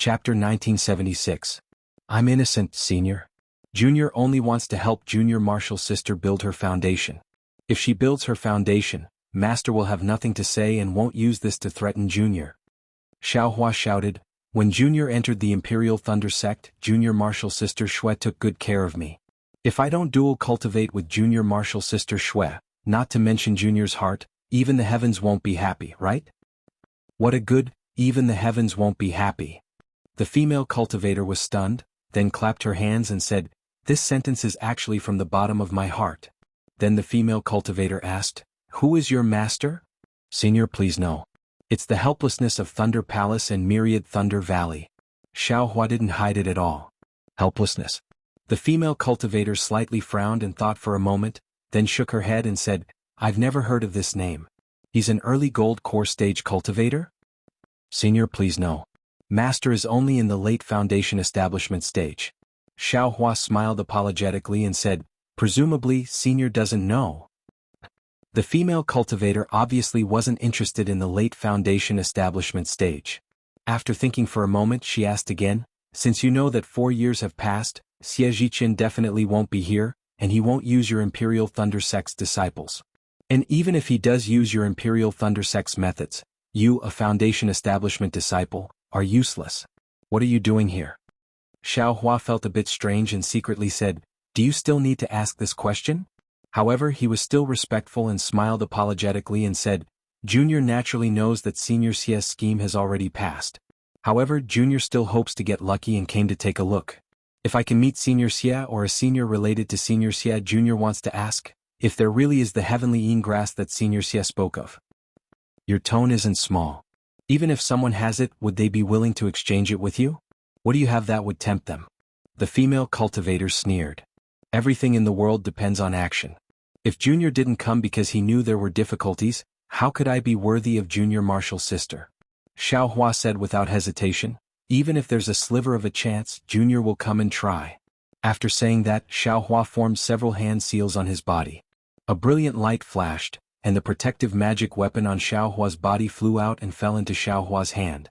Chapter 1976. I'm innocent, Senior. Junior only wants to help Junior Marshall's sister build her foundation. If she builds her foundation, Master will have nothing to say and won't use this to threaten Junior. Xiaohua shouted. When Junior entered the Imperial Thunder Sect, Junior Marshall's sister Shui took good care of me. If I don't dual cultivate with Junior Marshall's sister Shui, not to mention Junior's heart, even the heavens won't be happy, right? What a good, even the heavens won't be happy. The female cultivator was stunned, then clapped her hands and said, "This sentence is actually from the bottom of my heart." Then the female cultivator asked, "Who is your master?" "Senior, please no. It's the helplessness of Thunder Palace and Myriad Thunder Valley." Xiaohua didn't hide it at all. Helplessness. The female cultivator slightly frowned and thought for a moment, then shook her head and said, "I've never heard of this name. He's an early gold core stage cultivator?" "Senior, please no. Master is only in the late foundation establishment stage." Xiaohua smiled apologetically and said, "Presumably, Senior doesn't know." The female cultivator obviously wasn't interested in the late foundation establishment stage. After thinking for a moment, she asked again, "Since you know that 4 years have passed, Xie Zhiqian definitely won't be here, and he won't use your Imperial Thunder Sect's disciples. And even if he does use your Imperial Thunder Sect's methods, you, a foundation establishment disciple, are useless. What are you doing here?" Xiaohua felt a bit strange and secretly said, "Do you still need to ask this question?" However, he was still respectful and smiled apologetically and said, "Junior naturally knows that Senior Xie's scheme has already passed. However, Junior still hopes to get lucky and came to take a look. If I can meet Senior Xie or a senior related to Senior Xie, Junior wants to ask if there really is the heavenly yin grass that Senior Xie spoke of." "Your tone isn't small. Even if someone has it, would they be willing to exchange it with you? What do you have that would tempt them?" The female cultivator sneered. "Everything in the world depends on action. If Junior didn't come because he knew there were difficulties, how could I be worthy of Junior Marshall's sister?" Xiaohua said without hesitation, "Even if there's a sliver of a chance, Junior will come and try." After saying that, Xiaohua formed several hand seals on his body. A brilliant light flashed, and the protective magic weapon on Xiaohua's body flew out and fell into Xiaohua's hand.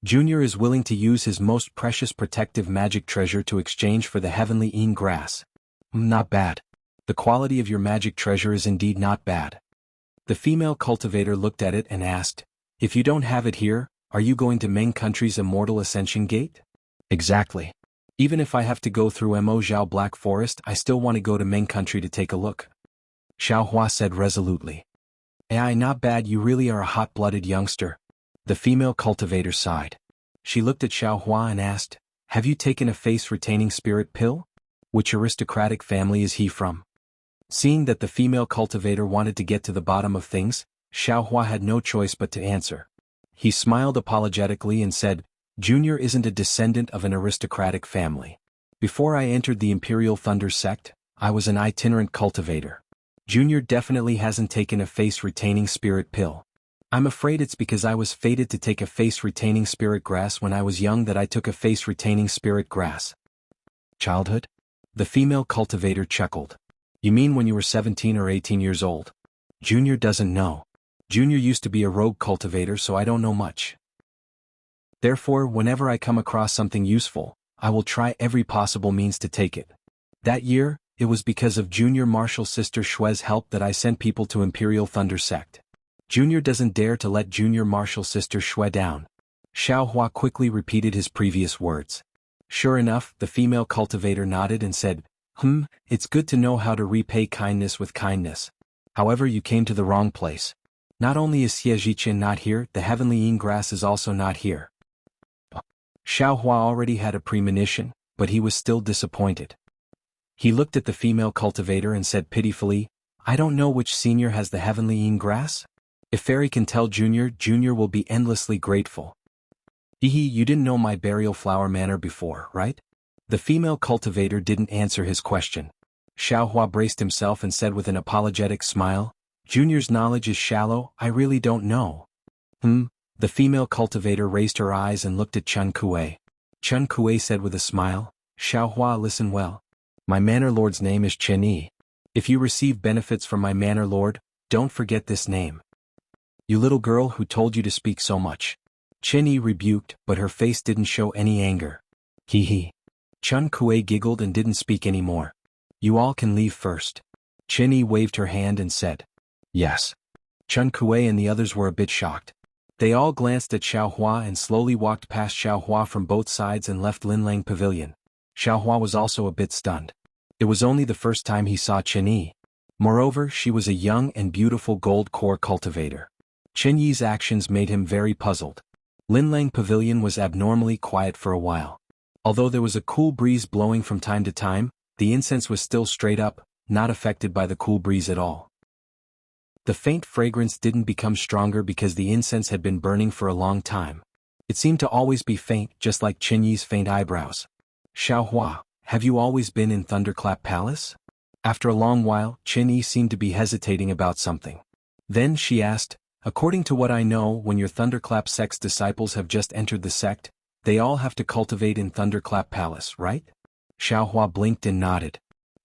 "Junior is willing to use his most precious protective magic treasure to exchange for the heavenly yin grass. Not bad. The quality of your magic treasure is indeed not bad." The female cultivator looked at it and asked, "If you don't have it here, are you going to Meng Country's Immortal Ascension Gate?" "Exactly. Even if I have to go through Mo Zhao Black Forest, I still want to go to Meng Country to take a look," Xiaohua said resolutely. "Ai, not bad, you really are a hot-blooded youngster." The female cultivator sighed. She looked at Xiaohua and asked, "Have you taken a face-retaining spirit pill? Which aristocratic family is he from?" Seeing that the female cultivator wanted to get to the bottom of things, Xiaohua had no choice but to answer. He smiled apologetically and said, "Junior isn't a descendant of an aristocratic family. Before I entered the Imperial Thunder Sect, I was an itinerant cultivator. Junior definitely hasn't taken a face-retaining spirit pill. I'm afraid it's because I was fated to take a face-retaining spirit grass when I was young that I took a face-retaining spirit grass." "Childhood?" The female cultivator chuckled. "You mean when you were 17 or 18 years old?" "Junior doesn't know. Junior used to be a rogue cultivator, so I don't know much. Therefore, whenever I come across something useful, I will try every possible means to take it. That year, it was because of Junior Marshall's sister Shui's help that I sent people to Imperial Thunder Sect. Junior doesn't dare to let Junior Marshall's sister Shui down." Xiaohua quickly repeated his previous words. Sure enough, the female cultivator nodded and said, It's good to know how to repay kindness with kindness. However, you came to the wrong place. Not only is Xie Zhiqian not here, the heavenly yin grass is also not here." Xiaohua already had a premonition, but he was still disappointed. He looked at the female cultivator and said pitifully, "I don't know which senior has the heavenly yin grass. If Fairy can tell Junior, Junior will be endlessly grateful." "Hehe, you didn't know my burial flower manor before, right?" The female cultivator didn't answer his question. Xiaohua braced himself and said with an apologetic smile, "Junior's knowledge is shallow, I really don't know." The female cultivator raised her eyes and looked at Chun Kuei. Chun Kuei said with a smile, "Xiaohua, listen well. My manor lord's name is Chen Yi. If you receive benefits from my manor lord, don't forget this name." "You little girl, who told you to speak so much?" Yi rebuked, but her face didn't show any anger. Hee hee. Chun Kuei giggled and didn't speak anymore. You all can leave first. Yi waved her hand and said, yes. Chun Kuei and the others were a bit shocked. They all glanced at Xiaohua and slowly walked past Xiaohua from both sides and left Linlang Pavilion. Xiaohua was also a bit stunned. It was only the first time he saw Yi. Moreover, she was a young and beautiful gold core cultivator. Yi's actions made him very puzzled. Linlang Pavilion was abnormally quiet for a while. Although there was a cool breeze blowing from time to time, the incense was still straight up, not affected by the cool breeze at all. The faint fragrance didn't become stronger because the incense had been burning for a long time. It seemed to always be faint, just like Yi's faint eyebrows. Xiaohua, have you always been in Thunderclap Palace? After a long while, Yi seemed to be hesitating about something. Then she asked, according to what I know, when your Thunderclap sect's disciples have just entered the sect, they all have to cultivate in Thunderclap Palace, right? Xiaohua blinked and nodded.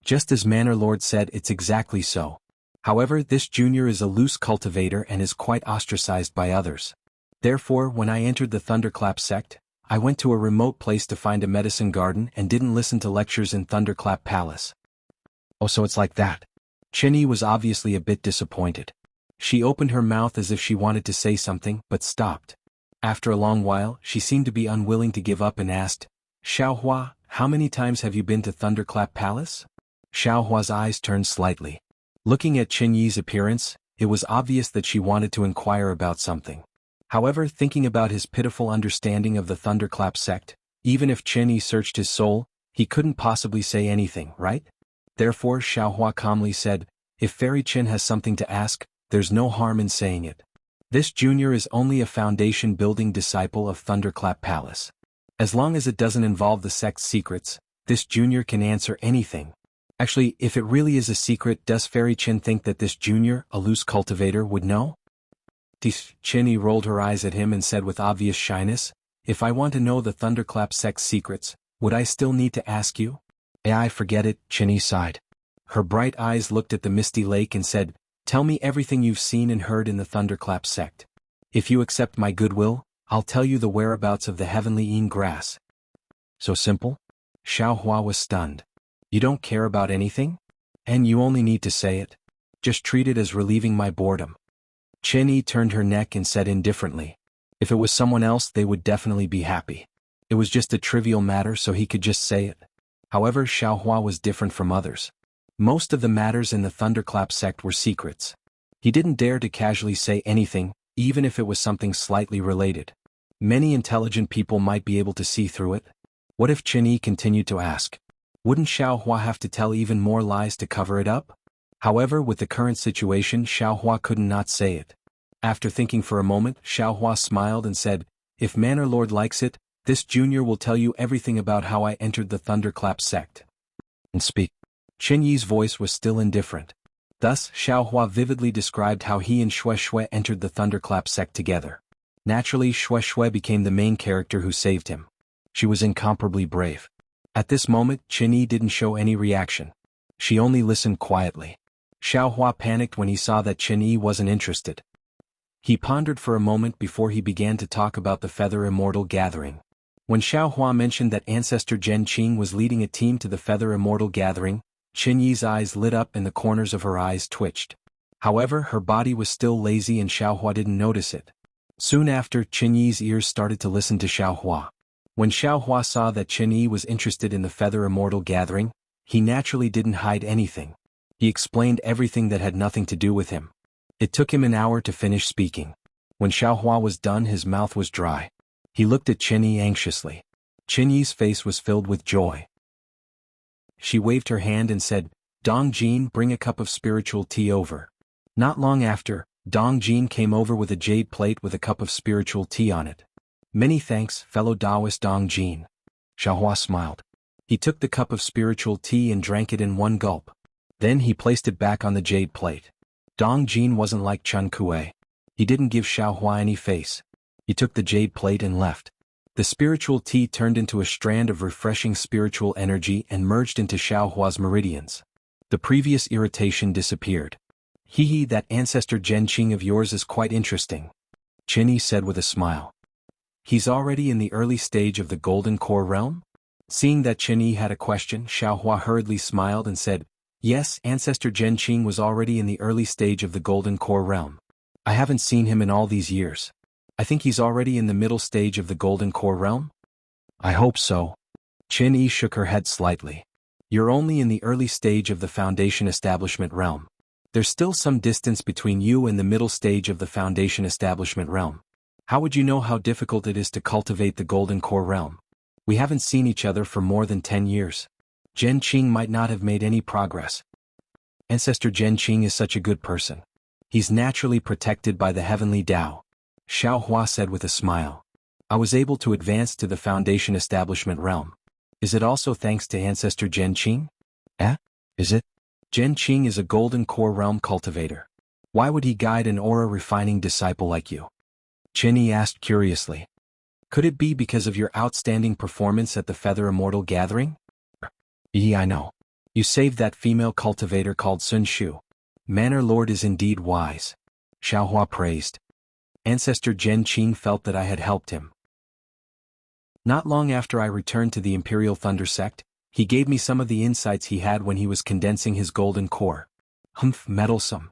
Just as Manor Lord said, it's exactly so. However, this junior is a loose cultivator and is quite ostracized by others. Therefore, when I entered the Thunderclap sect, I went to a remote place to find a medicine garden and didn't listen to lectures in Thunderclap Palace. Oh, so it's like that. Yi was obviously a bit disappointed. She opened her mouth as if she wanted to say something, but stopped. After a long while, she seemed to be unwilling to give up and asked, Xiaohua, how many times have you been to Thunderclap Palace? Xiaohua's eyes turned slightly. Looking at Yi's appearance, it was obvious that she wanted to inquire about something. However, thinking about his pitiful understanding of the Thunderclap sect, even if Yi searched his soul, he couldn't possibly say anything, right? Therefore Xiaohua calmly said, if Fairy Qin has something to ask, there's no harm in saying it. This junior is only a foundation-building disciple of Thunderclap Palace. As long as it doesn't involve the sect's secrets, this junior can answer anything. Actually, if it really is a secret, does Fairy Qin think that this junior, a loose cultivator, would know? Yi rolled her eyes at him and said with obvious shyness, if I want to know the Thunderclap sect's secrets, would I still need to ask you? I forget it, Yi sighed. Her bright eyes looked at the misty lake and said, tell me everything you've seen and heard in the Thunderclap sect. If you accept my goodwill, I'll tell you the whereabouts of the heavenly Yin grass. So simple? Xiaohua was stunned. You don't care about anything? And you only need to say it. Just treat it as relieving my boredom. Yi turned her neck and said indifferently, if it was someone else they would definitely be happy. It was just a trivial matter so he could just say it. However, Xiaohua was different from others. Most of the matters in the Thunderclap sect were secrets. He didn't dare to casually say anything, even if it was something slightly related. Many intelligent people might be able to see through it. What if Yi continued to ask? Wouldn't Xiaohua have to tell even more lies to cover it up? However, with the current situation, Xiaohua couldn't not say it. After thinking for a moment, Xiaohua smiled and said, if Manor Lord likes it, this junior will tell you everything about how I entered the Thunderclap sect. And speak. Yi's voice was still indifferent. Thus, Xiaohua vividly described how he and Xue Xue entered the Thunderclap sect together. Naturally, Xue Xue became the main character who saved him. She was incomparably brave. At this moment, Yi didn't show any reaction. She only listened quietly. Xiaohua panicked when he saw that Yi wasn't interested. He pondered for a moment before he began to talk about the Feather Immortal Gathering. When Xiaohua mentioned that Ancestor Zhen Qing was leading a team to the Feather Immortal Gathering, Yi's eyes lit up and the corners of her eyes twitched. However, her body was still lazy and Xiaohua didn't notice it. Soon after, Yi's ears started to listen to Xiaohua. When Xiaohua saw that Yi was interested in the Feather Immortal Gathering, he naturally didn't hide anything. He explained everything that had nothing to do with him. It took him an hour to finish speaking. When Xiaohua was done, his mouth was dry. He looked at Yi anxiously. Yi's face was filled with joy. She waved her hand and said, Dong Jin, bring a cup of spiritual tea over. Not long after, Dong Jin came over with a jade plate with a cup of spiritual tea on it. Many thanks, fellow Taoist Dong Jin. Xiaohua smiled. He took the cup of spiritual tea and drank it in one gulp. Then he placed it back on the jade plate. Dong Jin wasn't like Chun Kuei. He didn't give Xiaohua any face. He took the jade plate and left. The spiritual tea turned into a strand of refreshing spiritual energy and merged into Xiaohua's meridians. The previous irritation disappeared. Hee, that Ancestor Zhen Qing of yours is quite interesting. Yi said with a smile. He's already in the early stage of the Golden Core realm? Seeing that Chen Yi had a question, Xiaohua hurriedly smiled and said, yes, Ancestor Zhen Qing was already in the early stage of the Golden Core realm. I haven't seen him in all these years. I think he's already in the middle stage of the Golden Core realm? I hope so. Chen Yi shook her head slightly. You're only in the early stage of the Foundation Establishment realm. There's still some distance between you and the middle stage of the Foundation Establishment realm. How would you know how difficult it is to cultivate the Golden Core realm? We haven't seen each other for more than 10 years. Zhen Qing might not have made any progress. Ancestor Zhen Qing is such a good person. He's naturally protected by the heavenly Tao. Xiaohua said with a smile. I was able to advance to the Foundation Establishment realm. Is it also thanks to Ancestor Zhen Qing? Is it? Zhen Qing is a Golden Core realm cultivator. Why would he guide an aura-refining disciple like you? Chen Yi asked curiously. Could it be because of your outstanding performance at the Feather Immortal Gathering? I know. You saved that female cultivator called Sun Shu. Manor Lord is indeed wise. Xiaohua praised. Ancestor Zhen Qing felt that I had helped him. Not long after I returned to the Imperial Thunder Sect, he gave me some of the insights he had when he was condensing his golden core. Meddlesome.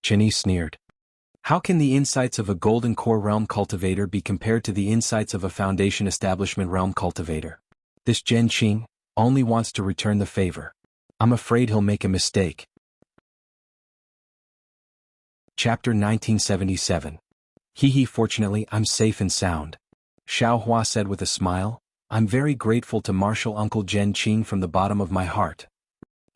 Chen Yi sneered. How can the insights of a Golden Core realm cultivator be compared to the insights of a Foundation Establishment realm cultivator? This Zhen Qing only wants to return the favor. I'm afraid he'll make a mistake. Chapter 1977. Fortunately I'm safe and sound. Xiaohua said with a smile, I'm very grateful to Martial Uncle Zhen Qing from the bottom of my heart.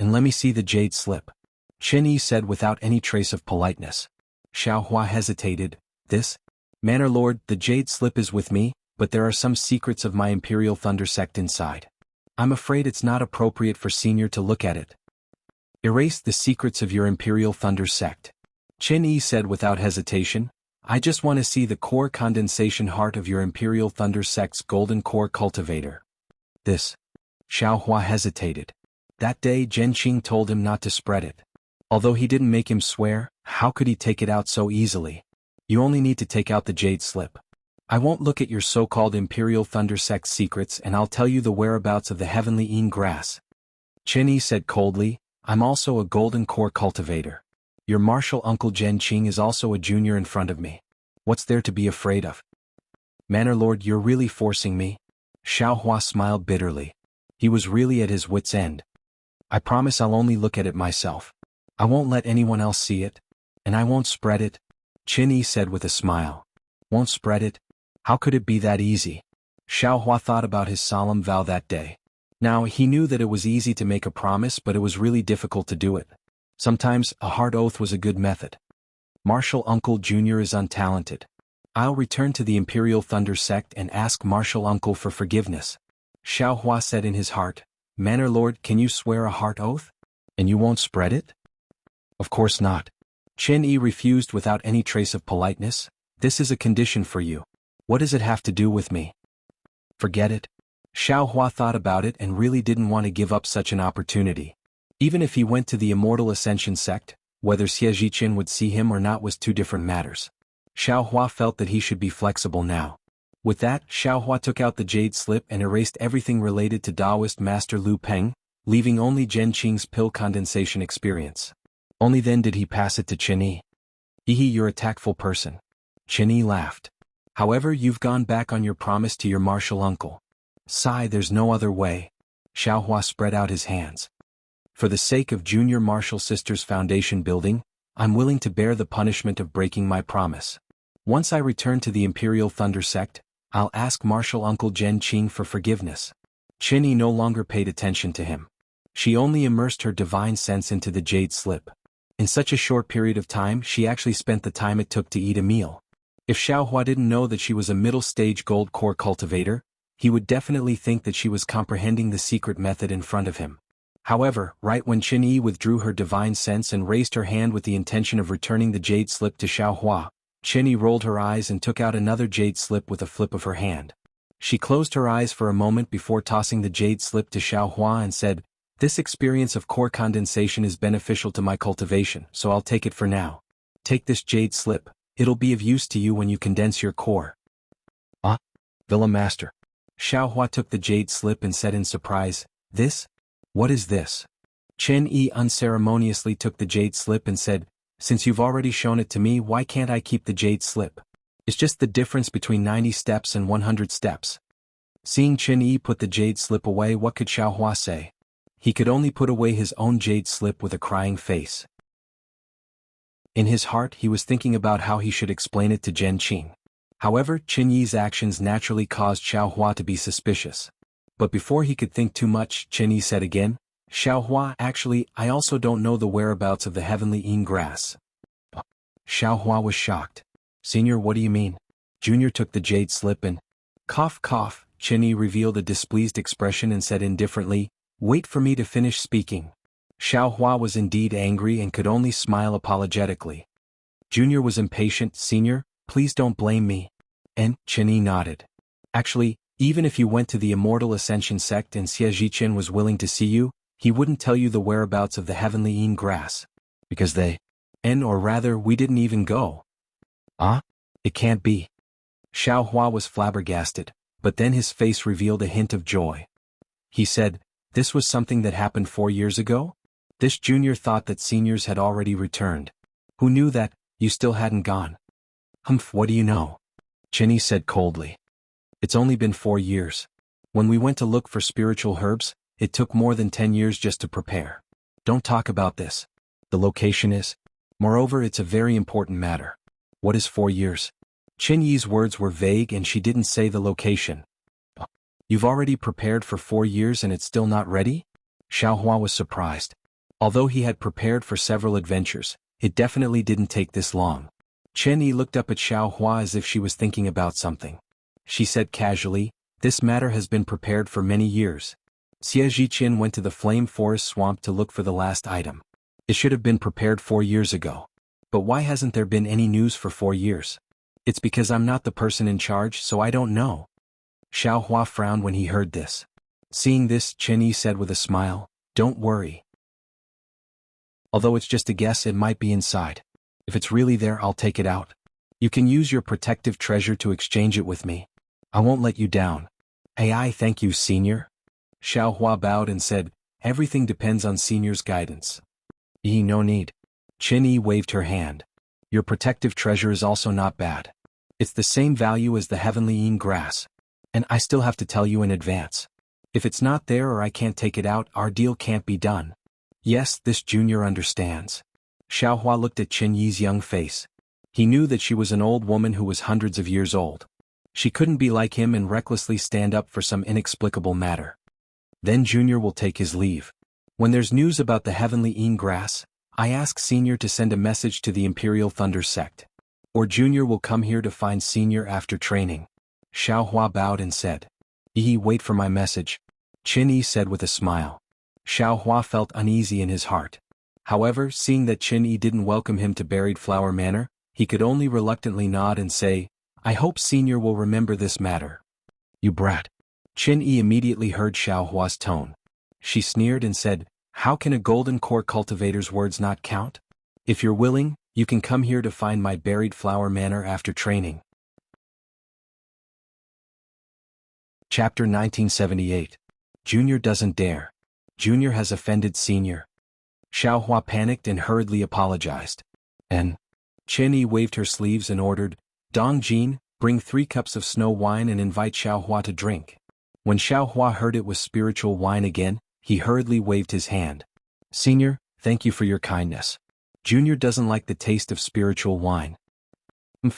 And let me see the jade slip. Chen Yi said without any trace of politeness. Xiaohua hesitated. This? Manor Lord, the jade slip is with me, but there are some secrets of my Imperial Thunder Sect inside. I'm afraid it's not appropriate for Senior to look at it. Erase the secrets of your Imperial Thunder Sect. Chen Yi said without hesitation. I just want to see the core condensation heart of your Imperial Thunder Sect's Golden Core Cultivator. This. Xiaohua hesitated. That day Zhen Qing told him not to spread it. Although he didn't make him swear, how could he take it out so easily? You only need to take out the jade slip. I won't look at your so-called Imperial Thunder Sect secrets and I'll tell you the whereabouts of the Heavenly Yin Grass. Chen Yi said coldly, I'm also a Golden Core cultivator. Your martial uncle Zhen Qing is also a junior in front of me. What's there to be afraid of? Manor Lord, you're really forcing me? Xiaohua smiled bitterly. He was really at his wit's end. I promise I'll only look at it myself. I won't let anyone else see it. And I won't spread it. Chen Yi said with a smile. Won't spread it? How could it be that easy? Xiaohua thought about his solemn vow that day. Now he knew that it was easy to make a promise, but it was really difficult to do it. Sometimes a hard oath was a good method. Martial Uncle Jr. is untalented. I'll return to the Imperial Thunder Sect and ask Martial Uncle for forgiveness. Xiaohua said in his heart, Manor Lord, can you swear a heart oath? And you won't spread it? Of course not. Chen Yi refused without any trace of politeness. This is a condition for you. What does it have to do with me? Forget it. Xiaohua thought about it and really didn't want to give up such an opportunity. Even if he went to the Immortal Ascension sect, whether Xie Zhiqin would see him or not was two different matters. Xiaohua felt that he should be flexible now. With that, Xiaohua took out the jade slip and erased everything related to Taoist Master Lu Peng, leaving only Zhen Qing's pill condensation experience. Only then did he pass it to Chen Yi. You're a tactful person. Chen Yi laughed. However, you've gone back on your promise to your martial uncle. Sigh, there's no other way. Xiaohua spread out his hands. For the sake of Junior Martial Sisters Foundation building, I'm willing to bear the punishment of breaking my promise. Once I return to the Imperial Thunder Sect, I'll ask Martial Uncle Zhen Qing for forgiveness. Chen Yi no longer paid attention to him. She only immersed her divine sense into the jade slip. In such a short period of time, she actually spent the time it took to eat a meal. If Xiaohua didn't know that she was a middle-stage gold core cultivator, he would definitely think that she was comprehending the secret method in front of him. However, right when Chen Yi withdrew her divine sense and raised her hand with the intention of returning the jade slip to Xiaohua, Chen Yi rolled her eyes and took out another jade slip with a flip of her hand. She closed her eyes for a moment before tossing the jade slip to Xiaohua and said, This experience of core condensation is beneficial to my cultivation, so I'll take it for now. Take this jade slip, it'll be of use to you when you condense your core. Villa Master. Xiaohua took the jade slip and said in surprise, "This? What is this?" Chen Yi unceremoniously took the jade slip and said, "Since you've already shown it to me, why can't I keep the jade slip? It's just the difference between 90 steps and 100 steps." Seeing Chen Yi put the jade slip away, what could Xiaohua say? He could only put away his own jade slip with a crying face. In his heart, he was thinking about how he should explain it to Zhen Qing. However, Chen Yi's actions naturally caused Xiaohua to be suspicious. But before he could think too much, Chen Yi said again, "Xiaohua, actually, I also don't know the whereabouts of the heavenly Yin grass." Xiaohua was shocked. "Senior, what do you mean?" Junior took the jade slip and, cough cough, Chen Yi revealed a displeased expression and said indifferently, "Wait for me to finish speaking." Xiaohua was indeed angry and could only smile apologetically. Junior was impatient. "Senior, please don't blame me." And Chen Yi nodded. "Actually, even if you went to the Immortal Ascension sect and Xie Zhiqian was willing to see you, he wouldn't tell you the whereabouts of the heavenly Yin grass. Because or rather, we didn't even go." "Ah? It can't be." Xiaohua was flabbergasted, but then his face revealed a hint of joy. He said, "This was something that happened 4 years ago?" This junior thought that seniors had already returned. "Who knew that you still hadn't gone?" "Humph, what do you know?" Chen Yi said coldly. "It's only been 4 years. When we went to look for spiritual herbs, it took more than 10 years just to prepare. Don't talk about this. The location is. Moreover, it's a very important matter." "What is 4 years?" Chen Yi's words were vague and she didn't say the location. "You've already prepared for 4 years and it's still not ready?" Xiaohua was surprised. Although he had prepared for several adventures, it definitely didn't take this long. Chen Yi looked up at Xiaohua as if she was thinking about something. She said casually, "This matter has been prepared for many years. Xie Zhiqian went to the Flame Forest Swamp to look for the last item. It should have been prepared 4 years ago. But why hasn't there been any news for 4 years? It's because I'm not the person in charge, so I don't know." Xiaohua frowned when he heard this. Seeing this, Chen Yi said with a smile, "Don't worry. Although it's just a guess, it might be inside. If it's really there, I'll take it out. You can use your protective treasure to exchange it with me. I won't let you down." "I thank you, Senior." Xiaohua bowed and said, "Everything depends on Senior's guidance." No need." Chen Yi waved her hand. "Your protective treasure is also not bad. It's the same value as the heavenly Yin grass. And I still have to tell you in advance. If it's not there or I can't take it out, our deal can't be done." "Yes, this junior understands." Xiaohua looked at Chen Yi's young face. He knew that she was an old woman who was hundreds of years old. She couldn't be like him and recklessly stand up for some inexplicable matter. "Then Junior will take his leave. When there's news about the heavenly Yin grass, I ask Senior to send a message to the Imperial Thunder sect. Or Junior will come here to find Senior after training." Xiaohua bowed and said, "Wait for my message," Chen Yi said with a smile. Xiaohua felt uneasy in his heart. However, seeing that Chen Yi didn't welcome him to Buried Flower Manor, he could only reluctantly nod and say, "I hope Senior will remember this matter." "You brat." Chen Yi immediately heard Xiaohua's tone. She sneered and said, "How can a Golden Core cultivator's words not count? If you're willing, you can come here to find my Buried Flower Manor after training." Chapter 1978. Junior doesn't dare. Junior has offended Senior. Xiaohua panicked and hurriedly apologized. And Chen Yi waved her sleeves and ordered, "Dong Jin, bring 3 cups of snow wine and invite Xiaohua to drink." When Xiaohua heard it was spiritual wine again, he hurriedly waved his hand. "Senior, thank you for your kindness. Junior doesn't like the taste of spiritual wine.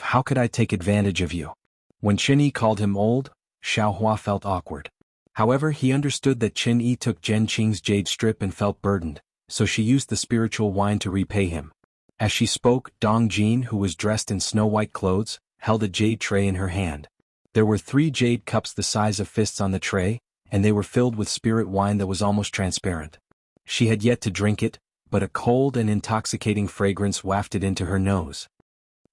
How could I take advantage of you?" When Chen Yi called him old, Xiaohua felt awkward. However, he understood that Chen Yi took Zhen Qing's jade strip and felt burdened, so she used the spiritual wine to repay him. As she spoke, Dong Jin, who was dressed in snow-white clothes, held a jade tray in her hand. There were 3 jade cups the size of fists on the tray, and they were filled with spirit wine that was almost transparent. She had yet to drink it, but a cold and intoxicating fragrance wafted into her nose.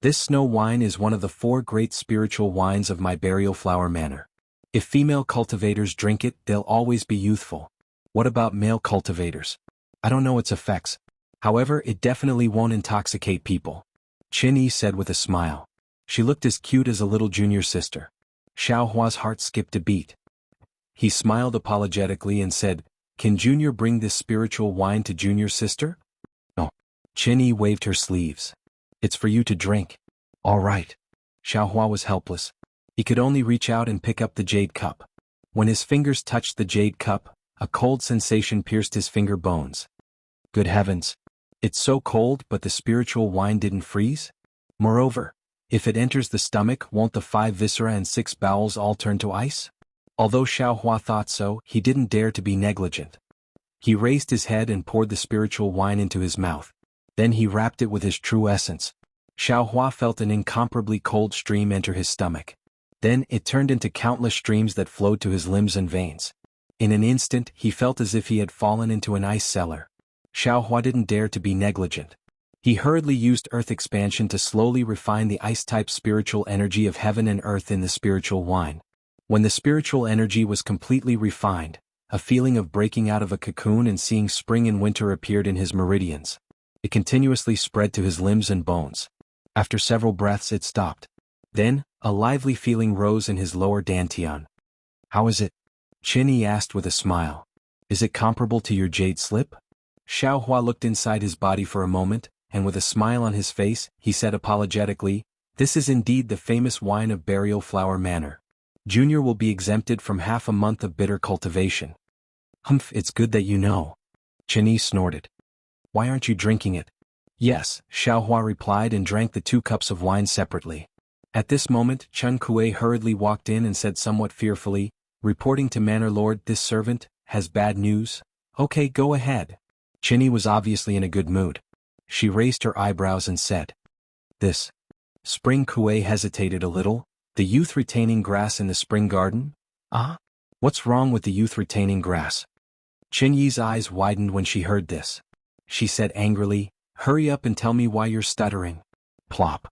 "This snow wine is one of the 4 great spiritual wines of my Burial Flower Manor. If female cultivators drink it, they'll always be youthful. What about male cultivators? I don't know its effects. However, it definitely won't intoxicate people," Chen Yi said with a smile. She looked as cute as a little junior sister. Xiao Hua's heart skipped a beat. He smiled apologetically and said, "Can Junior bring this spiritual wine to Junior's sister?" "No." Qin Yi waved her sleeves. "It's for you to drink." "All right." Xiao Hua was helpless. He could only reach out and pick up the jade cup. When his fingers touched the jade cup, a cold sensation pierced his finger bones. Good heavens! It's so cold, but the spiritual wine didn't freeze? Moreover, if it enters the stomach, won't the 5 viscera and 6 bowels all turn to ice? Although Xiao Hua thought so, he didn't dare to be negligent. He raised his head and poured the spiritual wine into his mouth. Then he wrapped it with his true essence. Xiao Hua felt an incomparably cold stream enter his stomach. Then it turned into countless streams that flowed to his limbs and veins. In an instant, he felt as if he had fallen into an ice cellar. Xiao Hua didn't dare to be negligent. He hurriedly used earth expansion to slowly refine the ice-type spiritual energy of heaven and earth in the spiritual wine. When the spiritual energy was completely refined, a feeling of breaking out of a cocoon and seeing spring and winter appeared in his meridians. It continuously spread to his limbs and bones. After several breaths it stopped. Then, a lively feeling rose in his lower dantian. "How is it?" Qin Yi asked with a smile. "Is it comparable to your jade slip?" Xiao Hua looked inside his body for a moment, and with a smile on his face, he said apologetically, "This is indeed the famous wine of Burial Flower Manor. Junior will be exempted from half a month of bitter cultivation." "Humph, it's good that you know." Qin Yi snorted. "Why aren't you drinking it?" "Yes," Xiao Hua replied and drank the 2 cups of wine separately. At this moment, Chen Kuei hurriedly walked in and said somewhat fearfully, "Reporting to Manor Lord, this servant has bad news." "Okay, go ahead." Qin Yi was obviously in a good mood. She raised her eyebrows and said, "This." Spring Kuei hesitated a little. "The youth retaining grass in the spring garden?" "Ah? What's wrong with the youth retaining grass?" Qin Yi's eyes widened when she heard this. She said angrily, "Hurry up and tell me why you're stuttering." Plop.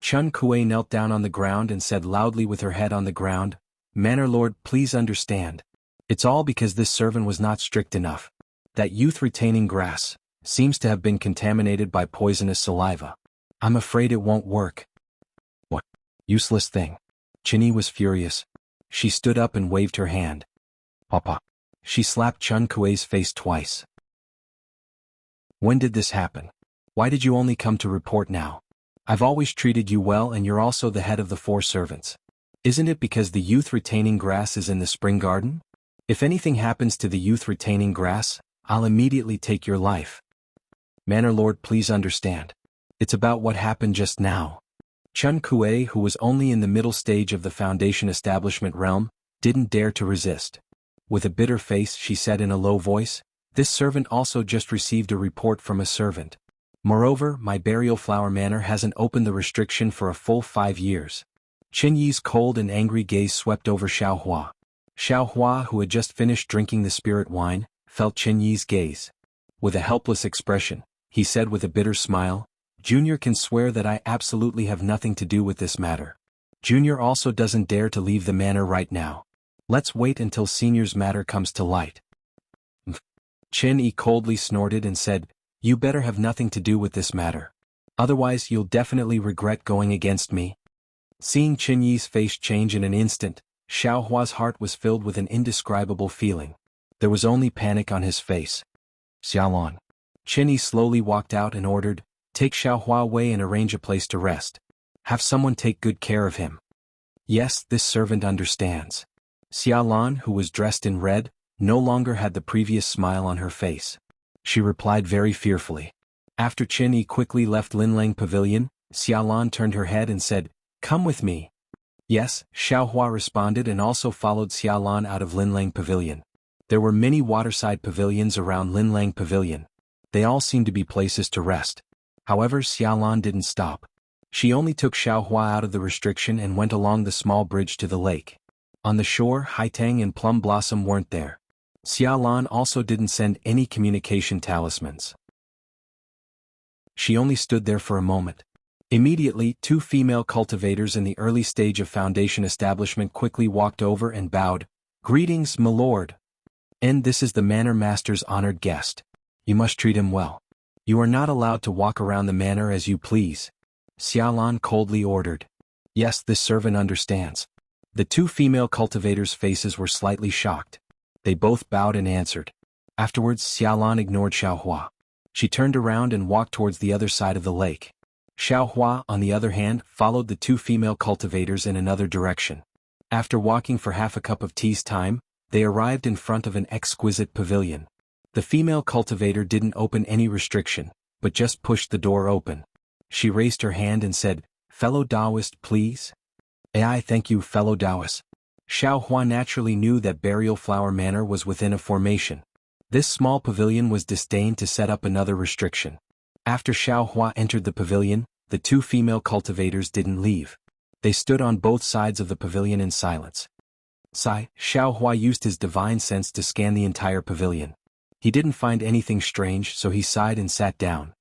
Chen Kuei knelt down on the ground and said loudly with her head on the ground, "Manor Lord, please understand. It's all because this servant was not strict enough. That youth retaining grass seems to have been contaminated by poisonous saliva. I'm afraid it won't work." "What? Useless thing." Qin Yi was furious. She stood up and waved her hand. "Papa." She slapped Chen Kuei's face twice. "When did this happen? Why did you only come to report now? I've always treated you well and you're also the head of the 4 servants. Isn't it because the youth retaining grass is in the spring garden? If anything happens to the youth retaining grass, I'll immediately take your life. Manor Lord, please understand. It's about what happened just now." Chen Kuei, who was only in the middle stage of the Foundation establishment realm, didn't dare to resist. With a bitter face she said in a low voice, "This servant also just received a report from a servant. Moreover, my Burial Flower Manor hasn't opened the restriction for a full 5 years. Qin Yi's cold and angry gaze swept over Xiao Hua. Xiao Hua, who had just finished drinking the spirit wine, felt Qin Yi's gaze. With a helpless expression, he said with a bitter smile, "Junior can swear that I absolutely have nothing to do with this matter. Junior also doesn't dare to leave the manor right now. Let's wait until Senior's matter comes to light." Qin Yi coldly snorted and said, "You better have nothing to do with this matter. Otherwise you'll definitely regret going against me." Seeing Qin Yi's face change in an instant, Xiao Hua's heart was filled with an indescribable feeling. There was only panic on his face. "Xiaolon." Qin Yi slowly walked out and ordered, "Take Xiao Hua away and arrange a place to rest. Have someone take good care of him." "Yes, this servant understands." Xiaolon, who was dressed in red, no longer had the previous smile on her face. She replied very fearfully. After Qin Yi quickly left Linlang Pavilion, Xiaolon turned her head and said, "Come with me." "Yes," Xiao Hua responded and also followed Xiaolon out of Linlang Pavilion. There were many waterside pavilions around Linlang Pavilion. They all seemed to be places to rest. However, Xiaolon didn't stop. She only took Xiao Hua out of the restriction and went along the small bridge to the lake. On the shore, Haitang and Plum Blossom weren't there. Xiaolon also didn't send any communication talismans. She only stood there for a moment. Immediately, 2 female cultivators in the early stage of Foundation establishment quickly walked over and bowed. "Greetings, my lord. And this is the Manor Master's honored guest. You must treat him well. You are not allowed to walk around the manor as you please." Xiaolon coldly ordered. "Yes, this servant understands." The two female cultivators' faces were slightly shocked. They both bowed and answered. Afterwards, Xiaolan ignored Xiaohua. She turned around and walked towards the other side of the lake. Xiaohua, on the other hand, followed the two female cultivators in another direction. After walking for half a cup of tea's time, they arrived in front of an exquisite pavilion. The female cultivator didn't open any restriction, but just pushed the door open. She raised her hand and said, "Fellow Taoist, please?" "I thank you, fellow Taoist." Xiaohua naturally knew that Burial Flower Manor was within a formation. This small pavilion was disdained to set up another restriction. After Xiaohua entered the pavilion, the two female cultivators didn't leave. They stood on both sides of the pavilion in silence. Xiaohua used his divine sense to scan the entire pavilion. He didn't find anything strange, so he sighed and sat down.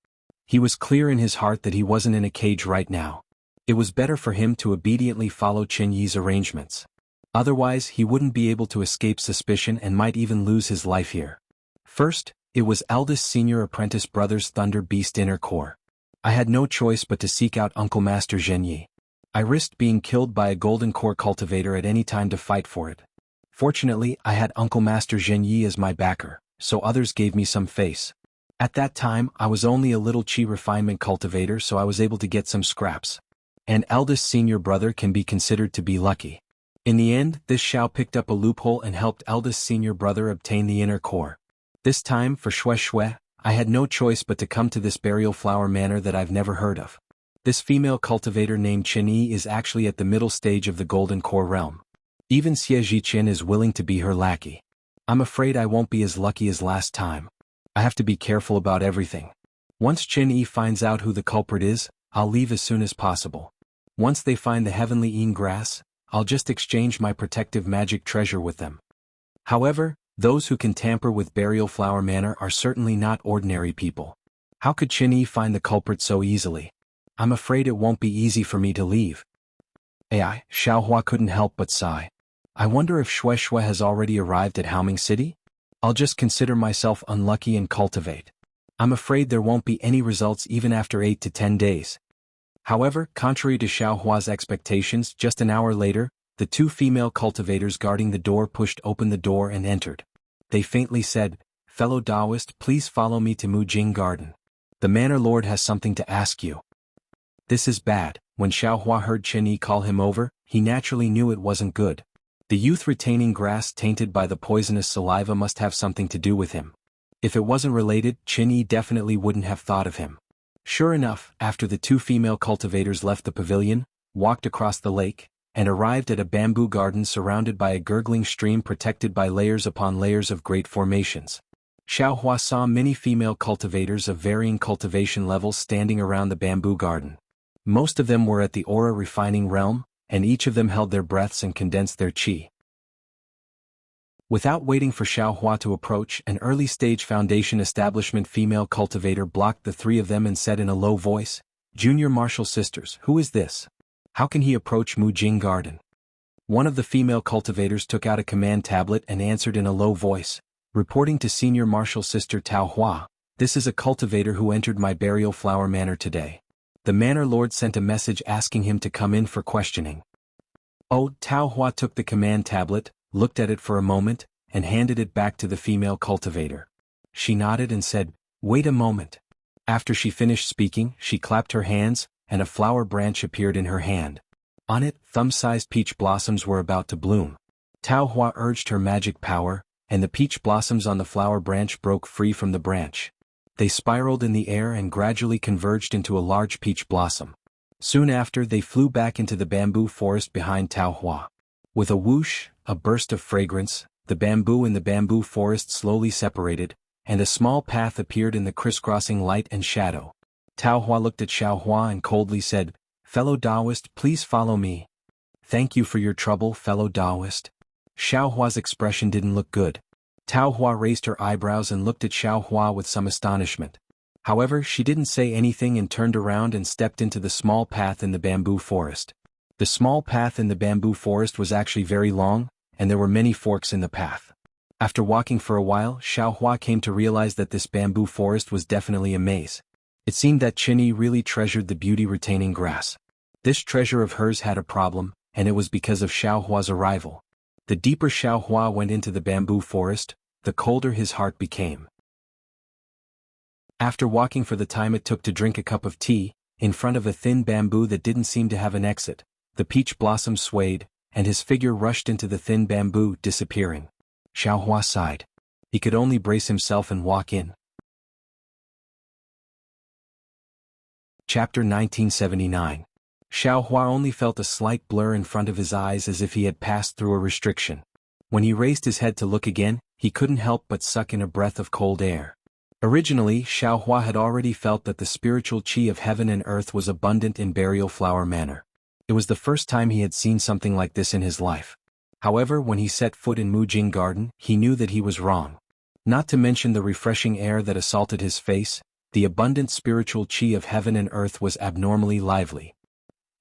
He was clear in his heart that he wasn't in a cage right now. It was better for him to obediently follow Qin Yi's arrangements. Otherwise, he wouldn't be able to escape suspicion and might even lose his life here. First, it was eldest senior apprentice brother's Thunder Beast inner core. I had no choice but to seek out Uncle Master Zhen Yi. I risked being killed by a golden core cultivator at any time to fight for it. Fortunately, I had Uncle Master Zhen Yi as my backer, so others gave me some face. At that time, I was only a little chi refinement cultivator, so I was able to get some scraps. An eldest senior brother can be considered to be lucky. In the end, this Xiao picked up a loophole and helped eldest senior brother obtain the inner core. This time, for Shui Shui, I had no choice but to come to this Burial Flower Manor that I've never heard of. This female cultivator named Qin Yi is actually at the middle stage of the Golden Core realm. Even Xie Zhiqin is willing to be her lackey. I'm afraid I won't be as lucky as last time. I have to be careful about everything. Once Qin Yi finds out who the culprit is, I'll leave as soon as possible. Once they find the heavenly Yin grass, I'll just exchange my protective magic treasure with them. However, those who can tamper with Burial Flower Manor are certainly not ordinary people. How could Qin Yi find the culprit so easily? I'm afraid it won't be easy for me to leave. Xiaohua couldn't help but sigh. I wonder if Shui Shui has already arrived at Haoming City? I'll just consider myself unlucky and cultivate. I'm afraid there won't be any results even after 8 to 10 days. However, contrary to Xiaohua's expectations, just an hour later, the two female cultivators guarding the door pushed open the door and entered. They faintly said, "Fellow Taoist, please follow me to Mujing Garden. The Manor Lord has something to ask you." This is bad. When Xiaohua heard Qin Yi call him over, he naturally knew it wasn't good. The youth retaining grass tainted by the poisonous saliva must have something to do with him. If it wasn't related, Qin Yi definitely wouldn't have thought of him. Sure enough, after the two female cultivators left the pavilion, walked across the lake, and arrived at a bamboo garden surrounded by a gurgling stream protected by layers upon layers of great formations. Xiaohua saw many female cultivators of varying cultivation levels standing around the bamboo garden. Most of them were at the aura refining realm, and each of them held their breaths and condensed their qi. Without waiting for Xiaohua to approach, an early-stage foundation establishment female cultivator blocked the three of them and said in a low voice, "Junior Martial Sisters, who is this? How can he approach Mujing Garden?" One of the female cultivators took out a command tablet and answered in a low voice, "Reporting to Senior Martial Sister Tao Hua, this is a cultivator who entered my Burial Flower Manor today. The Manor Lord sent a message asking him to come in for questioning." Tao Hua took the command tablet, looked at it for a moment, and handed it back to the female cultivator. She nodded and said, "Wait a moment." After she finished speaking, she clapped her hands, and a flower branch appeared in her hand. On it, thumb-sized peach blossoms were about to bloom. Tao Hua urged her magic power, and the peach blossoms on the flower branch broke free from the branch. They spiraled in the air and gradually converged into a large peach blossom. Soon after, they flew back into the bamboo forest behind Tao Hua. With a whoosh, a burst of fragrance, the bamboo in the bamboo forest slowly separated, and a small path appeared in the crisscrossing light and shadow. Tao Hua looked at Xiaohua and coldly said, "Fellow Taoist, please follow me." "Thank you for your trouble, fellow Taoist." Xiaohua's expression didn't look good. Tao Hua raised her eyebrows and looked at Xiaohua with some astonishment. However, she didn't say anything and turned around and stepped into the small path in the bamboo forest. The small path in the bamboo forest was actually very long, and there were many forks in the path. After walking for a while, Xiaohua came to realize that this bamboo forest was definitely a maze. It seemed that Qin Yi really treasured the beauty-retaining grass. This treasure of hers had a problem, and it was because of Xiaohua's arrival. The deeper Xiaohua went into the bamboo forest, the colder his heart became. After walking for the time it took to drink a cup of tea, in front of a thin bamboo that didn't seem to have an exit, the peach blossom swayed, and his figure rushed into the thin bamboo, disappearing. Xiaohua sighed. He could only brace himself and walk in. Chapter 1979. Xiaohua only felt a slight blur in front of his eyes as if he had passed through a restriction. When he raised his head to look again, he couldn't help but suck in a breath of cold air. Originally, Xiaohua had already felt that the spiritual qi of heaven and earth was abundant in Burial Flower Manor. It was the first time he had seen something like this in his life. However, when he set foot in Mujing Garden, he knew that he was wrong. Not to mention the refreshing air that assaulted his face, the abundant spiritual qi of heaven and earth was abnormally lively.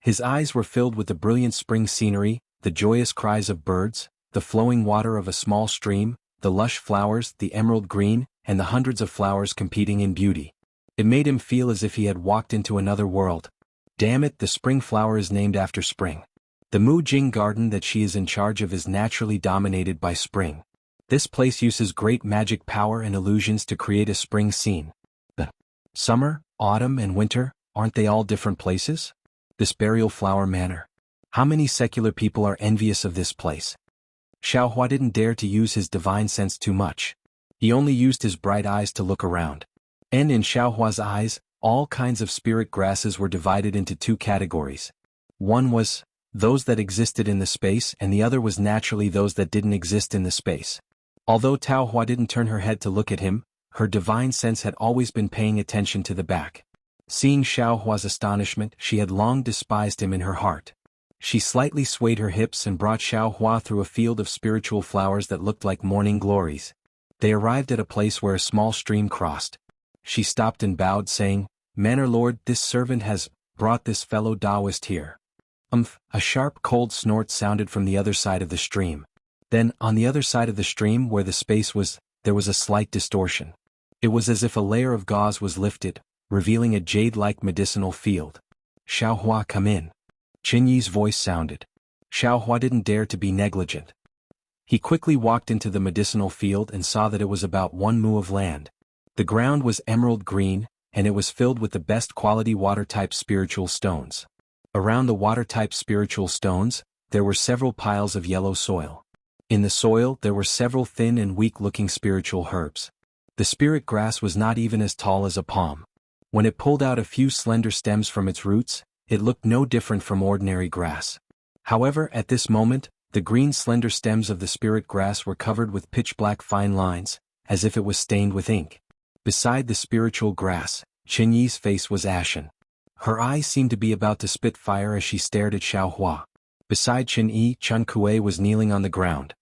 His eyes were filled with the brilliant spring scenery, the joyous cries of birds, the flowing water of a small stream, the lush flowers, the emerald green, and the hundreds of flowers competing in beauty. It made him feel as if he had walked into another world. Damn it, the spring flower is named after spring. The Mujing Garden that she is in charge of is naturally dominated by spring. This place uses great magic power and illusions to create a spring scene. The summer, autumn, and winter, aren't they all different places? This Burial Flower Manor. How many secular people are envious of this place? Xiaohua didn't dare to use his divine sense too much. He only used his bright eyes to look around. And in Xiaohua's eyes, all kinds of spirit grasses were divided into two categories. One was those that existed in the space, and the other was naturally those that didn't exist in the space. Although Taohua didn't turn her head to look at him, her divine sense had always been paying attention to the back. Seeing Xiaohua's astonishment, she had long despised him in her heart. She slightly swayed her hips and brought Xiaohua through a field of spiritual flowers that looked like morning glories. They arrived at a place where a small stream crossed. She stopped and bowed, saying, "Manor Lord, this servant has brought this fellow Taoist here." A sharp cold snort sounded from the other side of the stream. Then, on the other side of the stream where the space was, there was a slight distortion. It was as if a layer of gauze was lifted, revealing a jade-like medicinal field. "Xiaohua, come in." Qin Yi's voice sounded. Xiaohua didn't dare to be negligent. He quickly walked into the medicinal field and saw that it was about 1 mu of land. The ground was emerald green, and it was filled with the best quality water-type spiritual stones. Around the water-type spiritual stones, there were several piles of yellow soil. In the soil there were several thin and weak-looking spiritual herbs. The spirit grass was not even as tall as a palm. When it pulled out a few slender stems from its roots, it looked no different from ordinary grass. However, at this moment, the green slender stems of the spirit grass were covered with pitch-black fine lines, as if it was stained with ink. Beside the spiritual grass, Qin Yi's face was ashen. Her eyes seemed to be about to spit fire as she stared at Xiaohua. Beside Qin Yi, Chen Kuei was kneeling on the ground.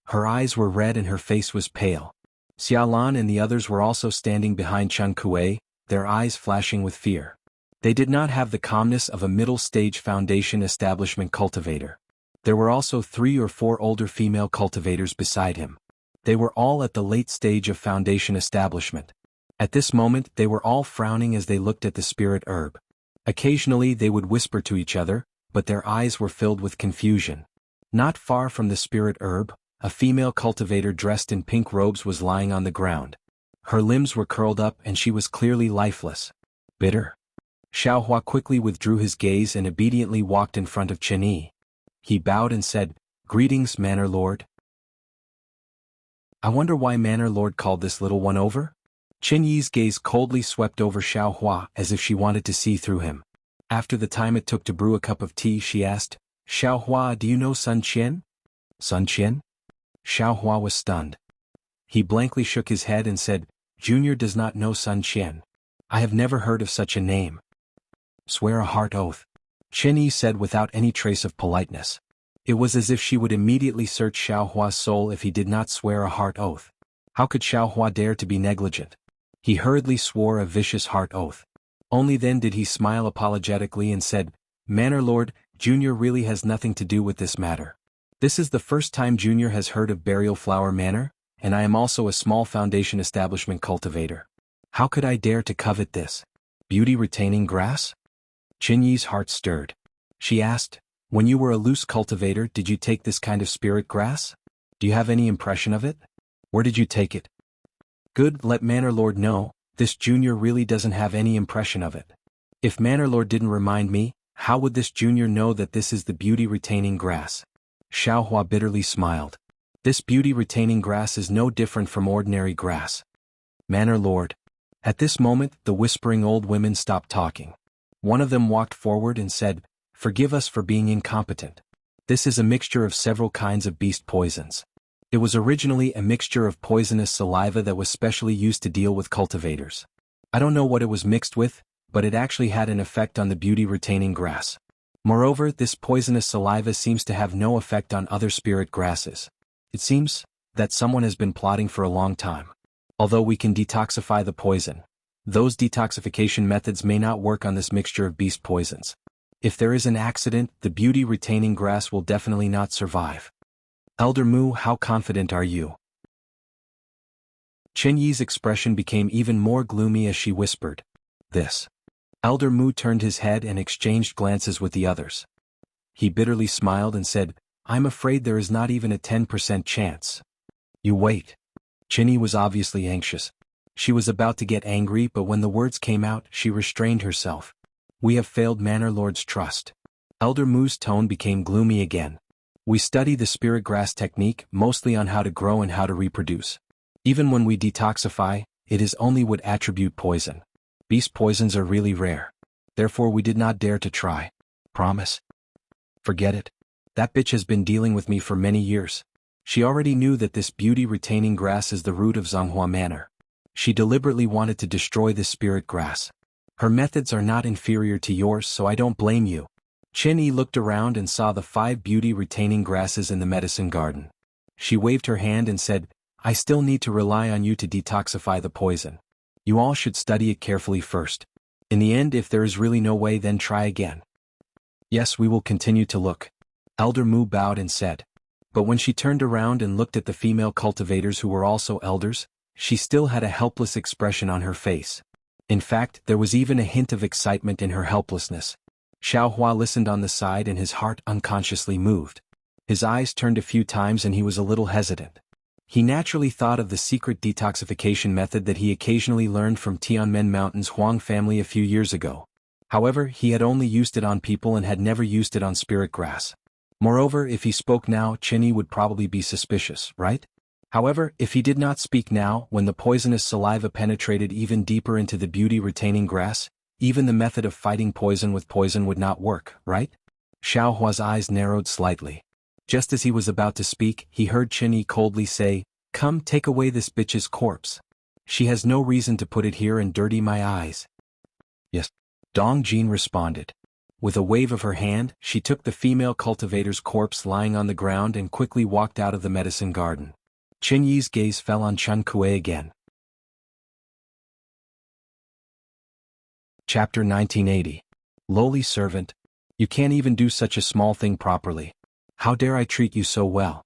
Her eyes were red and her face was pale. Xiaolan and the others were also standing behind Chen Kuei, their eyes flashing with fear. They did not have the calmness of a middle-stage foundation establishment cultivator. There were also 3 or 4 older female cultivators beside him. They were all at the late stage of foundation establishment. At this moment they were all frowning as they looked at the spirit herb. Occasionally they would whisper to each other, but their eyes were filled with confusion. Not far from the spirit herb, a female cultivator dressed in pink robes was lying on the ground. Her limbs were curled up and she was clearly lifeless. Bitter. Xiaohua quickly withdrew his gaze and obediently walked in front of Qin Yi. He bowed and said, "Greetings, Manor Lord." "I wonder why Manor Lord called this little one over?" Qin Yi's gaze coldly swept over Xiaohua as if she wanted to see through him. After the time it took to brew a cup of tea, she asked, "Xiaohua, do you know Sun Qian?" "Sun Qian?" Xiaohua was stunned. He blankly shook his head and said, "Junior does not know Sun Qian. I have never heard of such a name." "Swear a heart oath," Qin Yi said without any trace of politeness. It was as if she would immediately search Xiaohua's soul if he did not swear a heart oath. How could Xiaohua dare to be negligent? He hurriedly swore a vicious heart oath. Only then did he smile apologetically and said, "Manor Lord, Junior really has nothing to do with this matter. This is the first time Junior has heard of Burial Flower Manor, and I am also a small foundation establishment cultivator. How could I dare to covet this beauty-retaining grass?" Qin Yi's heart stirred. She asked, When you were a loose cultivator, did you take this kind of spirit grass? Do you have any impression of it? Where did you take it? Good, let Manor Lord know, this junior really doesn't have any impression of it. If Manor Lord didn't remind me, how would this junior know that this is the beauty-retaining grass? Xiaohua bitterly smiled. This beauty-retaining grass is no different from ordinary grass. Manor Lord. At this moment, the whispering old women stopped talking. One of them walked forward and said, "Forgive us for being incompetent. This is a mixture of several kinds of beast poisons. It was originally a mixture of poisonous saliva that was specially used to deal with cultivators. I don't know what it was mixed with, but it actually had an effect on the beauty-retaining grass. Moreover, this poisonous saliva seems to have no effect on other spirit grasses. It seems that someone has been plotting for a long time. Although we can detoxify the poison, those detoxification methods may not work on this mixture of beast poisons. If there is an accident, the beauty-retaining grass will definitely not survive." Elder Mu, how confident are you? Chen Yi's expression became even more gloomy as she whispered, "This." Elder Mu turned his head and exchanged glances with the others. He bitterly smiled and said, "I'm afraid there is not even a 10% chance." "You wait." Chen Yi was obviously anxious. She was about to get angry, but when the words came out, she restrained herself. "We have failed Manor Lord's trust." Elder Mu's tone became gloomy again. "We study the spirit grass technique mostly on how to grow and how to reproduce. Even when we detoxify, it is only with attribute poison. Beast poisons are really rare. Therefore we did not dare to try. Promise? Forget it. That bitch has been dealing with me for many years. She already knew that this beauty-retaining grass is the root of Zhonghua Manor. She deliberately wanted to destroy this spirit grass. Her methods are not inferior to yours, so I don't blame you." Chen Yi looked around and saw the 5 beauty-retaining grasses in the medicine garden. She waved her hand and said, "I still need to rely on you to detoxify the poison. You all should study it carefully first. In the end, if there is really no way, then try again." "Yes, we will continue to look." Elder Mu bowed and said. But when she turned around and looked at the female cultivators who were also elders, she still had a helpless expression on her face. In fact, there was even a hint of excitement in her helplessness. Xiaohua listened on the side and his heart unconsciously moved. His eyes turned a few times and he was a little hesitant. He naturally thought of the secret detoxification method that he occasionally learned from Tianmen Mountain's Huang family a few years ago. However, he had only used it on people and had never used it on spirit grass. Moreover, if he spoke now, Chen Yi would probably be suspicious, right? However, if he did not speak now, when the poisonous saliva penetrated even deeper into the beauty-retaining grass, even the method of fighting poison with poison would not work, right? Xiaohua's eyes narrowed slightly. Just as he was about to speak, he heard Chen Yi coldly say, "Come, take away this bitch's corpse. She has no reason to put it here and dirty my eyes." "Yes." Dong Jin responded. With a wave of her hand, she took the female cultivator's corpse lying on the ground and quickly walked out of the medicine garden. Chen Yi's gaze fell on Chen Kuei again. Chapter 1980. Lowly servant. You can't even do such a small thing properly. How dare I treat you so well?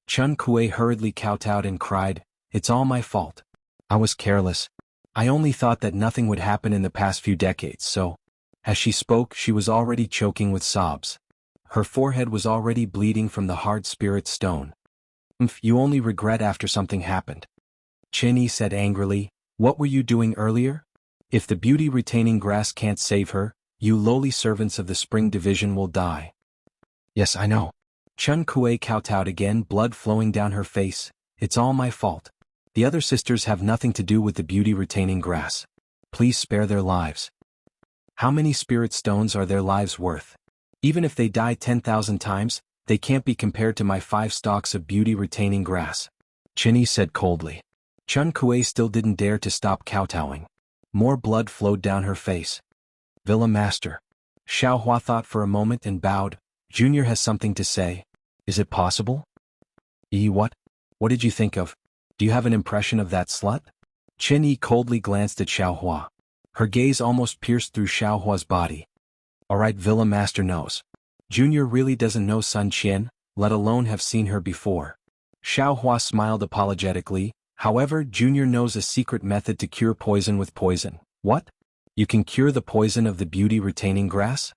Chen Kuei hurriedly kowtowed and cried, "It's all my fault. I was careless. I only thought that nothing would happen in the past few decades, so..." As she spoke, she was already choking with sobs. Her forehead was already bleeding from the hard spirit stone. You only regret after something happened." Chen Yi said angrily, "What were you doing earlier? If the beauty-retaining grass can't save her, you lowly servants of the Spring Division will die." "Yes, I know." Chen Kuei kowtowed again, blood flowing down her face. "It's all my fault. The other sisters have nothing to do with the beauty-retaining grass. Please spare their lives." How many spirit stones are their lives worth? Even if they die 10,000 times, they can't be compared to my 5 stalks of beauty-retaining grass. Chen Yi said coldly. Chen Kuei still didn't dare to stop kowtowing. More blood flowed down her face. "Villa Master." Xiaohua thought for a moment and bowed. "Junior has something to say. Is it possible?" What? What did you think of? Do you have an impression of that slut?" Chen Yi coldly glanced at Xiaohua. Her gaze almost pierced through Xiaohua's body. "Alright, Villa Master knows. Junior really doesn't know Sun Qian, let alone have seen her before." Xiaohua smiled apologetically. "However, Junior knows a secret method to cure poison with poison." "What? You can cure the poison of the beauty-retaining grass?"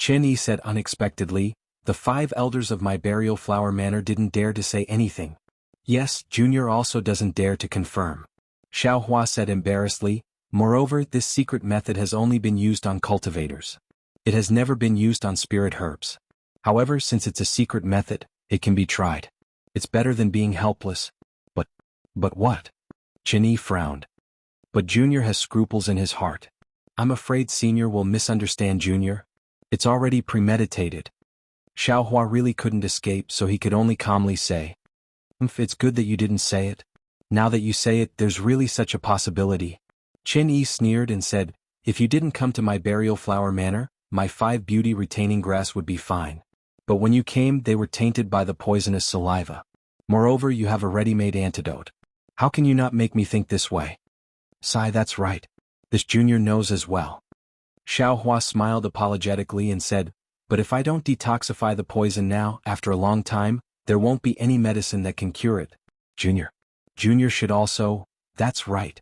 Chen Yi said unexpectedly. The 5 elders of my burial flower manor didn't dare to say anything. Yes, Junior also doesn't dare to confirm. Xiao Hua said embarrassedly. Moreover, this secret method has only been used on cultivators. It has never been used on spirit herbs. However, since it's a secret method, it can be tried. It's better than being helpless. But what? Chen Yi frowned. But Junior has scruples in his heart. I'm afraid Senior will misunderstand Junior. It's already premeditated. Xiao Hua really couldn't escape, so he could only calmly say, It's good that you didn't say it. Now that you say it, there's really such a possibility. Chen Yi sneered and said, if you didn't come to my burial flower manor, my 5 beauty retaining grass would be fine. But when you came, they were tainted by the poisonous saliva. Moreover, you have a ready-made antidote. How can you not make me think this way? Sigh, that's right. This Junior knows as well. Xiao Hua smiled apologetically and said, but if I don't detoxify the poison now, after a long time, there won't be any medicine that can cure it. Junior should also, that's right.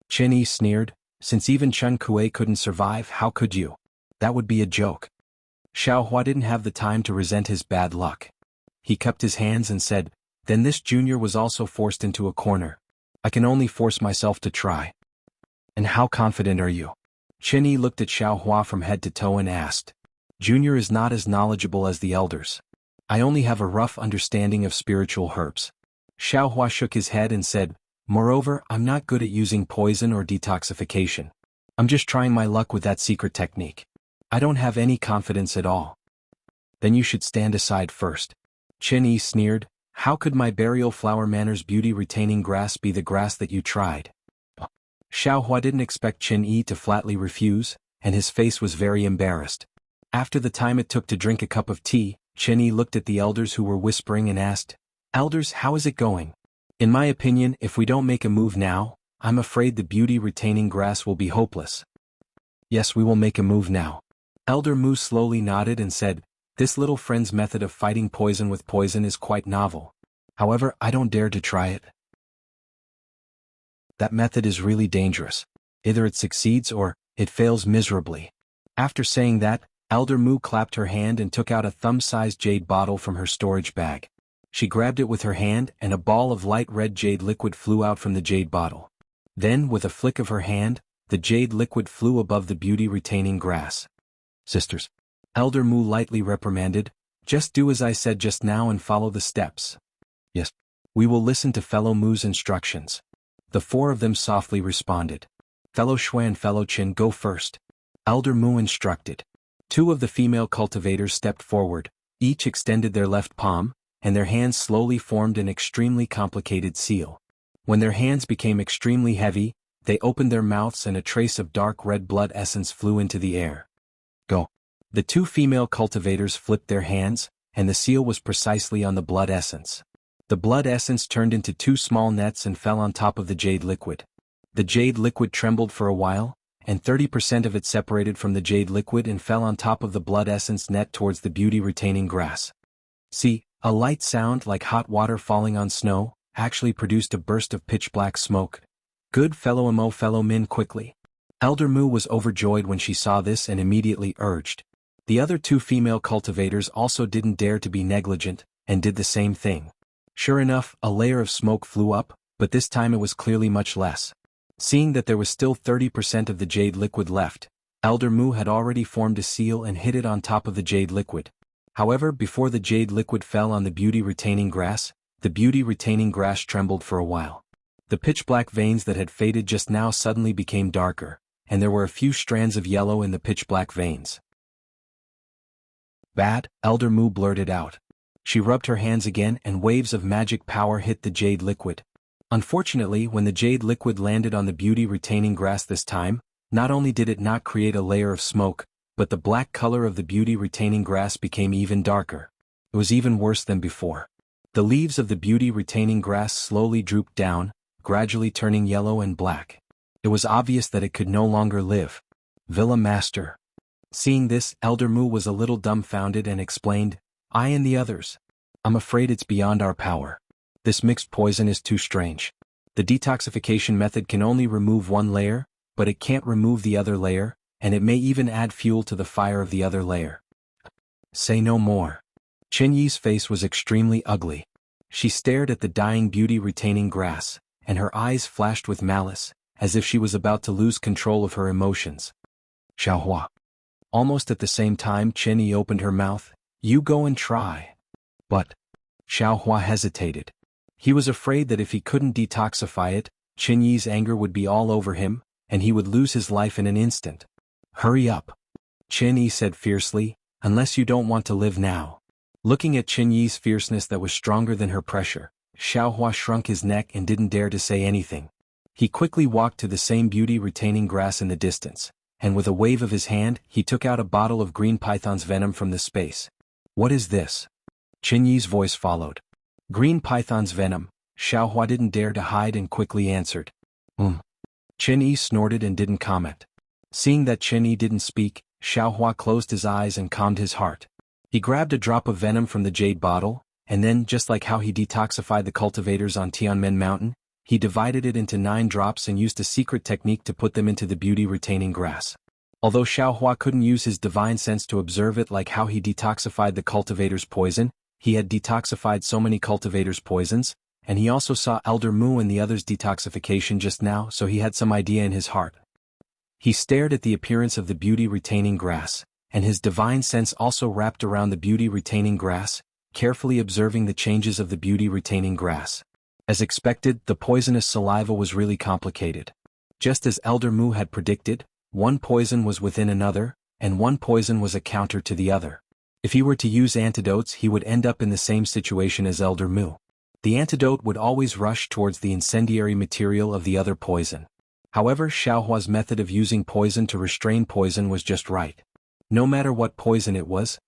Chen Yi sneered, since even Chen Kuei couldn't survive, how could you? That would be a joke. Xiao Hua didn't have the time to resent his bad luck. He cupped his hands and said, then this Junior was also forced into a corner. I can only force myself to try. And how confident are you? Chen Yi looked at Xiao Hua from head to toe and asked. Junior is not as knowledgeable as the elders. I only have a rough understanding of spiritual herbs. Xiao Hua shook his head and said, moreover, I'm not good at using poison or detoxification. I'm just trying my luck with that secret technique. I don't have any confidence at all. Then you should stand aside first. Chen Yi sneered, how could my burial flower manor's beauty retaining grass be the grass that you tried? Xiao Hua didn't expect Chen Yi to flatly refuse, and his face was very embarrassed. After the time it took to drink a cup of tea, Chen Yi looked at the elders who were whispering and asked, elders, how is it going? In my opinion, if we don't make a move now, I'm afraid the beauty retaining grass will be hopeless. Yes, we will make a move now. Elder Mu slowly nodded and said, this little friend's method of fighting poison with poison is quite novel. However, I don't dare to try it. That method is really dangerous. Either it succeeds or it fails miserably. After saying that, Elder Mu clapped her hand and took out a thumb-sized jade bottle from her storage bag. She grabbed it with her hand and a ball of light red jade liquid flew out from the jade bottle. Then, with a flick of her hand, the jade liquid flew above the beauty-retaining grass. Sisters, Elder Mu lightly reprimanded, just do as I said just now and follow the steps. Yes, we will listen to fellow Mu's instructions. The 4 of them softly responded. Fellow Shui and fellow Qin, go first. Elder Mu instructed. 2 of the female cultivators stepped forward, each extended their left palm, and their hands slowly formed an extremely complicated seal. When their hands became extremely heavy, they opened their mouths and a trace of dark red blood essence flew into the air. Go. The 2 female cultivators flipped their hands, and the seal was precisely on the blood essence. The blood essence turned into 2 small nets and fell on top of the jade liquid. The jade liquid trembled for a while, and 30% of it separated from the jade liquid and fell on top of the blood essence net towards the beauty-retaining grass. See, a light sound like hot water falling on snow actually produced a burst of pitch-black smoke. Good fellow Mo, fellow Min, quickly. Elder Mu was overjoyed when she saw this and immediately urged. The other 2 female cultivators also didn't dare to be negligent, and did the same thing. Sure enough, a layer of smoke flew up, but this time it was clearly much less. Seeing that there was still 30% of the jade liquid left, Elder Mu had already formed a seal and hid it on top of the jade liquid. However, before the jade liquid fell on the beauty-retaining grass, the beauty-retaining grass trembled for a while. The pitch-black veins that had faded just now suddenly became darker, and there were a few strands of yellow in the pitch-black veins. Bad, Elder Mu blurted out. She rubbed her hands again and waves of magic power hit the jade liquid. Unfortunately, when the jade liquid landed on the beauty-retaining grass this time, not only did it not create a layer of smoke, but the black color of the beauty-retaining grass became even darker. It was even worse than before. The leaves of the beauty-retaining grass slowly drooped down, gradually turning yellow and black. It was obvious that it could no longer live. Villa Master. Seeing this, Elder Mu was a little dumbfounded and explained, I and the others. I'm afraid it's beyond our power. This mixed poison is too strange. The detoxification method can only remove one layer, but it can't remove the other layer, and it may even add fuel to the fire of the other layer. Say no more. Chen Yi's face was extremely ugly. She stared at the dying beauty-retaining grass, and her eyes flashed with malice, as if she was about to lose control of her emotions. Xiaohua. Almost at the same time Chen Yi opened her mouth. You go and try. But Xiaohua hesitated. He was afraid that if he couldn't detoxify it, Chen Yi's anger would be all over him, and he would lose his life in an instant. Hurry up. Chen Yi said fiercely, unless you don't want to live now. Looking at Chen Yi's fierceness that was stronger than her pressure, Xiaohua shrunk his neck and didn't dare to say anything. He quickly walked to the same beauty-retaining grass in the distance, and with a wave of his hand, he took out a bottle of green python's venom from the space. What is this? Chen Yi's voice followed. Green python's venom. Xiaohua didn't dare to hide and quickly answered. Chen Yi snorted and didn't comment. Seeing that Chen Yi didn't speak, Xiaohua closed his eyes and calmed his heart. He grabbed a drop of venom from the jade bottle, and then, just like how he detoxified the cultivators on Tianmen Mountain, he divided it into 9 drops and used a secret technique to put them into the beauty-retaining grass. Although Xiaohua couldn't use his divine sense to observe it like how he detoxified the cultivator's poison, he had detoxified so many cultivators' poisons, and he also saw Elder Mu and the others' detoxification just now, so he had some idea in his heart. He stared at the appearance of the beauty-retaining grass, and his divine sense also wrapped around the beauty-retaining grass, carefully observing the changes of the beauty-retaining grass. As expected, the poisonous saliva was really complicated. Just as Elder Mu had predicted, one poison was within another, and one poison was a counter to the other. If he were to use antidotes, he would end up in the same situation as Elder Mu. The antidote would always rush towards the incendiary material of the other poison. However, Xiaohua's method of using poison to restrain poison was just right. No matter what poison it was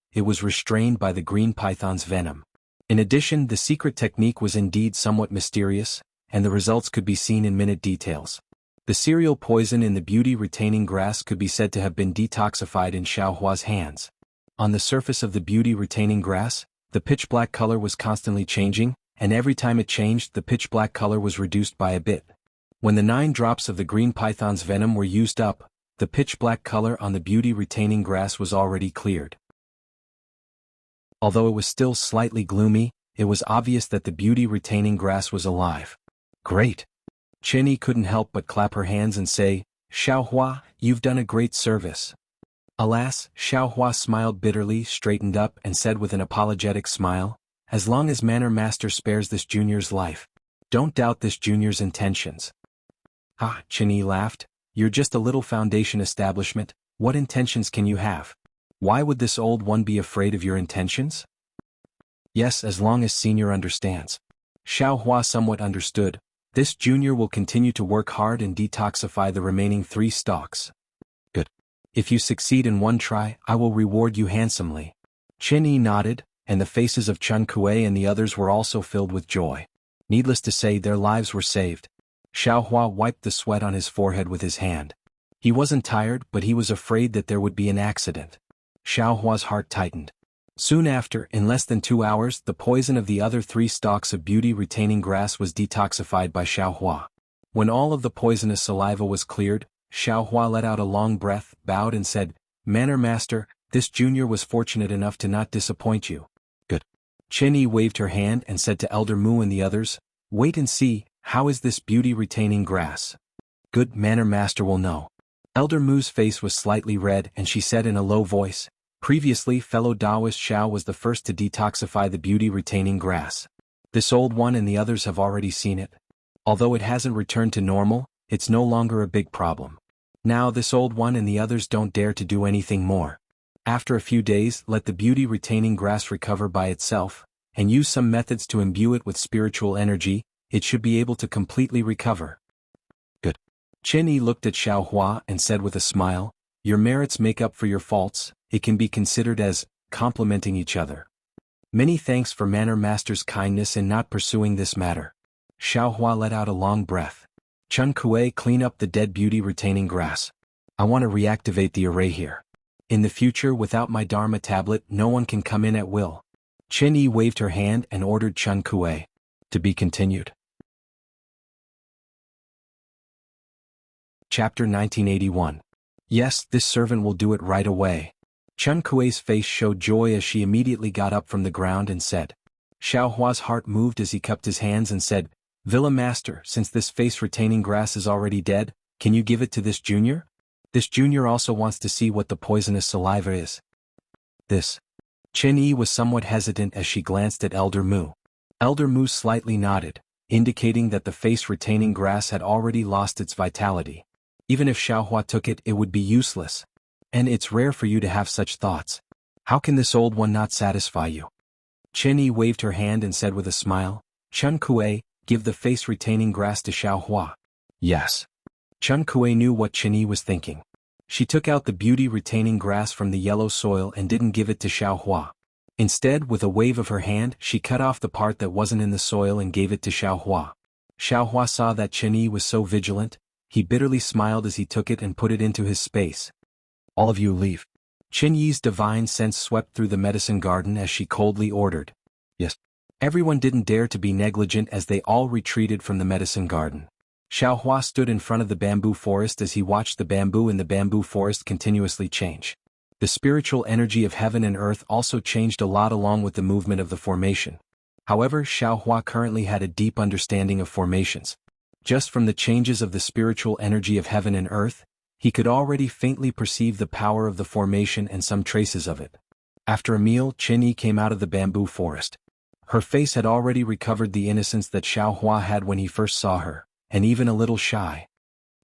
restrained by the green python's venom. In addition, the secret technique was indeed somewhat mysterious, and the results could be seen in minute details. The cereal poison in the beauty-retaining grass could be said to have been detoxified in Xiaohua's hands. On the surface of the beauty-retaining grass, the pitch-black color was constantly changing, and every time it changed the pitch-black color was reduced by a bit. When the 9 drops of the green python's venom were used up, the pitch-black color on the beauty-retaining grass was already cleared. Although it was still slightly gloomy, it was obvious that the beauty-retaining grass was alive. Great! Chen Yi couldn't help but clap her hands and say, Xiaohua, you've done a great service. Alas, Xiaohua smiled bitterly, straightened up and said with an apologetic smile, as long as Manor Master spares this junior's life, don't doubt this junior's intentions. Ah, Chen Yi laughed, you're just a little foundation establishment, what intentions can you have? Why would this old one be afraid of your intentions? Yes, as long as senior understands. Xiaohua somewhat understood. This junior will continue to work hard and detoxify the remaining 3 stalks. Good. If you succeed in one try, I will reward you handsomely. Chen Yi nodded, and the faces of Chun Kuei and the others were also filled with joy. Needless to say, their lives were saved. Xiaohua wiped the sweat on his forehead with his hand. He wasn't tired, but he was afraid that there would be an accident. Xiaohua's heart tightened. Soon after, in less than 2 hours, the poison of the other 3 stalks of beauty-retaining grass was detoxified by Xiaohua. When all of the poisonous saliva was cleared, Xiaohua let out a long breath, bowed and said, Manor Master, this junior was fortunate enough to not disappoint you. Good. Chen Yi waved her hand and said to Elder Mu and the others, wait and see, how is this beauty-retaining grass? Good, Manor Master will know. Elder Mu's face was slightly red and she said in a low voice, previously fellow Taoist Xiao was the first to detoxify the beauty-retaining grass. This old one and the others have already seen it. Although it hasn't returned to normal, it's no longer a big problem. Now this old one and the others don't dare to do anything more. After a few days, let the beauty-retaining grass recover by itself, and use some methods to imbue it with spiritual energy, it should be able to completely recover. Good. Chen Yi looked at Xiaohua and said with a smile, your merits make up for your faults, it can be considered as complementing each other. Many thanks for Manor Master's kindness in not pursuing this matter. Xiaohua let out a long breath. Chun Kuei, clean up the dead beauty-retaining grass. I want to reactivate the array here. In the future, without my Dharma tablet, no one can come in at will. Chen Yi waved her hand and ordered Chun Kuei. To be continued. Chapter 1981. Yes, this servant will do it right away. Chun Kuei's face showed joy as she immediately got up from the ground and said. Xiao Hua's heart moved as he cupped his hands and said, Villa Master, since this face-retaining grass is already dead, can you give it to this junior? This junior also wants to see what the poisonous saliva is. This. Chen Yi was somewhat hesitant as she glanced at Elder Mu. Elder Mu slightly nodded, indicating that the face-retaining grass had already lost its vitality. Even if Xiao Hua took it, it would be useless. And it's rare for you to have such thoughts. How can this old one not satisfy you? Chen Yi waved her hand and said with a smile, Chun Kuei, give the face-retaining grass to Xiao Hua. Yes. Chun Kuei knew what Chen Yi was thinking. She took out the beauty-retaining grass from the yellow soil and didn't give it to Xiao Hua. Instead, with a wave of her hand, she cut off the part that wasn't in the soil and gave it to Xiao Hua. Xiao Hua saw that Chen Yi was so vigilant, he bitterly smiled as he took it and put it into his space. All of you leave. Chen Yi's divine sense swept through the medicine garden as she coldly ordered. Yes. Everyone didn't dare to be negligent as they all retreated from the medicine garden. Xiao Hua stood in front of the bamboo forest as he watched the bamboo in the bamboo forest continuously change. The spiritual energy of heaven and earth also changed a lot along with the movement of the formation. However, Xiao Hua currently had a deep understanding of formations. Just from the changes of the spiritual energy of heaven and earth, he could already faintly perceive the power of the formation and some traces of it. After a meal, Chen Yi came out of the bamboo forest. Her face had already recovered the innocence that Xiao Hua had when he first saw her, and even a little shy.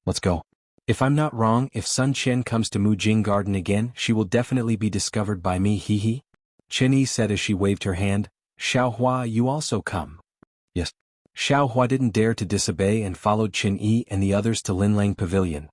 Let's go. If I'm not wrong, if Sun Qian comes to Mujing Garden again, she will definitely be discovered by me, hee. Chen Yi said as she waved her hand, Xiao Hua, you also come. Yes. Xiao Hua didn't dare to disobey and followed Chen Yi and the others to Linlang Pavilion.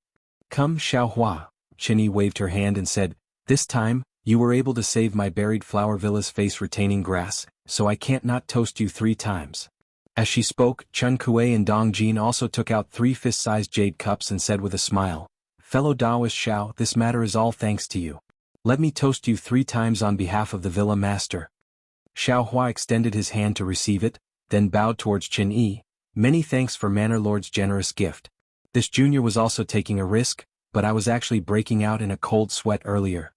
Come, Xiao Hua, Chen Yi waved her hand and said, this time, you were able to save my buried flower villa's face-retaining grass, so I can't not toast you 3 times. As she spoke, Chun Kuei and Dong Jin also took out 3 fist-sized jade cups and said with a smile, Fellow Taoist Xiao, this matter is all thanks to you. Let me toast you 3 times on behalf of the Villa Master. Xiao Hua extended his hand to receive it, then bowed towards Chen Yi. Many thanks for Manor Lord's generous gift. This junior was also taking a risk, but I was actually breaking out in a cold sweat earlier.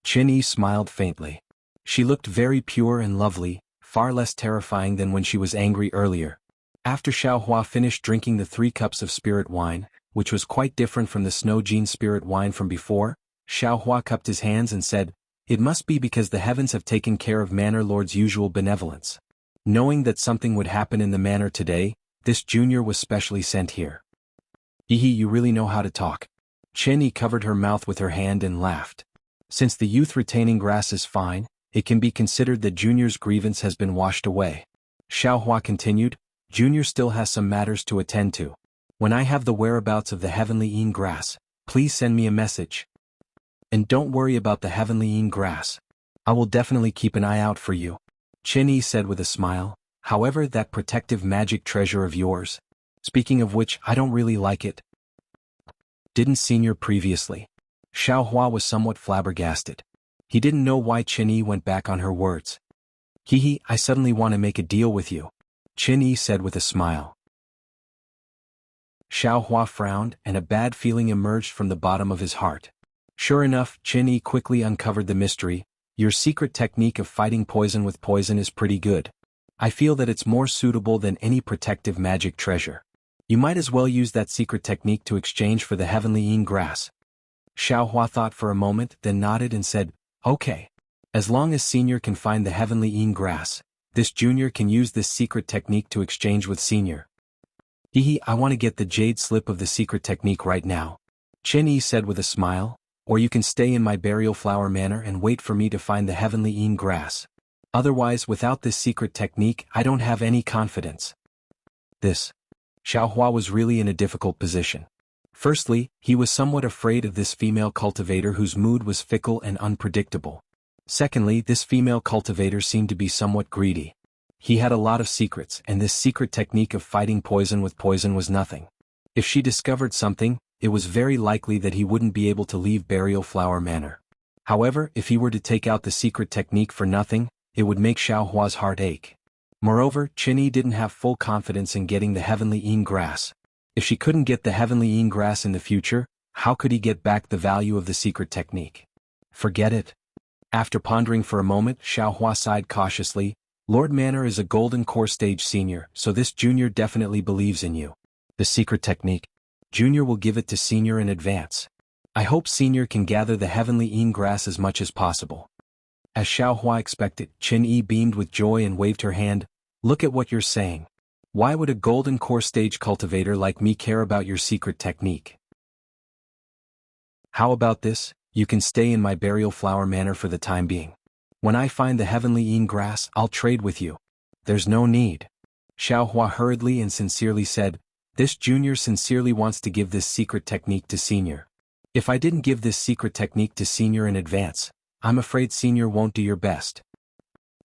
Chen Yi smiled faintly. She looked very pure and lovely, far less terrifying than when she was angry earlier. After Xiao Hua finished drinking the 3 cups of spirit wine, which was quite different from the Snow Jean spirit wine from before, Xiao Hua cupped his hands and said, it must be because the heavens have taken care of Manor Lord's usual benevolence. Knowing that something would happen in the manor today, this junior was specially sent here. You really know how to talk. Chen Yi covered her mouth with her hand and laughed. Since the youth-retaining grass is fine, it can be considered that Junior's grievance has been washed away. Xiao Hua continued, Junior still has some matters to attend to. When I have the whereabouts of the heavenly Yin grass, please send me a message. And don't worry about the heavenly Yin grass. I will definitely keep an eye out for you. Chen Yi said with a smile, however that protective magic treasure of yours. Speaking of which, I don't really like it. Didn't Senior previously? Xiao Hua was somewhat flabbergasted. He didn't know why Chen Yi went back on her words. I suddenly want to make a deal with you. Chen Yi said with a smile. Xiao Hua frowned and a bad feeling emerged from the bottom of his heart. Sure enough, Chen Yi quickly uncovered the mystery. Your secret technique of fighting poison with poison is pretty good. I feel that it's more suitable than any protective magic treasure. You might as well use that secret technique to exchange for the heavenly Yin grass. Xiao Hua thought for a moment, then nodded and said, okay. As long as Senior can find the heavenly Yin grass, this junior can use this secret technique to exchange with Senior. I want to get the jade slip of the secret technique right now. Chen Yi said with a smile, or you can stay in my burial flower manor and wait for me to find the heavenly Yin grass. Otherwise, without this secret technique, I don't have any confidence. Xiao Hua was really in a difficult position. Firstly, he was somewhat afraid of this female cultivator whose mood was fickle and unpredictable. Secondly, this female cultivator seemed to be somewhat greedy. He had a lot of secrets, and this secret technique of fighting poison with poison was nothing. If she discovered something, it was very likely that he wouldn't be able to leave Burial Flower Manor. However, if he were to take out the secret technique for nothing, it would make Xiao Hua's heart ache. Moreover, Chen Yi didn't have full confidence in getting the heavenly Yin grass. If she couldn't get the heavenly Yin grass in the future, how could he get back the value of the secret technique? Forget it. After pondering for a moment, Xiaohua sighed cautiously. Lord Manor is a golden core stage senior, so this junior definitely believes in you. The secret technique. Junior will give it to senior in advance. I hope senior can gather the heavenly Yin grass as much as possible. As Xiaohua expected, Qin Yi beamed with joy and waved her hand. Look at what you're saying. Why would a golden core stage cultivator like me care about your secret technique? How about this? You can stay in my burial flower manor for the time being. When I find the heavenly Yin grass, I'll trade with you. There's no need. Xiaohua hurriedly and sincerely said, this junior sincerely wants to give this secret technique to senior. If I didn't give this secret technique to senior in advance, I'm afraid senior won't do your best.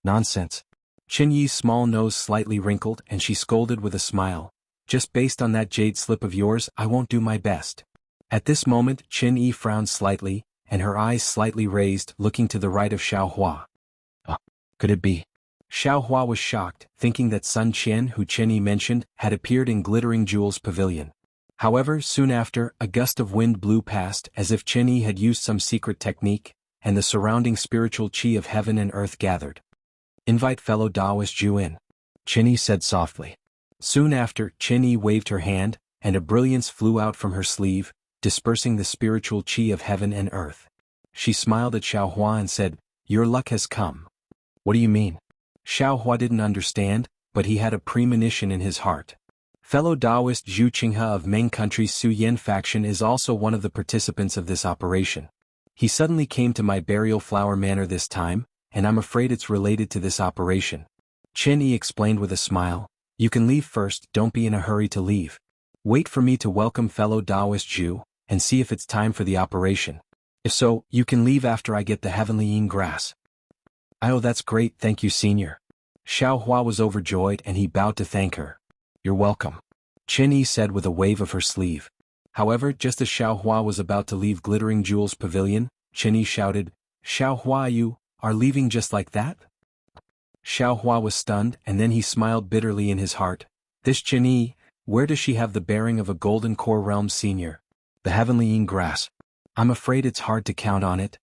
Nonsense. Qin Yi's small nose slightly wrinkled and she scolded with a smile. Just based on that jade slip of yours, I won't do my best. At this moment, Qin Yi frowned slightly, and her eyes slightly raised, looking to the right of Xiaohua. Could it be? Xiaohua was shocked, thinking that Sun Qian, who Qin Yi mentioned, had appeared in Glittering Jewel's pavilion. However, soon after, a gust of wind blew past as if Qin Yi had used some secret technique, and the surrounding spiritual qi of heaven and earth gathered. Invite fellow Taoist Zhu in. Qin Yi said softly. Soon after, Qin Yi waved her hand, and a brilliance flew out from her sleeve, dispersing the spiritual qi of heaven and earth. She smiled at Xiaohua and said, your luck has come. What do you mean? Xiaohua didn't understand, but he had a premonition in his heart. Fellow Taoist Zhu Qinghe of Meng Country's Su Yan faction is also one of the participants of this operation. He suddenly came to my burial flower manor this time, and I'm afraid it's related to this operation. Qin Yi explained with a smile, you can leave first, don't be in a hurry to leave. Wait for me to welcome fellow Taoist Zhu, and see if it's time for the operation. If so, you can leave after I get the heavenly Yin grass. Oh, that's great, thank you senior. Xiaohua was overjoyed and he bowed to thank her. You're welcome. Qin Yi said with a wave of her sleeve. However, just as Xiaohua was about to leave Glittering Jewel's pavilion, Qin Yi shouted, Xiaohua, you are leaving just like that? Xiaohua was stunned and then he smiled bitterly in his heart. This Qin Yi, where does she have the bearing of a golden core realm senior? The heavenly Yin grass. I'm afraid it's hard to count on it.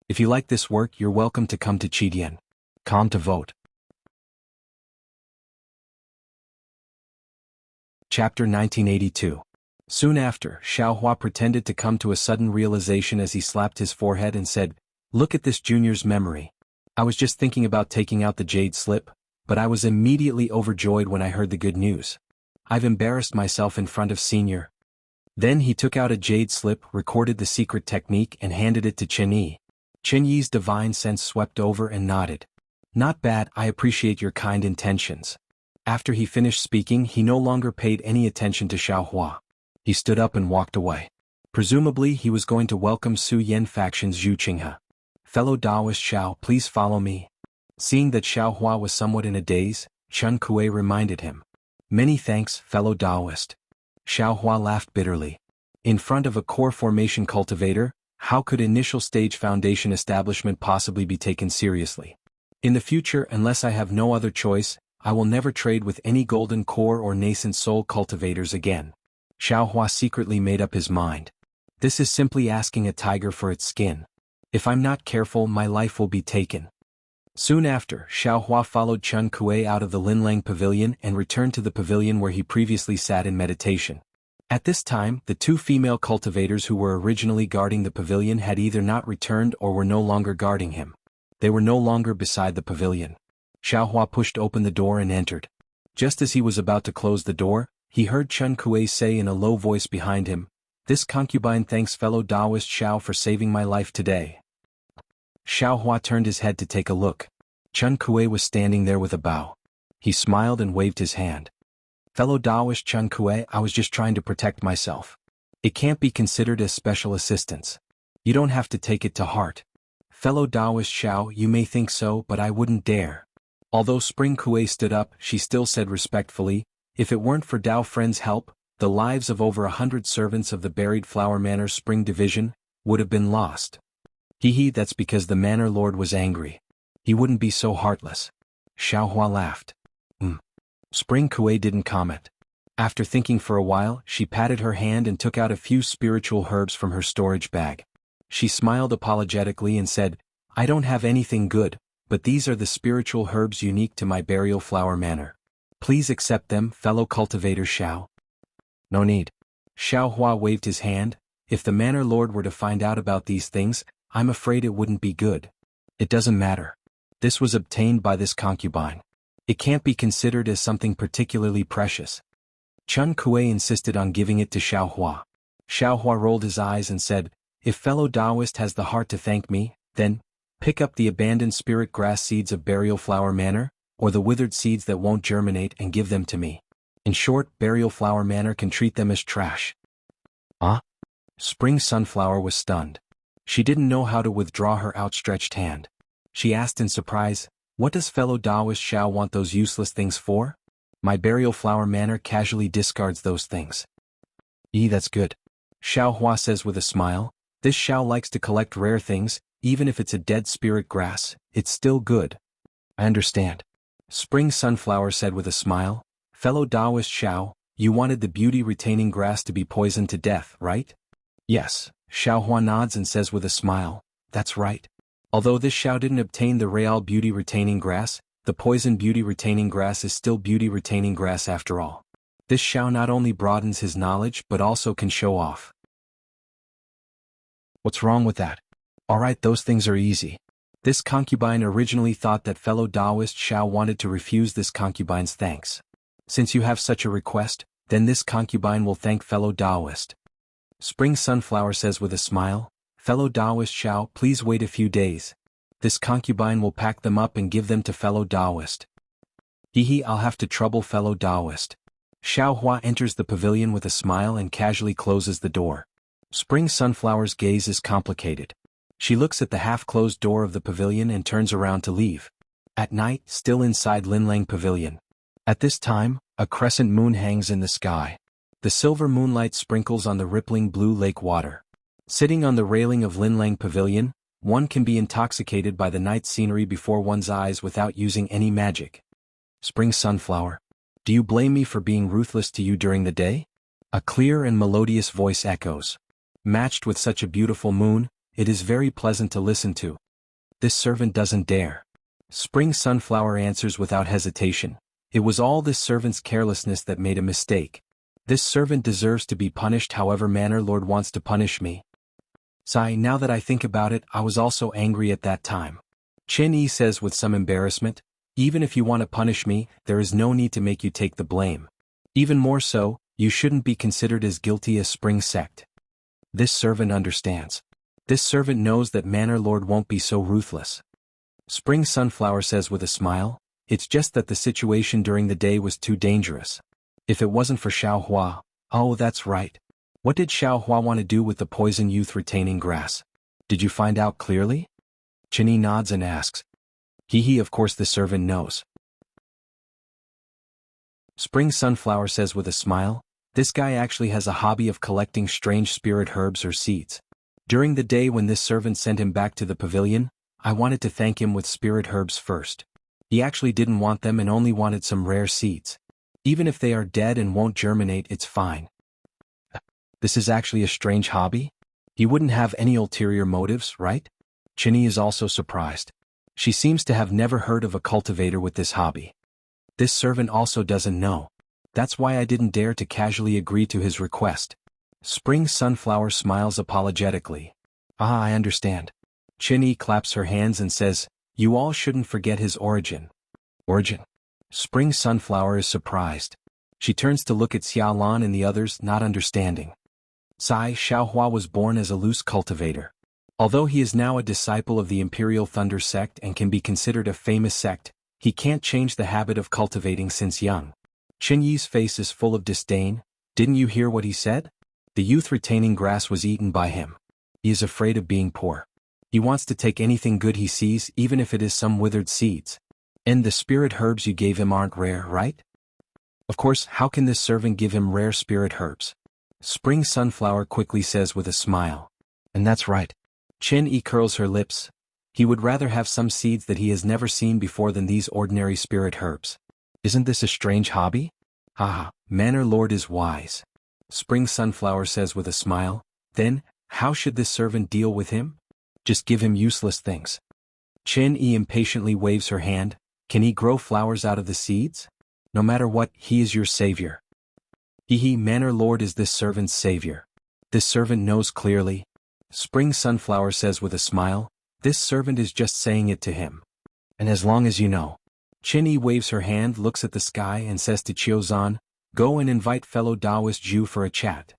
If you like this work, you're welcome to come to Qidian. Come to vote. Chapter 1982. Soon after, Xiaohua pretended to come to a sudden realization as he slapped his forehead and said, look at this junior's memory. I was just thinking about taking out the jade slip, but I was immediately overjoyed when I heard the good news. I've embarrassed myself in front of senior. Then he took out a jade slip, recorded the secret technique and handed it to Qin Yi. Qin Yi's divine sense swept over and nodded. Not bad, I appreciate your kind intentions. After he finished speaking, he no longer paid any attention to Xiaohua. He stood up and walked away. Presumably he was going to welcome Su Yan faction's Zhu Qinghe. Fellow Taoist Xiao, please follow me. Seeing that Xiaohua was somewhat in a daze, Chen Kuei reminded him. Many thanks, fellow Taoist. Xiaohua laughed bitterly. In front of a core formation cultivator, how could initial stage foundation establishment possibly be taken seriously? In the future, unless I have no other choice, I will never trade with any golden core or nascent soul cultivators again. Xiaohua secretly made up his mind. This is simply asking a tiger for its skin. If I'm not careful, my life will be taken. Soon after, Xiaohua followed Chen Kuei out of the Linlang pavilion and returned to the pavilion where he previously sat in meditation. At this time, the two female cultivators who were originally guarding the pavilion had either not returned or were no longer guarding him. They were no longer beside the pavilion. Xiaohua pushed open the door and entered. Just as he was about to close the door, he heard Chen Kuei say in a low voice behind him, this concubine thanks fellow Taoist Xiao for saving my life today. Xiaohua turned his head to take a look. Chen Kuei was standing there with a bow. He smiled and waved his hand. Fellow Taoist Chen Kuei, I was just trying to protect myself. It can't be considered as special assistance. You don't have to take it to heart. Fellow Taoist Xiao, you may think so, but I wouldn't dare. Although Spring Kuei stood up, she still said respectfully, if it weren't for Dao Friend's help, the lives of over 100 servants of the buried Flower Manor Spring Division would have been lost. Hee, that's because the Manor Lord was angry. He wouldn't be so heartless. Xiaohua laughed. Spring Kuei didn't comment. After thinking for a while, she patted her hand and took out a few spiritual herbs from her storage bag. She smiled apologetically and said, I don't have anything good, but these are the spiritual herbs unique to my burial flower manor. Please accept them, fellow cultivator Xiao. No need. Xiao Hua waved his hand. If the manor lord were to find out about these things, I'm afraid it wouldn't be good. It doesn't matter. This was obtained by this concubine. It can't be considered as something particularly precious. Chun Kuei insisted on giving it to Xiao Hua. Xiao Hua rolled his eyes and said, if fellow Taoist has the heart to thank me, then, pick up the abandoned spirit grass seeds of Burial Flower Manor, or the withered seeds that won't germinate and give them to me. In short, Burial Flower Manor can treat them as trash. Ah? Spring Sunflower was stunned. She didn't know how to withdraw her outstretched hand. She asked in surprise, what does fellow Taoist Xiao want those useless things for? My Burial Flower Manor casually discards those things. That's good. Xiao Hua says with a smile, this Xiao likes to collect rare things, even if it's a dead spirit grass, it's still good. I understand. Spring Sunflower said with a smile, fellow Taoist Xiao, you wanted the beauty-retaining grass to be poisoned to death, right? Yes, Xiao Hua nods and says with a smile, that's right. Although this Xiao didn't obtain the real beauty-retaining grass, the poison beauty-retaining grass is still beauty-retaining grass after all. This Xiao not only broadens his knowledge but also can show off. What's wrong with that? Alright, those things are easy. This concubine originally thought that fellow Taoist Xiao wanted to refuse this concubine's thanks. Since you have such a request, then this concubine will thank fellow Taoist. Spring Sunflower says with a smile, fellow Taoist Xiao, please wait a few days. This concubine will pack them up and give them to fellow Taoist. I'll have to trouble fellow Taoist. Xiao Hua enters the pavilion with a smile and casually closes the door. Spring Sunflower's gaze is complicated. She looks at the half-closed door of the pavilion and turns around to leave. At night, still inside Linlang Pavilion. At this time, a crescent moon hangs in the sky. The silver moonlight sprinkles on the rippling blue lake water. Sitting on the railing of Linlang Pavilion, one can be intoxicated by the night scenery before one's eyes without using any magic. Spring Sunflower, do you blame me for being ruthless to you during the day? A clear and melodious voice echoes. Matched with such a beautiful moon, it is very pleasant to listen to. This servant doesn't dare. Spring Sunflower answers without hesitation. It was all this servant's carelessness that made a mistake. This servant deserves to be punished however Manor Lord wants to punish me. Sigh, now that I think about it, I was also angry at that time. Chen Yi says with some embarrassment, even if you want to punish me, there is no need to make you take the blame. Even more so, you shouldn't be considered as guilty as Spring Sect. This servant understands. This servant knows that Manor Lord won't be so ruthless. Spring Sunflower says with a smile, it's just that the situation during the day was too dangerous. If it wasn't for Xiao Hua, oh that's right. What did Xiao Hua want to do with the poison youth-retaining grass? Did you find out clearly? Chen Yi nods and asks. Of course the servant knows. Spring Sunflower says with a smile, this guy actually has a hobby of collecting strange spirit herbs or seeds. During the day when this servant sent him back to the pavilion, I wanted to thank him with spirit herbs first. He actually didn't want them and only wanted some rare seeds. Even if they are dead and won't germinate, it's fine. This is actually a strange hobby? He wouldn't have any ulterior motives, right? Chen Yi is also surprised. She seems to have never heard of a cultivator with this hobby. This servant also doesn't know. That's why I didn't dare to casually agree to his request. Spring Sunflower smiles apologetically. I understand. Chen Yi claps her hands and says, you all shouldn't forget his origin. Origin? Spring Sunflower is surprised. She turns to look at Xiaolan and the others, not understanding. Xiao Hua was born as a loose cultivator. Although he is now a disciple of the Imperial Thunder sect and can be considered a famous sect, he can't change the habit of cultivating since young. Chen Yi's face is full of disdain. Didn't you hear what he said? The youth-retaining grass was eaten by him. He is afraid of being poor. He wants to take anything good he sees, even if it is some withered seeds. And the spirit herbs you gave him aren't rare, right? Of course, how can this servant give him rare spirit herbs? Spring Sunflower quickly says with a smile. And that's right. Chen Yi curls her lips. He would rather have some seeds that he has never seen before than these ordinary spirit herbs. Isn't this a strange hobby? Haha, Manor Lord is wise. Spring Sunflower says with a smile. Then, How should this servant deal with him? Just give him useless things. Chen Yi impatiently waves her hand. Can he grow flowers out of the seeds? No matter what, he is your savior. Manor Lord is this servant's savior. This servant knows clearly. Spring Sunflower says with a smile, this servant is just saying it to him. And as long as you know. Chen Yi waves her hand, looks at the sky and says to Qiuzhan, go and invite fellow Taoist Jew for a chat.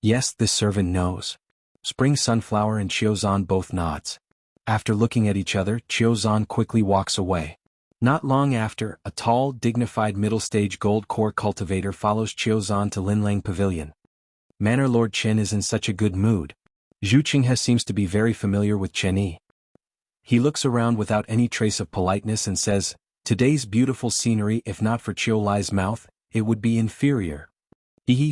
Yes, this servant knows. Spring Sunflower and Qiuzhan both nods. After looking at each other, Qiuzhan quickly walks away. Not long after, a tall, dignified middle-stage gold core cultivator follows Qiuzhan to Linlang Pavilion. Manor Lord Chen is in such a good mood. Zhu Qinghe seems to be very familiar with Chen Yi. He looks around without any trace of politeness and says, today's beautiful scenery, if not for Qiu Lai's mouth, it would be inferior.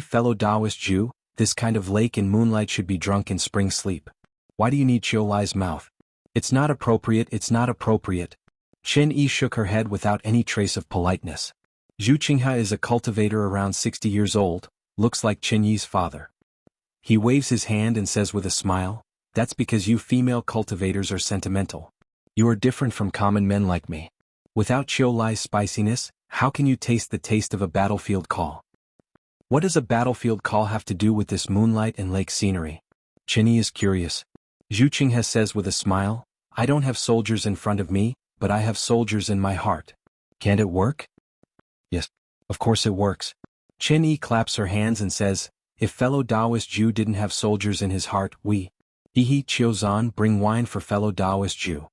Fellow Taoist Jew, this kind of lake in moonlight should be drunk in spring sleep. Why do you need Qiu Lai's mouth? It's not appropriate, it's not appropriate. Chen Yi shook her head without any trace of politeness. Zhu Qinghe is a cultivator around 60 years old, looks like Chen Yi's father. He waves his hand and says with a smile, that's because you female cultivators are sentimental. You are different from common men like me. Without Qiu Lai's spiciness, how can you taste the taste of a battlefield call? What does a battlefield call have to do with this moonlight and lake scenery? Chen Yi is curious. Zhu Qinghe says with a smile, I don't have soldiers in front of me, but I have soldiers in my heart. Can't it work? Yes, of course it works. Chen Yi claps her hands and says, if fellow Taoist Jew didn't have soldiers in his heart, we. Qiuzhan, bring wine for fellow Taoist Jew.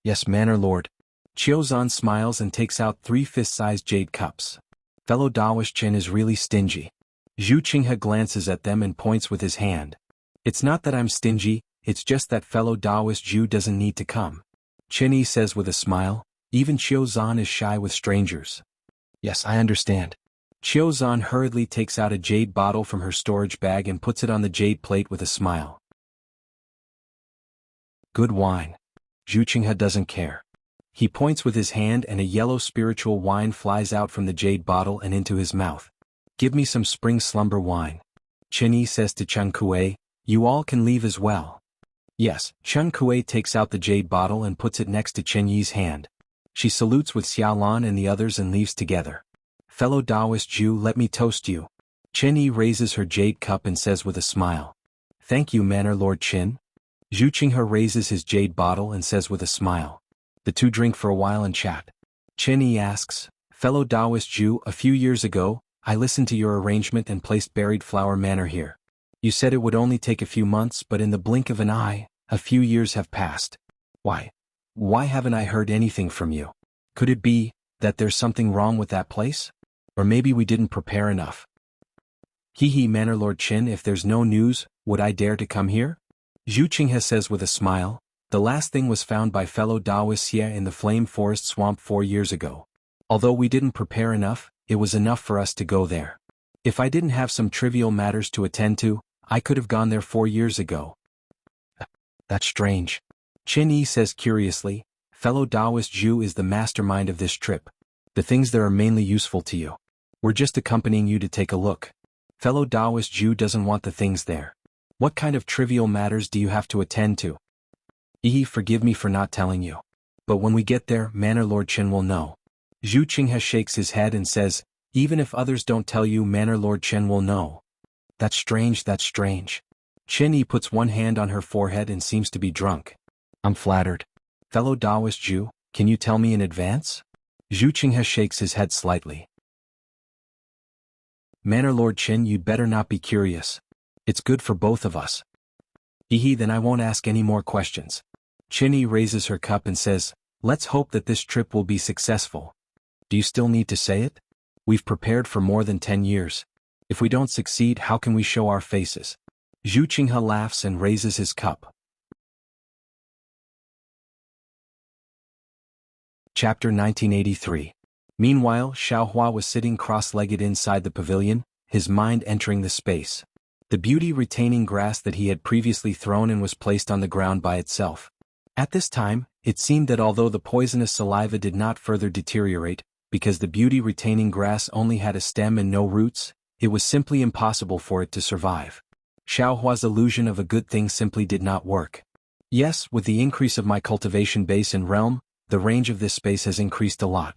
Yes, Manor Lord. Qiuzhan smiles and takes out 3 fist-sized jade cups. Fellow Taoist Chen is really stingy. Zhu Qinghe glances at them and points with his hand. It's not that I'm stingy, it's just that fellow Taoist Jew doesn't need to come. Chen Yi says with a smile, even Qiuzhan is shy with strangers. Yes, I understand. Qiuzhan hurriedly takes out a jade bottle from her storage bag and puts it on the jade plate with a smile. Good wine. Zhu Qinghe doesn't care. He points with his hand and a yellow spiritual wine flies out from the jade bottle and into his mouth. Give me some spring slumber wine. Chen Yi says to Chen Kuei, you all can leave as well. Yes, Chen Kuei takes out the jade bottle and puts it next to Chen Yi's hand. She salutes with Xiaolan and the others and leaves together. Fellow Taoist Jew, let me toast you. Chen Yi raises her jade cup and says with a smile. Thank you, Manor Lord Chen. Zhu Qinghe raises his jade bottle and says with a smile. The two drink for a while and chat. Chen Yi asks, fellow Taoist Jew, a few years ago, I listened to your arrangement and placed Buried Flower Manor here. You said it would only take a few months, but in the blink of an eye, a few years have passed. Why haven't I heard anything from you? Could it be that there's something wrong with that place? Or maybe we didn't prepare enough. Manor Lord Chen, if there's no news, would I dare to come here? Zhu Qinghe says with a smile, the last thing was found by fellow Taoist Xie in the Flame Forest Swamp 4 years ago. Although we didn't prepare enough, it was enough for us to go there. If I didn't have some trivial matters to attend to, I could have gone there 4 years ago. That's strange. Chen Yi says curiously, fellow Taoist Jew is the mastermind of this trip. The things that are mainly useful to you. We're just accompanying you to take a look. Fellow Taoist Jew doesn't want the things there. What kind of trivial matters do you have to attend to? Forgive me for not telling you. But when we get there, Manor Lord Chen will know. Zhu Qinghe shakes his head and says, even if others don't tell you, Manor Lord Chen will know. That's strange, that's strange. Chen Yi puts one hand on her forehead and seems to be drunk. I'm flattered. Fellow Taoist Jew, can you tell me in advance? Zhu Qinghe shakes his head slightly. Manor Lord Chen, you'd better not be curious. It's good for both of us. Then I won't ask any more questions. Chen Yi raises her cup and says, let's hope that this trip will be successful. Do you still need to say it? We've prepared for more than 10 years. If we don't succeed, how can we show our faces? Zhu Qinghe laughs and raises his cup. Chapter 1983. Meanwhile, Xiaohua was sitting cross-legged inside the pavilion, his mind entering the space. The beauty-retaining grass that he had previously thrown in was placed on the ground by itself. At this time, it seemed that although the poisonous saliva did not further deteriorate, because the beauty-retaining grass only had a stem and no roots, it was simply impossible for it to survive. Xiao Hua's illusion of a good thing simply did not work. Yes, with the increase of my cultivation base and realm, the range of this space has increased a lot.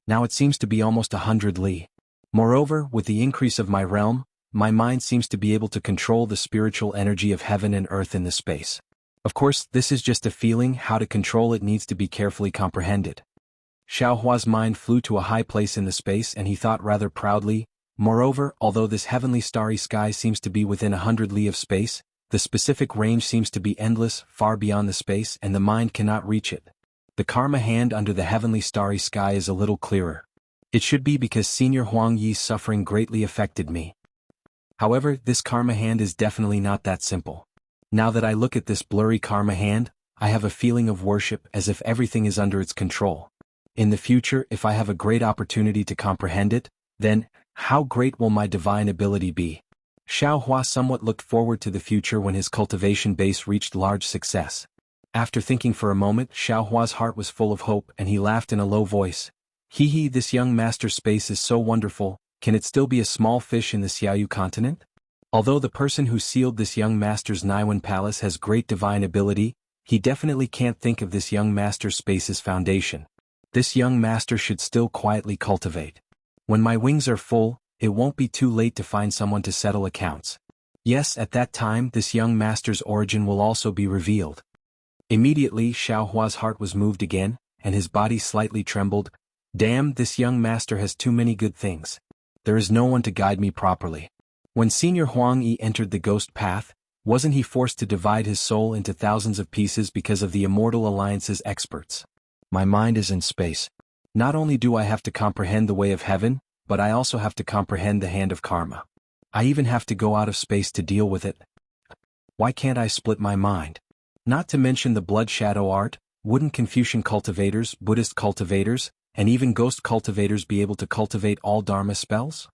Now it seems to be almost 100 li. Moreover, with the increase of my realm, my mind seems to be able to control the spiritual energy of heaven and earth in the space. Of course, this is just a feeling. How to control it needs to be carefully comprehended. Xiao Hua's mind flew to a high place in the space and he thought rather proudly, moreover, although this heavenly starry sky seems to be within 100 li of space, the specific range seems to be endless, far beyond the space, and the mind cannot reach it. The karma hand under the heavenly starry sky is a little clearer. It should be because Senior Huang Yi's suffering greatly affected me. However, this karma hand is definitely not that simple. Now that I look at this blurry karma hand, I have a feeling of worship as if everything is under its control. In the future, if I have a great opportunity to comprehend it, then, how great will my divine ability be? Xiao Hua somewhat looked forward to the future when his cultivation base reached large success. After thinking for a moment, Xiao Hua's heart was full of hope and he laughed in a low voice. Hee hee, this young master's space is so wonderful, can it still be a small fish in the Xiaoyu continent? Although the person who sealed this young master's Naiwan palace has great divine ability, he definitely can't think of this young master's space's foundation. This young master should still quietly cultivate. When my wings are full, it won't be too late to find someone to settle accounts. Yes, at that time this young master's origin will also be revealed. Immediately Xiao Hua's heart was moved again, and his body slightly trembled. Damn, this young master has too many good things. There is no one to guide me properly. When Senior Huang Yi entered the ghost path, wasn't he forced to divide his soul into thousands of pieces because of the Immortal Alliance's experts? My mind is in space. Not only do I have to comprehend the way of heaven, but I also have to comprehend the hand of karma. I even have to go out of space to deal with it. Why can't I split my mind? Not to mention the blood shadow art, wouldn't Confucian cultivators, Buddhist cultivators, and even ghost cultivators be able to cultivate all Dharma spells?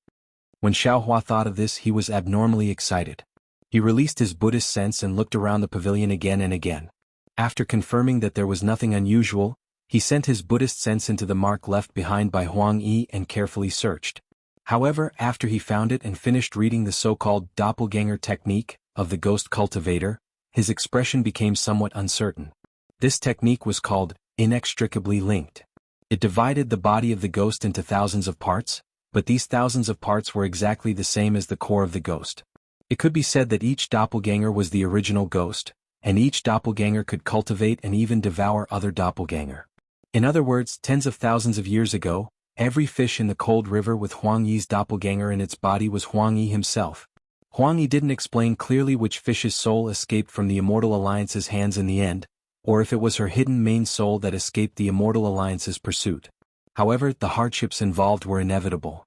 When Xiao Hua thought of this, he was abnormally excited. He released his Buddhist sense and looked around the pavilion again and again. After confirming that there was nothing unusual, he sent his Buddhist sense into the mark left behind by Huang Yi and carefully searched. However, after he found it and finished reading the so-called doppelganger technique of the ghost cultivator, his expression became somewhat uncertain. This technique was called inextricably linked. It divided the body of the ghost into thousands of parts, but these thousands of parts were exactly the same as the core of the ghost. It could be said that each doppelganger was the original ghost, and each doppelganger could cultivate and even devour other doppelganger. In other words, tens of thousands of years ago, every fish in the cold river with Huang Yi's doppelganger in its body was Huang Yi himself. Huang Yi didn't explain clearly which fish's soul escaped from the Immortal Alliance's hands in the end, or if it was her hidden main soul that escaped the Immortal Alliance's pursuit. However, the hardships involved were inevitable.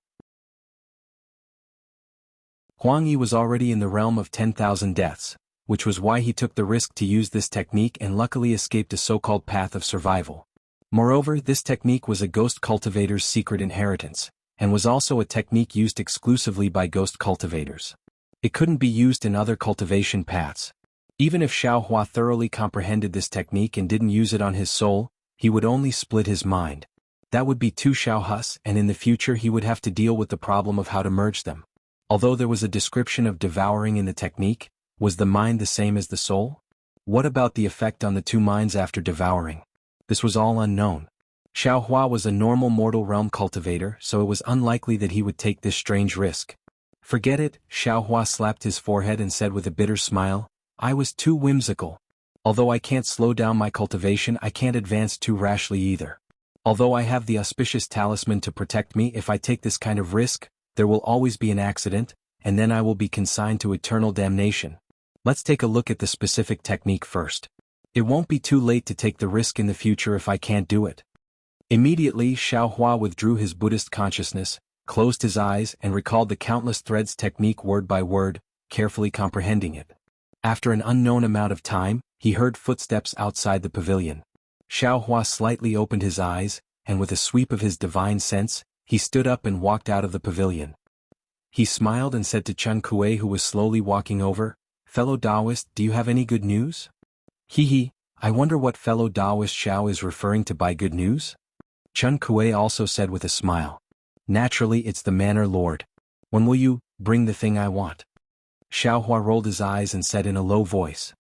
Huang Yi was already in the realm of 10,000 deaths, which was why he took the risk to use this technique and luckily escaped a so-called path of survival. Moreover, this technique was a ghost cultivator's secret inheritance, and was also a technique used exclusively by ghost cultivators. It couldn't be used in other cultivation paths. Even if Xiao Hua thoroughly comprehended this technique and didn't use it on his soul, he would only split his mind. That would be too Xiao Hu's, and in the future he would have to deal with the problem of how to merge them. Although there was a description of devouring in the technique, was the mind the same as the soul? What about the effect on the two minds after devouring? This was all unknown. Xiao Hua was a normal mortal realm cultivator, so it was unlikely that he would take this strange risk. Forget it, Xiao Hua slapped his forehead and said with a bitter smile, I was too whimsical. Although I can't slow down my cultivation, I can't advance too rashly either. Although I have the auspicious talisman to protect me, if I take this kind of risk, there will always be an accident, and then I will be consigned to eternal damnation. Let's take a look at the specific technique first. It won't be too late to take the risk in the future if I can't do it. Immediately Xiao Hua withdrew his Buddhist consciousness, closed his eyes and recalled the countless threads technique word by word, carefully comprehending it. After an unknown amount of time, he heard footsteps outside the pavilion. Xiao Hua slightly opened his eyes, and with a sweep of his divine sense, he stood up and walked out of the pavilion. He smiled and said to Chen Kuei, who was slowly walking over, Fellow Taoist, do you have any good news? Hee hee, I wonder what fellow Taoist Xiao is referring to by good news? Chen Kuei also said with a smile. Naturally, it's the Manor Lord. When will you bring the thing I want? Xiaohua rolled his eyes and said in a low voice.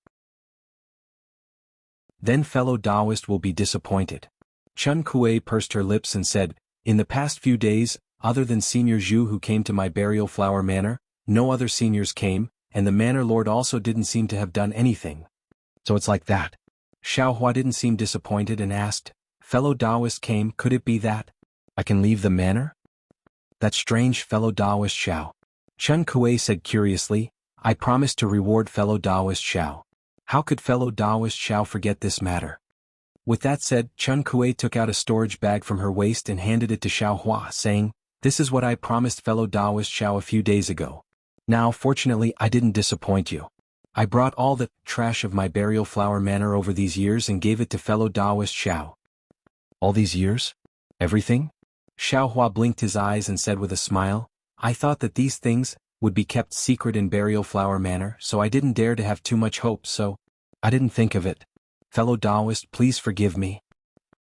Then fellow Taoist will be disappointed. Chen Kuei pursed her lips and said, in the past few days, other than Senior Zhu who came to my burial flower manor, no other seniors came, and the manor lord also didn't seem to have done anything. So it's like that. Xiaohua didn't seem disappointed and asked, fellow Taoist came, could it be that I can leave the manor? That's strange, fellow Taoist Xiao. Chen Kuei said curiously, I promised to reward fellow Taoist Xiao. How could fellow Taoist Xiao forget this matter? With that said, Chen Kuei took out a storage bag from her waist and handed it to Xiaohua, saying, this is what I promised fellow Taoist Xiao a few days ago. Now, fortunately, I didn't disappoint you. I brought all the trash of my burial flower manor over these years and gave it to fellow Taoist Xiao. All these years? Everything? Xiaohua blinked his eyes and said with a smile, I thought that these things would be kept secret in burial flower manor, so I didn't dare to have too much hope, so I didn't think of it. Fellow Taoist, please forgive me.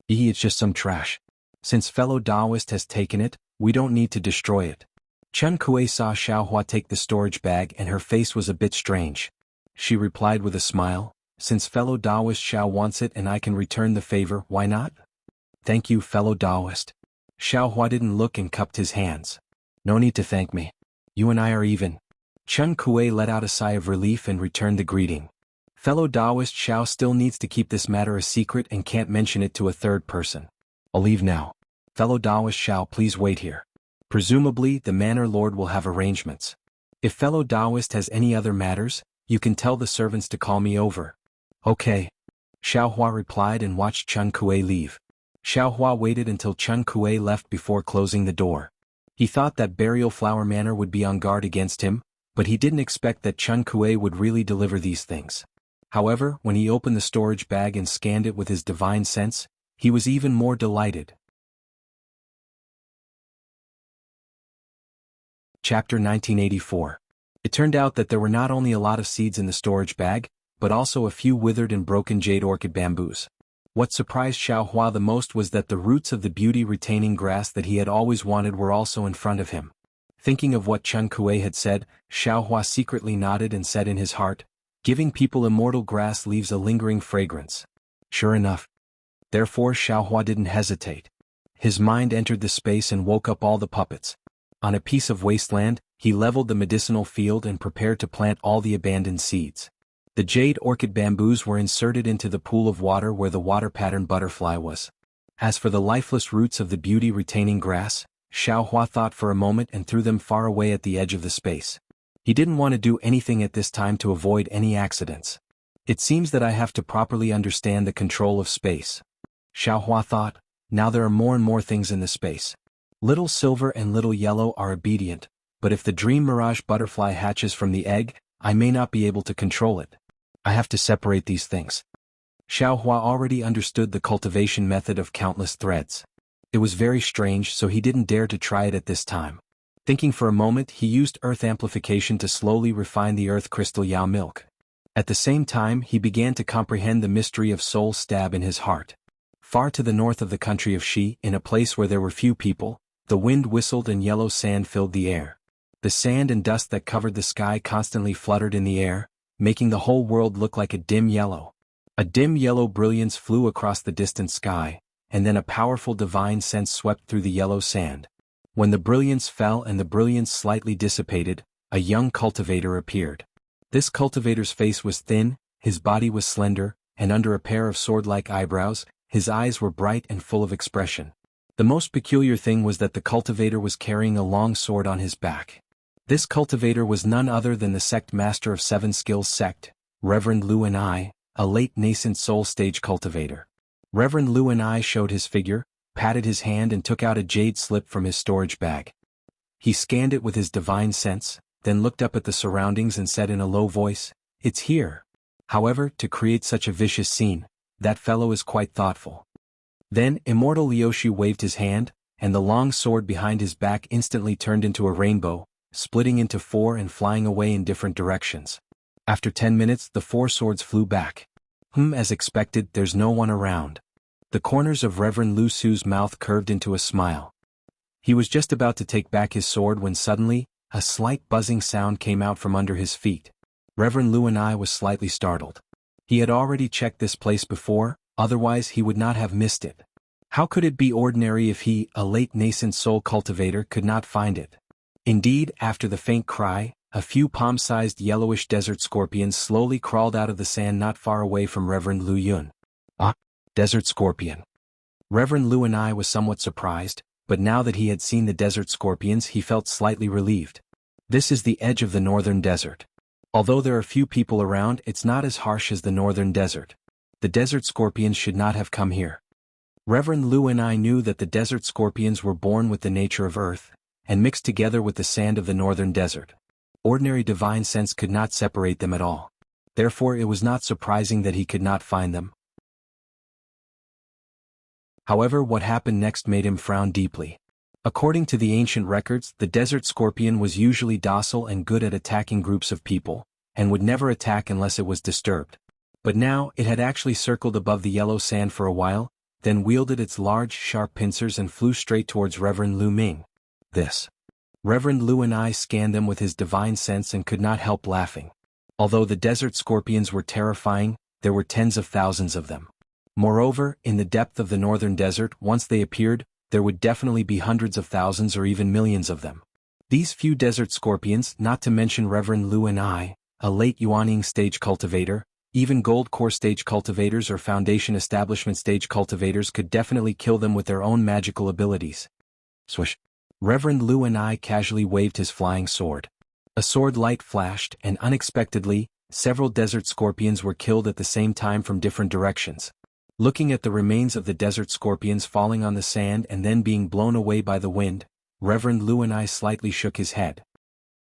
It's just some trash. Since fellow Taoist has taken it, we don't need to destroy it. Chen Kuei saw Xiaohua take the storage bag and her face was a bit strange. She replied with a smile, since fellow Taoist Xiao wants it and I can return the favor, why not? Thank you, fellow Taoist. Xiaohua didn't look and cupped his hands. No need to thank me. You and I are even. Chen Kuei let out a sigh of relief and returned the greeting. Fellow Taoist Xiao still needs to keep this matter a secret and can't mention it to a third person. I'll leave now. Fellow Taoist Xiao, please wait here. Presumably, the manor lord will have arrangements. If fellow Taoist has any other matters, you can tell the servants to call me over. Okay. Xiaohua replied and watched Chen Kuei leave. Xiaohua waited until Chen Kuei left before closing the door. He thought that burial flower manor would be on guard against him, but he didn't expect that Chen Kuei would really deliver these things. However, when he opened the storage bag and scanned it with his divine sense, he was even more delighted. Chapter 1984. It turned out that there were not only a lot of seeds in the storage bag, but also a few withered and broken jade orchid bamboos. What surprised Xiaohua the most was that the roots of the beauty-retaining grass that he had always wanted were also in front of him. Thinking of what Chen Kuei had said, Xiaohua secretly nodded and said in his heart, giving people immortal grass leaves a lingering fragrance. Sure enough. Therefore Xiaohua didn't hesitate. His mind entered the space and woke up all the puppets. On a piece of wasteland, he leveled the medicinal field and prepared to plant all the abandoned seeds. The jade orchid bamboos were inserted into the pool of water where the water-patterned butterfly was. As for the lifeless roots of the beauty-retaining grass, Xiaohua thought for a moment and threw them far away at the edge of the space. He didn't want to do anything at this time to avoid any accidents. It seems that I have to properly understand the control of space. Xiaohua thought, now there are more and more things in the space. Little silver and little yellow are obedient, but if the dream mirage butterfly hatches from the egg, I may not be able to control it. I have to separate these things. Xiaohua already understood the cultivation method of countless threads. It was very strange, so he didn't dare to try it at this time. Thinking for a moment, he used earth amplification to slowly refine the earth crystal Yao milk. At the same time, he began to comprehend the mystery of soul stab in his heart. Far to the north of the country of Shi, in a place where there were few people, the wind whistled and yellow sand filled the air. The sand and dust that covered the sky constantly fluttered in the air, making the whole world look like a dim yellow. A dim yellow brilliance flew across the distant sky, and then a powerful divine sense swept through the yellow sand. When the brilliance fell and the brilliance slightly dissipated, a young cultivator appeared. This cultivator's face was thin, his body was slender, and under a pair of sword-like eyebrows, his eyes were bright and full of expression. The most peculiar thing was that the cultivator was carrying a long sword on his back. This cultivator was none other than the sect master of Seven Skills sect, Reverend Lu and I, a late nascent soul stage cultivator. Reverend Lu and I showed his figure, patted his hand and took out a jade slip from his storage bag. He scanned it with his divine sense, then looked up at the surroundings and said in a low voice, "It's here." However, to create such a vicious scene, that fellow is quite thoughtful. Then Immortal Liushi waved his hand, and the long sword behind his back instantly turned into a rainbow, splitting into four and flying away in different directions. After 10 minutes the four swords flew back. As expected, there's no one around. The corners of Reverend Lu Su's mouth curved into a smile. He was just about to take back his sword when suddenly, a slight buzzing sound came out from under his feet. Reverend Lu and I was slightly startled. He had already checked this place before, otherwise he would not have missed it. How could it be ordinary if he, a late nascent soul cultivator, could not find it? Indeed, after the faint cry, a few palm-sized yellowish desert scorpions slowly crawled out of the sand not far away from Reverend Lu Yun. Ah, desert scorpion. Reverend Lu and I was somewhat surprised, but now that he had seen the desert scorpions he felt slightly relieved. This is the edge of the northern desert. Although there are few people around, it's not as harsh as the northern desert. The desert scorpions should not have come here. Reverend Lu and I knew that the desert scorpions were born with the nature of earth, and mixed together with the sand of the northern desert. Ordinary divine sense could not separate them at all. Therefore it was not surprising that he could not find them. However, what happened next made him frown deeply. According to the ancient records, the desert scorpion was usually docile and good at attacking groups of people, and would never attack unless it was disturbed. But now, it had actually circled above the yellow sand for a while, then wielded its large, sharp pincers and flew straight towards Reverend Lu Ming. This. Reverend Lu and I scanned them with his divine sense and could not help laughing. Although the desert scorpions were terrifying, there were tens of thousands of them. Moreover, in the depth of the northern desert, once they appeared, there would definitely be hundreds of thousands or even millions of them. These few desert scorpions, not to mention Reverend Lu and I, a late Yuanying stage cultivator, even gold core stage cultivators or foundation establishment stage cultivators could definitely kill them with their own magical abilities. Swish. Reverend Lu and I casually waved his flying sword. A sword light flashed, and unexpectedly, several desert scorpions were killed at the same time from different directions. Looking at the remains of the desert scorpions falling on the sand and then being blown away by the wind, Reverend Lu and I slightly shook his head.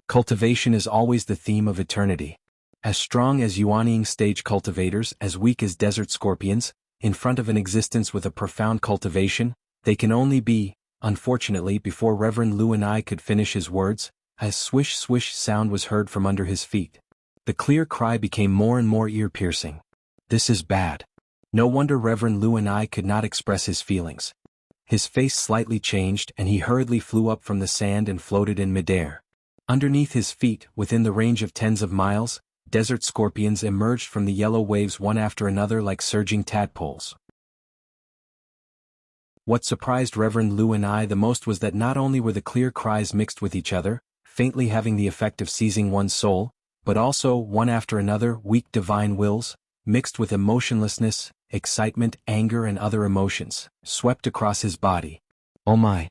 Cultivation is always the theme of eternity. As strong as Yuanying stage cultivators, as weak as desert scorpions, in front of an existence with a profound cultivation, they can only be. Unfortunately, before Reverend Lu and I could finish his words, a swish-swish sound was heard from under his feet. The clear cry became more and more ear-piercing. This is bad. No wonder Reverend Lu and I could not express his feelings. His face slightly changed and he hurriedly flew up from the sand and floated in midair. Underneath his feet, within the range of tens of miles, desert scorpions emerged from the yellow waves one after another like surging tadpoles. What surprised Reverend Lu and I the most was that not only were the clear cries mixed with each other, faintly having the effect of seizing one's soul, but also, one after another, weak divine wills, mixed with emotionlessness, excitement, anger and other emotions, swept across his body. Oh my!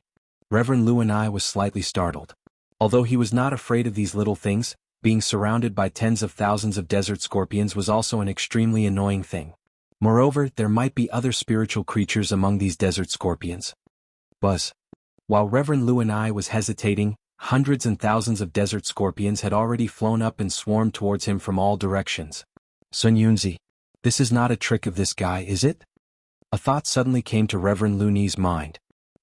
Reverend Lu and I was slightly startled. Although he was not afraid of these little things, being surrounded by tens of thousands of desert scorpions was also an extremely annoying thing. Moreover, there might be other spiritual creatures among these desert scorpions. Buzz. While Reverend Lu and I was hesitating, hundreds and thousands of desert scorpions had already flown up and swarmed towards him from all directions. Sun Yunzi. This is not a trick of this guy, is it? A thought suddenly came to Reverend Lu Ni's mind.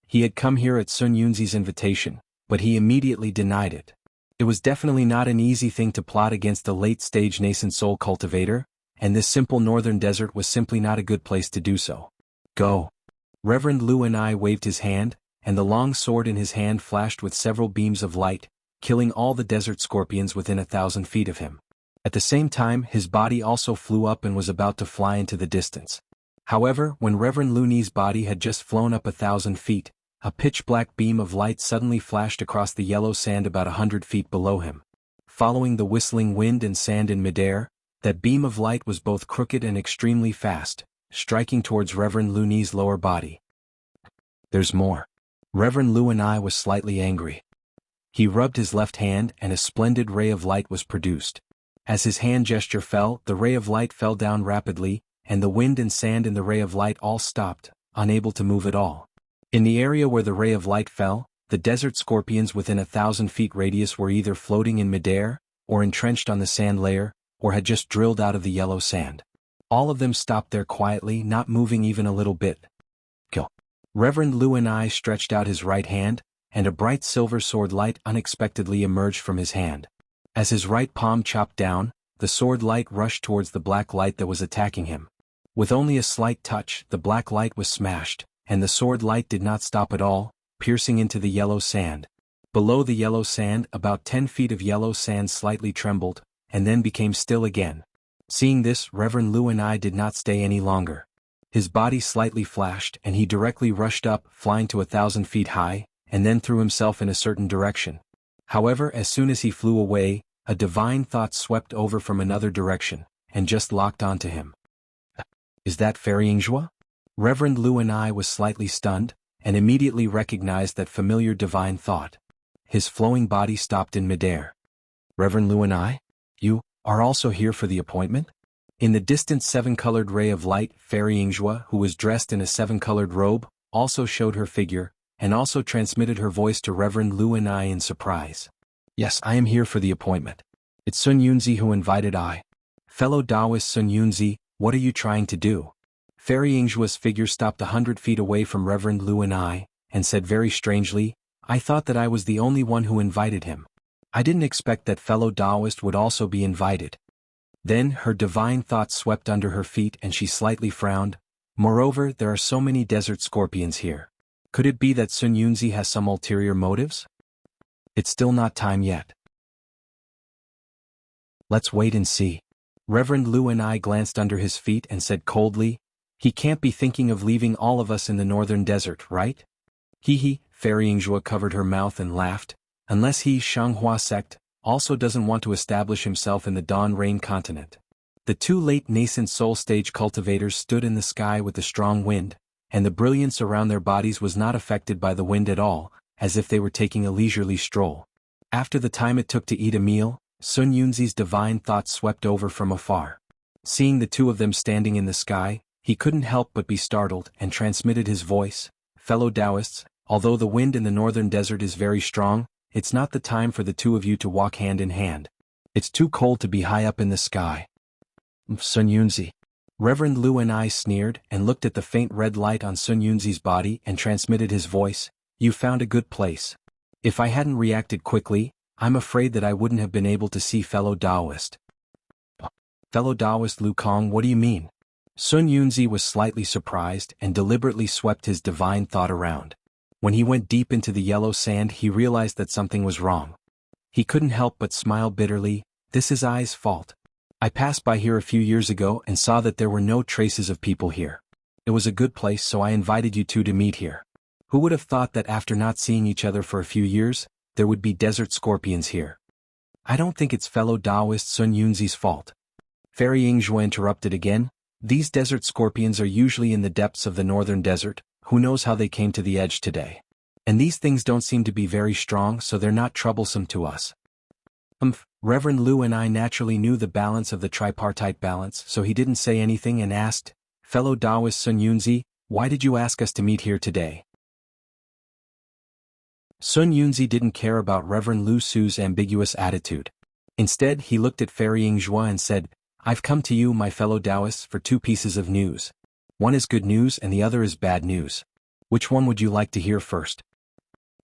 He had come here at Sun Yunzi's invitation, but he immediately denied it. It was definitely not an easy thing to plot against a late-stage nascent soul cultivator, and this simple northern desert was simply not a good place to do so. Go. Reverend Lu and I waved his hand, and the long sword in his hand flashed with several beams of light, killing all the desert scorpions within 1,000 feet of him. At the same time, his body also flew up and was about to fly into the distance. However, when Reverend Lu Ni's body had just flown up 1,000 feet, a pitch-black beam of light suddenly flashed across the yellow sand about 100 feet below him. Following the whistling wind and sand in midair, that beam of light was both crooked and extremely fast, striking towards Reverend Lu Ni's lower body. There's more. Reverend Lu and I was slightly angry. He rubbed his left hand and a splendid ray of light was produced. As his hand gesture fell, the ray of light fell down rapidly, and the wind and sand in the ray of light all stopped, unable to move at all. In the area where the ray of light fell, the desert scorpions within 1,000 feet radius were either floating in midair, or entrenched on the sand layer, or had just drilled out of the yellow sand. All of them stopped there quietly, not moving even a little bit. Go. Reverend Lu and I stretched out his right hand, and a bright silver sword light unexpectedly emerged from his hand. As his right palm chopped down, the sword light rushed towards the black light that was attacking him. With only a slight touch, the black light was smashed, and the sword light did not stop at all, piercing into the yellow sand. Below the yellow sand, about 10 feet of yellow sand slightly trembled, and then became still again. Seeing this, Reverend Lu and I did not stay any longer. His body slightly flashed and he directly rushed up, flying to 1,000 feet high, and then threw himself in a certain direction. However, as soon as he flew away, a divine thought swept over from another direction, and just locked onto him. Is that Fairy Yingzhua? Reverend Lu and I was slightly stunned, and immediately recognized that familiar divine thought. His flowing body stopped in midair. Reverend Lu and I? You are also here for the appointment? In the distant seven-colored ray of light, Fairy Yingzhua, who was dressed in a seven-colored robe, also showed her figure, and also transmitted her voice to Reverend Lu and I in surprise. Yes, I am here for the appointment. It's Sun Yunzi who invited I. Fellow Taoist Sun Yunzi, what are you trying to do? Fairy Yingzhua's figure stopped 100 feet away from Reverend Lu and I, and said very strangely, I thought that I was the only one who invited him. I didn't expect that fellow Taoist would also be invited. Then her divine thoughts swept under her feet and she slightly frowned. Moreover, there are so many desert scorpions here. Could it be that Sun Yunzi has some ulterior motives? It's still not time yet. Let's wait and see. Reverend Lu and I glanced under his feet and said coldly, he can't be thinking of leaving all of us in the northern desert, right? Hee. Fairy Yingzhua covered her mouth and laughed, unless he, Shanghua sect, also doesn't want to establish himself in the Dawn Rain continent. The two late nascent soul stage cultivators stood in the sky with the strong wind, and the brilliance around their bodies was not affected by the wind at all, as if they were taking a leisurely stroll. After the time it took to eat a meal, Sun Yunzi's divine thoughts swept over from afar. Seeing the two of them standing in the sky, he couldn't help but be startled and transmitted his voice, fellow Taoists, although the wind in the northern desert is very strong, it's not the time for the two of you to walk hand in hand. It's too cold to be high up in the sky. Sun Yunzi. Reverend Lu and I sneered and looked at the faint red light on Sun Yunzi's body and transmitted his voice, you found a good place. If I hadn't reacted quickly, I'm afraid that I wouldn't have been able to see fellow Taoist. Fellow Taoist Lu Kong, what do you mean? Sun Yunzi was slightly surprised and deliberately swept his divine thought around. When he went deep into the yellow sand he realized that something was wrong. He couldn't help but smile bitterly, this is I's fault. I passed by here a few years ago and saw that there were no traces of people here. It was a good place so I invited you two to meet here. Who would have thought that after not seeing each other for a few years, there would be desert scorpions here? I don't think it's fellow Taoist Sun Yunzi's fault. Fairy Yingzhua interrupted again, these desert scorpions are usually in the depths of the northern desert, who knows how they came to the edge today. And these things don't seem to be very strong so they're not troublesome to us. Reverend Lu and I naturally knew the balance of the tripartite balance so he didn't say anything and asked, fellow Taoist Sun Yunzi, why did you ask us to meet here today? Sun Yunzi didn't care about Reverend Lu Su's ambiguous attitude. Instead he looked at Fairy Yingzhua and said, I've come to you my fellow Taoists for two pieces of news. One is good news and the other is bad news. Which one would you like to hear first?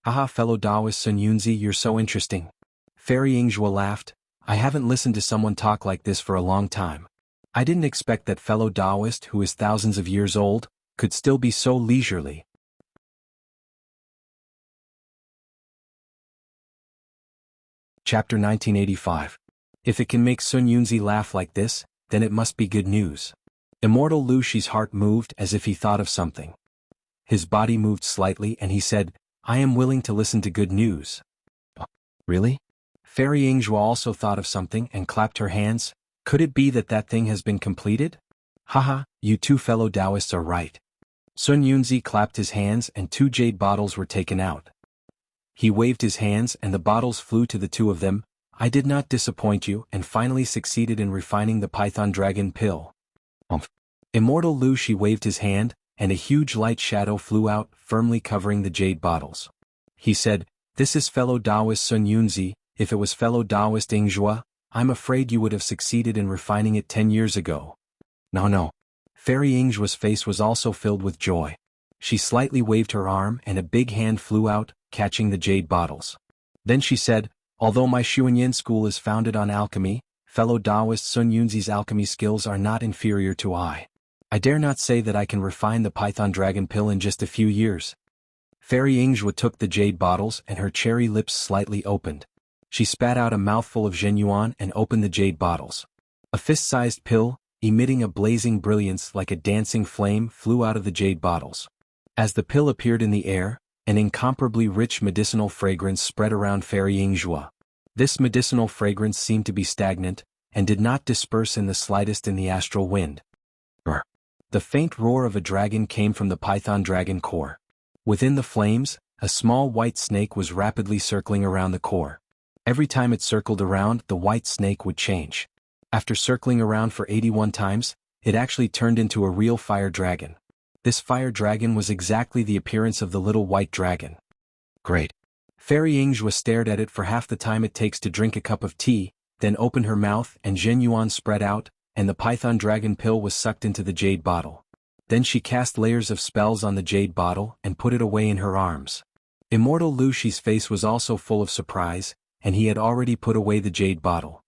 Haha, fellow Taoist Sun Yunzi, you're so interesting. Fairy Yingzhua laughed, I haven't listened to someone talk like this for a long time. I didn't expect that fellow Taoist who is thousands of years old, could still be so leisurely. Chapter 1985. If it can make Sun Yunzi laugh like this, then it must be good news. Immortal Lu Shi's heart moved as if he thought of something. His body moved slightly and he said, I am willing to listen to good news. Really? Fairy Yingzhua also thought of something and clapped her hands, could it be that that thing has been completed? Haha, you two fellow Taoists are right. Sun Yunzi clapped his hands and two jade bottles were taken out. He waved his hands and the bottles flew to the two of them, I did not disappoint you and finally succeeded in refining the Python Dragon pill. Immortal Lu Shi waved his hand, and a huge light shadow flew out, firmly covering the jade bottles. He said, this is fellow Taoist Sun Yunzi, if it was fellow Taoist Yingzhua, I'm afraid you would have succeeded in refining it 10 years ago. No. Fairy Yingzhua's face was also filled with joy. She slightly waved her arm and a big hand flew out, catching the jade bottles. Then she said, although my Xuanyan school is founded on alchemy, fellow Taoist Sun Yunzi's alchemy skills are not inferior to I dare not say that I can refine the Python Dragon pill in just a few years. Fairy Yingzhua took the jade bottles and her cherry lips slightly opened. She spat out a mouthful of Zhenyuan and opened the jade bottles. A fist-sized pill, emitting a blazing brilliance like a dancing flame, flew out of the jade bottles. As the pill appeared in the air, an incomparably rich medicinal fragrance spread around Fairy Yingzhua. This medicinal fragrance seemed to be stagnant, and did not disperse in the slightest in the astral wind. The faint roar of a dragon came from the python dragon core. Within the flames, a small white snake was rapidly circling around the core. Every time it circled around, the white snake would change. After circling around for 81 times, it actually turned into a real fire dragon. This fire dragon was exactly the appearance of the little white dragon. Great. Fairy Yingzhua stared at it for half the time it takes to drink a cup of tea, then opened her mouth and Zhenyuan spread out, and the python dragon pill was sucked into the jade bottle. Then she cast layers of spells on the jade bottle and put it away in her arms. Immortal Lu Shi's face was also full of surprise, and he had already put away the jade bottle.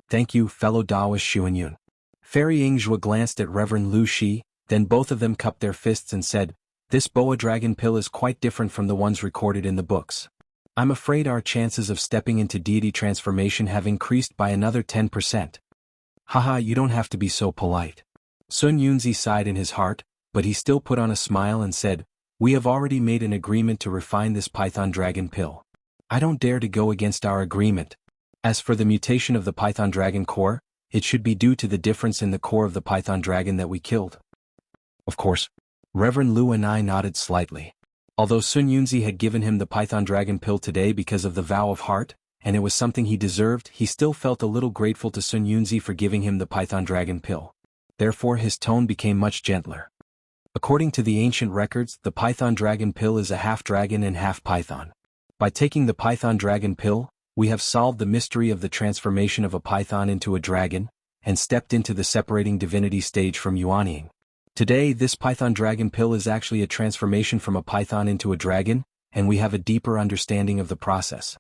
Thank you, fellow Daoist Xuanyun. Fairy Yingzhua glanced at Reverend Lu Shi, then both of them cupped their fists and said, "This boa dragon pill is quite different from the ones recorded in the books. I'm afraid our chances of stepping into deity transformation have increased by another 10%. Haha, you don't have to be so polite." Sun Yunzi sighed in his heart, but he still put on a smile and said, "We have already made an agreement to refine this python dragon pill. I don't dare to go against our agreement. As for the mutation of the python dragon core, it should be due to the difference in the core of the python dragon that we killed." Of course. Reverend Lu and I nodded slightly. Although Sun Yunzi had given him the python dragon pill today because of the vow of heart, and it was something he deserved, he still felt a little grateful to Sun Yunzi for giving him the python dragon pill. Therefore his tone became much gentler. According to the ancient records, the python dragon pill is a half dragon and half python. By taking the python dragon pill, we have solved the mystery of the transformation of a python into a dragon, and stepped into the separating divinity stage from Yuanying. Today this python dragon pill is actually a transformation from a python into a dragon, and we have a deeper understanding of the process.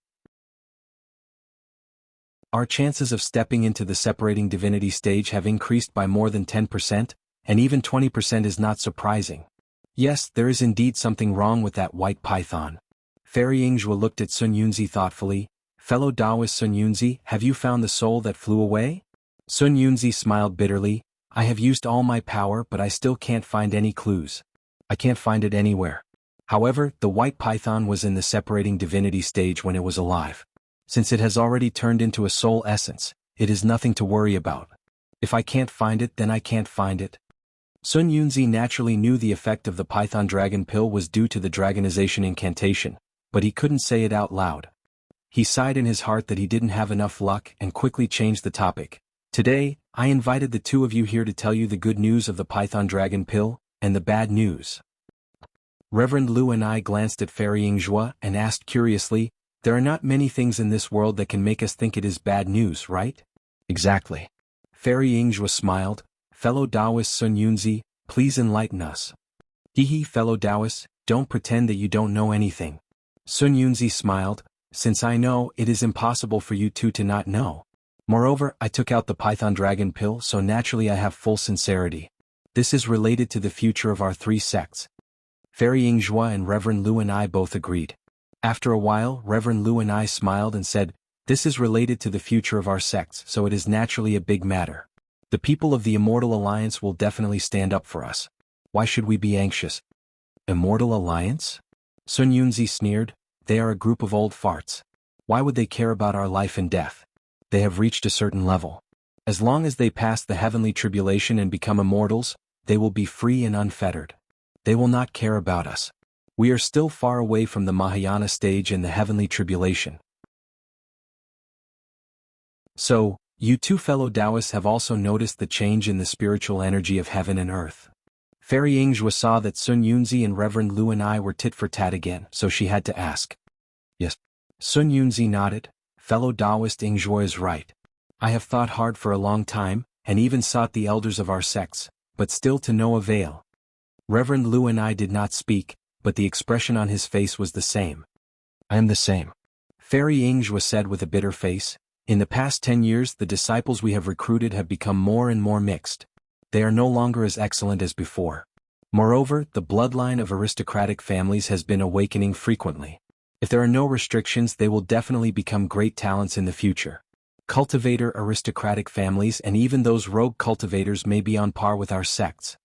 Our chances of stepping into the separating divinity stage have increased by more than 10%, and even 20% is not surprising. Yes, there is indeed something wrong with that white python. Fairy Yingzhua looked at Sun Yunzi thoughtfully. "Fellow Taoist Sun Yunzi, have you found the soul that flew away?" Sun Yunzi smiled bitterly. "I have used all my power, but I still can't find any clues. I can't find it anywhere. However, the white python was in the separating divinity stage when it was alive. Since it has already turned into a soul essence, it is nothing to worry about. If I can't find it, then I can't find it." Sun Yunzi naturally knew the effect of the python dragon pill was due to the dragonization incantation, but he couldn't say it out loud. He sighed in his heart that he didn't have enough luck and quickly changed the topic. "Today, I invited the two of you here to tell you the good news of the python dragon pill, and the bad news." Reverend Lu and I glanced at Fairy Yingzhua and asked curiously, "There are not many things in this world that can make us think it is bad news, right?" "Exactly." Fairy Yingzhua smiled. "Fellow Taoist Sun Yunzi, please enlighten us." "Hehe, fellow Taoist, don't pretend that you don't know anything." Sun Yunzi smiled. "Since I know, it is impossible for you two to not know. Moreover, I took out the python dragon pill, so naturally I have full sincerity. This is related to the future of our three sects." Fairy Yingzhua and Reverend Lu and I both agreed. After a while, Reverend Lu and I smiled and said, "This is related to the future of our sects, so it is naturally a big matter. The people of the Immortal Alliance will definitely stand up for us. Why should we be anxious?" "Immortal Alliance?" Sun Yunzi sneered. "They are a group of old farts. Why would they care about our life and death? They have reached a certain level. As long as they pass the heavenly tribulation and become immortals, they will be free and unfettered. They will not care about us. We are still far away from the Mahayana stage and the heavenly tribulation." "So, you two fellow Taoists have also noticed the change in the spiritual energy of heaven and earth." Fairy Yingzhua saw that Sun Yunzi and Reverend Lu and I were tit for tat again, so she had to ask. "Yes." Sun Yunzi nodded. "Fellow Taoist Yingzhua is right. I have thought hard for a long time, and even sought the elders of our sects, but still to no avail." Reverend Lu and I did not speak, but the expression on his face was the same. "I am the same," Fairy Yingzhua said with a bitter face. "In the past 10 years the disciples we have recruited have become more and more mixed. They are no longer as excellent as before. Moreover, the bloodline of aristocratic families has been awakening frequently. If there are no restrictions, they will definitely become great talents in the future. Cultivator aristocratic families and even those rogue cultivators may be on par with our sects.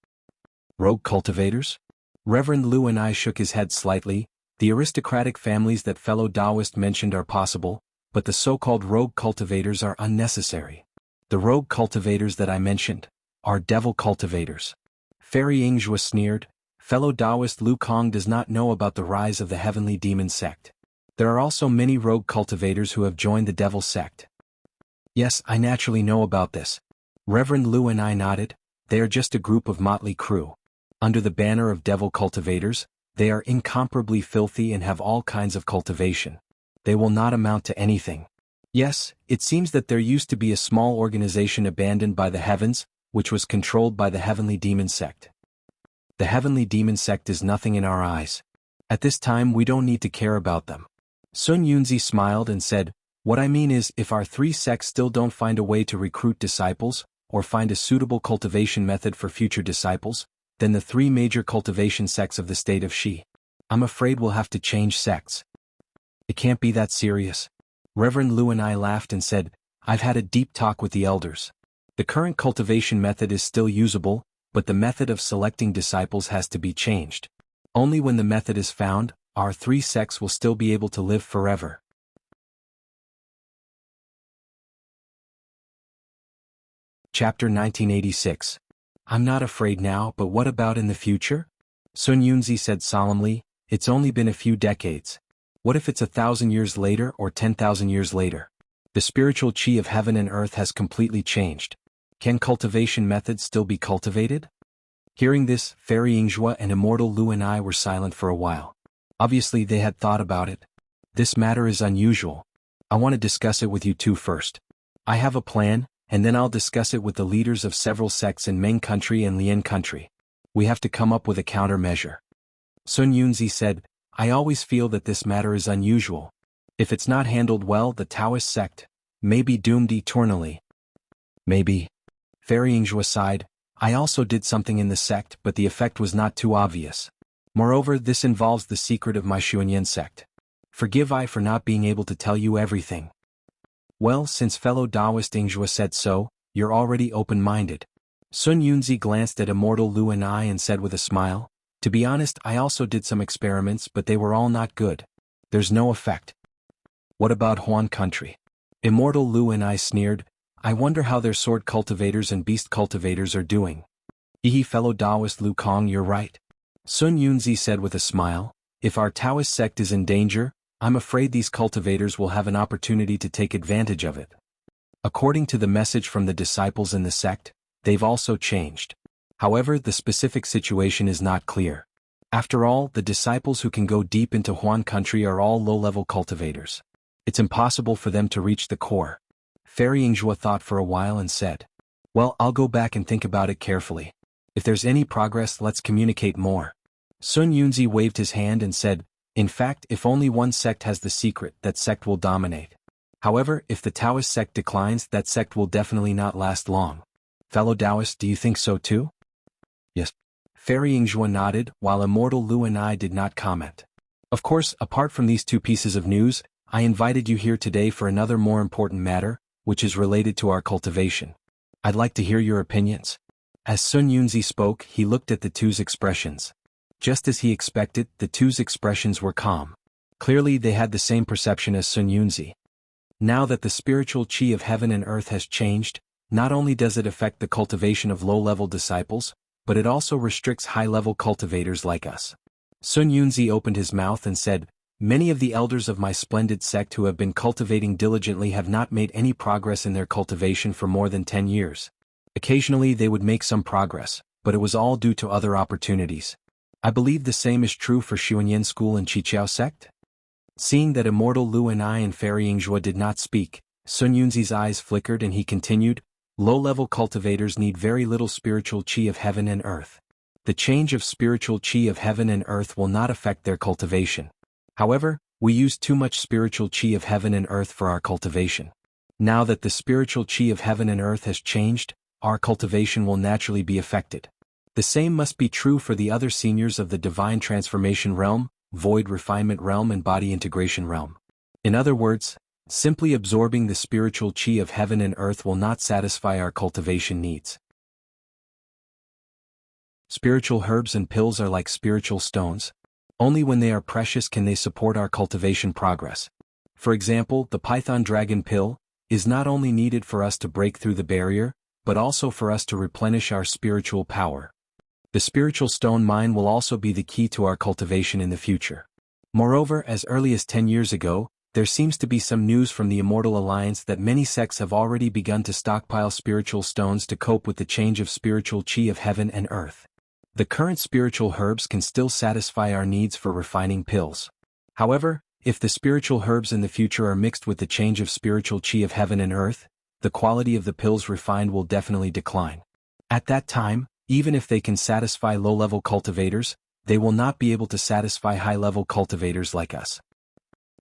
Rogue cultivators? Reverend Lu and I shook his head slightly. The aristocratic families that fellow Taoist mentioned are possible, but the so-called rogue cultivators are unnecessary. The rogue cultivators that I mentioned are devil cultivators. Fairy Yingzhua sneered. Fellow Taoist Lu Kong does not know about the rise of the heavenly demon sect. There are also many rogue cultivators who have joined the devil sect. Yes, I naturally know about this. Reverend Lu and I nodded. They are just a group of motley crew. Under the banner of devil cultivators, they are incomparably filthy and have all kinds of cultivation. They will not amount to anything. Yes, it seems that there used to be a small organization abandoned by the heavens, which was controlled by the heavenly demon sect. The heavenly demon sect is nothing in our eyes. At this time we don't need to care about them. Sun Yunzi smiled and said, what I mean is, if our three sects still don't find a way to recruit disciples, or find a suitable cultivation method for future disciples, then the three major cultivation sects of the state of Xi, I'm afraid we'll have to change sects. It can't be that serious. Reverend Lu and I laughed and said, I've had a deep talk with the elders. The current cultivation method is still usable, but the method of selecting disciples has to be changed. Only when the method is found, our three sects will still be able to live forever. Chapter 1986. I'm not afraid now, but what about in the future? Sun Yunzi said solemnly, it's only been a few decades. What if it's 1,000 years later or 10,000 years later? The spiritual chi of heaven and earth has completely changed. Can cultivation methods still be cultivated? Hearing this, Fairy Yingzhua and Immortal Lu and I were silent for a while. Obviously they had thought about it. This matter is unusual. I want to discuss it with you two first. I have a plan, and then I'll discuss it with the leaders of several sects in Meng country and Lian country. We have to come up with a countermeasure. Sun Yunzi said, I always feel that this matter is unusual. If it's not handled well, the Taoist sect may be doomed eternally. Maybe. Fairy Yingzhua sighed, I also did something in the sect, but the effect was not too obvious. Moreover, this involves the secret of my Xuanyan sect. Forgive I for not being able to tell you everything. Well, since fellow Taoist Yingzhua said so, you're already open-minded. Sun Yunzi glanced at Immortal Lu and I and said with a smile, to be honest, I also did some experiments, but they were all not good. There's no effect. What about Huan country? Immortal Lu and I sneered, I wonder how their sword cultivators and beast cultivators are doing. Fellow Taoist Lu Kong, you're right. Sun Yunzi said with a smile, if our Taoist sect is in danger, I'm afraid these cultivators will have an opportunity to take advantage of it. According to the message from the disciples in the sect, they've also changed. However, the specific situation is not clear. After all, the disciples who can go deep into Huan country are all low-level cultivators. It's impossible for them to reach the core. Fairy Yingzhua thought for a while and said, well, I'll go back and think about it carefully. If there's any progress, let's communicate more. Sun Yunzi waved his hand and said, in fact, if only one sect has the secret, that sect will dominate. However, if the Taoist sect declines, that sect will definitely not last long. Fellow Taoists, do you think so too? Yes. Fairy Yingzhua nodded, while Immortal Lu and I did not comment. Of course, apart from these two pieces of news, I invited you here today for another more important matter, which is related to our cultivation. I'd like to hear your opinions. As Sun Yunzi spoke, he looked at the two's expressions. Just as he expected, the two's expressions were calm. Clearly they had the same perception as Sun Yunzi. Now that the spiritual chi of heaven and earth has changed, not only does it affect the cultivation of low-level disciples, but it also restricts high-level cultivators like us. Sun Yunzi opened his mouth and said, many of the elders of my splendid sect who have been cultivating diligently have not made any progress in their cultivation for more than 10 years. Occasionally they would make some progress, but it was all due to other opportunities. I believe the same is true for Xuanyan school and Qiqiao sect? Seeing that Immortal Lu and I and Fairy Yingzhua did not speak, Sun Yunzi's eyes flickered and he continued, low-level cultivators need very little spiritual chi of heaven and earth. The change of spiritual chi of heaven and earth will not affect their cultivation. However, we use too much spiritual chi of heaven and earth for our cultivation. Now that the spiritual chi of heaven and earth has changed, our cultivation will naturally be affected. The same must be true for the other seniors of the Divine Transformation Realm, Void Refinement Realm and Body Integration Realm. In other words, simply absorbing the spiritual chi of heaven and earth will not satisfy our cultivation needs. Spiritual herbs and pills are like spiritual stones. Only when they are precious can they support our cultivation progress. For example, the Python Dragon Pill is not only needed for us to break through the barrier, but also for us to replenish our spiritual power. The spiritual stone mine will also be the key to our cultivation in the future. Moreover, as early as 10 years ago, there seems to be some news from the Immortal Alliance that many sects have already begun to stockpile spiritual stones to cope with the change of spiritual chi of heaven and earth. The current spiritual herbs can still satisfy our needs for refining pills. However, if the spiritual herbs in the future are mixed with the change of spiritual chi of heaven and earth, the quality of the pills refined will definitely decline. At that time, even if they can satisfy low-level cultivators, they will not be able to satisfy high-level cultivators like us.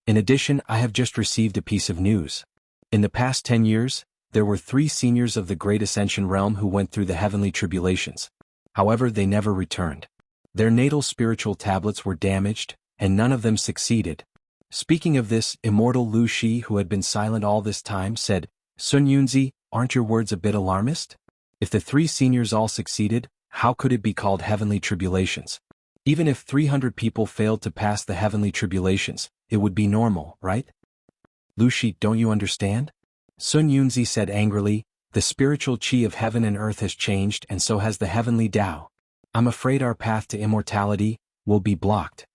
In addition, I have just received a piece of news. In the past 10 years, there were 3 seniors of the Great Ascension Realm who went through the heavenly tribulations. However, they never returned. Their natal spiritual tablets were damaged, and none of them succeeded. Speaking of this, Immortal Lu Shi, who had been silent all this time, said, "Sun Yunzi, aren't your words a bit alarmist? If the 3 seniors all succeeded, how could it be called heavenly tribulations? Even if 300 people failed to pass the heavenly tribulations, it would be normal, right?" "Lu Shi, don't you understand?" Sun Yunzi said angrily, "The spiritual chi of heaven and earth has changed and so has the heavenly Tao. I'm afraid our path to immortality will be blocked."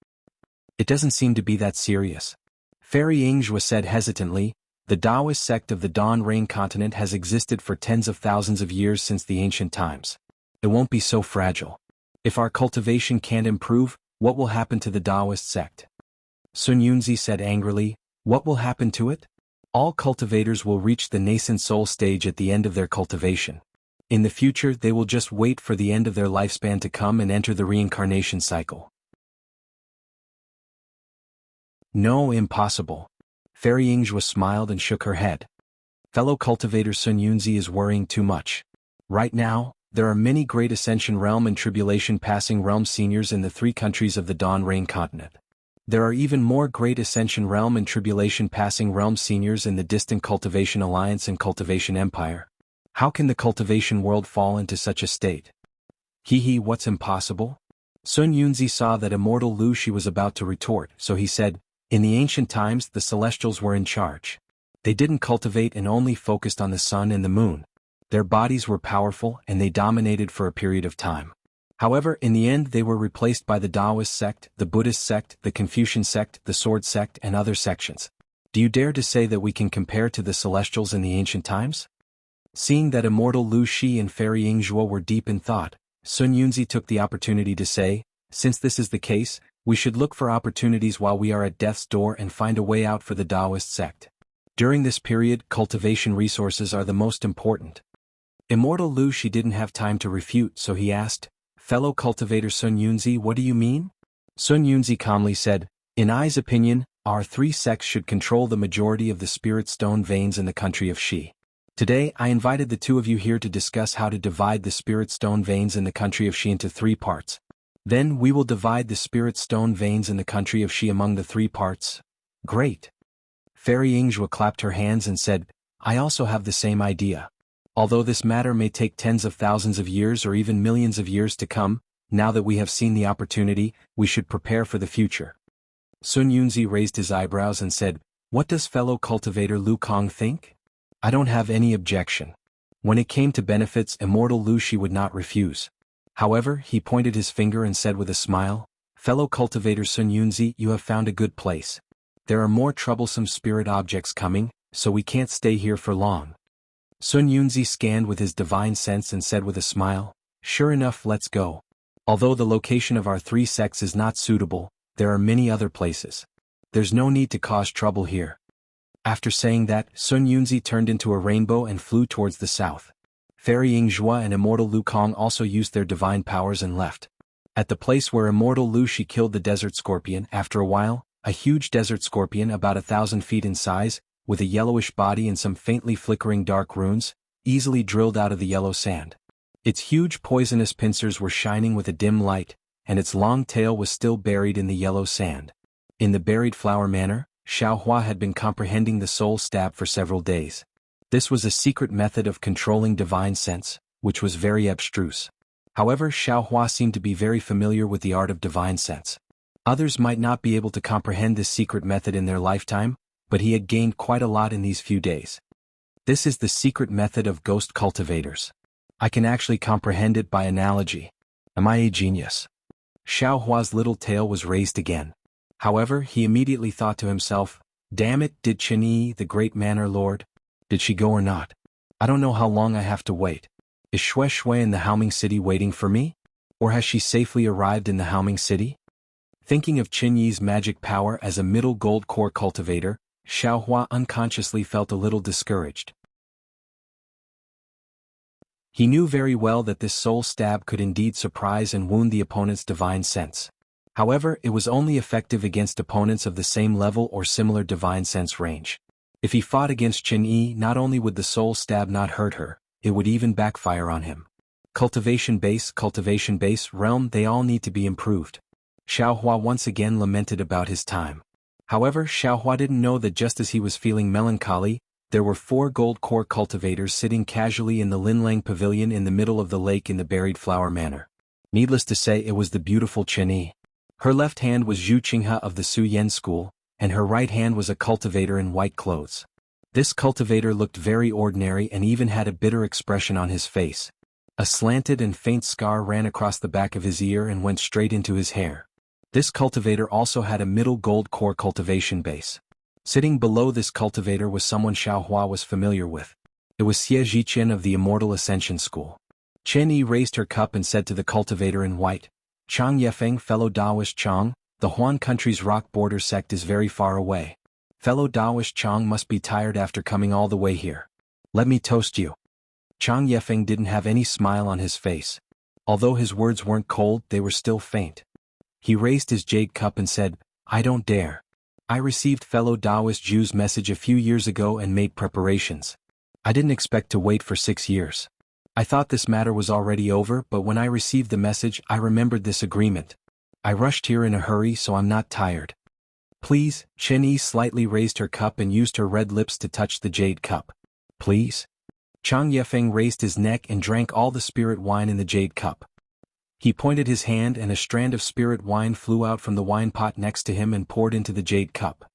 "It doesn't seem to be that serious." Fairy Yingzhua said hesitantly, "The Taoist sect of the Dawn Rain continent has existed for tens of thousands of years since the ancient times. It won't be so fragile. If our cultivation can't improve, what will happen to the Taoist sect?" Sun Yunzi said angrily, "What will happen to it? All cultivators will reach the nascent soul stage at the end of their cultivation. In the future, they will just wait for the end of their lifespan to come and enter the reincarnation cycle." "No, impossible." Fairy Yingzhua smiled and shook her head. "Fellow cultivator Sun Yunzi is worrying too much. Right now, there are many Great Ascension Realm and Tribulation Passing Realm seniors in the 3 countries of the Dawn Rain continent. There are even more Great Ascension Realm and Tribulation Passing Realm seniors in the distant Cultivation Alliance and Cultivation Empire. How can the cultivation world fall into such a state?" "Hee, what's impossible?" Sun Yunzi saw that Immortal Lu Shi was about to retort, so he said, "In the ancient times, the Celestials were in charge. They didn't cultivate and only focused on the sun and the moon. Their bodies were powerful and they dominated for a period of time. However, in the end they were replaced by the Taoist sect, the Buddhist sect, the Confucian sect, the Sword sect and other sections. Do you dare to say that we can compare to the Celestials in the ancient times?" Seeing that Immortal Lu Shi and Fairy Yingzhua were deep in thought, Sun Yunzi took the opportunity to say, "Since this is the case, we should look for opportunities while we are at death's door and find a way out for the Taoist sect. During this period, cultivation resources are the most important." Immortal Lu Shi didn't have time to refute, so he asked, "Fellow cultivator Sun Yunzi, what do you mean?" Sun Yunzi calmly said, "In I's opinion, our 3 sects should control the majority of the spirit stone veins in the country of Shi. Today, I invited the 2 of you here to discuss how to divide the spirit stone veins in the country of Shi into 3 parts. Then we will divide the spirit stone veins in the country of Shi among the 3 parts." "Great." Fairy Yingzhua clapped her hands and said, "I also have the same idea. Although this matter may take tens of thousands of years or even millions of years to come, now that we have seen the opportunity, we should prepare for the future." Sun Yunzi raised his eyebrows and said, "What does fellow cultivator Lu Kong think?" "I don't have any objection." When it came to benefits, Immortal Lu Shi would not refuse. However, he pointed his finger and said with a smile, "Fellow cultivator Sun Yunzi, you have found a good place. There are more troublesome spirit objects coming, so we can't stay here for long." Sun Yunzi scanned with his divine sense and said with a smile, "Sure enough, let's go. Although the location of our 3 sects is not suitable, there are many other places. There's no need to cause trouble here." After saying that, Sun Yunzi turned into a rainbow and flew towards the south. Fairy Yingzhua and Immortal Lu Kong also used their divine powers and left. At the place where Immortal Lu Shi killed the desert scorpion, after a while, a huge desert scorpion about 1,000 feet in size, with a yellowish body and some faintly flickering dark runes, easily drilled out of the yellow sand. Its huge poisonous pincers were shining with a dim light, and its long tail was still buried in the yellow sand. In the buried flower manor, Xiaohua had been comprehending the soul stab for several days. This was a secret method of controlling divine sense, which was very abstruse. However, Xiaohua seemed to be very familiar with the art of divine sense. Others might not be able to comprehend this secret method in their lifetime, but he had gained quite a lot in these few days. This is the secret method of ghost cultivators. I can actually comprehend it by analogy. Am I a genius? Xiaohua's little tail was raised again. However, he immediately thought to himself, damn it, did Qinyi, the great manor lord? Did she go or not? I don't know how long I have to wait. Is Shui Shui in the Haoming City waiting for me? Or has she safely arrived in the Haoming City? Thinking of Qinyi's magic power as a middle gold core cultivator, Xiaohua unconsciously felt a little discouraged. He knew very well that this soul stab could indeed surprise and wound the opponent's divine sense. However, it was only effective against opponents of the same level or similar divine sense range. If he fought against Qinyi, not only would the soul stab not hurt her, it would even backfire on him. Cultivation base, realm, they all need to be improved. Xiaohua once again lamented about his time. However, Xiaohua didn't know that just as he was feeling melancholy, there were 4 gold core cultivators sitting casually in the Linlang pavilion in the middle of the lake in the buried flower manor. Needless to say, it was the beautiful Qinyi. Her left hand was Zhu Qinghe of the Su Yan school, and her right hand was a cultivator in white clothes. This cultivator looked very ordinary and even had a bitter expression on his face. A slanted and faint scar ran across the back of his ear and went straight into his hair. This cultivator also had a middle gold core cultivation base. Sitting below this cultivator was someone Xiaohua was familiar with. It was Xie Zhiqian of the Immortal Ascension School. Chen raised her cup and said to the cultivator in white, Chang Yefeng, fellow Taoist Chang, the Huan country's rock border sect is very far away. Fellow Taoist Chang must be tired after coming all the way here. Let me toast you. Chang Yefeng didn't have any smile on his face. Although his words weren't cold, they were still faint. He raised his jade cup and said, I don't dare. I received fellow Taoist Zhu's message a few years ago and made preparations. I didn't expect to wait for 6 years. I thought this matter was already over, but when I received the message, I remembered this agreement. I rushed here in a hurry, so I'm not tired. Please, Qinyi slightly raised her cup and used her red lips to touch the jade cup. Please? Chang Yefeng raised his neck and drank all the spirit wine in the jade cup. He pointed his hand and a strand of spirit wine flew out from the wine pot next to him and poured into the jade cup.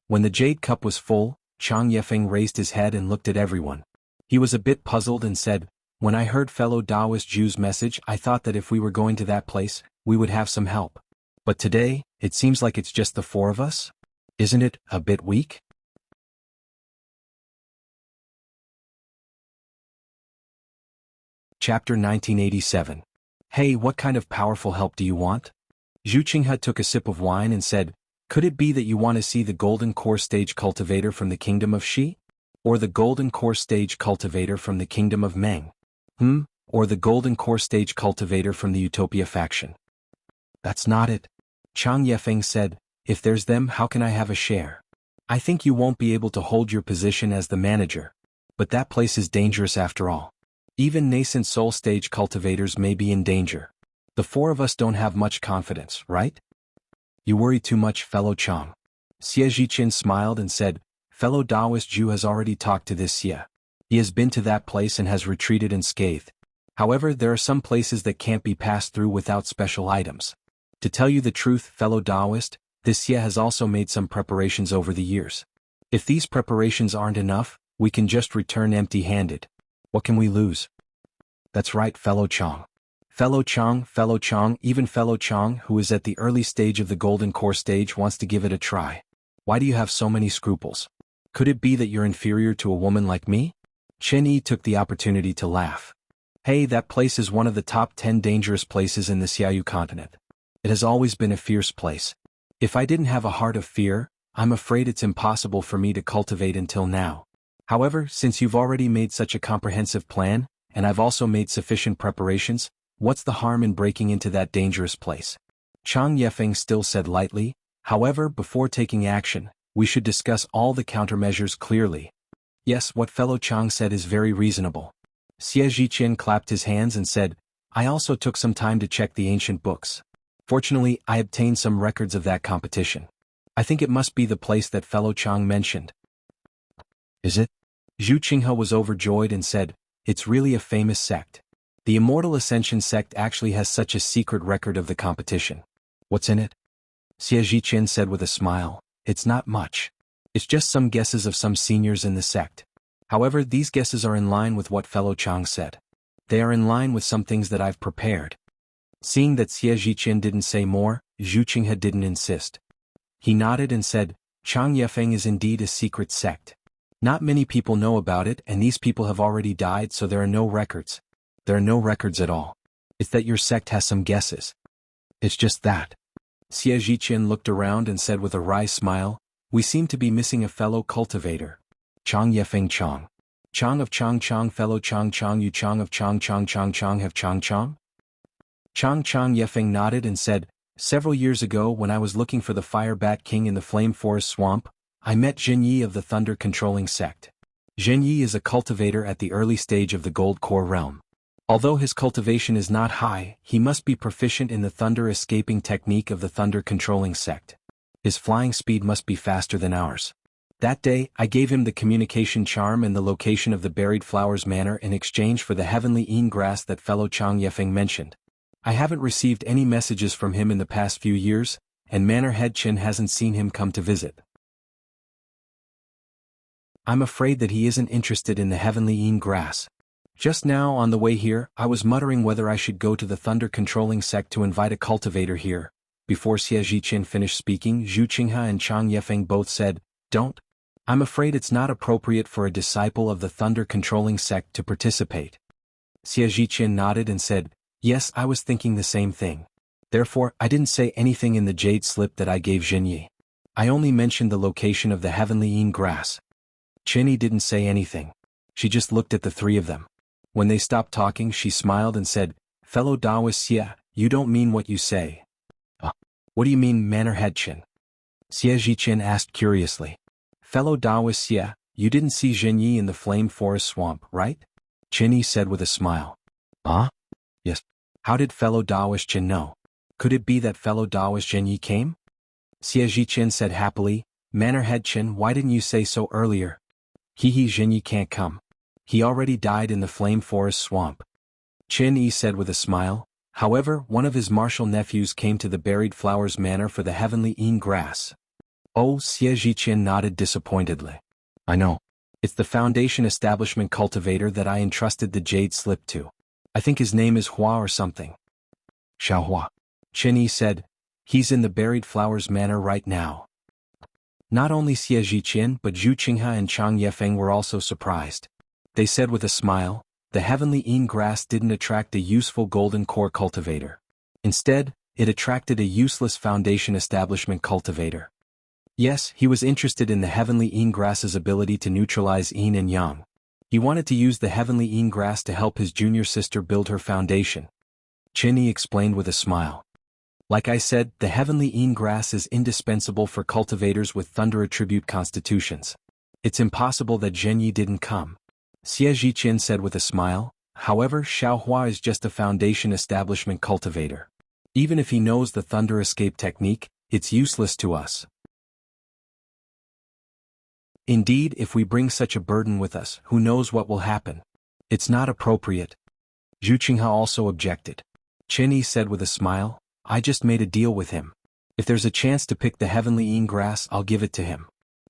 When the jade cup was full, Chang Yefeng raised his head and looked at everyone. He was a bit puzzled and said, when I heard fellow Taoist Zhu's message, I thought that if we were going to that place, we would have some help. But today, it seems like it's just the 4 of us? Isn't it a bit weak? Chapter 1987. Hey, what kind of powerful help do you want? Zhu Qinghe took a sip of wine and said, could it be that you want to see the Golden Core Stage Cultivator from the Kingdom of Shi? Or the Golden Core Stage Cultivator from the Kingdom of Meng? Or the Golden Core Stage Cultivator from the Utopia faction? That's not it. Chang Yefeng said, if there's them, how can I have a share? I think you won't be able to hold your position as the manager. But that place is dangerous after all. Even nascent soul stage cultivators may be in danger. The 4 of us don't have much confidence, right? You worry too much, fellow Chang. Xie Zhiqian smiled and said, fellow Taoist Zhu has already talked to this Xie. He has been to that place and has retreated unscathed. However, there are some places that can't be passed through without special items. To tell you the truth, fellow Taoist, this Xie has also made some preparations over the years. If these preparations aren't enough, we can just return empty-handed. What can we lose? That's right, fellow Chang. Fellow Chang, even fellow Chang who is at the early stage of the Golden Core stage wants to give it a try. Why do you have so many scruples? Could it be that you're inferior to a woman like me? Qinyi took the opportunity to laugh. Hey, that place is one of the top 10 dangerous places in the Xiaoyu continent. It has always been a fierce place. If I didn't have a heart of fear, I'm afraid it's impossible for me to cultivate until now. However, since you've already made such a comprehensive plan, and I've also made sufficient preparations, what's the harm in breaking into that dangerous place? Chang Yefeng still said lightly, however, before taking action, we should discuss all the countermeasures clearly. Yes, what fellow Chang said is very reasonable. Xie Zhiqian clapped his hands and said, I also took some time to check the ancient books. Fortunately, I obtained some records of that competition. I think it must be the place that fellow Chang mentioned. Is it? Zhu Qinghe was overjoyed and said, it's really a famous sect. The Immortal Ascension sect actually has such a secret record of the competition. What's in it? Xie Zhiqian said with a smile, it's not much. It's just some guesses of some seniors in the sect. However, these guesses are in line with what fellow Chang said. They are in line with some things that I've prepared. Seeing that Xie Zhiqian didn't say more, Zhu Qinghe didn't insist. He nodded and said, Chang Yefeng is indeed a secret sect. Not many people know about it, and these people have already died, so there are no records. There are no records at all. It's that your sect has some guesses. It's just that. Xie Zhiqian looked around and said with a wry smile, we seem to be missing a fellow cultivator. Chang Yefeng Chang. Chang of Chang Chang fellow Chang Chang Yu Chang of Chang Chang Chang Chang have Chang Chang? Chang Yefeng nodded and said, several years ago when I was looking for the Fire Bat King in the Flame Forest Swamp, I met Zhen Yi of the Thunder Controlling Sect. Zhen Yi is a cultivator at the early stage of the Gold Core realm. Although his cultivation is not high, he must be proficient in the thunder escaping technique of the Thunder Controlling Sect. His flying speed must be faster than ours. That day, I gave him the communication charm and the location of the Buried Flowers Manor in exchange for the heavenly Een grass that fellow Chang Yefeng mentioned. I haven't received any messages from him in the past few years, and Manor Head Chen hasn't seen him come to visit. I'm afraid that he isn't interested in the heavenly Een grass. Just now on the way here, I was muttering whether I should go to the Thunder Controlling Sect to invite a cultivator here. Before Xie Zhiqian finished speaking, Zhu Qinghe and Chang Yefeng both said, don't. I'm afraid it's not appropriate for a disciple of the Thunder Controlling Sect to participate. Xie Zhiqian nodded and said, yes, I was thinking the same thing. Therefore, I didn't say anything in the jade slip that I gave Zhen Yi. I only mentioned the location of the heavenly Een grass. Chen Yi didn't say anything. She just looked at the three of them. When they stopped talking, she smiled and said, fellow Daoist Xie, you don't mean what you say. What do you mean, Manor Head Chen? Xie Zhiqian asked curiously. Fellow Daoist Xie, you didn't see Zhen Yi in the Flame Forest Swamp, right? Chen Yi said with a smile. Yes. How did fellow Daoist Chen know? Could it be that fellow Daoist Zhen Yi came? Xie Zhiqian said happily, Manor Head Chen, why didn't you say so earlier? Zhen Yi can't come. He already died in the Flame Forest Swamp. Chen Yi said with a smile. However, one of his martial nephews came to the Buried Flowers Manor for the heavenly Een grass. Oh, Xie Zhiqian nodded disappointedly. I know. It's the Foundation Establishment Cultivator that I entrusted the jade slip to. I think his name is Hua or something. Xiao Hua. Chen Yi said, he's in the Buried Flowers Manor right now. Not only Xie Zhiqian but Zhu Qinghe and Chang Yefeng were also surprised. They said with a smile, the heavenly Een grass didn't attract a useful golden core cultivator. Instead, it attracted a useless Foundation Establishment cultivator. Yes, he was interested in the heavenly Een grass's ability to neutralize Yin and Yang. He wanted to use the heavenly Een grass to help his junior sister build her foundation. Chen Yi explained with a smile. Like I said, the heavenly Een grass is indispensable for cultivators with thunder attribute constitutions. It's impossible that Zhen Yi didn't come. Xie Zhiqian said with a smile, however, Xiao Hua is just a Foundation Establishment cultivator. Even if he knows the thunder escape technique, it's useless to us. Indeed, if we bring such a burden with us, who knows what will happen? It's not appropriate. Zhu Qinghe also objected. Chen Yi said with a smile, I just made a deal with him. If there's a chance to pick the heavenly Een grass, I'll give it to him.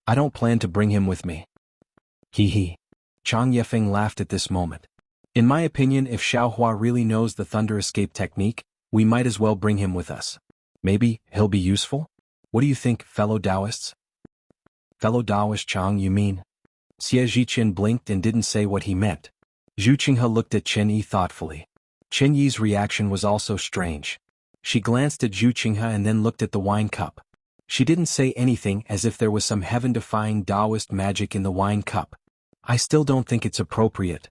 I don't plan to bring him with me. Chang Yefeng laughed at this moment. In my opinion, if Xiao Hua really knows the thunder escape technique, we might as well bring him with us. Maybe he'll be useful? What do you think, fellow Taoists? Fellow Taoist Chang, you mean? Xie Zhiqian blinked and didn't say what he meant. Zhu Qinghe looked at Chen Yi thoughtfully. Chen Yi's reaction was also strange. She glanced at Zhu Qinghe and then looked at the wine cup. She didn't say anything, as if there was some heaven-defying Taoist magic in the wine cup. I still don't think it's appropriate.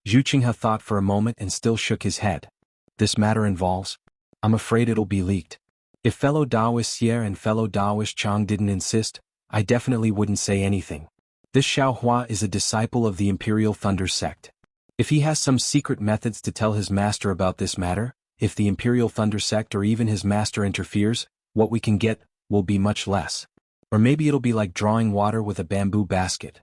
Zhu Qinghe thought for a moment and still shook his head. This matter involves. I'm afraid it'll be leaked. If fellow Taoist Xie and fellow Taoist Chang didn't insist, I definitely wouldn't say anything. This Xiao Hua is a disciple of the Imperial Thunder Sect. If he has some secret methods to tell his master about this matter, if the Imperial Thunder Sect or even his master interferes, what we can get will be much less. Or maybe it'll be like drawing water with a bamboo basket.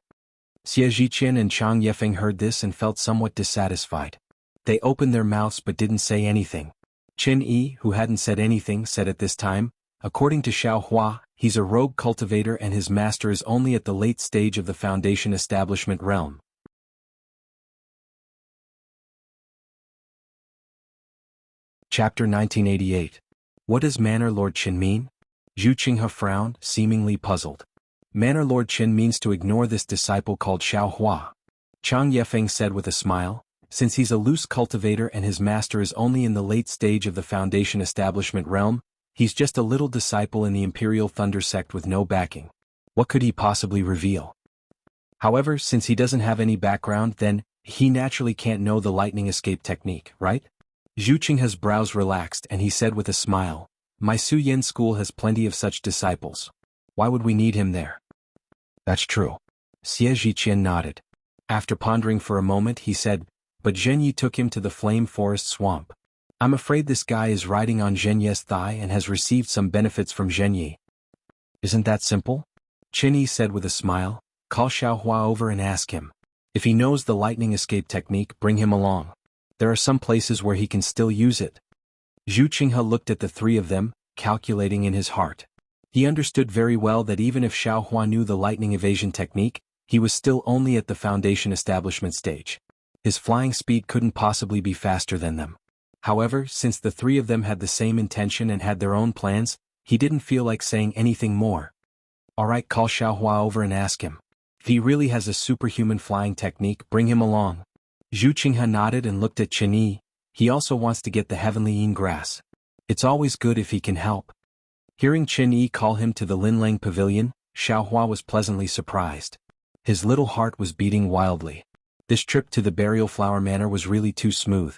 Xie Zhiqian and Chang Yefeng heard this and felt somewhat dissatisfied. They opened their mouths but didn't say anything. Qin Yi, who hadn't said anything, said at this time, according to Xiao Hua, he's a rogue cultivator and his master is only at the late stage of the Foundation establishment realm. Chapter 1988. What does Manor Lord Qin mean? Zhu Qinghe frowned, seemingly puzzled. Manor Lord Qin means to ignore this disciple called Xiao Hua. Chang Yefeng said with a smile, since he's a loose cultivator and his master is only in the late stage of the Foundation establishment realm, he's just a little disciple in the Imperial Thunder Sect with no backing. What could he possibly reveal? However, since he doesn't have any background, then he naturally can't know the lightning escape technique, right? Zhu Qinghe's brows relaxed and he said with a smile, my Su Yin school has plenty of such disciples. Why would we need him there? That's true. Xie Zhiqian nodded. After pondering for a moment he said, but Zhenyi took him to the Flame Forest Swamp. I'm afraid this guy is riding on Zhenye's thigh and has received some benefits from Zhenyi. Isn't that simple? Qin Yi said with a smile, call Xiao Hua over and ask him. If he knows the lightning escape technique, bring him along. There are some places where he can still use it. Zhu Qinghe looked at the three of them, calculating in his heart. He understood very well that even if Xiao Hua knew the lightning evasion technique, he was still only at the Foundation establishment stage. His flying speed couldn't possibly be faster than them. However, since the three of them had the same intention and had their own plans, he didn't feel like saying anything more. Alright, call Xiao Hua over and ask him. If he really has a superhuman flying technique, bring him along. Zhu Qinghe nodded and looked at Qin Yi. He also wants to get the heavenly Yin grass. It's always good if he can help. Hearing Qin Yi call him to the Linlang Pavilion, Xiao Hua was pleasantly surprised. His little heart was beating wildly. This trip to the Burial Flower Manor was really too smooth.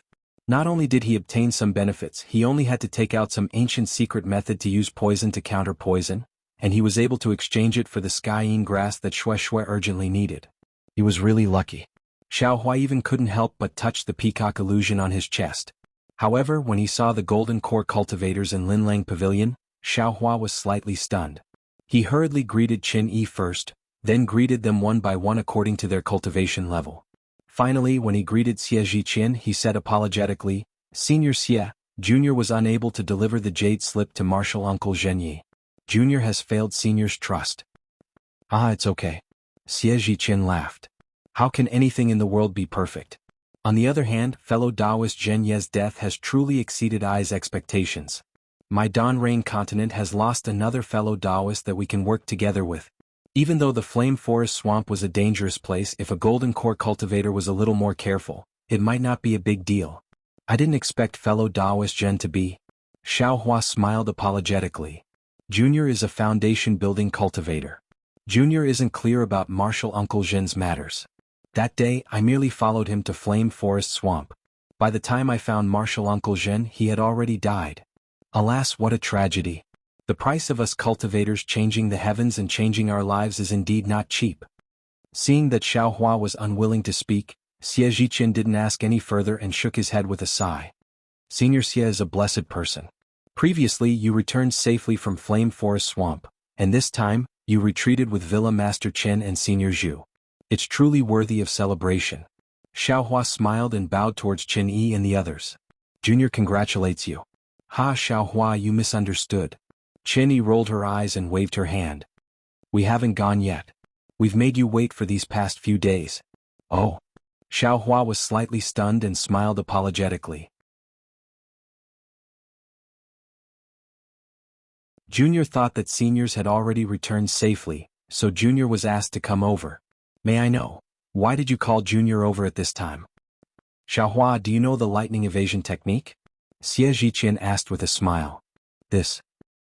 Not only did he obtain some benefits, he only had to take out some ancient secret method to use poison to counter poison, and he was able to exchange it for the Sky Yin grass that Xue Xue urgently needed. He was really lucky. Xiao Hua even couldn't help but touch the peacock illusion on his chest. However, when he saw the golden core cultivators in Linlang Pavilion, Xiao Hua was slightly stunned. He hurriedly greeted Qin Yi first, then greeted them one by one according to their cultivation level. Finally, when he greeted Xie Zhiqian, he said apologetically, Senior Xie, Junior was unable to deliver the jade slip to Martial Uncle Zhenyi. Junior has failed Senior's trust. Ah, it's okay. Xie Zhiqian laughed. How can anything in the world be perfect? On the other hand, fellow Taoist Zhenye's death has truly exceeded I's expectations. My Dan Rain continent has lost another fellow Taoist that we can work together with. Even though the Flame Forest Swamp was a dangerous place, if a golden core cultivator was a little more careful, it might not be a big deal. I didn't expect fellow Taoist Zhen to be. Xiao Hua smiled apologetically. Junior is a foundation-building cultivator. Junior isn't clear about Martial Uncle Zhen's matters. That day, I merely followed him to Flame Forest Swamp. By the time I found Martial Uncle Zhen, he had already died. Alas, what a tragedy. The price of us cultivators changing the heavens and changing our lives is indeed not cheap. Seeing that Xiao Hua was unwilling to speak, Xie Zhiqian didn't ask any further and shook his head with a sigh. Senior Xie is a blessed person. Previously, you returned safely from Flame Forest Swamp, and this time, you retreated with Villa Master Chen and Senior Zhu. It's truly worthy of celebration. Xiao Hua smiled and bowed towards Qin Yi and the others. Junior congratulates you. Ha, Xiao Hua, you misunderstood. Qin Yi rolled her eyes and waved her hand. We haven't gone yet. We've made you wait for these past few days. Oh. Xiao Hua was slightly stunned and smiled apologetically. Junior thought that seniors had already returned safely, so Junior was asked to come over. May I know, why did you call Junior over at this time? Xiao Hua, do you know the lightning evasion technique? Xie Zhiqian asked with a smile. This.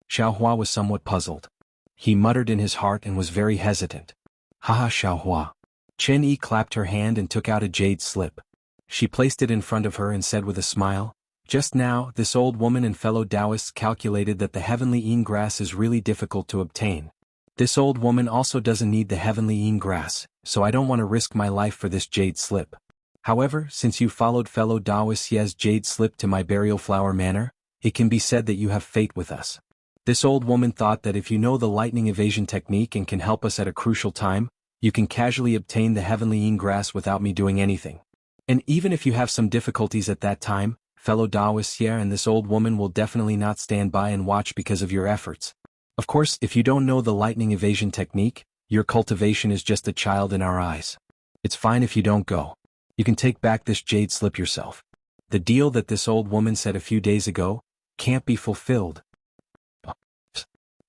Xiao Hua was somewhat puzzled. He muttered in his heart and was very hesitant. Haha, Xiao Hua. Qin Yi clapped her hand and took out a jade slip. She placed it in front of her and said with a smile, just now, this old woman and fellow Taoists calculated that the heavenly Yin grass is really difficult to obtain. This old woman also doesn't need the heavenly Yin grass, so I don't want to risk my life for this jade slip. However, since you followed fellow Daoist Xie's jade slip to my burial flower manor, it can be said that you have fate with us. This old woman thought that if you know the lightning evasion technique and can help us at a crucial time, you can casually obtain the heavenly ingress without me doing anything. And even if you have some difficulties at that time, fellow Daoist Xie and this old woman will definitely not stand by and watch because of your efforts. Of course, if you don't know the lightning evasion technique, your cultivation is just a child in our eyes. It's fine if you don't go. You can take back this jade slip yourself. The deal that this old woman said a few days ago can't be fulfilled.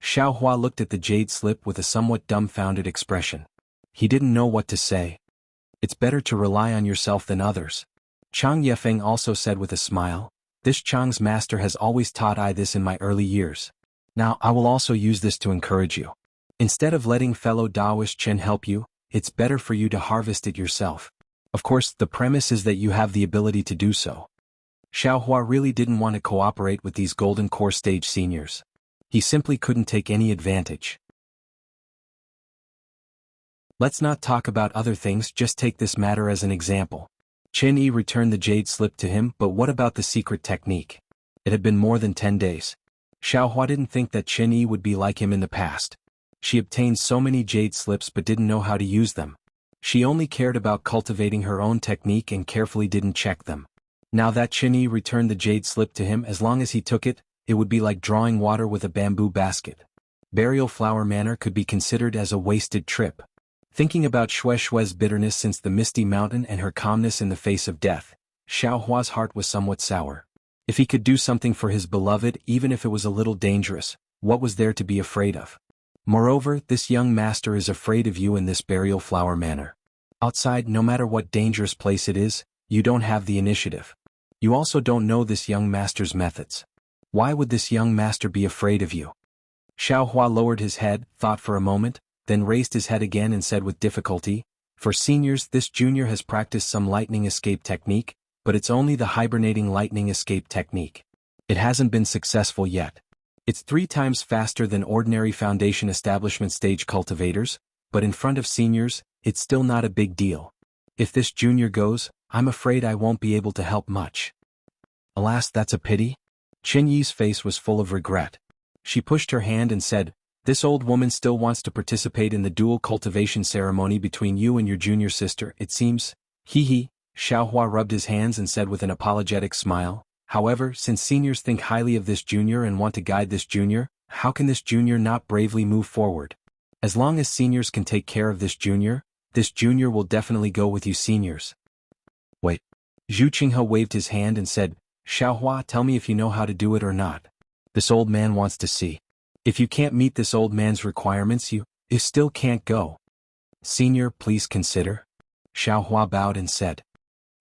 Xiao Hua looked at the jade slip with a somewhat dumbfounded expression. He didn't know what to say. It's better to rely on yourself than others. Chang Yefeng also said with a smile, this Chang's master has always taught I this in my early years. Now I will also use this to encourage you. Instead of letting fellow Daoist Chen help you, it's better for you to harvest it yourself. Of course, the premise is that you have the ability to do so. Xiao Hua really didn't want to cooperate with these Golden Core Stage seniors. He simply couldn't take any advantage. Let's not talk about other things, just take this matter as an example. Chen Yi returned the jade slip to him, but what about the secret technique? It had been more than 10 days. Xiao Hua didn't think that Chen Yi would be like him in the past. She obtained so many jade slips but didn't know how to use them. She only cared about cultivating her own technique and carefully didn't check them. Now that Chen Yi returned the jade slip to him, as long as he took it, it would be like drawing water with a bamboo basket. Burial Flower Manor could be considered as a wasted trip. Thinking about Xue Xue's bitterness since the Misty Mountain and her calmness in the face of death, Xiao Hua's heart was somewhat sour. If he could do something for his beloved, even if it was a little dangerous, what was there to be afraid of? Moreover, this young master is afraid of you in this Burial Flower Manor. Outside, no matter what dangerous place it is, you don't have the initiative. You also don't know this young master's methods. Why would this young master be afraid of you? Xiao Hua lowered his head, thought for a moment, then raised his head again and said with difficulty, for seniors, this junior has practiced some lightning escape technique, but it's only the hibernating lightning escape technique. It hasn't been successful yet. It's 3 times faster than ordinary foundation establishment stage cultivators, but in front of seniors, it's still not a big deal. If this junior goes, I'm afraid I won't be able to help much. Alas, that's a pity. Chen Yi's face was full of regret. She pushed her hand and said, this old woman still wants to participate in the dual cultivation ceremony between you and your junior sister, it seems. Hee. Xiao Hua rubbed his hands and said with an apologetic smile, however, since seniors think highly of this junior and want to guide this junior, how can this junior not bravely move forward? As long as seniors can take care of this junior will definitely go with you seniors. Wait. Zhu Qinghe waved his hand and said, Xiao Hua, tell me if you know how to do it or not. This old man wants to see. If you can't meet this old man's requirements, you still can't go. Senior, please consider. Xiao Hua bowed and said.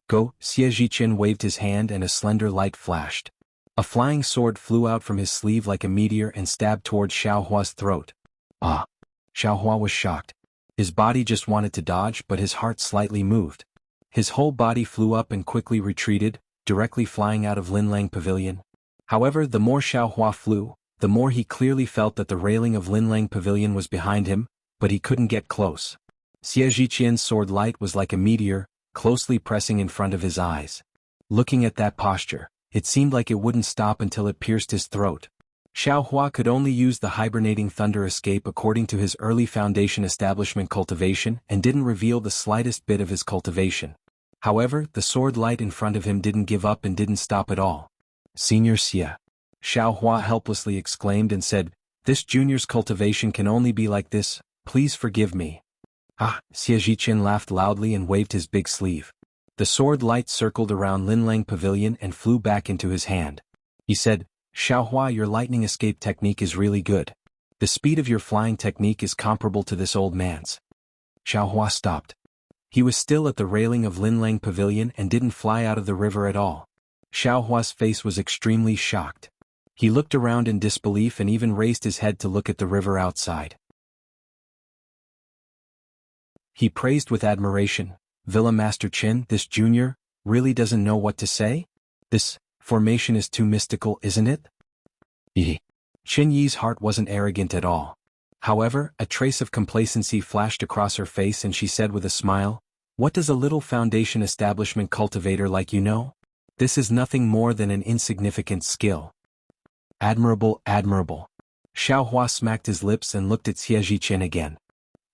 Go. Xie Zhiqian waved his hand and a slender light flashed. A flying sword flew out from his sleeve like a meteor and stabbed towards Xiao Hua's throat. Ah! Xiao Hua was shocked. His body just wanted to dodge, but his heart slightly moved. His whole body flew up and quickly retreated, directly flying out of Linlang Pavilion. However, the more Xiao Hua flew, the more he clearly felt that the railing of Linlang Pavilion was behind him, but he couldn't get close. Xie Zhiqian's sword light was like a meteor, closely pressing in front of his eyes. Looking at that posture, it seemed like it wouldn't stop until it pierced his throat. Xiao Hua could only use the hibernating thunder escape according to his early foundation establishment cultivation and didn't reveal the slightest bit of his cultivation. However, the sword light in front of him didn't give up and didn't stop at all. Senior Xie. Xiao Hua helplessly exclaimed and said, this junior's cultivation can only be like this, please forgive me. Ah! Xie Zhiqian laughed loudly and waved his big sleeve. The sword light circled around Linlang Pavilion and flew back into his hand. He said, Xiao Hua, your lightning escape technique is really good. The speed of your flying technique is comparable to this old man's. Xiao Hua stopped. He was still at the railing of Linlang Pavilion and didn't fly out of the river at all. Xiao Hua's face was extremely shocked. He looked around in disbelief and even raised his head to look at the river outside. He praised with admiration, Villa Master Qin, this junior, really doesn't know what to say? This formation is too mystical, isn't it? Qin Yi's heart wasn't arrogant at all. However, a trace of complacency flashed across her face and she said with a smile, What does a little foundation establishment cultivator like you know? This is nothing more than an insignificant skill. Admirable, admirable. Xiaohua smacked his lips and looked at Xie Zhiqian again.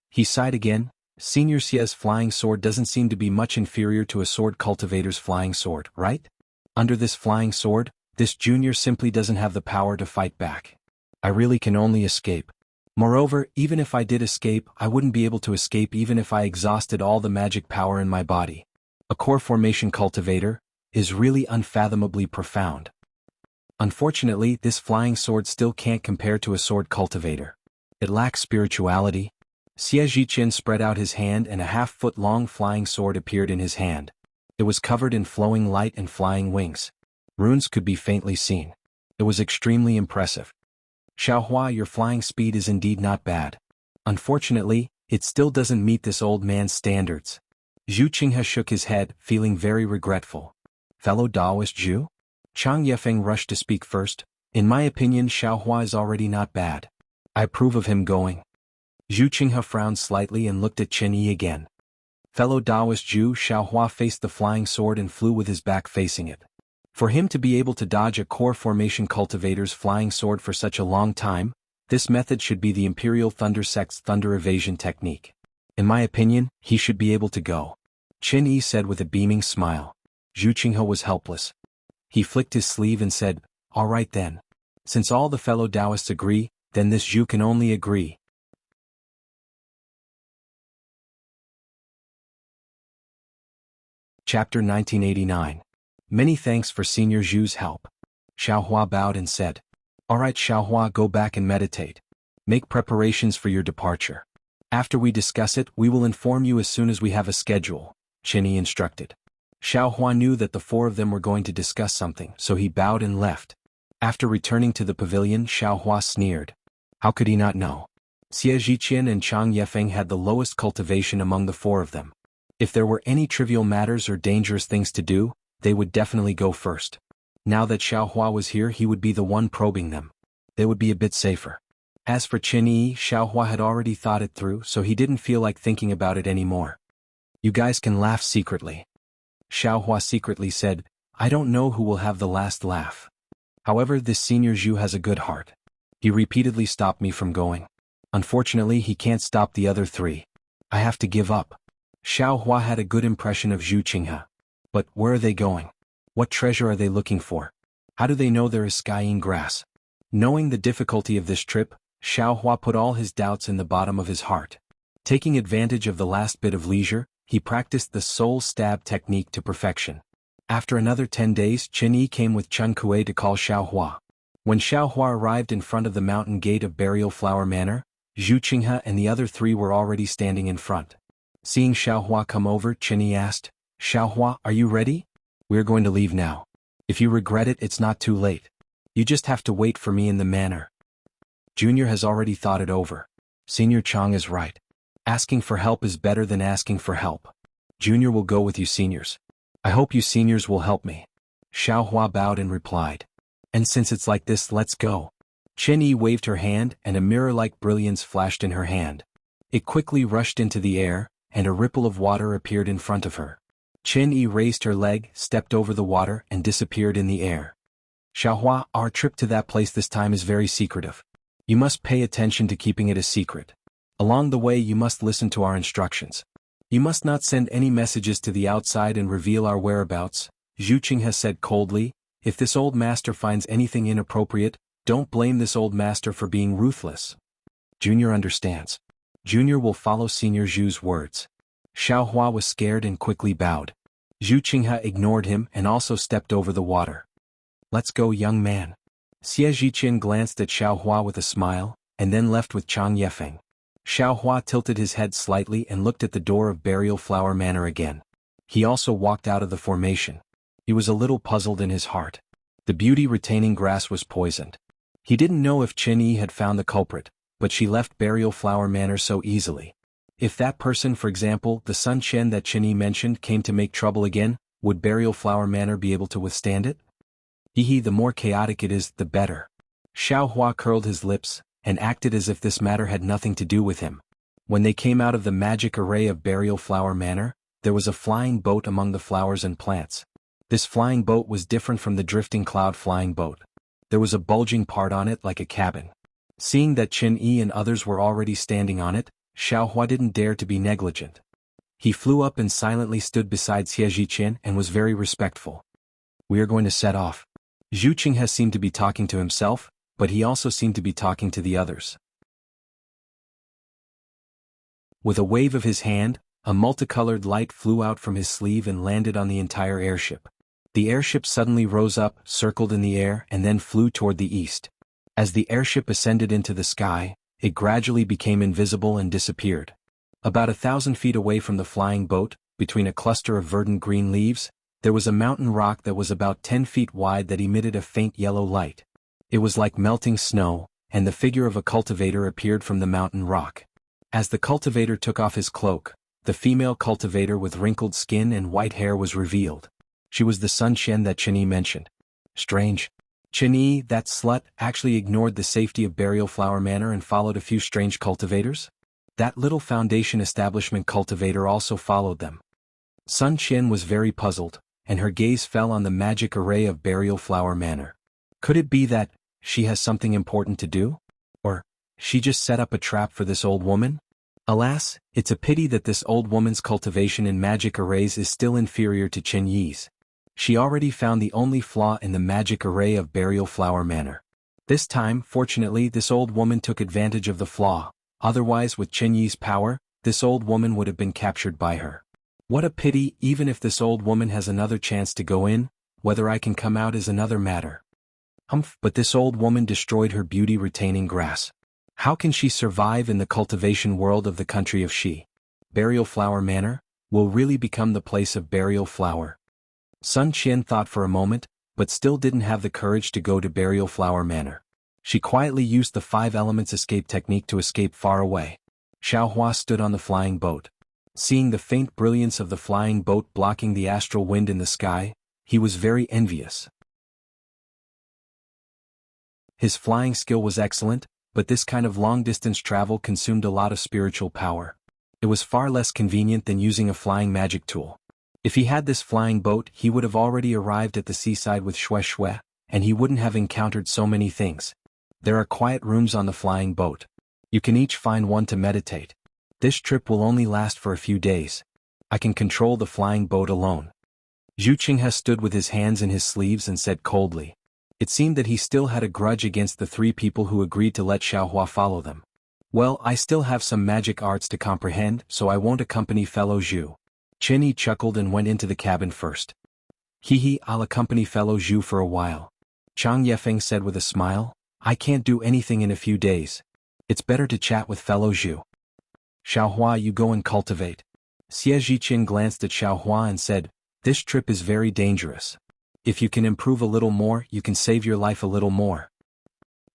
He sighed again. Senior Xie's flying sword doesn't seem to be much inferior to a sword cultivator's flying sword, right? Under this flying sword, this junior simply doesn't have the power to fight back. I really can only escape. Moreover, even if I did escape, I wouldn't be able to escape even if I exhausted all the magic power in my body. A core formation cultivator is really unfathomably profound. Unfortunately, this flying sword still can't compare to a sword cultivator. It lacks spirituality. Xie Zhiqian spread out his hand and a half-foot-long flying sword appeared in his hand. It was covered in flowing light and flying wings. Runes could be faintly seen. It was extremely impressive. Xiaohua, your flying speed is indeed not bad. Unfortunately, it still doesn't meet this old man's standards. Zhu Qinghe shook his head, feeling very regretful. Fellow Taoist Zhu? Chang Yefeng rushed to speak first. In my opinion, Xiaohua is already not bad. I approve of him going. Zhu Qinghe frowned slightly and looked at Chen Yi again. Fellow Taoist Zhu, Xiaohua faced the flying sword and flew with his back facing it. For him to be able to dodge a core formation cultivator's flying sword for such a long time, this method should be the Imperial Thunder Sect's thunder evasion technique. In my opinion, he should be able to go. Chen Yi said with a beaming smile. Zhu Qinghe was helpless. He flicked his sleeve and said, all right then. Since all the fellow Taoists agree, then this Zhu can only agree. Chapter 1989. Many thanks for Senior Zhu's help. Xiaohua bowed and said, all right Xiaohua, go back and meditate. Make preparations for your departure. After we discuss it, we will inform you as soon as we have a schedule, Chen Yi instructed. Xiaohua knew that the four of them were going to discuss something, so he bowed and left. After returning to the pavilion, Xiaohua sneered. How could he not know? Xie Zhiqian and Chang Yefeng had the lowest cultivation among the four of them. If there were any trivial matters or dangerous things to do, they would definitely go first. Now that Xiaohua was here, he would be the one probing them. They would be a bit safer. As for Chen Yi, Xiaohua had already thought it through, so he didn't feel like thinking about it anymore. You guys can laugh secretly. Xiaohua secretly said, I don't know who will have the last laugh. However, this Senior Zhu has a good heart. He repeatedly stopped me from going. Unfortunately, he can't stop the other three. I have to give up. Xiaohua had a good impression of Zhu Qinghe. But where are they going? What treasure are they looking for? How do they know there is skying grass? Knowing the difficulty of this trip, Xiaohua put all his doubts in the bottom of his heart. Taking advantage of the last bit of leisure, he practiced the soul stab technique to perfection. After another 10 days, Chen Yi came with Chen Kuei to call Xiaohua. When Xiaohua arrived in front of the mountain gate of Burial Flower Manor, Zhu Qinghe and the other three were already standing in front. Seeing Xiaohua come over, Chen Yi asked, Xiaohua, are you ready? We're going to leave now. If you regret it, it's not too late. You just have to wait for me in the manor. Junior has already thought it over. Senior Chang is right. Asking for help is better than asking for help. Junior will go with you seniors. I hope you seniors will help me. Xiaohua bowed and replied. And since it's like this, let's go. Chen Yi waved her hand and a mirror-like brilliance flashed in her hand. It quickly rushed into the air, and a ripple of water appeared in front of her. Chen Yi raised her leg, stepped over the water, and disappeared in the air. Xiaohua, our trip to that place this time is very secretive. You must pay attention to keeping it a secret. Along the way you must listen to our instructions. You must not send any messages to the outside and reveal our whereabouts, Zhu Qinghe said coldly. If this old master finds anything inappropriate, don't blame this old master for being ruthless. Junior understands. Junior will follow Senior Zhu's words. Xiaohua was scared and quickly bowed. Zhu Qinghe ignored him and also stepped over the water. Let's go, young man. Xie Zhiqian glanced at Xiaohua with a smile, and then left with Chang Yefeng. Xiaohua tilted his head slightly and looked at the door of Burial Flower Manor again. He also walked out of the formation. He was a little puzzled in his heart. The beauty-retaining grass was poisoned. He didn't know if Chen Yi had found the culprit, but she left Burial Flower Manor so easily. If that person, for example, the Sun Chen that Chen Yi mentioned, came to make trouble again, would Burial Flower Manor be able to withstand it? The more chaotic it is, the better. Xiaohua curled his lips, and acted as if this matter had nothing to do with him. When they came out of the magic array of Burial Flower Manor, there was a flying boat among the flowers and plants. This flying boat was different from the drifting cloud flying boat. There was a bulging part on it like a cabin. Seeing that Qin Yi and others were already standing on it, Xiaohua didn't dare to be negligent. He flew up and silently stood beside Xie Zhiqian and was very respectful. "We are going to set off." Zhu Qinghe seemed to be talking to himself, but he also seemed to be talking to the others. With a wave of his hand, a multicolored light flew out from his sleeve and landed on the entire airship. The airship suddenly rose up, circled in the air, and then flew toward the east. As the airship ascended into the sky, it gradually became invisible and disappeared. About 1,000 feet away from the flying boat, between a cluster of verdant green leaves, there was a mountain rock that was about 10 feet wide that emitted a faint yellow light. It was like melting snow, and the figure of a cultivator appeared from the mountain rock. As the cultivator took off his cloak, the female cultivator with wrinkled skin and white hair was revealed. She was the Sun Qian that Qin Yi mentioned. Strange. Qin Yi, that slut, actually ignored the safety of Burial Flower Manor and followed a few strange cultivators? That little foundation establishment cultivator also followed them. Sun Qian was very puzzled, and her gaze fell on the magic array of Burial Flower Manor. Could it be that she has something important to do? Or she just set up a trap for this old woman? Alas, it's a pity that this old woman's cultivation in magic arrays is still inferior to Qin Yi's. She already found the only flaw in the magic array of Burial Flower Manor. This time, fortunately, this old woman took advantage of the flaw. Otherwise, with Qin Yi's power, this old woman would have been captured by her. What a pity. Even if this old woman has another chance to go in, whether I can come out is another matter. But this old woman destroyed her beauty-retaining grass. How can she survive in the cultivation world of the country of Shi? Burial Flower Manor will really become the place of burial flower. Sun Qian thought for a moment, but still didn't have the courage to go to Burial Flower Manor. She quietly used the 5 elements escape technique to escape far away. Xiaohua stood on the flying boat. Seeing the faint brilliance of the flying boat blocking the astral wind in the sky, he was very envious. His flying skill was excellent, but this kind of long-distance travel consumed a lot of spiritual power. It was far less convenient than using a flying magic tool. If he had this flying boat, he would have already arrived at the seaside with Xue Xue, and he wouldn't have encountered so many things. There are quiet rooms on the flying boat. You can each find one to meditate. This trip will only last for a few days. I can control the flying boat alone. Zhu Qinghe stood with his hands in his sleeves and said coldly. It seemed that he still had a grudge against the 3 people who agreed to let Xiaohua follow them. Well, I still have some magic arts to comprehend, so I won't accompany fellow Zhu. Qin Yi chuckled and went into the cabin first. Hee, I'll accompany fellow Zhu for a while. Chang Yefeng said with a smile. I can't do anything in a few days. It's better to chat with fellow Zhu. Xiaohua, you go and cultivate. Xie Zhiqian glanced at Xiaohua and said, this trip is very dangerous. If you can improve a little more, you can save your life a little more.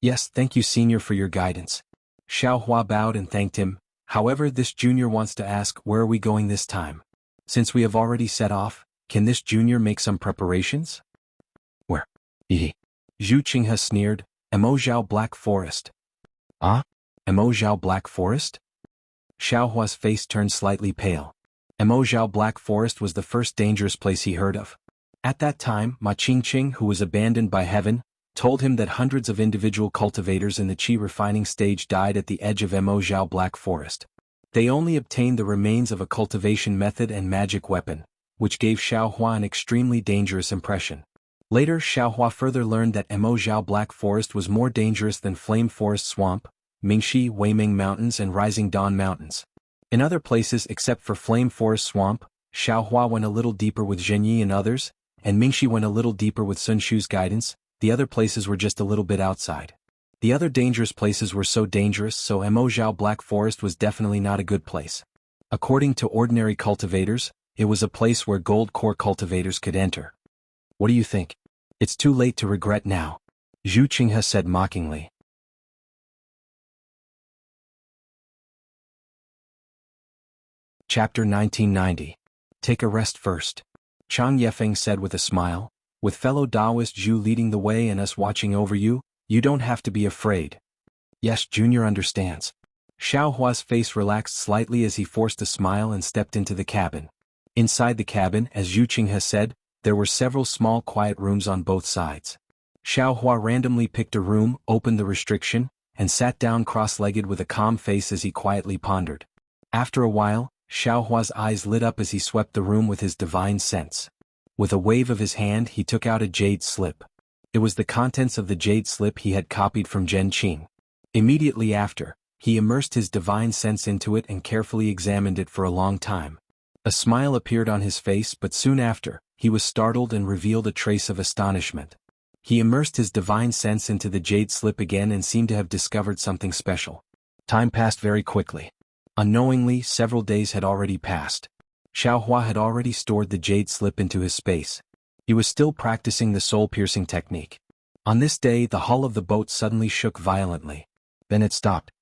Yes, thank you senior for your guidance. Xiaohua bowed and thanked him. However, this junior wants to ask, where are we going this time? Since we have already set off, can this junior make some preparations? Where? Zhu Qinghe sneered. Emojiao Black Forest. Ah? Emojiao Black Forest? Xiaohua's face turned slightly pale. Emojiao Black Forest was the first dangerous place he heard of. At that time, Ma Qingqing, who was abandoned by heaven, told him that hundreds of individual cultivators in the qi refining stage died at the edge of Emojiao Black Forest. They only obtained the remains of a cultivation method and magic weapon, which gave Xiaohua an extremely dangerous impression. Later, Xiaohua further learned that Emojiao Black Forest was more dangerous than Flame Forest Swamp, Mingxi, Weiming Mountains and Rising Dawn Mountains. In other places except for Flame Forest Swamp, Xiaohua went a little deeper with Zhenyi and others, and Mingxi went a little deeper with Sun Shu's guidance. The other places were just a little bit outside. The other dangerous places were so dangerous, so Emojiao Black Forest was definitely not a good place. According to ordinary cultivators, it was a place where gold core cultivators could enter. What do you think? It's too late to regret now. Zhu Qinghe said mockingly. Chapter 1990. Take a rest first. Chang Yefeng said with a smile. With fellow Taoist Zhu leading the way and us watching over you, you don't have to be afraid. Yes, Junior understands. Xiaohua's face relaxed slightly as he forced a smile and stepped into the cabin. Inside the cabin, as Zhu Qinghe said, there were several small quiet rooms on both sides. Xiao Hua randomly picked a room, opened the restriction, and sat down cross-legged with a calm face as he quietly pondered. After a while, Xiao Hua's eyes lit up as he swept the room with his divine sense. With a wave of his hand he took out a jade slip. It was the contents of the jade slip he had copied from Zhen Qing. Immediately after, he immersed his divine sense into it and carefully examined it for a long time. A smile appeared on his face, but soon after, he was startled and revealed a trace of astonishment. He immersed his divine sense into the jade slip again and seemed to have discovered something special. Time passed very quickly. Unknowingly, several days had already passed. Xiao Hua had already stored the jade slip into his space. He was still practicing the soul-piercing technique. On this day, the hull of the boat suddenly shook violently. Then it stopped.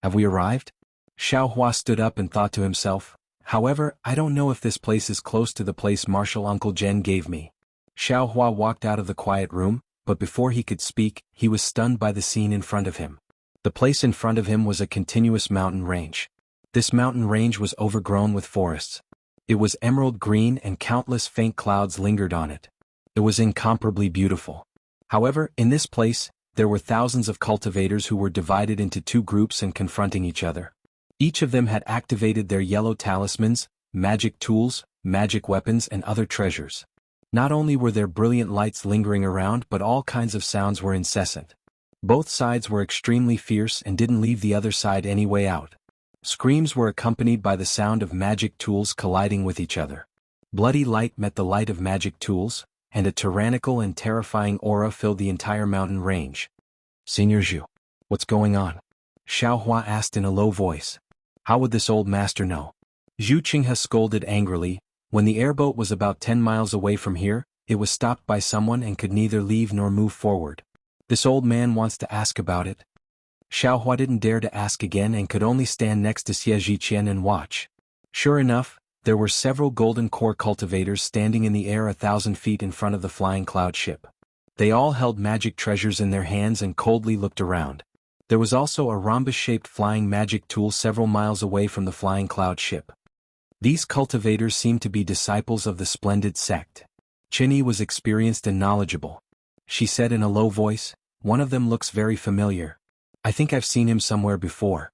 Have we arrived? Xiao Hua stood up and thought to himself, however, I don't know if this place is close to the place Martial Uncle Zhen gave me. Xiao Hua walked out of the quiet room, but before he could speak, he was stunned by the scene in front of him. The place in front of him was a continuous mountain range. This mountain range was overgrown with forests. It was emerald green and countless faint clouds lingered on it. It was incomparably beautiful. However, in this place, there were thousands of cultivators who were divided into two groups and confronting each other. Each of them had activated their yellow talismans, magic tools, magic weapons and other treasures. Not only were there brilliant lights lingering around, but all kinds of sounds were incessant. Both sides were extremely fierce and didn't leave the other side any way out. Screams were accompanied by the sound of magic tools colliding with each other. Bloody light met the light of magic tools, and a tyrannical and terrifying aura filled the entire mountain range. Senior Zhu, what's going on? Xiao Hua asked in a low voice. How would this old master know? Zhu Qinghe scolded angrily. When the airboat was about 10 miles away from here, it was stopped by someone and could neither leave nor move forward. This old man wants to ask about it. Xiao Hua didn't dare to ask again and could only stand next to Xie Zhiqian and watch. Sure enough, there were several golden core cultivators standing in the air 1,000 feet in front of the flying cloud ship. They all held magic treasures in their hands and coldly looked around. There was also a rhombus-shaped flying magic tool several miles away from the flying cloud ship. These cultivators seemed to be disciples of the splendid sect. Qinyi was experienced and knowledgeable. She said in a low voice, one of them looks very familiar. I think I've seen him somewhere before.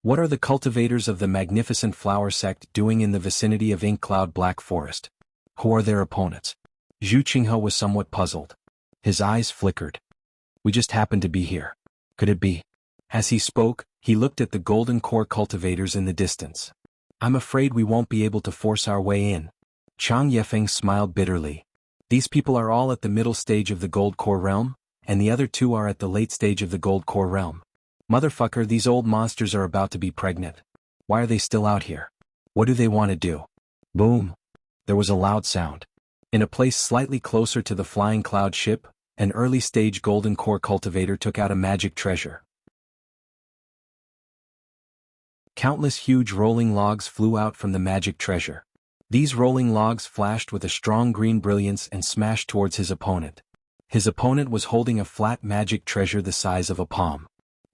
What are the cultivators of the magnificent flower sect doing in the vicinity of Ink Cloud Black Forest? Who are their opponents? Zhu Qinghe was somewhat puzzled. His eyes flickered. We just happened to be here. Could it be? As he spoke, he looked at the golden core cultivators in the distance. I'm afraid we won't be able to force our way in. Chang Yefeng smiled bitterly. These people are all at the middle stage of the gold core realm, and the other two are at the late stage of the gold core realm. Motherfucker, these old monsters are about to be pregnant. Why are they still out here? What do they want to do? Boom! There was a loud sound. In a place slightly closer to the flying cloud ship, an early-stage golden core cultivator took out a magic treasure. Countless huge rolling logs flew out from the magic treasure. These rolling logs flashed with a strong green brilliance and smashed towards his opponent. His opponent was holding a flat magic treasure the size of a palm.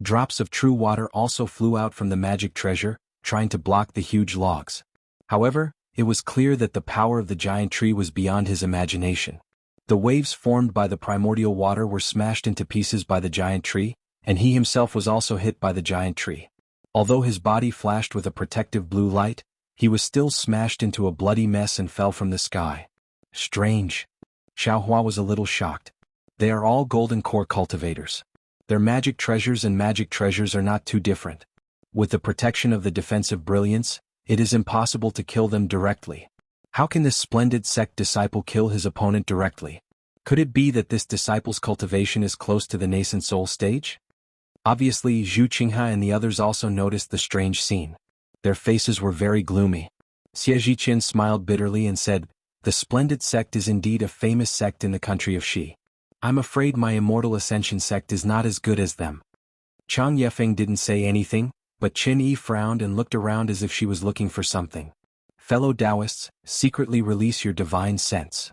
Drops of true water also flew out from the magic treasure, trying to block the huge logs. However, it was clear that the power of the giant tree was beyond his imagination. The waves formed by the primordial water were smashed into pieces by the giant tree, and he himself was also hit by the giant tree. Although his body flashed with a protective blue light, he was still smashed into a bloody mess and fell from the sky. Strange. Xiao Hua was a little shocked. They are all golden core cultivators. Their magic treasures and magic treasures are not too different. With the protection of the defensive brilliance, it is impossible to kill them directly. How can this splendid sect disciple kill his opponent directly? Could it be that this disciple's cultivation is close to the nascent soul stage? Obviously, Zhu Qinghe and the others also noticed the strange scene. Their faces were very gloomy. Xie Zhiqian smiled bitterly and said, the splendid sect is indeed a famous sect in the country of Xi. I'm afraid my immortal ascension sect is not as good as them. Chang Yefeng didn't say anything, but Qin Yi frowned and looked around as if she was looking for something. Fellow Taoists, secretly release your divine sense.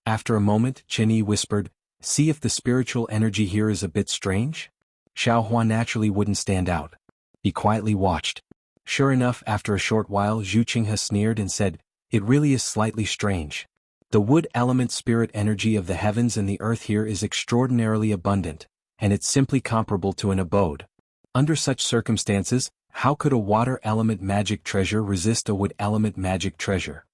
After a moment, Qin Yi whispered, see if the spiritual energy here is a bit strange? Xiao Hua naturally wouldn't stand out. He quietly watched. Sure enough, after a short while Zhu Qinghe sneered and said, "It really is slightly strange. The wood element spirit energy of the heavens and the earth here is extraordinarily abundant, and it's simply comparable to an abode. Under such circumstances, how could a water element magic treasure resist a wood element magic treasure?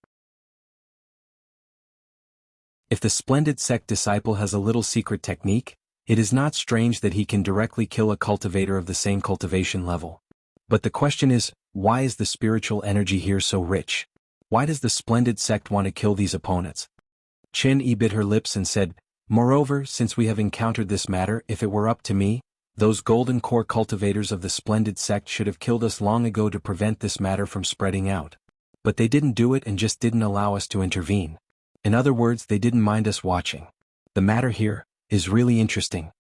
If the splendid sect disciple has a little secret technique, it is not strange that he can directly kill a cultivator of the same cultivation level. But the question is, why is the spiritual energy here so rich? Why does the splendid sect want to kill these opponents?" Qin Yi bit her lips and said, "Moreover, since we have encountered this matter, if it were up to me, those golden core cultivators of the splendid sect should have killed us long ago to prevent this matter from spreading out. But they didn't do it and just didn't allow us to intervene. In other words, they didn't mind us watching. The matter here is really interesting.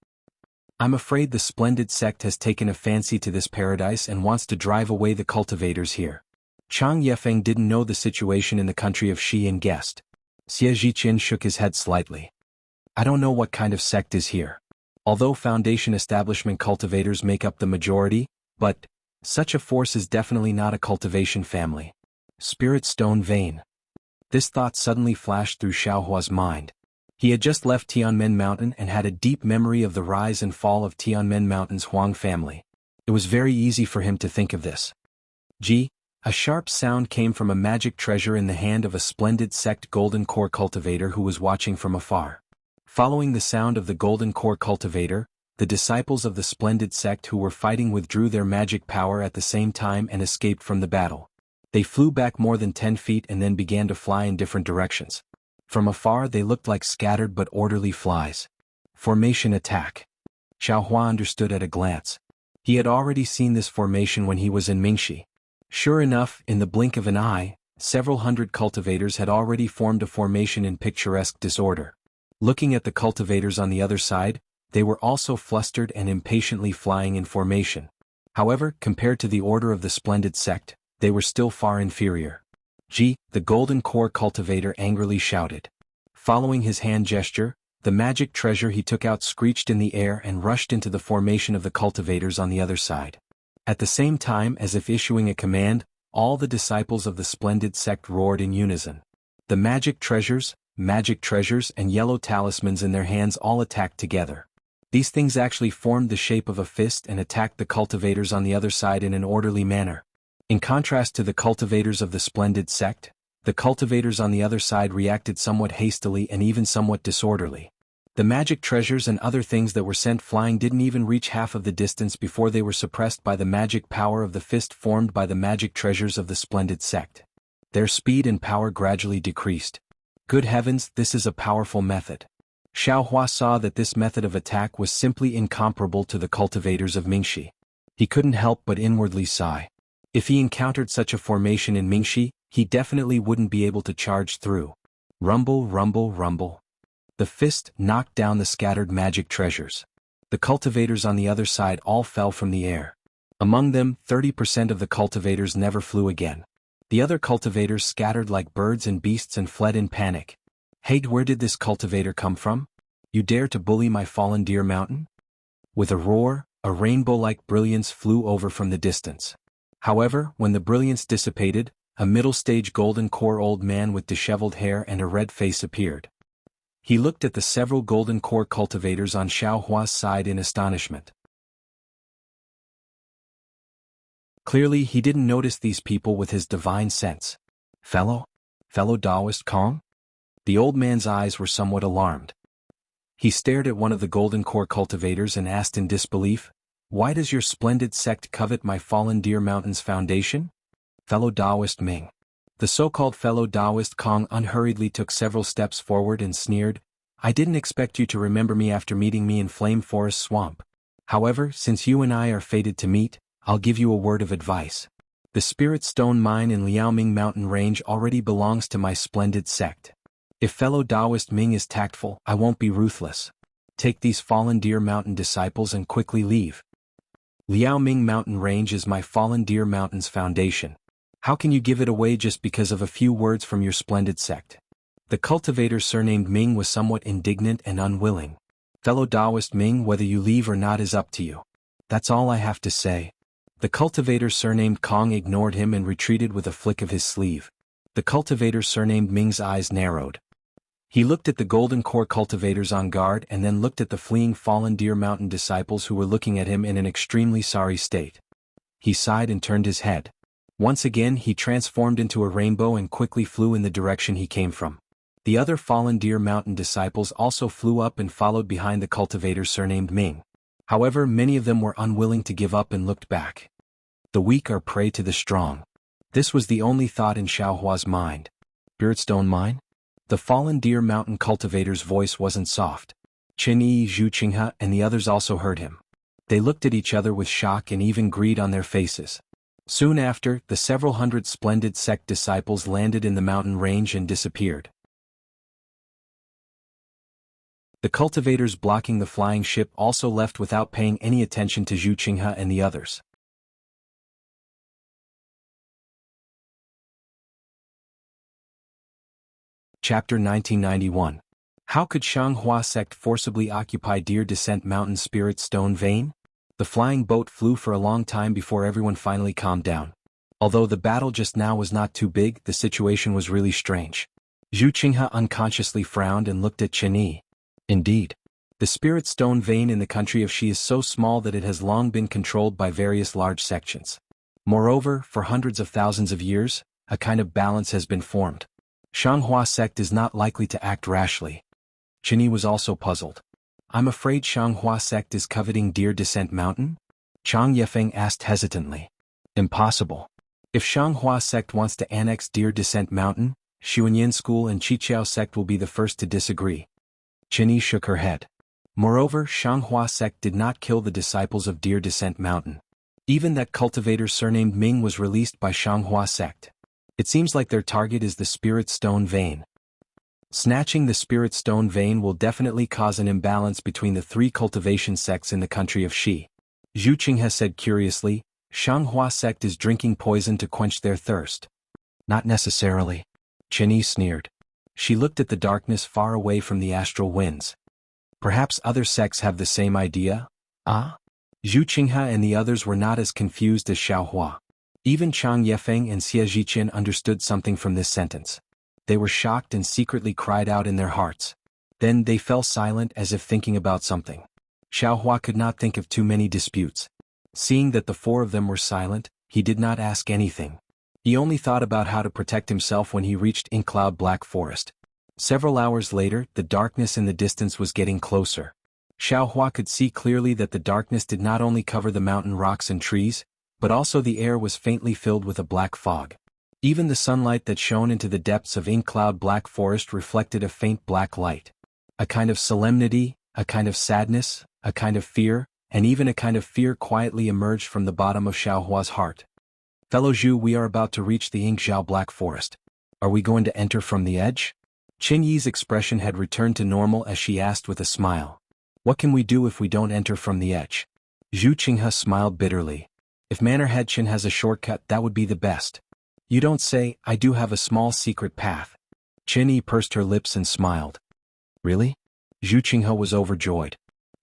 I'm afraid the splendid sect has taken a fancy to this paradise and wants to drive away the cultivators here." Chang Yefeng didn't know the situation in the country of Shi and guessed. Xie Zhiqin shook his head slightly. "I don't know what kind of sect is here. Although Foundation establishment cultivators make up the majority, but such a force is definitely not a cultivation family. Spirit stone vein." This thought suddenly flashed through Xiaohua's mind. He had just left Tianmen Mountain and had a deep memory of the rise and fall of Tianmen Mountain's Huang family. It was very easy for him to think of this. Gee! A sharp sound came from a magic treasure in the hand of a splendid sect golden core cultivator who was watching from afar. Following the sound of the golden core cultivator, the disciples of the splendid sect who were fighting withdrew their magic power at the same time and escaped from the battle. They flew back more than 10 feet and then began to fly in different directions. From afar they looked like scattered but orderly flies. Formation attack. Xiaohua understood at a glance. He had already seen this formation when he was in Mingxi. Sure enough, in the blink of an eye, several hundred cultivators had already formed a formation in picturesque disorder. Looking at the cultivators on the other side, they were also flustered and impatiently flying in formation. However, compared to the order of the splendid sect, they were still far inferior. "Gee!" the golden core cultivator angrily shouted. Following his hand gesture, the magic treasure he took out screeched in the air and rushed into the formation of the cultivators on the other side. At the same time, as if issuing a command, all the disciples of the splendid sect roared in unison. The magic treasures, and yellow talismans in their hands all attacked together. These things actually formed the shape of a fist and attacked the cultivators on the other side in an orderly manner. In contrast to the cultivators of the splendid sect, the cultivators on the other side reacted somewhat hastily and even somewhat disorderly. The magic treasures and other things that were sent flying didn't even reach half of the distance before they were suppressed by the magic power of the fist formed by the magic treasures of the splendid sect. Their speed and power gradually decreased. Good heavens, this is a powerful method. Xiaohua saw that this method of attack was simply incomparable to the cultivators of Mingxi. He couldn't help but inwardly sigh. If he encountered such a formation in Mingxi, he definitely wouldn't be able to charge through. Rumble, rumble, rumble. The fist knocked down the scattered magic treasures. The cultivators on the other side all fell from the air. Among them, 30% of the cultivators never flew again. The other cultivators scattered like birds and beasts and fled in panic. "Hey, where did this cultivator come from? You dare to bully my fallen deer mountain?" With a roar, a rainbow-like brilliance flew over from the distance. However, when the brilliance dissipated, a middle-stage golden core old man with disheveled hair and a red face appeared. He looked at the several golden core cultivators on Xiaohua's side in astonishment. Clearly he didn't notice these people with his divine sense. Fellow Taoist Kong? The old man's eyes were somewhat alarmed. He stared at one of the golden core cultivators and asked in disbelief, "Why does your splendid sect covet my fallen deer mountain's foundation?" Fellow Taoist Ming. The so-called fellow Taoist Kong unhurriedly took several steps forward and sneered, "I didn't expect you to remember me after meeting me in Flame Forest Swamp. However, since you and I are fated to meet, I'll give you a word of advice. The Spirit Stone Mine in Liaoming Mountain Range already belongs to my splendid sect. If fellow Taoist Ming is tactful, I won't be ruthless. Take these fallen deer mountain disciples and quickly leave. Liaoming Mountain Range is my fallen deer mountain's foundation. How can you give it away just because of a few words from your splendid sect?" The cultivator surnamed Ming was somewhat indignant and unwilling. "Fellow Taoist Ming, whether you leave or not is up to you. That's all I have to say. The cultivator surnamed Kong ignored him and retreated with a flick of his sleeve. The cultivator surnamed Ming's eyes narrowed. He looked at the golden core cultivators on guard and then looked at the fleeing fallen Deer Mountain disciples who were looking at him in an extremely sorry state. He sighed and turned his head. Once again he transformed into a rainbow and quickly flew in the direction he came from. The other fallen Deer Mountain disciples also flew up and followed behind the cultivator surnamed Ming. However, many of them were unwilling to give up and looked back. The weak are prey to the strong. This was the only thought in Xiaohua's mind. Spiritstone mine? The fallen Deer Mountain cultivator's voice wasn't soft. Qin Yi, Zhu Qinghe and the others also heard him. They looked at each other with shock and even greed on their faces. Soon after, the several hundred splendid sect disciples landed in the mountain range and disappeared. The cultivators blocking the flying ship also left without paying any attention to Zhu Qinghe and the others. Chapter 1991. How could Xianghua sect forcibly occupy Deer Descent Mountain Spirit Stone Vein? The flying boat flew for a long time before everyone finally calmed down. Although the battle just now was not too big, the situation was really strange. Zhu Qinghe unconsciously frowned and looked at Qin Yi. Indeed. The Spirit Stone Vein in the country of Xi is so small that it has long been controlled by various large sections. Moreover, for hundreds of thousands of years, a kind of balance has been formed. Xianghua sect is not likely to act rashly. Qin Yi was also puzzled. I'm afraid Xianghua sect is coveting Deer Descent Mountain? Chang Yefeng asked hesitantly. Impossible. If Xianghua sect wants to annex Deer Descent Mountain, Xuanyin School and Qiqiao sect will be the first to disagree. Qin Yi shook her head. Moreover, Xianghua sect did not kill the disciples of Deer Descent Mountain. Even that cultivator surnamed Ming was released by Xianghua sect. It seems like their target is the Spirit Stone Vein. Snatching the Spirit Stone Vein will definitely cause an imbalance between the three cultivation sects in the country of Xi. Zhu Qinghe said curiously, Xianghua sect is drinking poison to quench their thirst. Not necessarily. Qin Yi sneered. She looked at the darkness far away from the astral winds. Perhaps other sects have the same idea? Ah? Zhu Qinghe and the others were not as confused as Xiaohua. Even Chang Yefeng and Xie Zhiqian understood something from this sentence. They were shocked and secretly cried out in their hearts. Then they fell silent as if thinking about something. Xiaohua could not think of too many disputes. Seeing that the four of them were silent, he did not ask anything. He only thought about how to protect himself when he reached Inkcloud Black Forest. Several hours later, the darkness in the distance was getting closer. Xiaohua could see clearly that the darkness did not only cover the mountain rocks and trees, but also the air was faintly filled with a black fog. Even the sunlight that shone into the depths of Inkcloud Black Forest reflected a faint black light. A kind of solemnity, a kind of sadness, a kind of fear, and even a kind of fear quietly emerged from the bottom of Xiaohua's heart. Fellow Zhu, we are about to reach the Inkzhao Black Forest. Are we going to enter from the edge? Qin Yi's expression had returned to normal as she asked with a smile. What can we do if we don't enter from the edge? Zhu Qinghe smiled bitterly. If Manor Head Qin has a shortcut, that would be the best. You don't say. I do have a small secret path. Qin Yi pursed her lips and smiled. Really? Zhu Qinghe was overjoyed.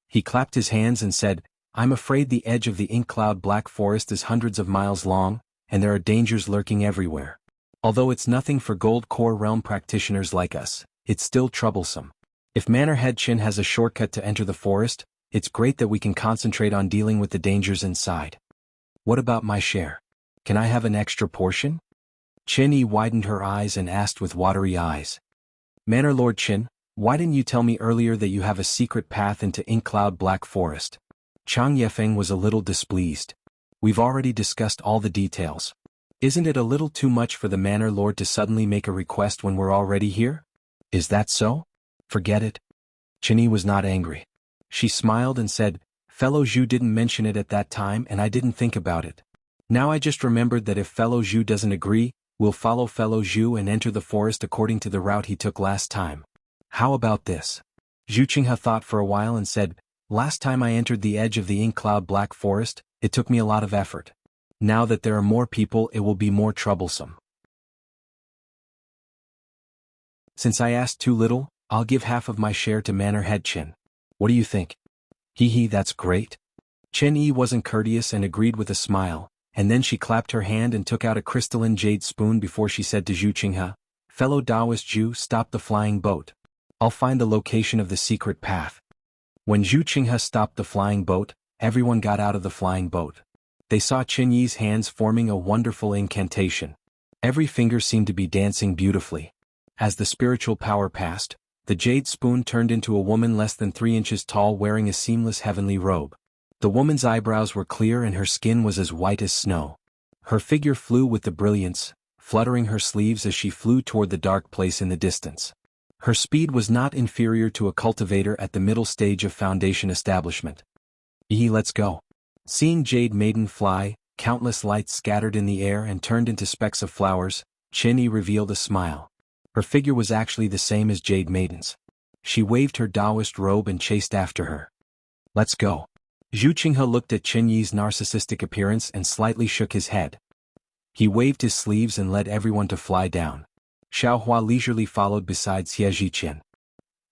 He clapped his hands and said, I'm afraid the edge of the Inkcloud Black Forest is hundreds of miles long, and there are dangers lurking everywhere. Although it's nothing for Gold Core Realm practitioners like us, it's still troublesome. If Manor Head Qin has a shortcut to enter the forest, it's great that we can concentrate on dealing with the dangers inside. What about my share? Can I have an extra portion? Qin Yi widened her eyes and asked with watery eyes. Manor Lord Qin, why didn't you tell me earlier that you have a secret path into Inkcloud Black Forest? Chang Yefeng was a little displeased. We've already discussed all the details. Isn't it a little too much for the Manor Lord to suddenly make a request when we're already here? Is that so? Forget it. Qin Yi was not angry. She smiled and said, Fellow Zhu didn't mention it at that time and I didn't think about it. Now I just remembered that if Fellow Zhu doesn't agree, we'll follow Fellow Zhu and enter the forest according to the route he took last time. How about this? Zhu Qinghe thought for a while and said, Last time I entered the edge of the Inkcloud Black Forest, it took me a lot of effort. Now that there are more people, it will be more troublesome. Since I asked too little, I'll give half of my share to Manor Head Qin. What do you think? Hee hee, that's great. Chen Yi wasn't courteous and agreed with a smile, and then she clapped her hand and took out a crystalline jade spoon before she said to Zhu Qinghe, "Fellow Taoist Zhu, stop the flying boat. I'll find the location of the secret path." When Zhu Qinghe stopped the flying boat, everyone got out of the flying boat. They saw Chen Yi's hands forming a wonderful incantation. Every finger seemed to be dancing beautifully. As the spiritual power passed, the jade spoon turned into a woman less than 3 inches tall wearing a seamless heavenly robe. The woman's eyebrows were clear and her skin was as white as snow. Her figure flew with the brilliance, fluttering her sleeves as she flew toward the dark place in the distance. Her speed was not inferior to a cultivator at the middle stage of foundation establishment. Let's go." Seeing Jade Maiden fly, countless lights scattered in the air and turned into specks of flowers, Chen Yi revealed a smile. Her figure was actually the same as Jade Maiden's. She waved her Taoist robe and chased after her. "Let's go." Zhu Qinghe looked at Chen Yi's narcissistic appearance and slightly shook his head. He waved his sleeves and led everyone to fly down. Xiaohua leisurely followed beside Xie Zhiqian.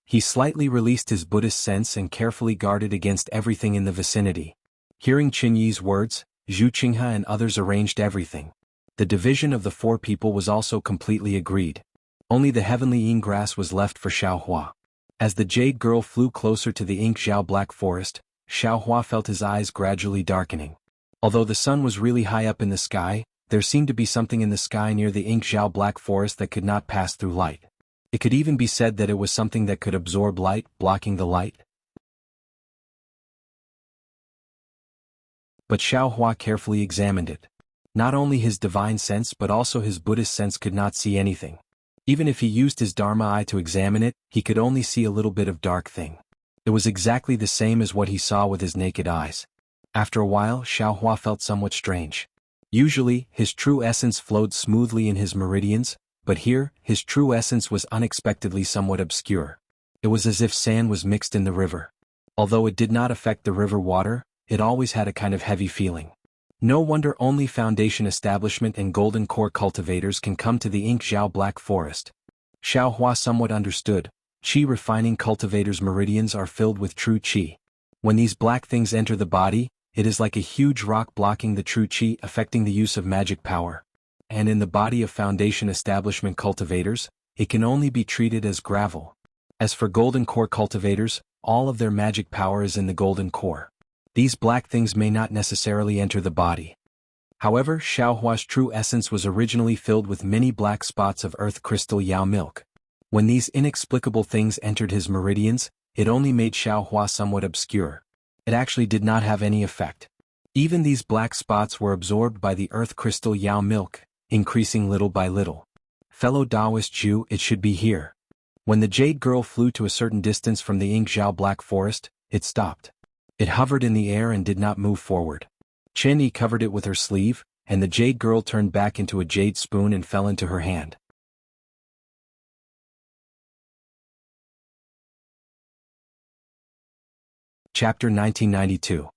He slightly released his Buddhist sense and carefully guarded against everything in the vicinity. Hearing Chen Yi's words, Zhu Qinghe and others arranged everything. The division of the 4 people was also completely agreed. Only the heavenly yin grass was left for Xiaohua. As the jade girl flew closer to the ink Xiao black forest, Xiaohua felt his eyes gradually darkening. Although the sun was really high up in the sky, there seemed to be something in the sky near the ink Xiao black forest that could not pass through light. It could even be said that it was something that could absorb light, blocking the light. But Xiaohua carefully examined it. Not only his divine sense but also his Buddhist sense could not see anything. Even if he used his Dharma eye to examine it, he could only see a little bit of dark thing. It was exactly the same as what he saw with his naked eyes. After a while, Xiaohua felt somewhat strange. Usually, his true essence flowed smoothly in his meridians, but here, his true essence was unexpectedly somewhat obscure. It was as if sand was mixed in the river. Although it did not affect the river water, it always had a kind of heavy feeling. No wonder only foundation establishment and golden core cultivators can come to the ink Xiao black forest. Xiaohua somewhat understood. Qi refining cultivators' meridians are filled with true qi. When these black things enter the body, it is like a huge rock blocking the true qi, affecting the use of magic power. And in the body of foundation establishment cultivators, it can only be treated as gravel. As for golden core cultivators, all of their magic power is in the golden core. These black things may not necessarily enter the body. However, Xiaohua's true essence was originally filled with many black spots of earth crystal Yao milk. When these inexplicable things entered his meridians, it only made Xiaohua somewhat obscure. It actually did not have any effect. Even these black spots were absorbed by the earth crystal Yao milk, increasing little by little. Fellow Taoist Zhu, it should be here. When the jade girl flew to a certain distance from the ink Xiao black forest, it stopped. It hovered in the air and did not move forward. Chen Yi covered it with her sleeve, and the jade girl turned back into a jade spoon and fell into her hand. Chapter 1992.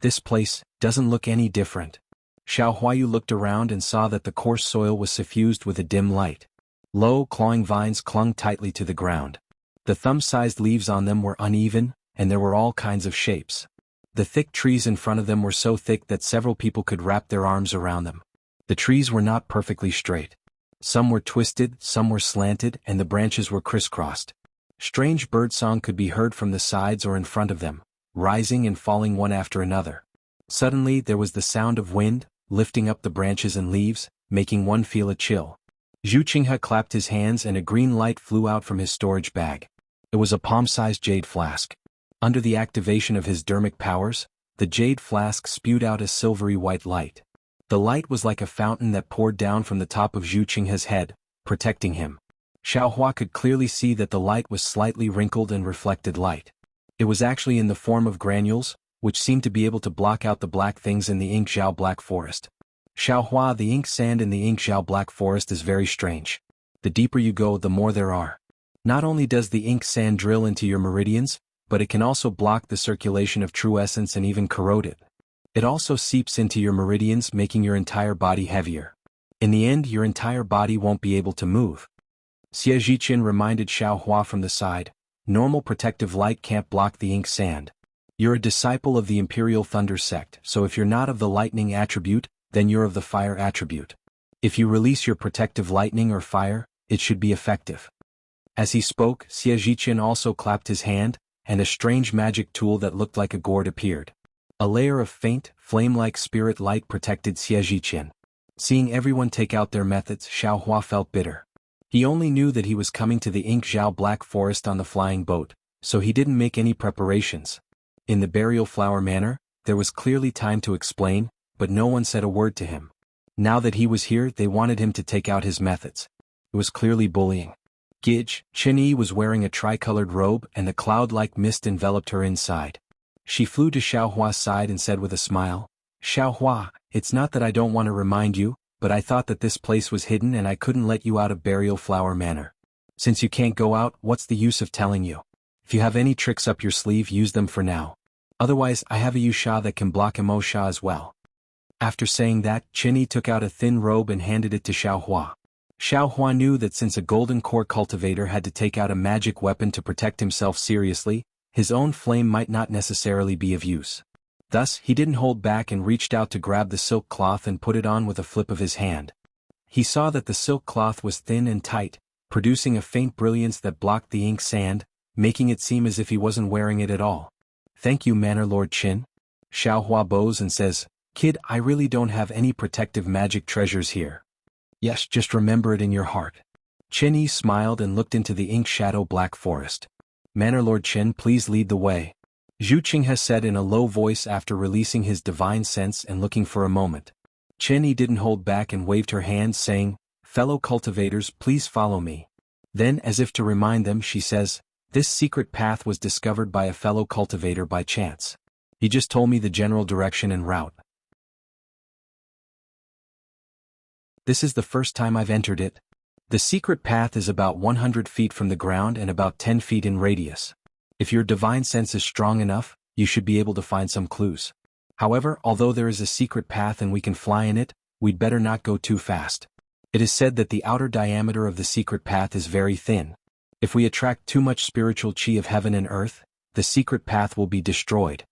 This place doesn't look any different. Xiao Huayu looked around and saw that the coarse soil was suffused with a dim light. Low, clawing vines clung tightly to the ground. The thumb-sized leaves on them were uneven, and there were all kinds of shapes. The thick trees in front of them were so thick that several people could wrap their arms around them. The trees were not perfectly straight. Some were twisted, some were slanted, and the branches were crisscrossed. Strange birdsong could be heard from the sides or in front of them, rising and falling one after another. Suddenly there was the sound of wind, lifting up the branches and leaves, making one feel a chill. Zhu Qinghe clapped his hands and a green light flew out from his storage bag. It was a palm-sized jade flask. Under the activation of his dermic powers, the jade flask spewed out a silvery white light. The light was like a fountain that poured down from the top of Zhu Qinghe's head, protecting him. Xiaohua could clearly see that the light was slightly wrinkled and reflected light. It was actually in the form of granules, which seemed to be able to block out the black things in the ink Xiao black forest. Xiaohua, the ink sand in the ink Xiao black forest is very strange. The deeper you go, the more there are. Not only does the ink sand drill into your meridians, but it can also block the circulation of true essence and even corrode it. It also seeps into your meridians, making your entire body heavier. In the end, your entire body won't be able to move. Xie Zhiqian reminded Xiaohua from the side, normal protective light can't block the ink sand. You're a disciple of the Imperial Thunder sect, so if you're not of the lightning attribute, then you're of the fire attribute. If you release your protective lightning or fire, it should be effective. As he spoke, Xie Zhiqian also clapped his hand, and a strange magic tool that looked like a gourd appeared. A layer of faint, flame-like spirit light protected Xie Zhiqian. Seeing everyone take out their methods, Xiao Hua felt bitter. He only knew that he was coming to the Ink Zhao Black Forest on the flying boat, so he didn't make any preparations. In the burial flower manor, there was clearly time to explain, but no one said a word to him. Now that he was here, they wanted him to take out his methods. It was clearly bullying. Qin Yi was wearing a tricolored robe and a cloud-like mist enveloped her inside. She flew to Xiao Hua's side and said with a smile, "Xiao Hua, it's not that I don't want to remind you, but I thought that this place was hidden and I couldn't let you out of Burial Flower Manor. Since you can't go out, what's the use of telling you? If you have any tricks up your sleeve, use them for now. Otherwise, I have a Yusha that can block Emo Sha as well." After saying that, Qin Yi took out a thin robe and handed it to Xiao Hua. Xiao Hua knew that since a golden core cultivator had to take out a magic weapon to protect himself seriously, his own flame might not necessarily be of use. Thus, he didn't hold back and reached out to grab the silk cloth and put it on with a flip of his hand. He saw that the silk cloth was thin and tight, producing a faint brilliance that blocked the ink sand, making it seem as if he wasn't wearing it at all. "Thank you, Manor Lord Qin." Xiao Hua bows and says, "Kid, I really don't have any protective magic treasures here." "Yes, just remember it in your heart." Qin Yi smiled and looked into the ink shadow black forest. "Manor Lord Qin, please lead the way," Zhu Qinghe said in a low voice after releasing his divine sense and looking for a moment. Qin Yi didn't hold back and waved her hand saying, "Fellow cultivators, please follow me." Then, as if to remind them, she says, "This secret path was discovered by a fellow cultivator by chance. He just told me the general direction and route. This is the first time I've entered it. The secret path is about 100 feet from the ground and about 10 feet in radius. If your divine sense is strong enough, you should be able to find some clues. However, although there is a secret path and we can fly in it, we'd better not go too fast. It is said that the outer diameter of the secret path is very thin. If we attract too much spiritual chi of heaven and earth, the secret path will be destroyed."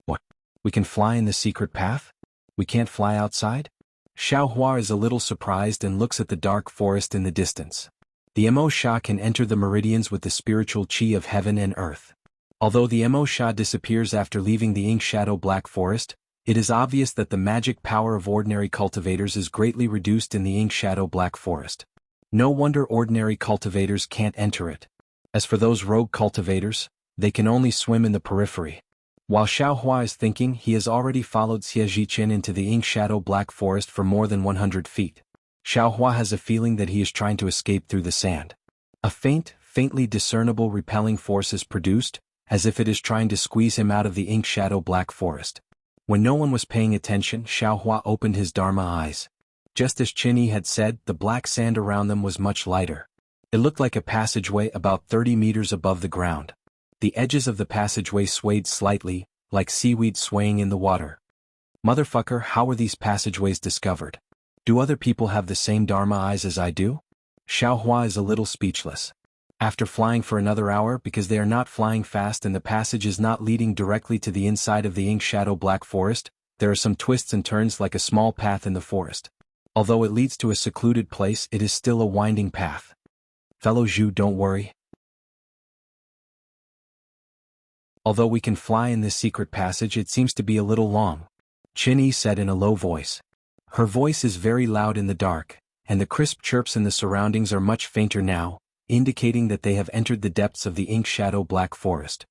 "What? We can fly in the secret path? We can't fly outside?" Xiao Hua is a little surprised and looks at the dark forest in the distance. The Mo Sha can enter the meridians with the spiritual chi of heaven and earth. Although the Mo Sha disappears after leaving the ink shadow black forest, it is obvious that the magic power of ordinary cultivators is greatly reduced in the ink shadow black forest. No wonder ordinary cultivators can't enter it. As for those rogue cultivators, they can only swim in the periphery. While Xiao Hua is thinking, he has already followed Xie Zhiqian into the ink shadow black forest for more than 100 feet. Xiao Hua has a feeling that he is trying to escape through the sand. A faintly discernible repelling force is produced, as if it is trying to squeeze him out of the ink shadow black forest. When no one was paying attention, Xiao Hua opened his Dharma eyes. Just as Qin Yi had said, the black sand around them was much lighter. It looked like a passageway about 30 meters above the ground. The edges of the passageway swayed slightly, like seaweed swaying in the water. "Motherfucker, how were these passageways discovered? Do other people have the same Dharma eyes as I do?" Xiao Hua is a little speechless. After flying for another hour, because they are not flying fast and the passage is not leading directly to the inside of the ink shadow black forest, there are some twists and turns like a small path in the forest. Although it leads to a secluded place, it is still a winding path. "Fellow Zhu, don't worry. Although we can fly in this secret passage, it seems to be a little long," Qin Yi said in a low voice. Her voice is very loud in the dark, and the crisp chirps in the surroundings are much fainter now, indicating that they have entered the depths of the ink shadow black forest.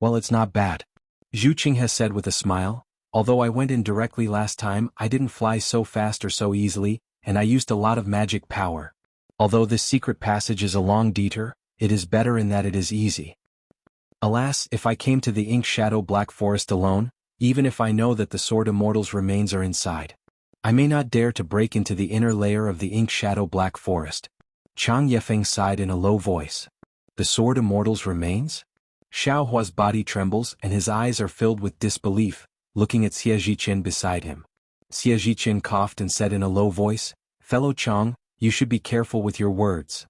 "Well, it's not bad," Zhu Qinghe said with a smile. "Although I went in directly last time, I didn't fly so fast or so easily, and I used a lot of magic power. Although this secret passage is a long detour, it is better in that it is easy. Alas, if I came to the ink shadow black forest alone, even if I know that the Sword Immortal's remains are inside, I may not dare to break into the inner layer of the ink shadow black forest." Chang Yefeng sighed in a low voice. "The Sword Immortal's remains?" Xiao Hua's body trembles and his eyes are filled with disbelief, looking at Xie Zhiqian beside him. Xie Zhiqian coughed and said in a low voice, "Fellow Chang, you should be careful with your words.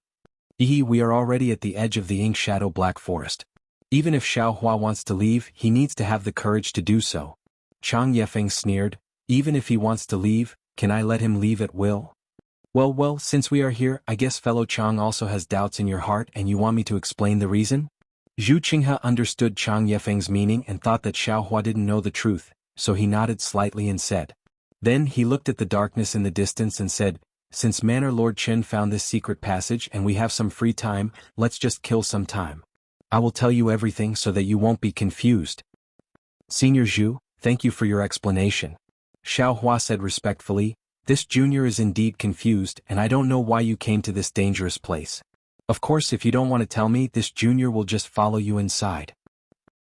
We are already at the edge of the ink shadow black forest. Even if Xiao Hua wants to leave, he needs to have the courage to do so. Chang Yefeng sneered, even if he wants to leave, can I let him leave at will? Well, since we are here, I guess fellow Chang also has doubts in your heart and you want me to explain the reason? Zhu Qinghe understood Chang Yefeng's meaning and thought that Xiao Hua didn't know the truth, so he nodded slightly and said. Then he looked at the darkness in the distance and said, since Manor Lord Chen found this secret passage and we have some free time, let's just kill some time. I will tell you everything so that you won't be confused. Senior Zhu, thank you for your explanation. Xiao Hua said respectfully, this junior is indeed confused and I don't know why you came to this dangerous place. Of course if you don't want to tell me, this junior will just follow you inside.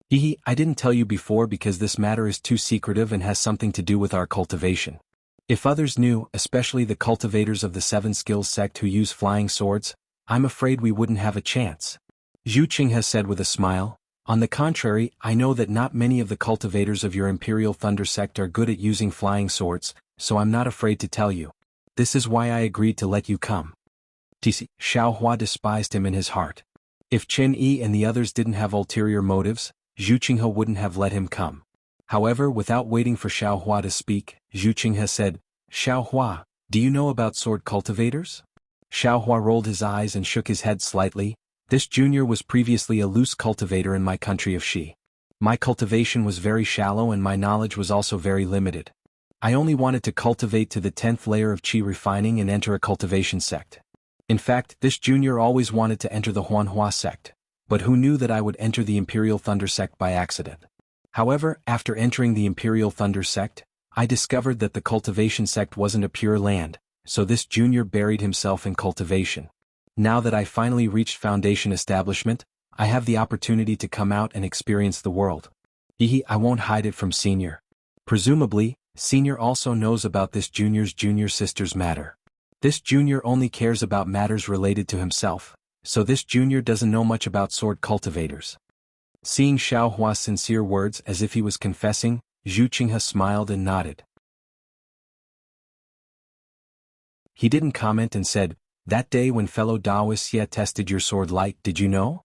Hehe, I didn't tell you before because this matter is too secretive and has something to do with our cultivation. If others knew, especially the cultivators of the 7 skills sect who use flying swords, I'm afraid we wouldn't have a chance. Zhu Qinghe said with a smile, on the contrary, I know that not many of the cultivators of your Imperial Thunder sect are good at using flying swords, so I'm not afraid to tell you. This is why I agreed to let you come. TC, Xiao Hua despised him in his heart. If Chen Yi and the others didn't have ulterior motives, Zhu Qinghe wouldn't have let him come. However, without waiting for Xiao Hua to speak, Zhu Qinghe said, Xiao Hua, do you know about sword cultivators? Xiao Hua rolled his eyes and shook his head slightly. This junior was previously a loose cultivator in my country of Shi. My cultivation was very shallow and my knowledge was also very limited. I only wanted to cultivate to the 10th layer of Qi refining and enter a cultivation sect. In fact, this junior always wanted to enter the Huanhua sect, but who knew that I would enter the Imperial Thunder sect by accident? However, after entering the Imperial Thunder sect, I discovered that the cultivation sect wasn't a pure land, so this junior buried himself in cultivation. Now that I finally reached foundation establishment, I have the opportunity to come out and experience the world. Hehe, I won't hide it from Senior. Presumably, Senior also knows about this junior's junior sister's matter. This junior only cares about matters related to himself, so this junior doesn't know much about sword cultivators. Seeing Xiao Hua's sincere words as if he was confessing, Zhu Qinghe smiled and nodded. He didn't comment and said, that day when fellow Daoist Xie tested your sword light, did you know?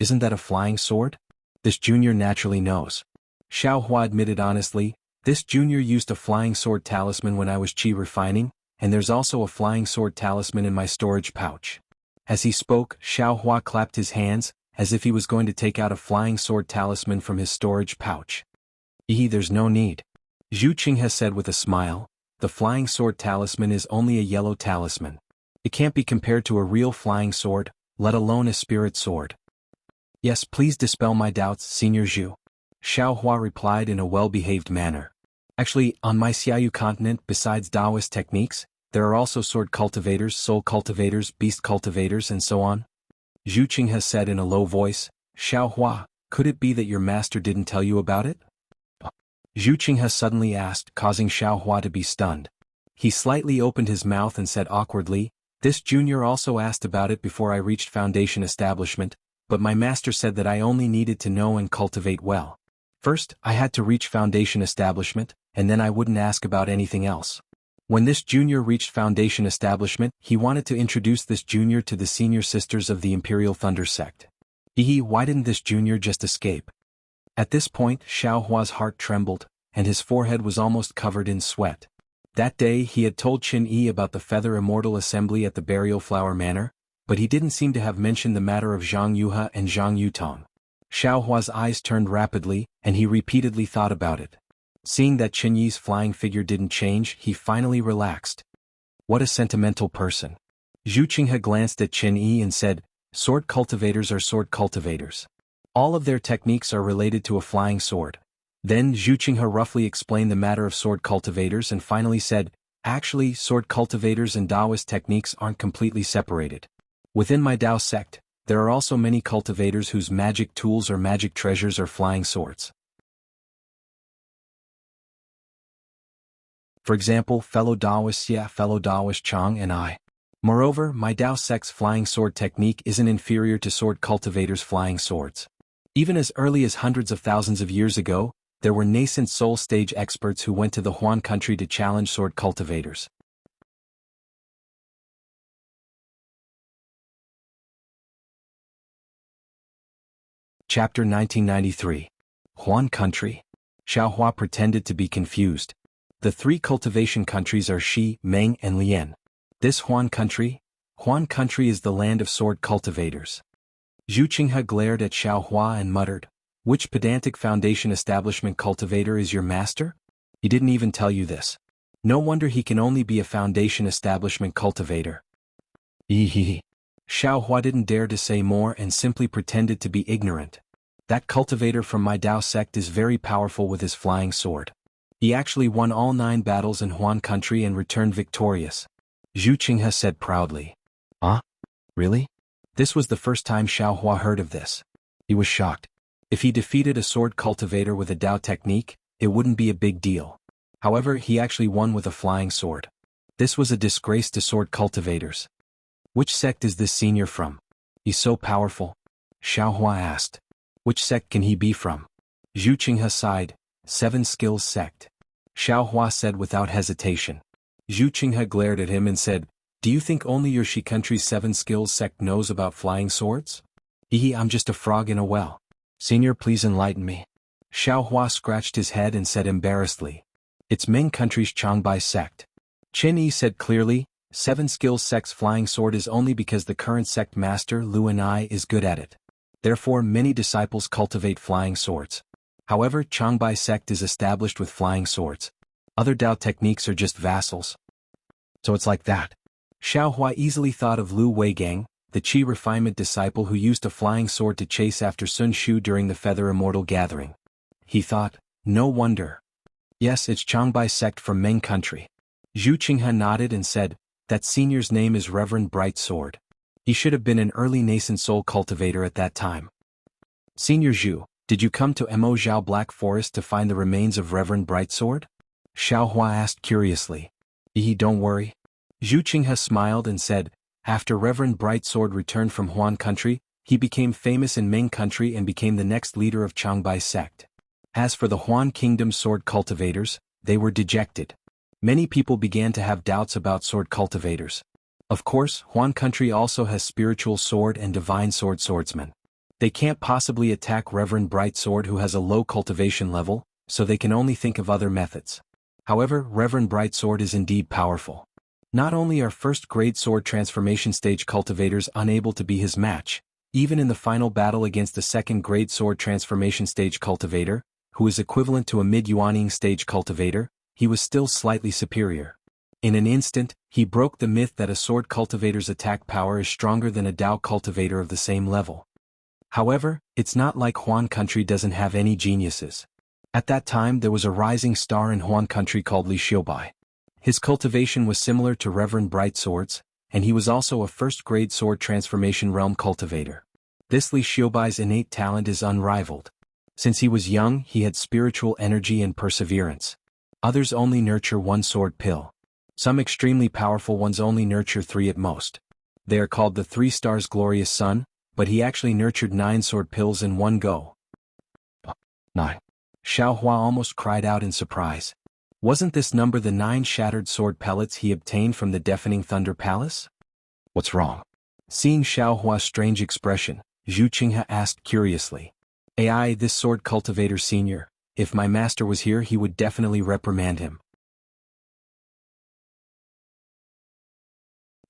Isn't that a flying sword? This junior naturally knows. Xiao Hua admitted honestly, this junior used a flying sword talisman when I was Qi refining, and there's also a flying sword talisman in my storage pouch. As he spoke, Xiao Hua clapped his hands, as if he was going to take out a flying sword talisman from his storage pouch. There's no need. Zhu Qinghe said with a smile, the flying sword talisman is only a yellow talisman. It can't be compared to a real flying sword, let alone a spirit sword. Yes, please dispel my doubts, Senior Zhu. Xiao Hua replied in a well-behaved manner. Actually, on my Xiaoyu continent, besides Daoist techniques, there are also sword cultivators, soul cultivators, beast cultivators, and so on. Zhu Qinghe said in a low voice, Xiao Hua, could it be that your master didn't tell you about it? Zhu Qinghe suddenly asked, causing Xiao Hua to be stunned. He slightly opened his mouth and said awkwardly, this junior also asked about it before I reached foundation establishment, but my master said that I only needed to know and cultivate well. First, I had to reach foundation establishment, and then I wouldn't ask about anything else. When this junior reached foundation establishment, he wanted to introduce this junior to the senior sisters of the Imperial Thunder sect. Why didn't this junior just escape? At this point, Xiao Hua's heart trembled, and his forehead was almost covered in sweat. That day he had told Qin Yi about the Feather Immortal Assembly at the Burial Flower Manor, but he didn't seem to have mentioned the matter of Zhang Yuhe and Zhang Yutong. Xiao Hua's eyes turned rapidly, and he repeatedly thought about it. Seeing that Qin Yi's flying figure didn't change, he finally relaxed. What a sentimental person. Zhu Qinghe glanced at Qin Yi and said, sword cultivators are sword cultivators. All of their techniques are related to a flying sword. Then Zhu Qinghe roughly explained the matter of sword cultivators and finally said, actually, sword cultivators and Daoist techniques aren't completely separated. Within my Dao sect, there are also many cultivators whose magic tools or magic treasures are flying swords. For example, fellow Daoist Xie, fellow Daoist Chang, and I. Moreover, my Dao sect's flying sword technique isn't inferior to sword cultivators' flying swords. Even as early as hundreds of thousands of years ago, there were nascent soul stage experts who went to the Huan country to challenge sword cultivators. Chapter 1993. Huan Country. Xiaohua pretended to be confused. The three cultivation countries are Shi, Meng and Lian. This Huan Country is the land of sword cultivators. Zhu Qinghe glared at Xiaohua and muttered, "Which pedantic foundation establishment cultivator is your master? He didn't even tell you this. No wonder he can only be a foundation establishment cultivator." Xiaohua didn't dare to say more and simply pretended to be ignorant. "That cultivator from my Dao sect is very powerful with his flying sword. He actually won all 9 battles in Huan Country and returned victorious," Zhu Qinghe said proudly. "Huh? Really?" This was the first time Xiaohua heard of this. He was shocked. If he defeated a sword cultivator with a Dao technique, it wouldn't be a big deal. However, he actually won with a flying sword. This was a disgrace to sword cultivators. "Which sect is this senior from? He's so powerful?" Xiaohua asked. "Which sect can he be from?" Zhu Qinghe sighed. 7 Skills Sect. Xiaohua said without hesitation. Zhu Qinghe glared at him and said, "Do you think only your Shi country's 7 Skills Sect knows about flying swords?" I'm just a frog in a well. Senior, please enlighten me." Xiaohua scratched his head and said embarrassedly, "It's Ming country's Changbai sect." Qin Yi said clearly, 7 Skills Sect's flying sword is only because the current sect master Lu and I is good at it. Therefore many disciples cultivate flying swords. However, Changbai sect is established with flying swords. Other Dao techniques are just vassals. So it's like that. Xiaohua easily thought of Lu Weigang, the Qi refinement disciple who used a flying sword to chase after Sun Shu during the Feather Immortal gathering. He thought, no wonder. Yes, it's Changbai sect from Meng country. Zhu Qinghe nodded and said, that senior's name is Reverend Bright Sword. He should have been an early nascent soul cultivator at that time. Senior Zhu, did you come to Mo Zhao Black Forest to find the remains of Reverend Brightsword? Xiaohua asked curiously. Don't worry. Zhu Qinghe smiled and said, after Reverend Brightsword returned from Huan country, he became famous in Ming country and became the next leader of Changbai sect. As for the Huan kingdom's sword cultivators, they were dejected. Many people began to have doubts about sword cultivators. Of course, Huan country also has spiritual sword and divine sword swordsmen. They can't possibly attack Reverend Brightsword who has a low cultivation level, so they can only think of other methods. However, Reverend Brightsword is indeed powerful. Not only are first-grade sword transformation stage cultivators unable to be his match, even in the final battle against the second-grade sword transformation stage cultivator, who is equivalent to a mid-Yuaning stage cultivator, he was still slightly superior. In an instant, he broke the myth that a sword cultivator's attack power is stronger than a Dao cultivator of the same level. However, it's not like Huan country doesn't have any geniuses. At that time there was a rising star in Huan country called Li Xiubai. His cultivation was similar to Reverend Brightsword's, and he was also a first-grade sword transformation realm cultivator. This Li Xiubai's innate talent is unrivaled. Since he was young, he had spiritual energy and perseverance. Others only nurture 1 sword pill. Some extremely powerful ones only nurture 3 at most. They are called the 3 stars glorious sun, but he actually nurtured 9 sword pills in one go. 9. Xiaohua almost cried out in surprise. Wasn't this number the 9 shattered sword pellets he obtained from the deafening Thunder Palace? What's wrong? Seeing Xiaohua's strange expression, Zhu Qinghe asked curiously. This sword cultivator senior, if my master was here he would definitely reprimand him.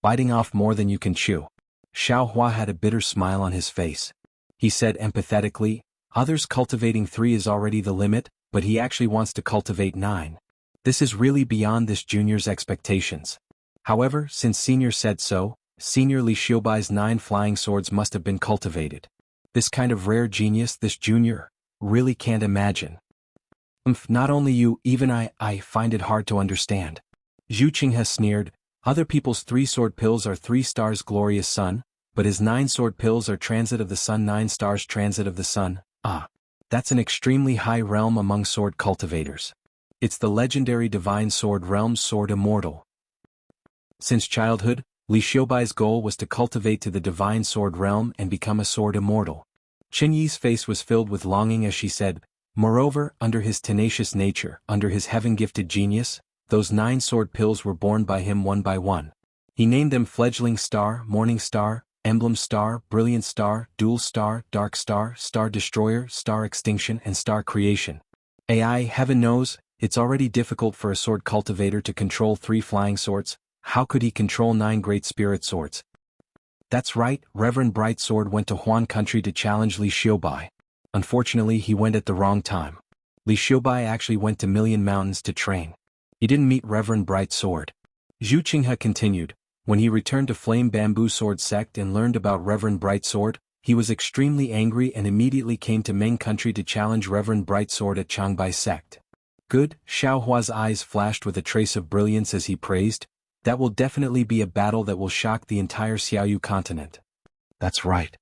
Biting off more than you can chew. Xiaohua had a bitter smile on his face. He said empathetically, others cultivating 3 is already the limit, but he actually wants to cultivate 9. This is really beyond this junior's expectations. However, since senior said so, senior Li Xiubai's 9 flying swords must have been cultivated. This kind of rare genius this junior really can't imagine. Not only you, even I find it hard to understand. Zhu Qinghe sneered. Other people's 3 sword pills are 3 stars glorious sun, but his 9 sword pills are transit of the sun 9 stars transit of the sun. That's an extremely high realm among sword cultivators. It's the legendary divine sword realm's sword immortal. Since childhood, Li Xiubai's goal was to cultivate to the divine sword realm and become a sword immortal. Qin Yi's face was filled with longing as she said, moreover, under his tenacious nature, under his heaven-gifted genius, those 9 sword pills were born by him one by one. He named them Fledgling Star, Morning Star, Emblem Star, Brilliant Star, Dual Star, Dark Star, Star Destroyer, Star Extinction and Star Creation. AI, heaven knows, it's already difficult for a sword cultivator to control 3 flying swords. How could he control 9 great spirit swords? That's right, Reverend Brightsword went to Huan country to challenge Li Xiaobai. Unfortunately, he went at the wrong time. Li Xiaobai actually went to Million Mountains to train. He didn't meet Reverend Brightsword. Zhu Qinghe continued, when he returned to Flame Bamboo Sword sect and learned about Reverend Brightsword, he was extremely angry and immediately came to Meng country to challenge Reverend Brightsword at Changbai sect. Good, Xiao Hua's eyes flashed with a trace of brilliance as he praised, that will definitely be a battle that will shock the entire Xiaoyu continent. That's right.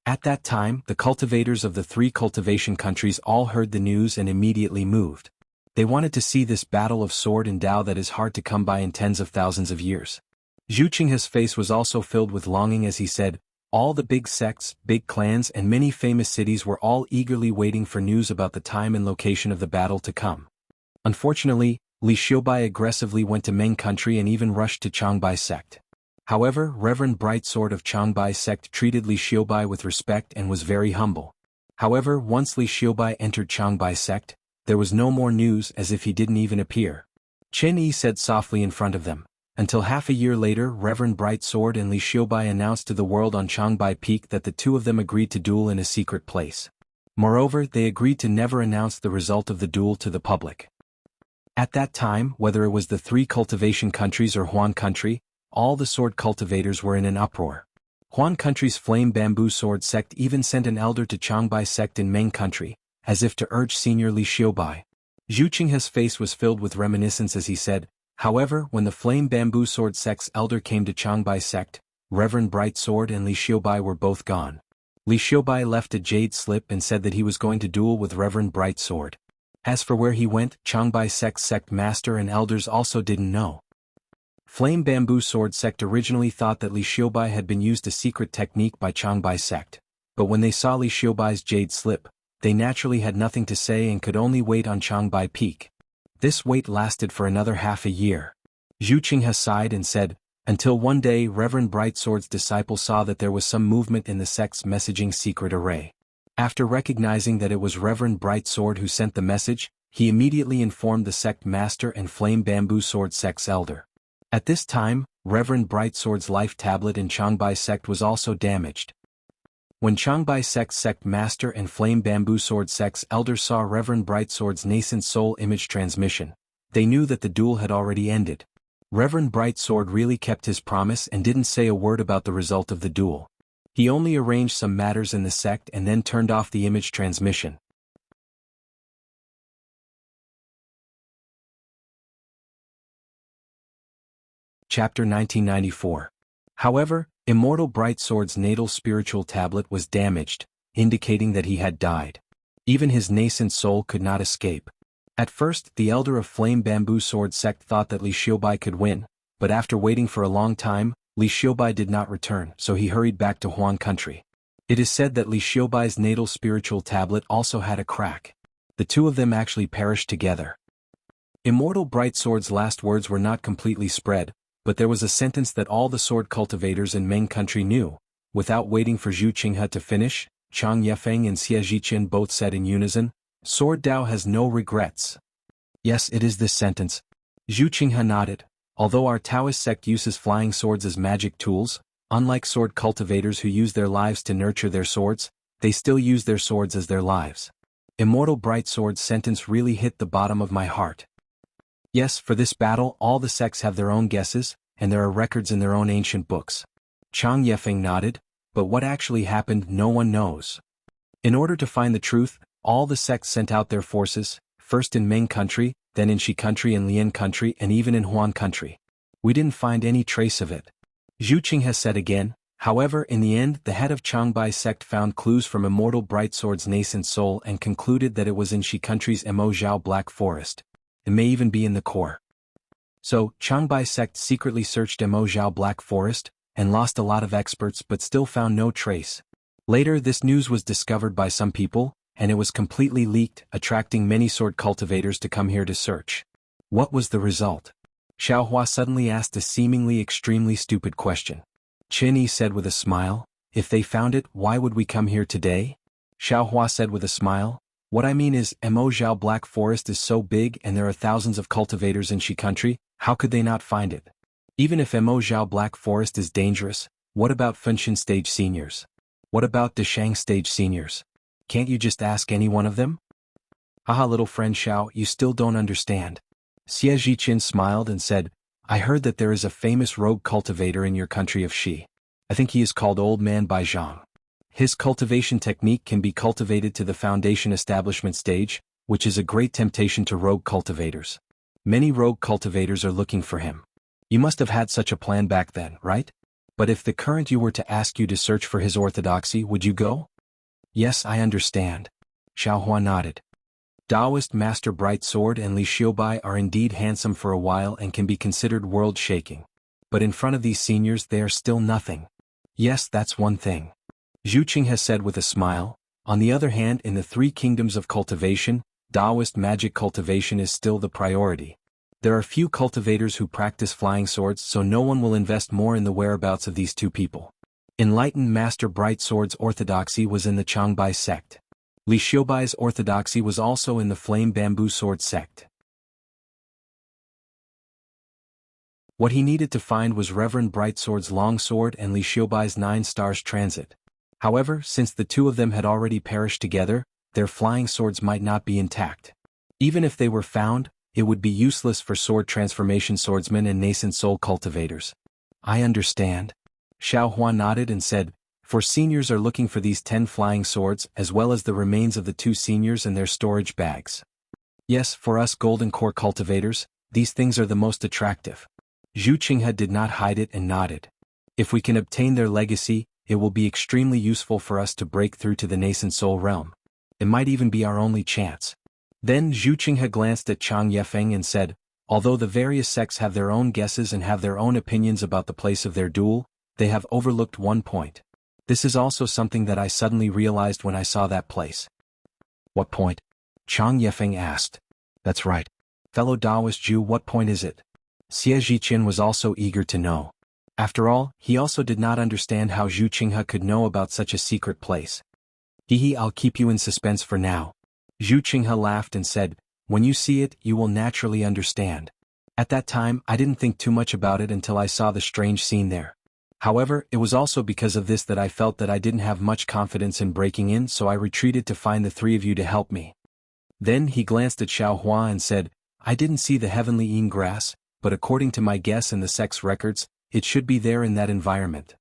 At that time, the cultivators of the 3 cultivation countries all heard the news and immediately moved. They wanted to see this battle of sword and Dao that is hard to come by in tens of thousands of years. Zhu Qinghe's face was also filled with longing as he said, all the big sects, big clans and many famous cities were all eagerly waiting for news about the time and location of the battle to come. Unfortunately, Li Xiaobai aggressively went to Meng country and even rushed to Changbai sect. However, Reverend Brightsword of Changbai sect treated Li Xiaobai with respect and was very humble. However, once Li Xiaobai entered Changbai sect, there was no more news as if he didn't even appear. Chen Yi said softly in front of them. Until half a year later, Reverend Brightsword and Li Xiaobai announced to the world on Changbai Peak that the 2 of them agreed to duel in a secret place. Moreover, they agreed to never announce the result of the duel to the public. At that time, whether it was the 3 cultivation countries or Huan country, all the sword cultivators were in an uproar. Huan country's Flame Bamboo Sword sect even sent an elder to Changbai sect in Meng country, as if to urge Senior Li Xiaobai. Zhu Qinghe's face was filled with reminiscence as he said, however, when the Flame Bamboo Sword sect's elder came to Changbai sect, Reverend Brightsword and Li Xiaobai were both gone. Li Xiaobai left a jade slip and said that he was going to duel with Reverend Brightsword. As for where he went, Changbai sect master and elders also didn't know. Flame Bamboo Sword sect originally thought that Li Xiaobai had been used a secret technique by Changbai sect, but when they saw Li Xiaobai's jade slip, they naturally had nothing to say and could only wait on Changbai Peak. This wait lasted for another half a year. Zhu Qinghe sighed and said, until one day Reverend Brightsword's disciple saw that there was some movement in the sect's messaging secret array. After recognizing that it was Reverend Brightsword who sent the message, he immediately informed the sect master and Flame Bamboo Sword sect's elder. At this time, Reverend Brightsword's life tablet in Changbai sect was also damaged. When Changbai sect's sect master and Flame Bamboo Sword sect's elder saw Reverend Brightsword's nascent soul image transmission, they knew that the duel had already ended. Reverend Brightsword really kept his promise and didn't say a word about the result of the duel. He only arranged some matters in the sect and then turned off the image transmission. Chapter 1994. However, Immortal Brightsword's natal spiritual tablet was damaged, indicating that he had died. Even his nascent soul could not escape. At first, the elder of Flame Bamboo Sword sect thought that Li Xiaobai could win, but after waiting for a long time, Li Xiaobai did not return, so he hurried back to Huan country. It is said that Li Xiaobai's natal spiritual tablet also had a crack. The 2 of them actually perished together. Immortal Brightsword's last words were not completely spread, but there was a sentence that all the sword cultivators in Meng country knew. Without waiting for Zhu Qinghe to finish, Chang Yefeng and Xie Zhiqian both said in unison, Sword Dao has no regrets. Yes, it is this sentence. Zhu Qinghe nodded. Although our Taoist sect uses flying swords as magic tools, unlike sword cultivators who use their lives to nurture their swords, they still use their swords as their lives. Immortal Brightsword's sentence really hit the bottom of my heart. Yes, for this battle all the sects have their own guesses, and there are records in their own ancient books. Chang Yefeng nodded, but what actually happened no one knows. In order to find the truth, all the sects sent out their forces, first in Ming country, then in Shi country and Lian country and even in Huan country. We didn't find any trace of it. Zhu Qinghe said again, however in the end the head of Changbai sect found clues from Immortal Brightsword's nascent soul and concluded that it was in Shi country's Mo Zhao Black Forest. It may even be in the core. So, Changbai sect secretly searched Mo Zhao Black Forest, and lost a lot of experts but still found no trace. Later this news was discovered by some people, and it was completely leaked, attracting many sword cultivators to come here to search. What was the result? Xiaohua suddenly asked a seemingly extremely stupid question. Qin Yi said with a smile, if they found it, why would we come here today? Xiaohua said with a smile, what I mean is, Mo Zhao Black Forest is so big and there are thousands of cultivators in Shi country, how could they not find it? Even if Mo Zhao Black Forest is dangerous, what about Fengshan Stage Seniors? What about Deshang Stage Seniors? Can't you just ask any one of them? Haha, little friend Xiao, you still don't understand. Xie Zhiqin smiled and said, I heard that there is a famous rogue cultivator in your country of Shi. I think he is called Old Man Baizhang. His cultivation technique can be cultivated to the foundation establishment stage, which is a great temptation to rogue cultivators. Many rogue cultivators are looking for him. You must have had such a plan back then, right? But if the current you were to ask you to search for his orthodoxy, would you go? Yes, I understand. Xiaohua nodded. Taoist Master Bright Sword and Li Xiubai are indeed handsome for a while and can be considered world-shaking. But in front of these seniors they are still nothing. Yes, that's one thing. Zhu Qing has said with a smile. On the other hand, in the three kingdoms of cultivation, Taoist magic cultivation is still the priority. There are few cultivators who practice flying swords, so no one will invest more in the whereabouts of these two people. Enlightened Master Bright Sword's orthodoxy was in the Changbai sect. Li Xiubai's orthodoxy was also in the Flame Bamboo Sword sect. What he needed to find was Reverend Bright Sword's long sword and Li Xiubai's 9 stars transit. However, since the two of them had already perished together, their flying swords might not be intact. Even if they were found, it would be useless for sword transformation swordsmen and nascent soul cultivators. I understand. Xiaohua nodded and said, for seniors are looking for these 10 flying swords as well as the remains of the 2 seniors and their storage bags. Yes, for us golden core cultivators, these things are the most attractive. Zhu Qinghe did not hide it and nodded. If we can obtain their legacy, it will be extremely useful for us to break through to the nascent soul realm. It might even be our only chance. Then Zhu Qinghe glanced at Chang Yefeng and said, although the various sects have their own guesses and have their own opinions about the place of their duel, they have overlooked one point. This is also something that I suddenly realized when I saw that place. What point? Chang Yefeng asked. That's right. Fellow Taoist Jew, what point is it? Xie Zhiqin was also eager to know. After all, he also did not understand how Zhu Qinghe could know about such a secret place. Hehe, I'll keep you in suspense for now. Zhu Qinghe laughed and said, when you see it, you will naturally understand. At that time, I didn't think too much about it until I saw the strange scene there. However, it was also because of this that I felt that I didn't have much confidence in breaking in, so I retreated to find the 3 of you to help me. Then he glanced at Xiaohua and said, I didn't see the heavenly Yin grass, but according to my guess and the sect's records, it should be there in that environment.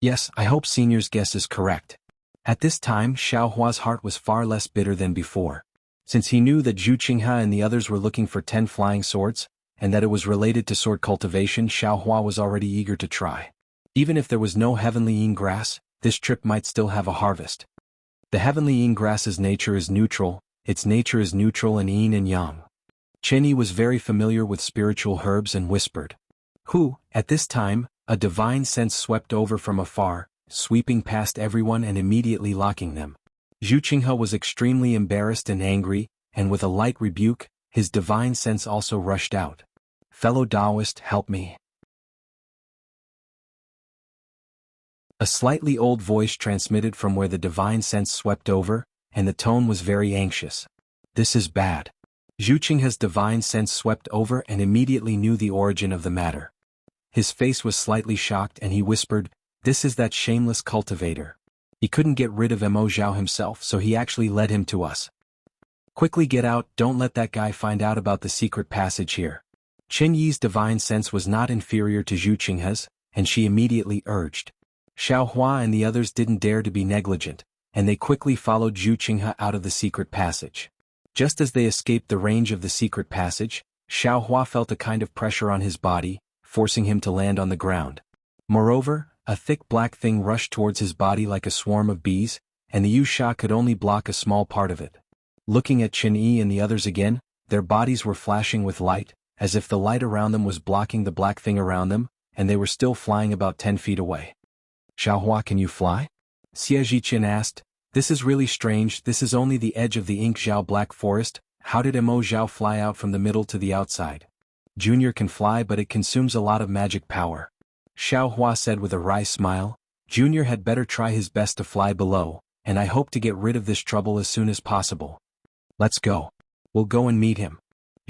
Yes, I hope senior's guess is correct. At this time, Xiaohua's heart was far less bitter than before. Since he knew that Zhu Qinghe and the others were looking for 10 flying swords, and that it was related to sword cultivation, Xiaohua was already eager to try. Even if there was no heavenly Yin grass, this trip might still have a harvest. The heavenly Yin grass's nature is neutral, its nature is neutral and yin and yang. Chen Yi was very familiar with spiritual herbs and whispered. Who, at this time, a divine sense swept over from afar, sweeping past everyone and immediately locking them. Zhu Qinghe was extremely embarrassed and angry, and with a light rebuke, his divine sense also rushed out. Fellow Taoist, help me. A slightly old voice transmitted from where the divine sense swept over, and the tone was very anxious. This is bad. Zhu Qinghe's divine sense swept over and immediately knew the origin of the matter. His face was slightly shocked and he whispered, this is that shameless cultivator. He couldn't get rid of Mo Zhao himself, so he actually led him to us. Quickly get out, don't let that guy find out about the secret passage here. Chen Yi's divine sense was not inferior to Zhu Qinghe's, and she immediately urged. Xiaohua and the others didn't dare to be negligent, and they quickly followed Zhu Qinghe out of the secret passage. Just as they escaped the range of the secret passage, Xiaohua felt a kind of pressure on his body, forcing him to land on the ground. Moreover, a thick black thing rushed towards his body like a swarm of bees, and the Yusha could only block a small part of it. Looking at Chen Yi and the others again, their bodies were flashing with light, as if the light around them was blocking the black thing around them, and they were still flying about 10 feet away. Xiaohua, can you fly? Xie Zhiqin asked. This is really strange, this is only the edge of the Ink Zhao Black Forest, how did Mo Zhao fly out from the middle to the outside? Junior can fly, but it consumes a lot of magic power. Xiao Hua said with a wry smile. Junior had better try his best to fly below, and I hope to get rid of this trouble as soon as possible. Let's go. We'll go and meet him.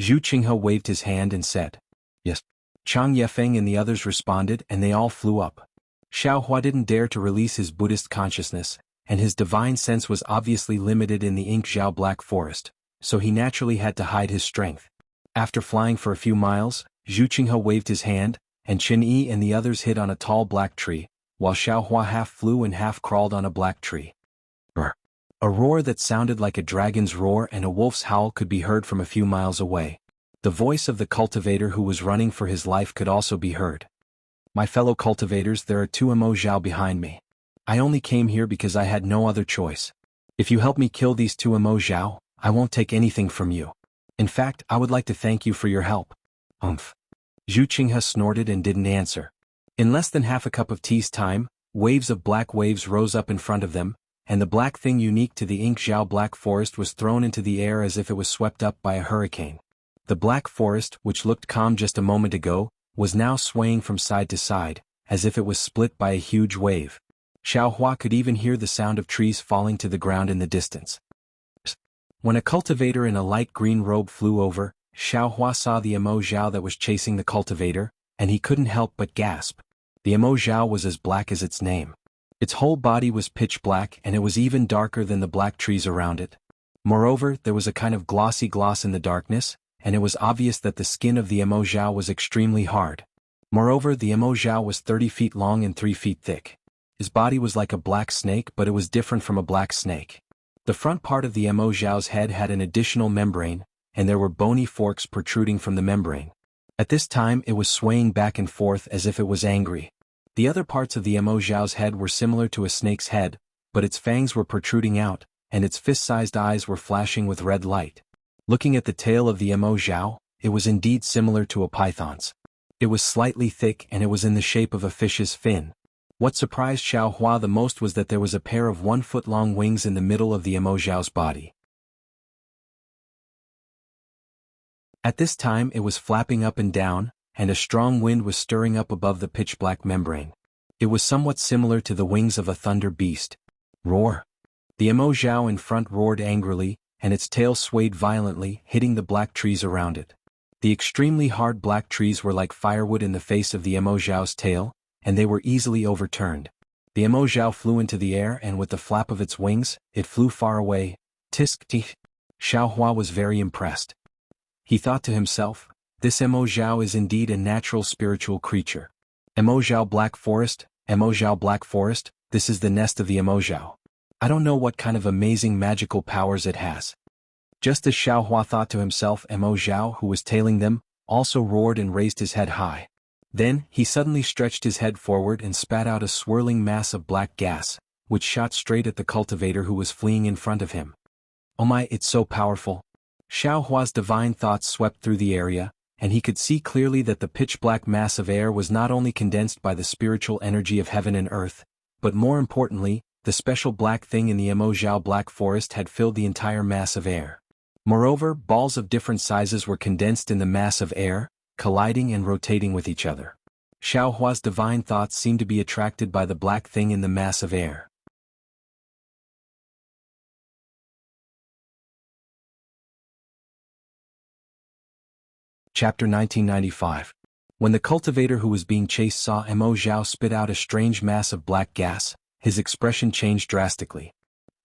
Zhu Qinghe waved his hand and said. Yes. Chang Yefeng and the others responded, and they all flew up. Xiao Hua didn't dare to release his Buddhist consciousness, and his divine sense was obviously limited in the Ink-Zhao Black Forest, so he naturally had to hide his strength. After flying for a few miles, Zhu Qinghe waved his hand, and Qin Yi and the others hid on a tall black tree, while Xiao Hua half flew and half crawled on a black tree. A roar that sounded like a dragon's roar and a wolf's howl could be heard from a few miles away. The voice of the cultivator who was running for his life could also be heard. My fellow cultivators, there are 2 Immortals behind me. I only came here because I had no other choice. If you help me kill these 2 Immortals, I won't take anything from you. In fact, I would like to thank you for your help. Zhu Qinghe snorted and didn't answer. In less than half a cup of tea's time, waves of black waves rose up in front of them, and the black thing unique to the Ink-Zhao Black Forest was thrown into the air as if it was swept up by a hurricane. The Black Forest, which looked calm just a moment ago, was now swaying from side to side, as if it was split by a huge wave. Xiao Hua could even hear the sound of trees falling to the ground in the distance. When a cultivator in a light green robe flew over, Xiao Hua saw the Immortal that was chasing the cultivator, and he couldn't help but gasp. The Immortal was as black as its name. Its whole body was pitch black, and it was even darker than the black trees around it. Moreover, there was a kind of glossy gloss in the darkness, and it was obvious that the skin of the Immortal was extremely hard. Moreover, the Immortal was 30 feet long and 3 feet thick. His body was like a black snake, but it was different from a black snake. The front part of the Immortal's head had an additional membrane, and there were bony forks protruding from the membrane. At this time it was swaying back and forth as if it was angry. The other parts of the Immortal's head were similar to a snake's head, but its fangs were protruding out, and its fist-sized eyes were flashing with red light. Looking at the tail of the Immortal, it was indeed similar to a python's. It was slightly thick and it was in the shape of a fish's fin. What surprised Xiao Hua the most was that there was a pair of 1-foot-long wings in the middle of the Immortal's body. At this time it was flapping up and down, and a strong wind was stirring up above the pitch-black membrane. It was somewhat similar to the wings of a thunder beast. Roar! The Immortal in front roared angrily, and its tail swayed violently, hitting the black trees around it. The extremely hard black trees were like firewood in the face of the Immortal's tail, and they were easily overturned. The Immortal flew into the air, and with the flap of its wings, it flew far away. Tisk tich! Xiao Hua was very impressed. He thought to himself, this Immortal is indeed a natural spiritual creature. Immortal Black Forest, Immortal Black Forest, this is the nest of the Immortal. I don't know what kind of amazing magical powers it has. Just as Xiao Hua thought to himself, Immortal, who was tailing them, also roared and raised his head high. Then, he suddenly stretched his head forward and spat out a swirling mass of black gas, which shot straight at the cultivator who was fleeing in front of him. Oh my, it's so powerful. Xiao Hua's divine thoughts swept through the area, and he could see clearly that the pitch-black mass of air was not only condensed by the spiritual energy of heaven and earth, but more importantly, the special black thing in the Immortal Black Forest had filled the entire mass of air. Moreover, balls of different sizes were condensed in the mass of air, colliding and rotating with each other. Xiao Hua's divine thoughts seemed to be attracted by the black thing in the mass of air. Chapter 1995. When the cultivator who was being chased saw Immortal spit out a strange mass of black gas, his expression changed drastically.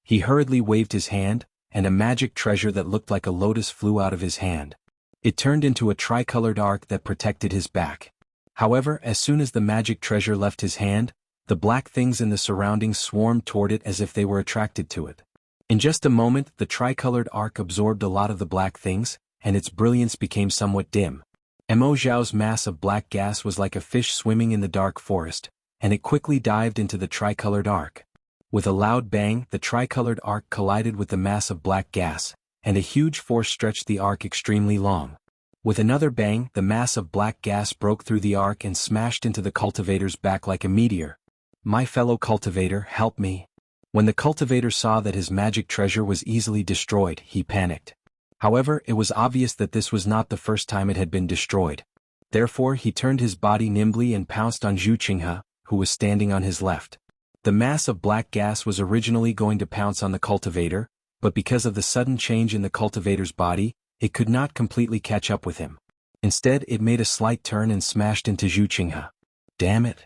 He hurriedly waved his hand, and a magic treasure that looked like a lotus flew out of his hand. It turned into a tricolored arc that protected his back. However, as soon as the magic treasure left his hand, the black things in the surroundings swarmed toward it as if they were attracted to it. In just a moment, the tricolored arc absorbed a lot of the black things, and its brilliance became somewhat dim. Immortal's mass of black gas was like a fish swimming in the dark forest, and it quickly dived into the tricolored arc. With a loud bang, the tricolored arc collided with the mass of black gas, and a huge force stretched the arc extremely long. With another bang, the mass of black gas broke through the arc and smashed into the cultivator's back like a meteor. My fellow cultivator, help me. When the cultivator saw that his magic treasure was easily destroyed, he panicked. However, it was obvious that this was not the first time it had been destroyed. Therefore he turned his body nimbly and pounced on Zhu Qinghe, who was standing on his left. The mass of black gas was originally going to pounce on the cultivator, but because of the sudden change in the cultivator's body, it could not completely catch up with him. Instead, it made a slight turn and smashed into Zhu Qinghe. Damn it!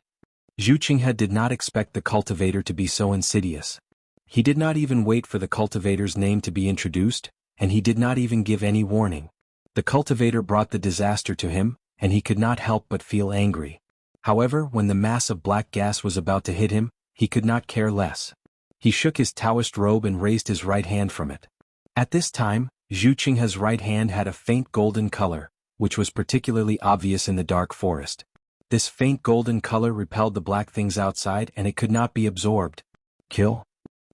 Zhu Qinghe did not expect the cultivator to be so insidious. He did not even wait for the cultivator's name to be introduced, and he did not even give any warning. The cultivator brought the disaster to him, and he could not help but feel angry. However, when the mass of black gas was about to hit him, he could not care less. He shook his Taoist robe and raised his right hand from it. At this time, Zhu Qinghe's right hand had a faint golden color, which was particularly obvious in the dark forest. This faint golden color repelled the black things outside and it could not be absorbed. Kill?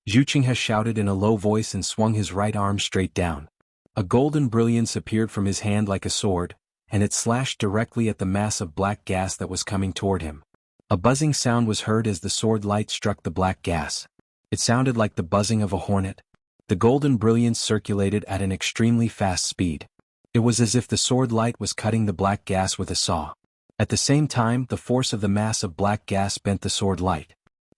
Zhu Qinghe shouted in a low voice and swung his right arm straight down. A golden brilliance appeared from his hand like a sword, and it slashed directly at the mass of black gas that was coming toward him. A buzzing sound was heard as the sword light struck the black gas. It sounded like the buzzing of a hornet. The golden brilliance circulated at an extremely fast speed. It was as if the sword light was cutting the black gas with a saw. At the same time, the force of the mass of black gas bent the sword light.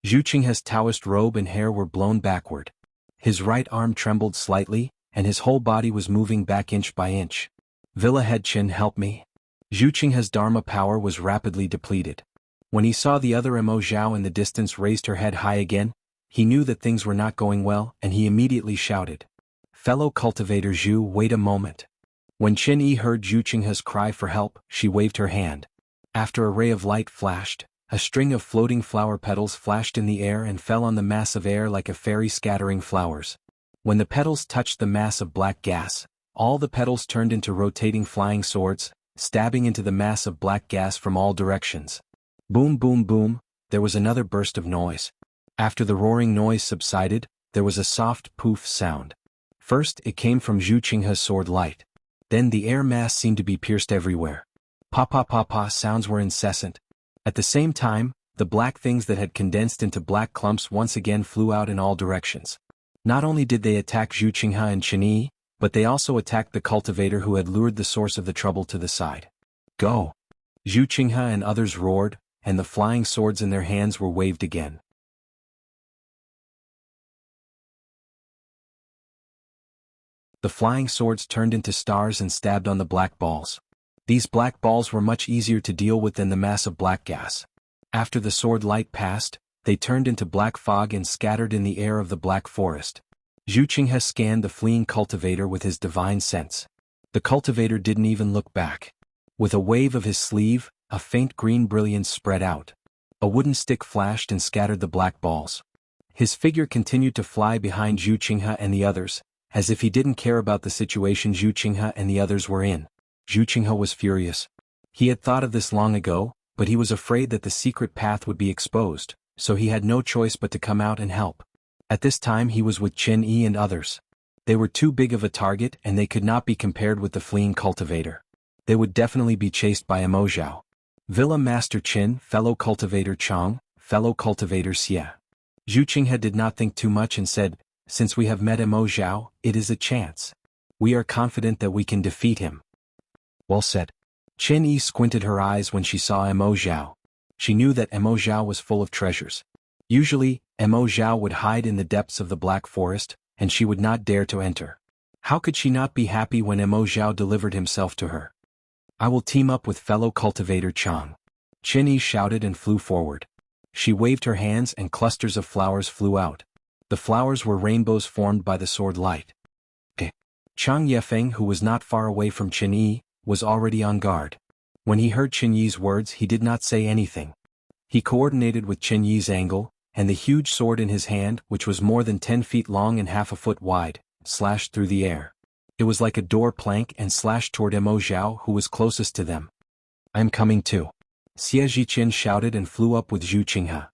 Zhu Qinghe's Taoist robe and hair were blown backward. His right arm trembled slightly, and his whole body was moving back inch by inch. Villa Head Chin, help me. Zhu Qinghe's Dharma power was rapidly depleted. When he saw the other Emo Zhao in the distance raised her head high again, he knew that things were not going well, and he immediately shouted, "Fellow cultivator Zhu, wait a moment." When Qin Yi heard Zhu Qinghe's cry for help, she waved her hand. After a ray of light flashed, a string of floating flower petals flashed in the air and fell on the mass of air like a fairy scattering flowers. When the petals touched the mass of black gas, all the petals turned into rotating flying swords, stabbing into the mass of black gas from all directions. Boom, boom, boom, there was another burst of noise. After the roaring noise subsided, there was a soft poof sound. First, it came from Zhu Qinghe's sword light. Then the air mass seemed to be pierced everywhere. Pa-pa-pa-pa sounds were incessant. At the same time, the black things that had condensed into black clumps once again flew out in all directions. Not only did they attack Zhu Qinghe and Qin Yi, but they also attacked the cultivator who had lured the source of the trouble to the side. Go! Zhu Qinghe and others roared, and the flying swords in their hands were waved again. The flying swords turned into stars and stabbed on the black balls. These black balls were much easier to deal with than the mass of black gas. After the sword light passed, they turned into black fog and scattered in the air of the black forest. Zhu Qinghe scanned the fleeing cultivator with his divine sense. The cultivator didn't even look back. With a wave of his sleeve, a faint green brilliance spread out. A wooden stick flashed and scattered the black balls. His figure continued to fly behind Zhu Qinghe and the others, as if he didn't care about the situation Zhu Qinghe and the others were in. Zhu Qinghe was furious. He had thought of this long ago, but he was afraid that the secret path would be exposed, so he had no choice but to come out and help. At this time he was with Qin Yi and others. They were too big of a target and they could not be compared with the fleeing cultivator. They would definitely be chased by Emo Zhao. Villa Master Qin, fellow cultivator Chang, fellow cultivator Xie. Zhu Qinghe did not think too much and said, "Since we have met Emo Zhao, it is a chance. We are confident that we can defeat him." Well said. Qin Yi squinted her eyes when she saw Emo Zhao. She knew that Emo Zhao was full of treasures. Usually, Emo Zhao would hide in the depths of the black forest, and she would not dare to enter. How could she not be happy when Emo Zhao delivered himself to her? "I will team up with fellow cultivator Chang." Qin Yi shouted and flew forward. She waved her hands and clusters of flowers flew out. The flowers were rainbows formed by the sword light. Chang Yefeng, who was not far away from Qin Yi, was already on guard. When he heard Qin Yi's words, he did not say anything. He coordinated with Qin Yi's angle, and the huge sword in his hand, which was more than 10 feet long and half a foot wide, slashed through the air. It was like a door plank and slashed toward Emo Zhao, who was closest to them. "I am coming too." Xie Zhiqian shouted and flew up with Zhu Qinghe.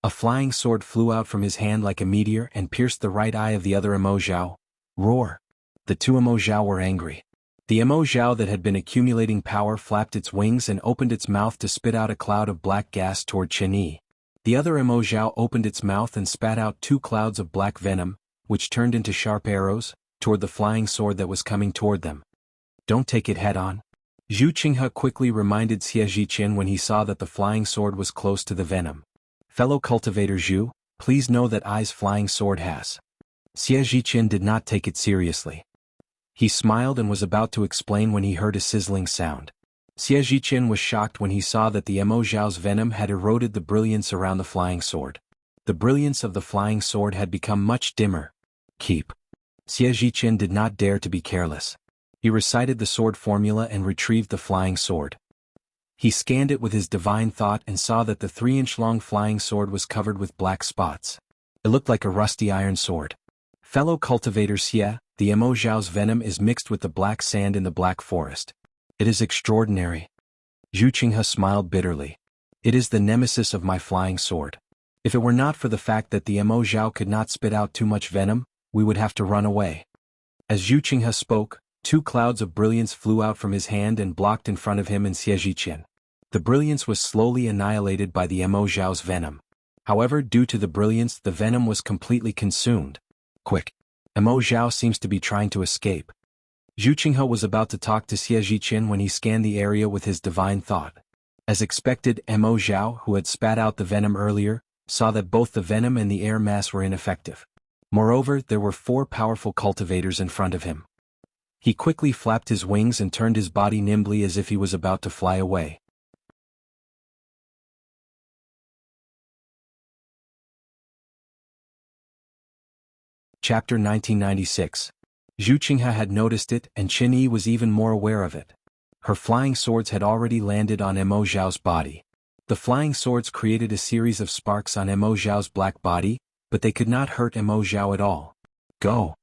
A flying sword flew out from his hand like a meteor and pierced the right eye of the other Emo Zhao. Roar! The two Emo Zhao were angry. The Emo Zhao that had been accumulating power flapped its wings and opened its mouth to spit out a cloud of black gas toward Qin Yi. The other Emo Zhao opened its mouth and spat out 2 clouds of black venom, which turned into sharp arrows, toward the flying sword that was coming toward them. Don't take it head-on. Zhu Qinghe quickly reminded Xie Zhiqian when he saw that the flying sword was close to the venom. Fellow cultivator Zhu, please know that I's flying sword has. Xie Zhiqian did not take it seriously. He smiled and was about to explain when he heard a sizzling sound. Xie Zhiqian was shocked when he saw that the Mo Zhao's venom had eroded the brilliance around the flying sword. The brilliance of the flying sword had become much dimmer. Keep. Xie Zhiqian did not dare to be careless. He recited the sword formula and retrieved the flying sword. He scanned it with his divine thought and saw that the 3-inch-long flying sword was covered with black spots. It looked like a rusty iron sword. Fellow cultivator Xie, the Mo Zhao's venom is mixed with the black sand in the black forest. It is extraordinary. Zhu Qinghe smiled bitterly. It is the nemesis of my flying sword. If it were not for the fact that the Mo Zhao could not spit out too much venom, we would have to run away. As Zhu Qinghe spoke, 2 clouds of brilliance flew out from his hand and blocked in front of him and Xie Zhiqian. The brilliance was slowly annihilated by the Mo Zhao's venom. However, due to the brilliance, the venom was completely consumed. Quick! Mo Zhao seems to be trying to escape. Zhu Qinghe was about to talk to Xie Zhiqian when he scanned the area with his divine thought. As expected, Mo Zhao, who had spat out the venom earlier, saw that both the venom and the air mass were ineffective. Moreover, there were 4 powerful cultivators in front of him. He quickly flapped his wings and turned his body nimbly as if he was about to fly away. Chapter 1996. Zhu Qinghe had noticed it and Qin Yi was even more aware of it. Her flying swords had already landed on Mo Zhao's body. The flying swords created a series of sparks on Mo Zhao's black body, but they could not hurt Mo Zhao at all. Go!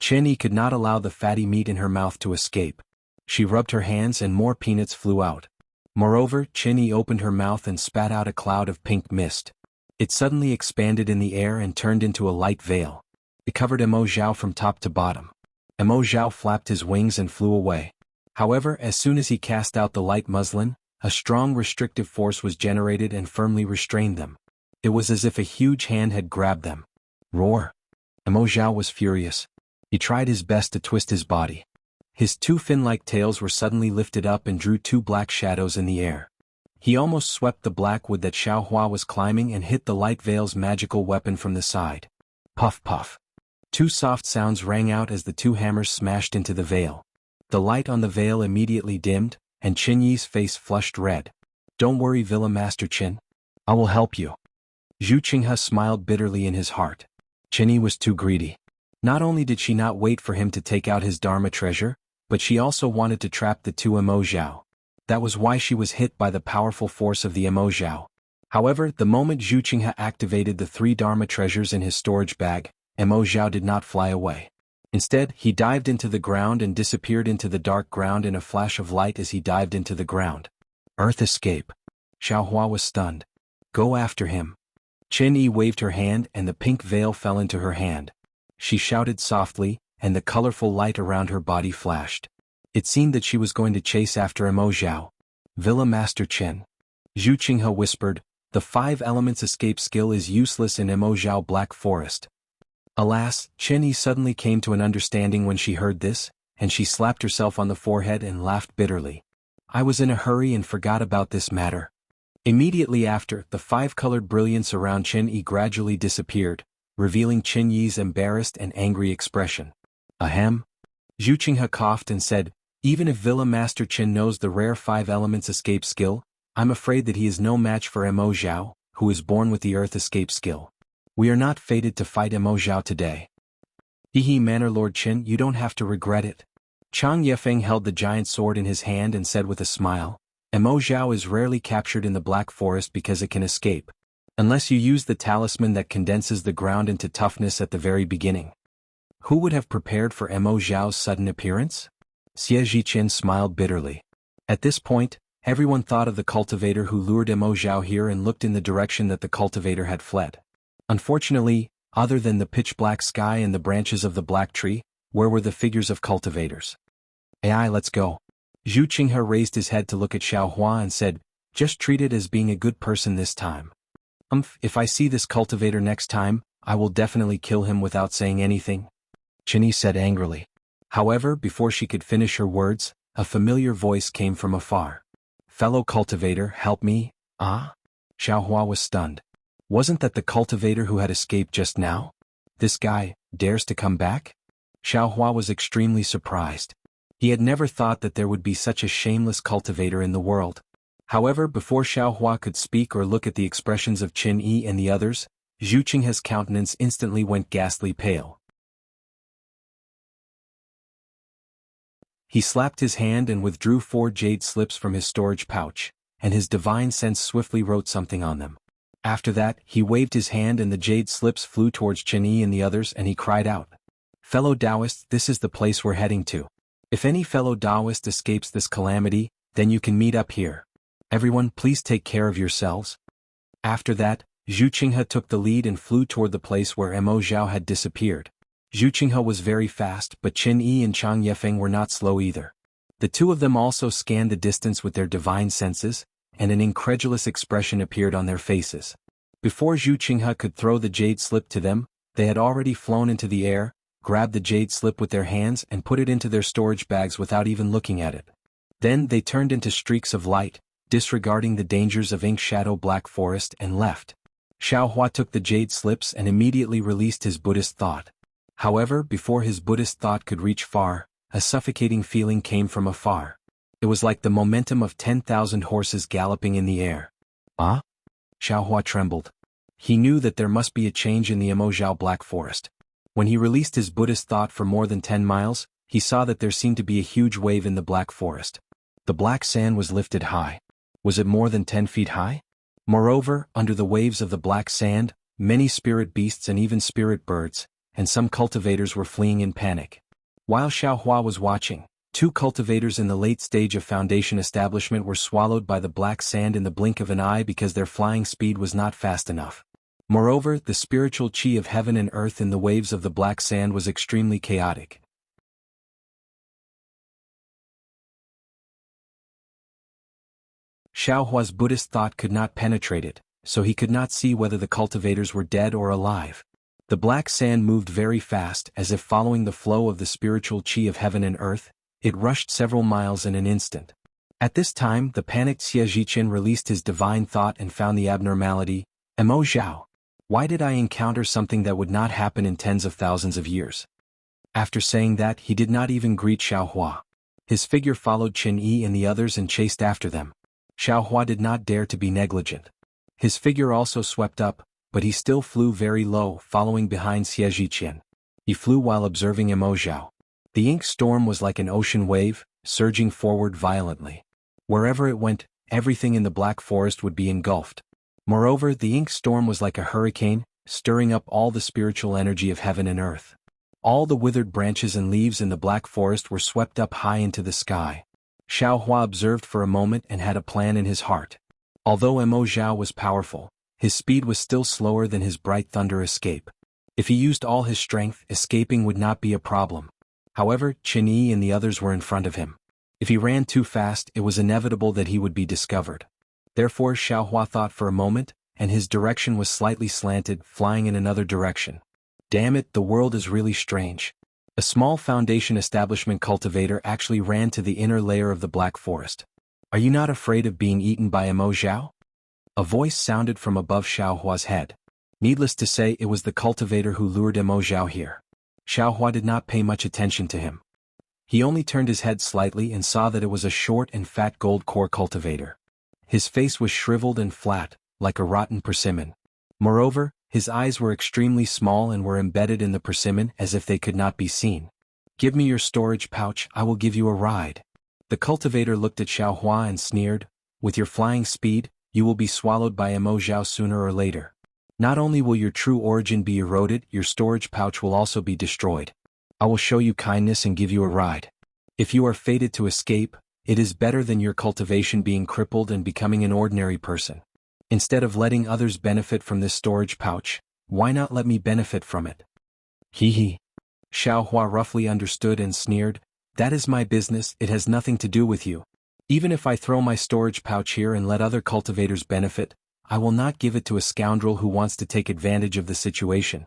Qin Yi could not allow the fatty meat in her mouth to escape. She rubbed her hands and more peanuts flew out. Moreover, Qin Yi opened her mouth and spat out a cloud of pink mist. It suddenly expanded in the air and turned into a light veil. It covered Mo Zhao from top to bottom. Mo Zhao flapped his wings and flew away. However, as soon as he cast out the light muslin, a strong restrictive force was generated and firmly restrained them. It was as if a huge hand had grabbed them. Roar! Mo Zhao was furious. He tried his best to twist his body. His 2 fin-like tails were suddenly lifted up and drew 2 black shadows in the air. He almost swept the black wood that Xiaohua was climbing and hit the light veil's magical weapon from the side. Puff puff. 2 soft sounds rang out as the 2 hammers smashed into the veil. The light on the veil immediately dimmed, and Qin Yi's face flushed red. Don't worry, Villa Master Qin. I will help you. Zhu Qinghe smiled bitterly in his heart. Qin Yi was too greedy. Not only did she not wait for him to take out his Dharma treasure, but she also wanted to trap the 2 Mo Zhao. That was why she was hit by the powerful force of the Mo Zhao. However, the moment Zhu Qinghe activated the 3 Dharma treasures in his storage bag, Mo Zhao did not fly away. Instead, he dived into the ground and disappeared into the dark ground in a flash of light as he dived into the ground. Earth escape. Xiaohua was stunned. Go after him. Qin Yi waved her hand and the pink veil fell into her hand. She shouted softly, and the colorful light around her body flashed. It seemed that she was going to chase after Mo Zhao. Villa Master Qin. Zhu Qinghe whispered, the 5 elements escape skill is useless in Mo Zhao Black Forest. Alas, Qin Yi suddenly came to an understanding when she heard this, and she slapped herself on the forehead and laughed bitterly. I was in a hurry and forgot about this matter. Immediately after, the 5-colored brilliance around Qin Yi gradually disappeared, revealing Qin Yi's embarrassed and angry expression. Ahem. Zhu Qinghe coughed and said, even if Villa Master Qin knows the rare 5 elements escape skill, I'm afraid that he is no match for Mo Zhao, who is born with the earth escape skill. We are not fated to fight Mo Zhao today. Hehe, Manor Lord Qin, you don't have to regret it. Chang Yefeng held the giant sword in his hand and said with a smile, Mo Zhao is rarely captured in the Black Forest because it can escape. Unless you use the talisman that condenses the ground into toughness at the very beginning. Who would have prepared for Mo Zhao's sudden appearance? Xie Zhiqian smiled bitterly. At this point, everyone thought of the cultivator who lured Mo Zhao here and looked in the direction that the cultivator had fled. Unfortunately, other than the pitch-black sky and the branches of the black tree, where were the figures of cultivators? AI, let's go. Zhu Qinghe raised his head to look at Xiaohua and said, just treat it as being a good person this time. If I see this cultivator next time, I will definitely kill him without saying anything, Chinny said angrily. However, before she could finish her words, a familiar voice came from afar. Fellow cultivator, help me, ah? Xiaohua was stunned. Wasn't that the cultivator who had escaped just now? This guy dares to come back? Xiaohua was extremely surprised. He had never thought that there would be such a shameless cultivator in the world. However, before Xiaohua could speak or look at the expressions of Qin Yi and the others, Zhu Qinghe's countenance instantly went ghastly pale. He slapped his hand and withdrew 4 jade slips from his storage pouch, and his divine sense swiftly wrote something on them. After that, he waved his hand and the jade slips flew towards Qin Yi and the others, and he cried out, "Fellow Taoists, this is the place we're heading to. If any fellow Taoist escapes this calamity, then you can meet up here. Everyone, please take care of yourselves." After that, Zhu Qinghe took the lead and flew toward the place where Mo Zhao had disappeared. Zhu Qinghe was very fast, but Qin Yi and Chang Yefeng were not slow either. The two of them also scanned the distance with their divine senses, and an incredulous expression appeared on their faces. Before Zhu Qinghe could throw the jade slip to them, they had already flown into the air, grabbed the jade slip with their hands and put it into their storage bags without even looking at it. Then they turned into streaks of light, disregarding the dangers of ink shadow black forest, and left. Xiaohua took the jade slips and immediately released his Buddhist thought. However, before his Buddhist thought could reach far, a suffocating feeling came from afar. It was like the momentum of 10,000 horses galloping in the air. Ah? Xiaohua trembled. He knew that there must be a change in the Mo Zhao Black Forest. When he released his Buddhist thought for more than 10 miles, he saw that there seemed to be a huge wave in the Black Forest. The black sand was lifted high. Was it more than 10 feet high? Moreover, under the waves of the black sand, many spirit beasts and even spirit birds, and some cultivators were fleeing in panic. While Xiaohua was watching, 2 cultivators in the late stage of foundation establishment were swallowed by the black sand in the blink of an eye because their flying speed was not fast enough. Moreover, the spiritual qi of heaven and earth in the waves of the black sand was extremely chaotic. Xiaohua's Buddhist thought could not penetrate it, so he could not see whether the cultivators were dead or alive. The black sand moved very fast, as if following the flow of the spiritual qi of heaven and earth. It rushed several miles in an instant. At this time, the panicked Xie Zhiqian released his divine thought and found the abnormality. Mo Zhao. Why did I encounter something that would not happen in tens of thousands of years? After saying that, he did not even greet Xiaohua. His figure followed Qin Yi and the others and chased after them. Xiaohua did not dare to be negligent. His figure also swept up, but he still flew very low, following behind Xie Zhiqian. He flew while observing Mo Zhao. The ink storm was like an ocean wave, surging forward violently. Wherever it went, everything in the Black Forest would be engulfed. Moreover, the ink storm was like a hurricane, stirring up all the spiritual energy of heaven and earth. All the withered branches and leaves in the Black Forest were swept up high into the sky. Xiaohua observed for a moment and had a plan in his heart. Although Mo Zhao was powerful, his speed was still slower than his bright thunder escape. If he used all his strength, escaping would not be a problem. However, Qin Yi and the others were in front of him. If he ran too fast, it was inevitable that he would be discovered. Therefore, Xiaohua thought for a moment, and his direction was slightly slanted, flying in another direction. Damn it, the world is really strange. A small foundation establishment cultivator actually ran to the inner layer of the Black Forest. Are you not afraid of being eaten by Mo Zhao? A voice sounded from above Xiaohua's head. Needless to say, it was the cultivator who lured Mo Zhao here. Xiaohua did not pay much attention to him. He only turned his head slightly and saw that it was a short and fat gold core cultivator. His face was shriveled and flat, like a rotten persimmon. Moreover, his eyes were extremely small and were embedded in the persimmon as if they could not be seen. Give me your storage pouch, I will give you a ride. The cultivator looked at Xiaohua and sneered, with your flying speed, you will be swallowed by Mo Zhao sooner or later. Not only will your true origin be eroded, your storage pouch will also be destroyed. I will show you kindness and give you a ride. If you are fated to escape, it is better than your cultivation being crippled and becoming an ordinary person. Instead of letting others benefit from this storage pouch, why not let me benefit from it? Hee hee. Xiaohua roughly understood and sneered, that is my business, it has nothing to do with you. Even if I throw my storage pouch here and let other cultivators benefit, I will not give it to a scoundrel who wants to take advantage of the situation.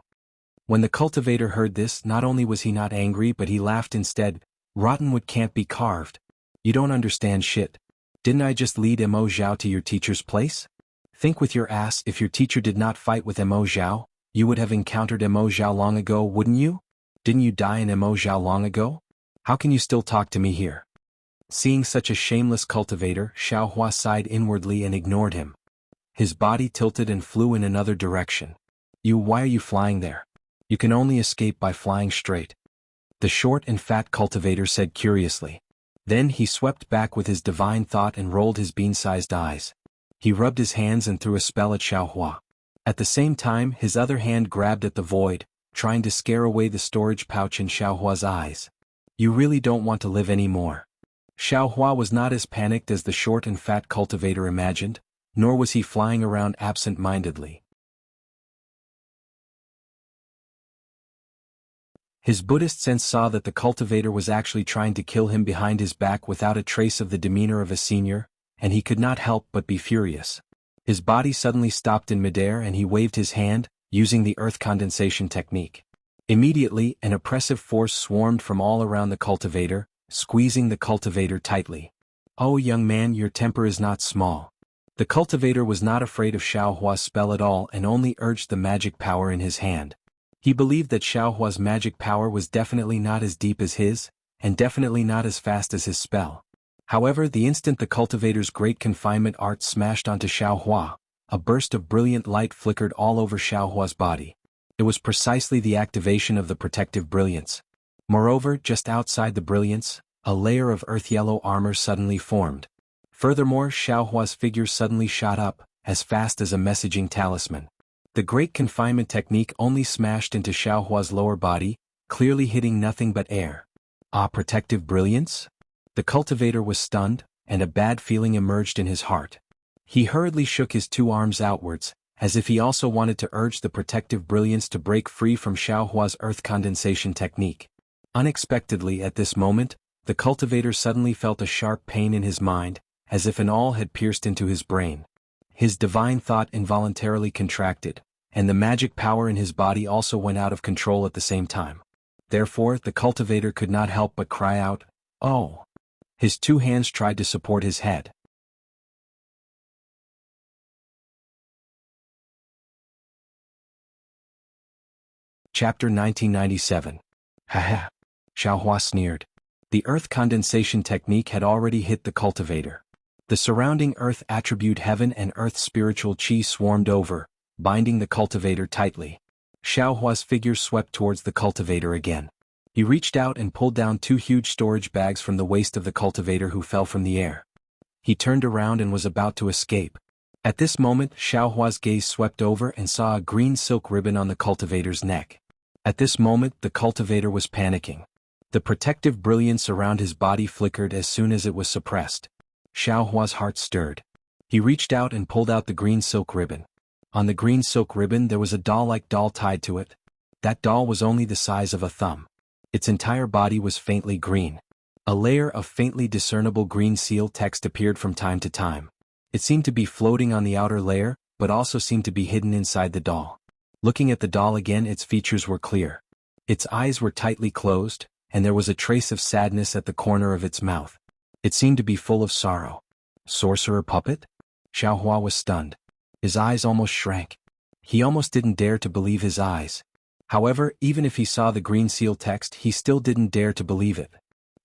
When the cultivator heard this, not only was he not angry but he laughed instead. Rotten wood can't be carved. You don't understand shit. Didn't I just lead Mo Zhao to your teacher's place? Think with your ass. If your teacher did not fight with Mo Zhao, you would have encountered Mo Zhao long ago, wouldn't you? Didn't you die in Mo Zhao long ago? How can you still talk to me here? Seeing such a shameless cultivator, Xiaohua sighed inwardly and ignored him. His body tilted and flew in another direction. Why are you flying there? You can only escape by flying straight. The short and fat cultivator said curiously. Then he swept back with his divine thought and rolled his bean-sized eyes. He rubbed his hands and threw a spell at Xiaohua. At the same time, his other hand grabbed at the void, trying to scare away the storage pouch in Xiaohua's eyes. You really don't want to live anymore. Xiaohua was not as panicked as the short and fat cultivator imagined, nor was he flying around absent-mindedly. His Buddhist sense saw that the cultivator was actually trying to kill him behind his back without a trace of the demeanor of a senior, and he could not help but be furious. His body suddenly stopped in midair and he waved his hand, using the earth condensation technique. Immediately, an oppressive force swarmed from all around the cultivator, squeezing the cultivator tightly. Oh young man, your temper is not small. The cultivator was not afraid of Xiaohua's spell at all and only urged the magic power in his hand. He believed that Xiaohua's magic power was definitely not as deep as his, and definitely not as fast as his spell. However, the instant the cultivator's great confinement art smashed onto Xiaohua, a burst of brilliant light flickered all over Xiaohua's body. It was precisely the activation of the protective brilliance. Moreover, just outside the brilliance, a layer of earth-yellow armor suddenly formed. Furthermore, Xiaohua's figure suddenly shot up, as fast as a messaging talisman. The great confinement technique only smashed into Xiaohua's lower body, clearly hitting nothing but air. Ah, protective brilliance? The cultivator was stunned, and a bad feeling emerged in his heart. He hurriedly shook his two arms outwards, as if he also wanted to urge the protective brilliance to break free from Xiaohua's earth condensation technique. Unexpectedly at this moment, the cultivator suddenly felt a sharp pain in his mind, as if an awl had pierced into his brain. His divine thought involuntarily contracted, and the magic power in his body also went out of control at the same time. Therefore, the cultivator could not help but cry out, "Oh!" His two hands tried to support his head. Chapter 1997. Haha. Xiaohua sneered. The earth condensation technique had already hit the cultivator. The surrounding earth attribute heaven and earth spiritual chi swarmed over, binding the cultivator tightly. Xiaohua's figure swept towards the cultivator again. He reached out and pulled down two huge storage bags from the waist of the cultivator who fell from the air. He turned around and was about to escape. At this moment, Xiaohua's gaze swept over and saw a green silk ribbon on the cultivator's neck. At this moment, the cultivator was panicking. The protective brilliance around his body flickered as soon as it was suppressed. Xiaohua's heart stirred. He reached out and pulled out the green silk ribbon. On the green silk ribbon there was a doll-like doll tied to it. That doll was only the size of a thumb. Its entire body was faintly green. A layer of faintly discernible green seal text appeared from time to time. It seemed to be floating on the outer layer, but also seemed to be hidden inside the doll. Looking at the doll again, its features were clear. Its eyes were tightly closed, and there was a trace of sadness at the corner of its mouth. It seemed to be full of sorrow. Sorcerer puppet? Xiaohua was stunned. His eyes almost shrank. He almost didn't dare to believe his eyes. However, even if he saw the green seal text, he still didn't dare to believe it.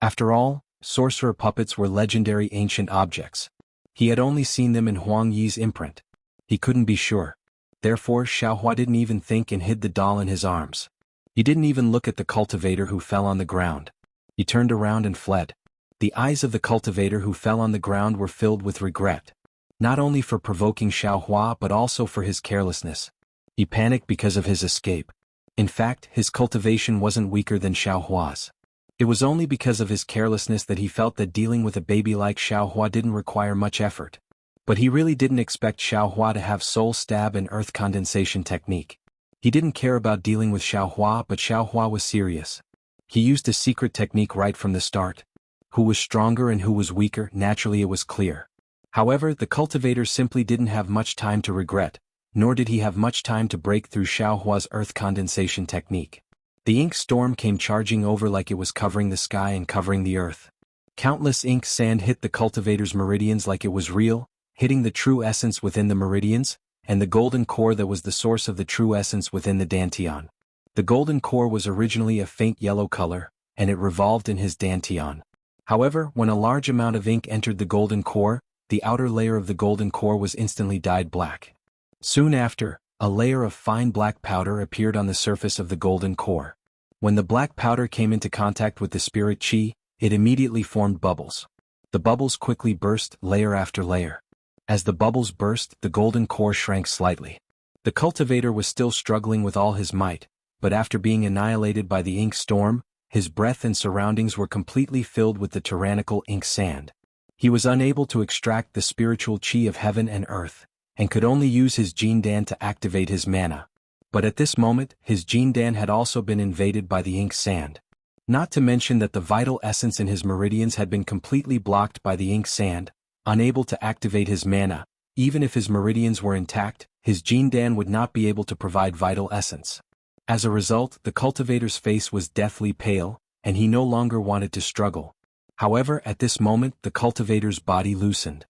After all, sorcerer puppets were legendary ancient objects. He had only seen them in Huang Yi's imprint. He couldn't be sure. Therefore, Xiaohua didn't even think and hid the doll in his arms. He didn't even look at the cultivator who fell on the ground. He turned around and fled. The eyes of the cultivator who fell on the ground were filled with regret. Not only for provoking Xiaohua but also for his carelessness. He panicked because of his escape. In fact, his cultivation wasn't weaker than Xiaohua's. It was only because of his carelessness that he felt that dealing with a baby like Xiaohua didn't require much effort. But he really didn't expect Xiaohua to have soul stab and earth condensation technique. He didn't care about dealing with Xiaohua, but Xiaohua was serious. He used a secret technique right from the start. Who was stronger and who was weaker, naturally it was clear. However, the cultivator simply didn't have much time to regret, nor did he have much time to break through Xiaohua's earth condensation technique. The ink storm came charging over like it was covering the sky and covering the earth. Countless ink sand hit the cultivator's meridians like it was real, hitting the true essence within the meridians, and the golden core that was the source of the true essence within the dantian. The golden core was originally a faint yellow color, and it revolved in his dantian. However, when a large amount of ink entered the golden core, the outer layer of the golden core was instantly dyed black. Soon after, a layer of fine black powder appeared on the surface of the golden core. When the black powder came into contact with the spirit chi, it immediately formed bubbles. The bubbles quickly burst layer after layer. As the bubbles burst, the golden core shrank slightly. The cultivator was still struggling with all his might, but after being annihilated by the ink storm, his breath and surroundings were completely filled with the tyrannical ink sand. He was unable to extract the spiritual chi of heaven and earth, and could only use his Jindan to activate his mana. But at this moment, his Jindan had also been invaded by the ink sand. Not to mention that the vital essence in his meridians had been completely blocked by the ink sand, unable to activate his mana. Even if his meridians were intact, his Jindan would not be able to provide vital essence. As a result, the cultivator's face was deathly pale, and he no longer wanted to struggle. However, at this moment, the cultivator's body loosened.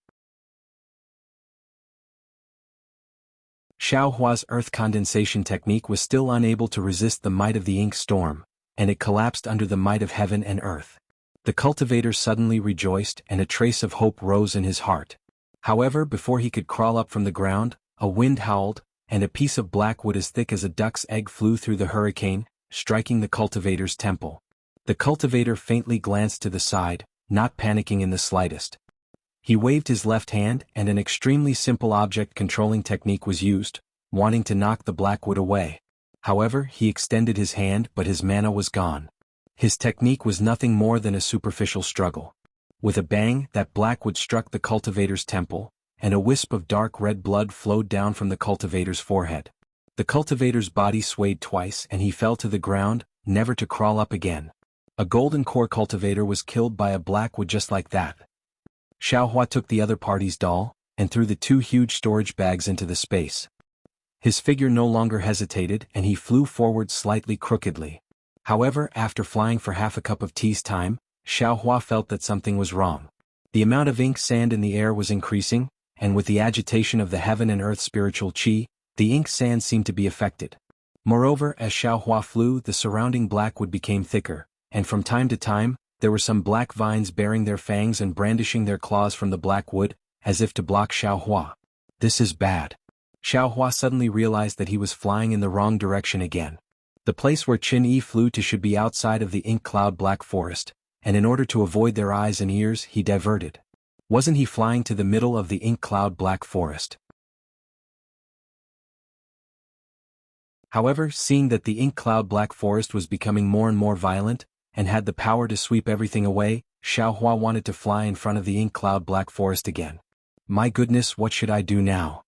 Xiaohua's earth condensation technique was still unable to resist the might of the ink storm, and it collapsed under the might of heaven and earth. The cultivator suddenly rejoiced, and a trace of hope rose in his heart. However, before he could crawl up from the ground, a wind howled, and a piece of black wood as thick as a duck's egg flew through the hurricane, striking the cultivator's temple. The cultivator faintly glanced to the side, not panicking in the slightest. He waved his left hand, and an extremely simple object controlling technique was used, wanting to knock the black wood away. However, he extended his hand, but his mana was gone. His technique was nothing more than a superficial struggle. With a bang, that black wood struck the cultivator's temple, and a wisp of dark red blood flowed down from the cultivator's forehead. The cultivator's body swayed twice and he fell to the ground, never to crawl up again. A golden core cultivator was killed by a black wood just like that. Xiaohua took the other party's doll, and threw the two huge storage bags into the space. His figure no longer hesitated and he flew forward slightly crookedly. However, after flying for half a cup of tea's time, Xiaohua felt that something was wrong. The amount of ink sand in the air was increasing, and with the agitation of the heaven and earth spiritual chi, the ink sand seemed to be affected. Moreover, as Xiaohua flew, the surrounding black wood became thicker, and from time to time, there were some black vines bearing their fangs and brandishing their claws from the black wood, as if to block Xiaohua. This is bad. Xiaohua suddenly realized that he was flying in the wrong direction again. The place where Qin Yi flew to should be outside of the ink cloud black forest, and in order to avoid their eyes and ears, he diverted. Wasn't he flying to the middle of the ink cloud black forest? However, seeing that the ink cloud black forest was becoming more and more violent, and had the power to sweep everything away, Xiaohua wanted to fly in front of the ink cloud black forest again. My goodness, what should I do now?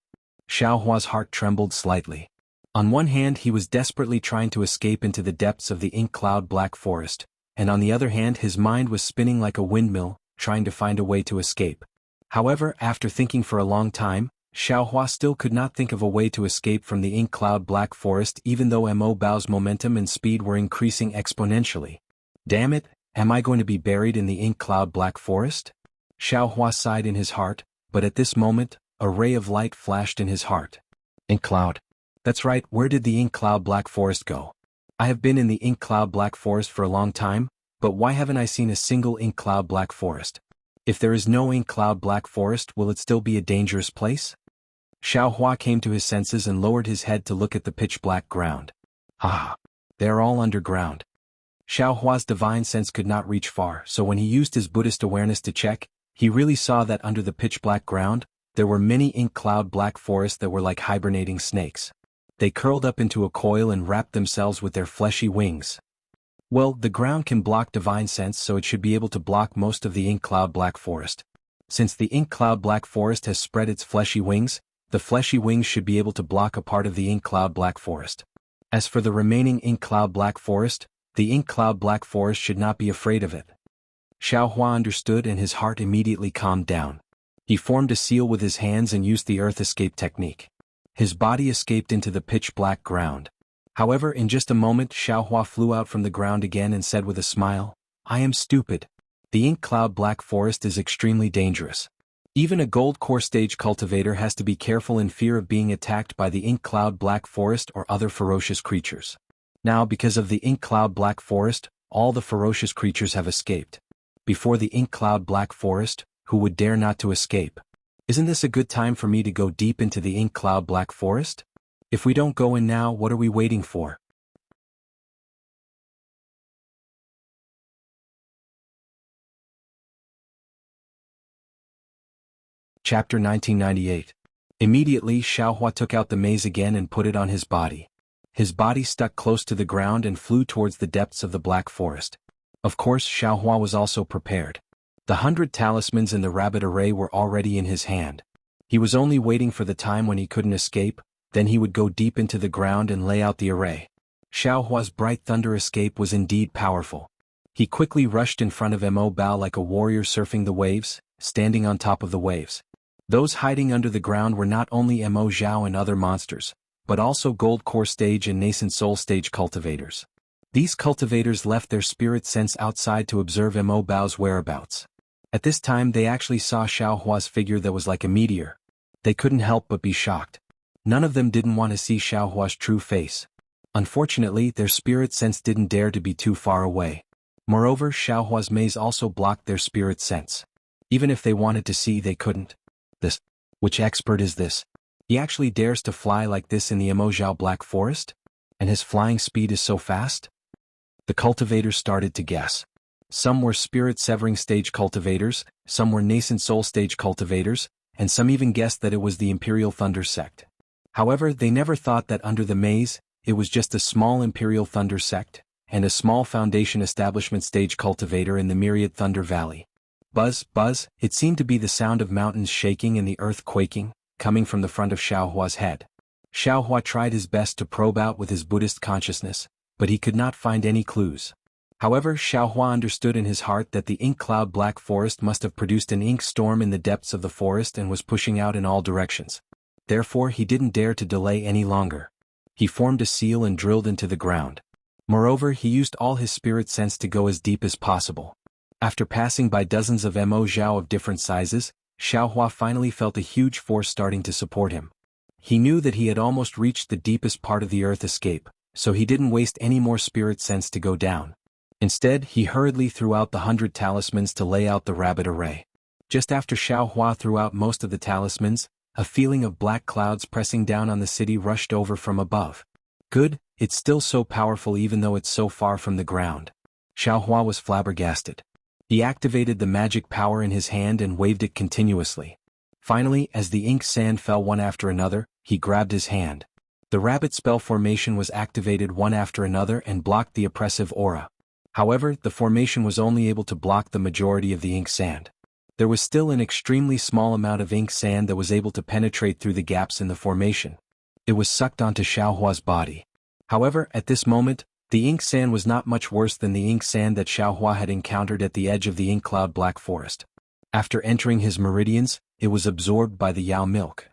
Xiaohua's heart trembled slightly. On one hand, he was desperately trying to escape into the depths of the ink cloud black forest, and on the other hand his mind was spinning like a windmill, trying to find a way to escape. However, after thinking for a long time, Xiaohua still could not think of a way to escape from the ink cloud black forest even though Mo Bao's momentum and speed were increasing exponentially. Damn it, am I going to be buried in the ink cloud black forest? Xiaohua sighed in his heart, but at this moment, a ray of light flashed in his heart. Ink cloud. That's right, where did the ink cloud black forest go? I have been in the ink cloud black forest for a long time, but why haven't I seen a single ink cloud black forest? If there is no ink cloud black forest, will it still be a dangerous place? Xiaohua came to his senses and lowered his head to look at the pitch black ground. Ah, they are all underground. Xiaohua's divine sense could not reach far, so when he used his Buddhist awareness to check, he really saw that under the pitch black ground, there were many ink cloud black forests that were like hibernating snakes. They curled up into a coil and wrapped themselves with their fleshy wings. Well, the ground can block divine sense, so it should be able to block most of the ink cloud black forest. Since the ink cloud black forest has spread its fleshy wings, the fleshy wings should be able to block a part of the ink cloud black forest. As for the remaining ink cloud black forest, the ink cloud black forest should not be afraid of it. Xiaohua understood and his heart immediately calmed down. He formed a seal with his hands and used the earth escape technique. His body escaped into the pitch-black ground. However, in just a moment Xiaohua flew out from the ground again and said with a smile, "I am stupid. The ink cloud black forest is extremely dangerous. Even a gold core stage cultivator has to be careful in fear of being attacked by the ink cloud black forest or other ferocious creatures. Now because of the ink cloud black forest, all the ferocious creatures have escaped. Before the ink cloud black forest, who would dare not to escape? Isn't this a good time for me to go deep into the ink cloud black forest? If we don't go in now, what are we waiting for?" Chapter 1998. Immediately Xiaohua took out the maze again and put it on his body. His body stuck close to the ground and flew towards the depths of the black forest. Of course Xiaohua was also prepared. The 100 talismans in the rabbit array were already in his hand. He was only waiting for the time when he couldn't escape, then he would go deep into the ground and lay out the array. Xiaohua's bright thunder escape was indeed powerful. He quickly rushed in front of Mo Bao like a warrior surfing the waves, standing on top of the waves. Those hiding under the ground were not only Mo Zhao and other monsters, but also gold core stage and nascent soul stage cultivators. These cultivators left their spirit sense outside to observe Mo Bao's whereabouts. At this time they actually saw Xiaohua's figure that was like a meteor. They couldn't help but be shocked. None of them didn't want to see Xiaohua's true face. Unfortunately, their spirit sense didn't dare to be too far away. Moreover, Xiaohua's maze also blocked their spirit sense. Even if they wanted to see, they couldn't. Which expert is this? He actually dares to fly like this in the Emozhao Black Forest? And his flying speed is so fast? The cultivators started to guess. Some were spirit-severing stage cultivators, some were nascent soul stage cultivators, and some even guessed that it was the Imperial Thunder sect. However, they never thought that under the maze, it was just a small Imperial Thunder sect, and a small Foundation Establishment stage cultivator in the Myriad Thunder Valley. Buzz, buzz, it seemed to be the sound of mountains shaking and the earth quaking, coming from the front of Xiaohua's head. Xiaohua tried his best to probe out with his Buddhist consciousness, but he could not find any clues. However, Xiaohua understood in his heart that the ink cloud black forest must have produced an ink storm in the depths of the forest and was pushing out in all directions. Therefore he didn't dare to delay any longer. He formed a seal and drilled into the ground. Moreover, he used all his spirit sense to go as deep as possible. After passing by dozens of Mo Zhao of different sizes, Xiaohua finally felt a huge force starting to support him. He knew that he had almost reached the deepest part of the earth escape, so he didn't waste any more spirit sense to go down. Instead, he hurriedly threw out the 100 talismans to lay out the rabbit array. Just after Xiaohua threw out most of the talismans, a feeling of black clouds pressing down on the city rushed over from above. Good, it's still so powerful even though it's so far from the ground. Xiaohua was flabbergasted. He activated the magic power in his hand and waved it continuously. Finally, as the ink sand fell one after another, he grabbed his hand. The rabbit spell formation was activated one after another and blocked the oppressive aura. However, the formation was only able to block the majority of the ink sand. There was still an extremely small amount of ink sand that was able to penetrate through the gaps in the formation. It was sucked onto Xiaohua's body. However, at this moment, the ink sand was not much worse than the ink sand that Xiaohua had encountered at the edge of the ink cloud black forest. After entering his meridians, it was absorbed by the Yao milk.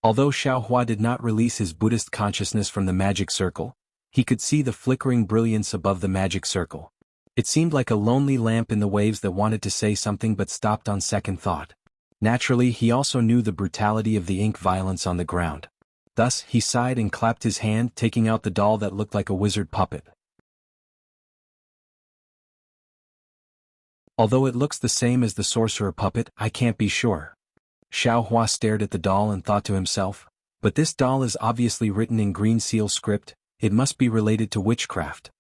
Although Xiaohua did not release his Buddhist consciousness from the magic circle, he could see the flickering brilliance above the magic circle. It seemed like a lonely lamp in the waves that wanted to say something but stopped on second thought. Naturally, he also knew the brutality of the ink violence on the ground. Thus, he sighed and clapped his hand, taking out the doll that looked like a wizard puppet. Although it looks the same as the sorcerer puppet, I can't be sure. Xiaohua stared at the doll and thought to himself, but this doll is obviously written in green seal script, it must be related to witchcraft.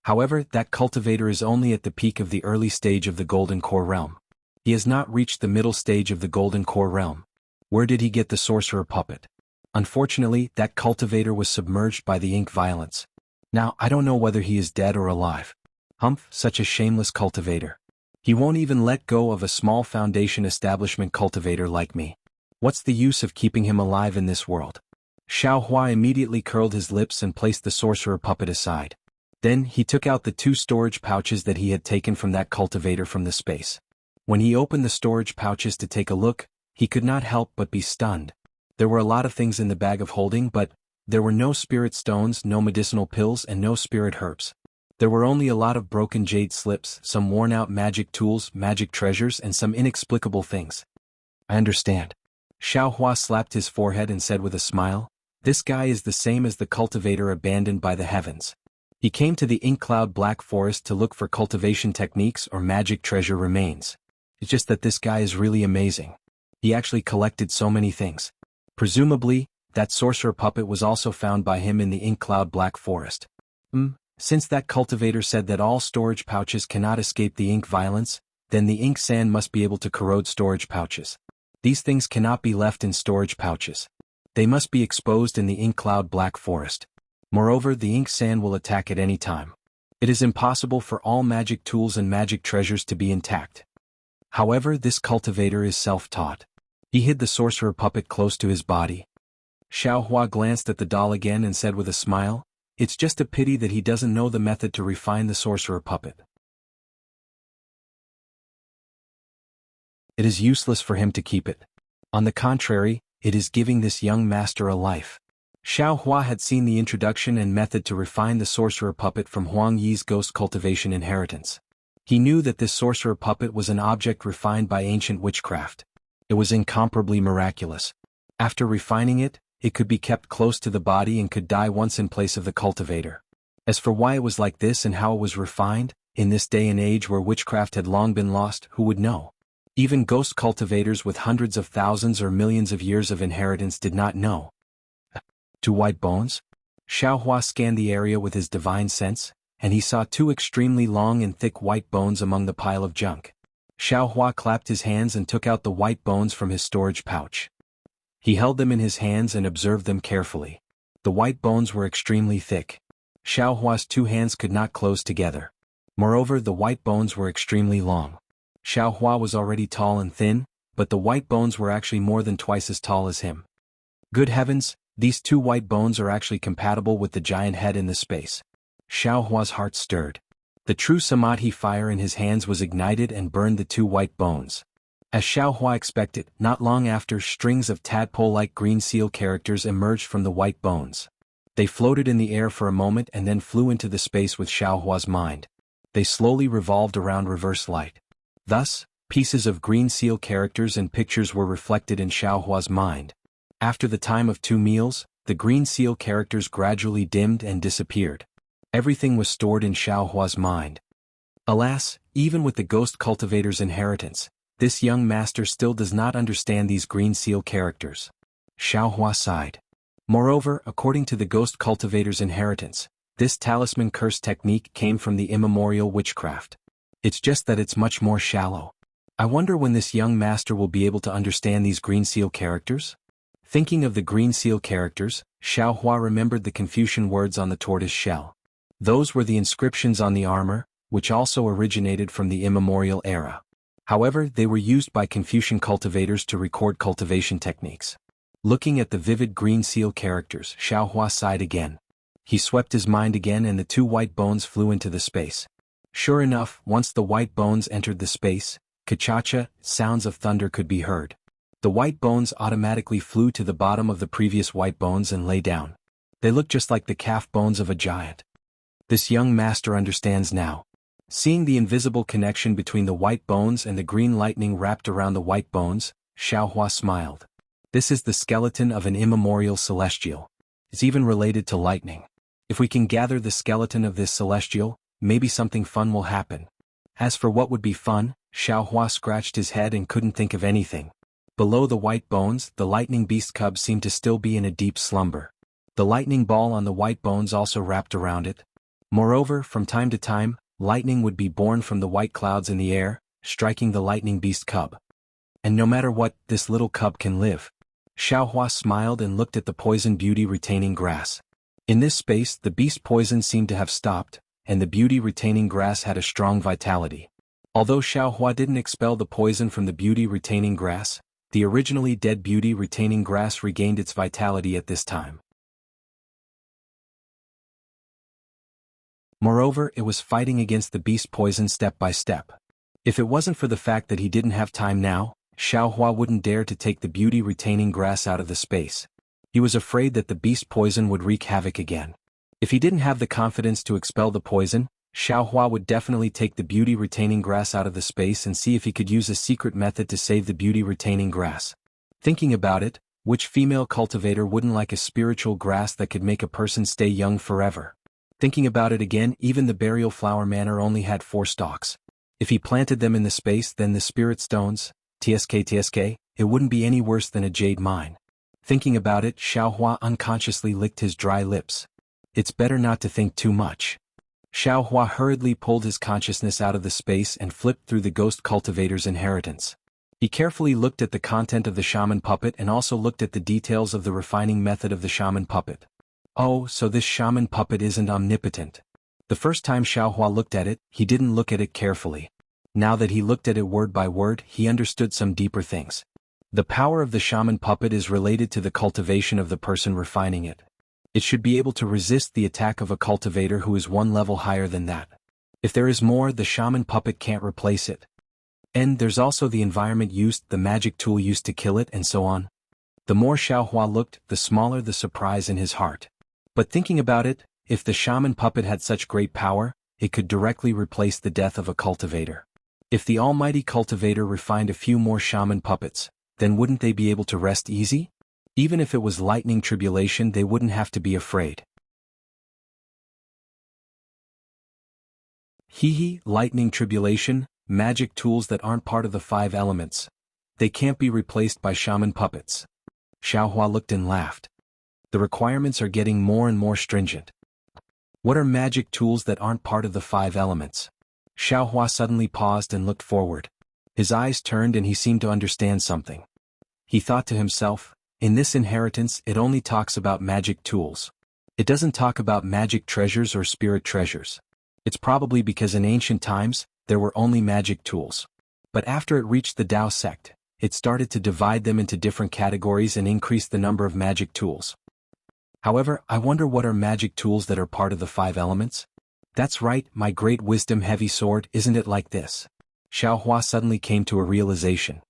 However, that cultivator is only at the peak of the early stage of the Golden Core realm. He has not reached the middle stage of the Golden Core realm. Where did he get the sorcerer puppet? Unfortunately, that cultivator was submerged by the ink violence. Now, I don't know whether he is dead or alive. Humph, such a shameless cultivator. He won't even let go of a small Foundation Establishment cultivator like me. What's the use of keeping him alive in this world? Xiaohua immediately curled his lips and placed the sorcerer puppet aside. Then, he took out the 2 storage pouches that he had taken from that cultivator from the space. When he opened the storage pouches to take a look, he could not help but be stunned. There were a lot of things in the bag of holding, but there were no spirit stones, no medicinal pills, and no spirit herbs. There were only a lot of broken jade slips, some worn-out magic tools, magic treasures, and some inexplicable things. I understand. Xiao Hua slapped his forehead and said with a smile, "This guy is the same as the cultivator abandoned by the heavens. He came to the ink cloud black forest to look for cultivation techniques or magic treasure remains. It's just that this guy is really amazing. He actually collected so many things. Presumably, that sorcerer puppet was also found by him in the ink cloud black forest. Since that cultivator said that all storage pouches cannot escape the ink violence, then the ink sand must be able to corrode storage pouches. These things cannot be left in storage pouches. They must be exposed in the ink cloud black forest. Moreover, the ink sand will attack at any time. It is impossible for all magic tools and magic treasures to be intact. However, this cultivator is self-taught. He hid the sorcerer puppet close to his body." Xiao Hua glanced at the doll again and said with a smile, "It's just a pity that he doesn't know the method to refine the sorcerer puppet. It is useless for him to keep it. On the contrary, it is giving this young master a life." Xiao Hua had seen the introduction and method to refine the sorcerer puppet from Huang Yi's ghost cultivation inheritance. He knew that this sorcerer puppet was an object refined by ancient witchcraft. It was incomparably miraculous. After refining it, it could be kept close to the body and could die once in place of the cultivator. As for why it was like this and how it was refined, in this day and age where witchcraft had long been lost, who would know? Even ghost cultivators with hundreds of thousands or millions of years of inheritance did not know. 2 white bones? Xiao Hua scanned the area with his divine sense, and he saw 2 extremely long and thick white bones among the pile of junk. Xiao Hua clapped his hands and took out the white bones from his storage pouch. He held them in his hands and observed them carefully. The white bones were extremely thick. Xiao Hua's 2 hands could not close together. Moreover, the white bones were extremely long. Xiao Hua was already tall and thin, but the white bones were actually more than twice as tall as him. Good heavens, these 2 white bones are actually compatible with the giant head in the space. Xiao Hua's heart stirred. The true Samadhi fire in his hands was ignited and burned the 2 white bones. As Xiao Hua expected, not long after, strings of tadpole-like green seal characters emerged from the white bones. They floated in the air for a moment and then flew into the space with Xiao Hua's mind. They slowly revolved around reverse light. Thus, pieces of green seal characters and pictures were reflected in Xiao Hua's mind. After the time of 2 meals, the green seal characters gradually dimmed and disappeared. Everything was stored in Xiao Hua's mind. Alas, even with the ghost cultivator's inheritance, this young master still does not understand these green seal characters. Xiao Hua sighed. Moreover, according to the ghost cultivator's inheritance, this talisman curse technique came from the immemorial witchcraft. It's just that it's much more shallow. I wonder when this young master will be able to understand these green seal characters? Thinking of the green seal characters, Xiao Hua remembered the Confucian words on the tortoise shell. Those were the inscriptions on the armor, which also originated from the immemorial era. However, they were used by Confucian cultivators to record cultivation techniques. Looking at the vivid green seal characters, Xiao Hua sighed again. He swept his mind again and the 2 white bones flew into the space. Sure enough, once the white bones entered the space, ka-cha-cha, sounds of thunder could be heard. The white bones automatically flew to the bottom of the previous white bones and lay down. They looked just like the calf bones of a giant. This young master understands now. Seeing the invisible connection between the white bones and the green lightning wrapped around the white bones, Xiao Hua smiled. This is the skeleton of an immemorial celestial. It's even related to lightning. If we can gather the skeleton of this celestial, maybe something fun will happen. As for what would be fun, Xiao Hua scratched his head and couldn't think of anything. Below the white bones, the lightning beast cub seemed to still be in a deep slumber. The lightning ball on the white bones also wrapped around it. Moreover, from time to time, lightning would be born from the white clouds in the air, striking the lightning beast cub. And no matter what, this little cub can live. Xiao Hua smiled and looked at the poison beauty retaining grass. In this space, the beast poison seemed to have stopped, and the beauty retaining grass had a strong vitality. Although Xiao Hua didn't expel the poison from the beauty retaining grass, the originally dead beauty retaining grass regained its vitality at this time. Moreover, it was fighting against the beast poison step by step. If it wasn't for the fact that he didn't have time now, Xiaohua wouldn't dare to take the beauty-retaining grass out of the space. He was afraid that the beast poison would wreak havoc again. If he didn't have the confidence to expel the poison, Xiaohua would definitely take the beauty-retaining grass out of the space and see if he could use a secret method to save the beauty-retaining grass. Thinking about it, which female cultivator wouldn't like a spiritual grass that could make a person stay young forever? Thinking about it again, even the burial flower manor only had 4 stalks. If he planted them in the space, then the spirit stones, TSK, it wouldn't be any worse than a jade mine. Thinking about it, Xiaohua unconsciously licked his dry lips. It's better not to think too much. Xiaohua hurriedly pulled his consciousness out of the space and flipped through the ghost cultivator's inheritance. He carefully looked at the content of the shaman puppet and also looked at the details of the refining method of the shaman puppet. Oh, so this shaman puppet isn't omnipotent. The first time Xiaohua looked at it, he didn't look at it carefully. Now that he looked at it word by word, he understood some deeper things. The power of the shaman puppet is related to the cultivation of the person refining it. It should be able to resist the attack of a cultivator who is 1 level higher than that. If there is more, the shaman puppet can't replace it. And there's also the environment used, the magic tool used to kill it, and so on. The more Xiaohua looked, the smaller the surprise in his heart. But thinking about it, if the shaman puppet had such great power, it could directly replace the death of a cultivator. If the almighty cultivator refined a few more shaman puppets, then wouldn't they be able to rest easy? Even if it was lightning tribulation, they wouldn't have to be afraid. Lightning tribulation, magic tools that aren't part of the 5 elements. They can't be replaced by shaman puppets. Xiaohua looked and laughed. The requirements are getting more and more stringent. What are magic tools that aren't part of the 5 elements? Xiaohua suddenly paused and looked forward. His eyes turned and he seemed to understand something. He thought to himself, in this inheritance it only talks about magic tools. It doesn't talk about magic treasures or spirit treasures. It's probably because in ancient times, there were only magic tools. But after it reached the Tao sect, it started to divide them into different categories and increase the number of magic tools. However, I wonder what are magic tools that are part of the 5 elements? That's right, my great wisdom heavy sword, isn't it like this? Xiaohua suddenly came to a realization.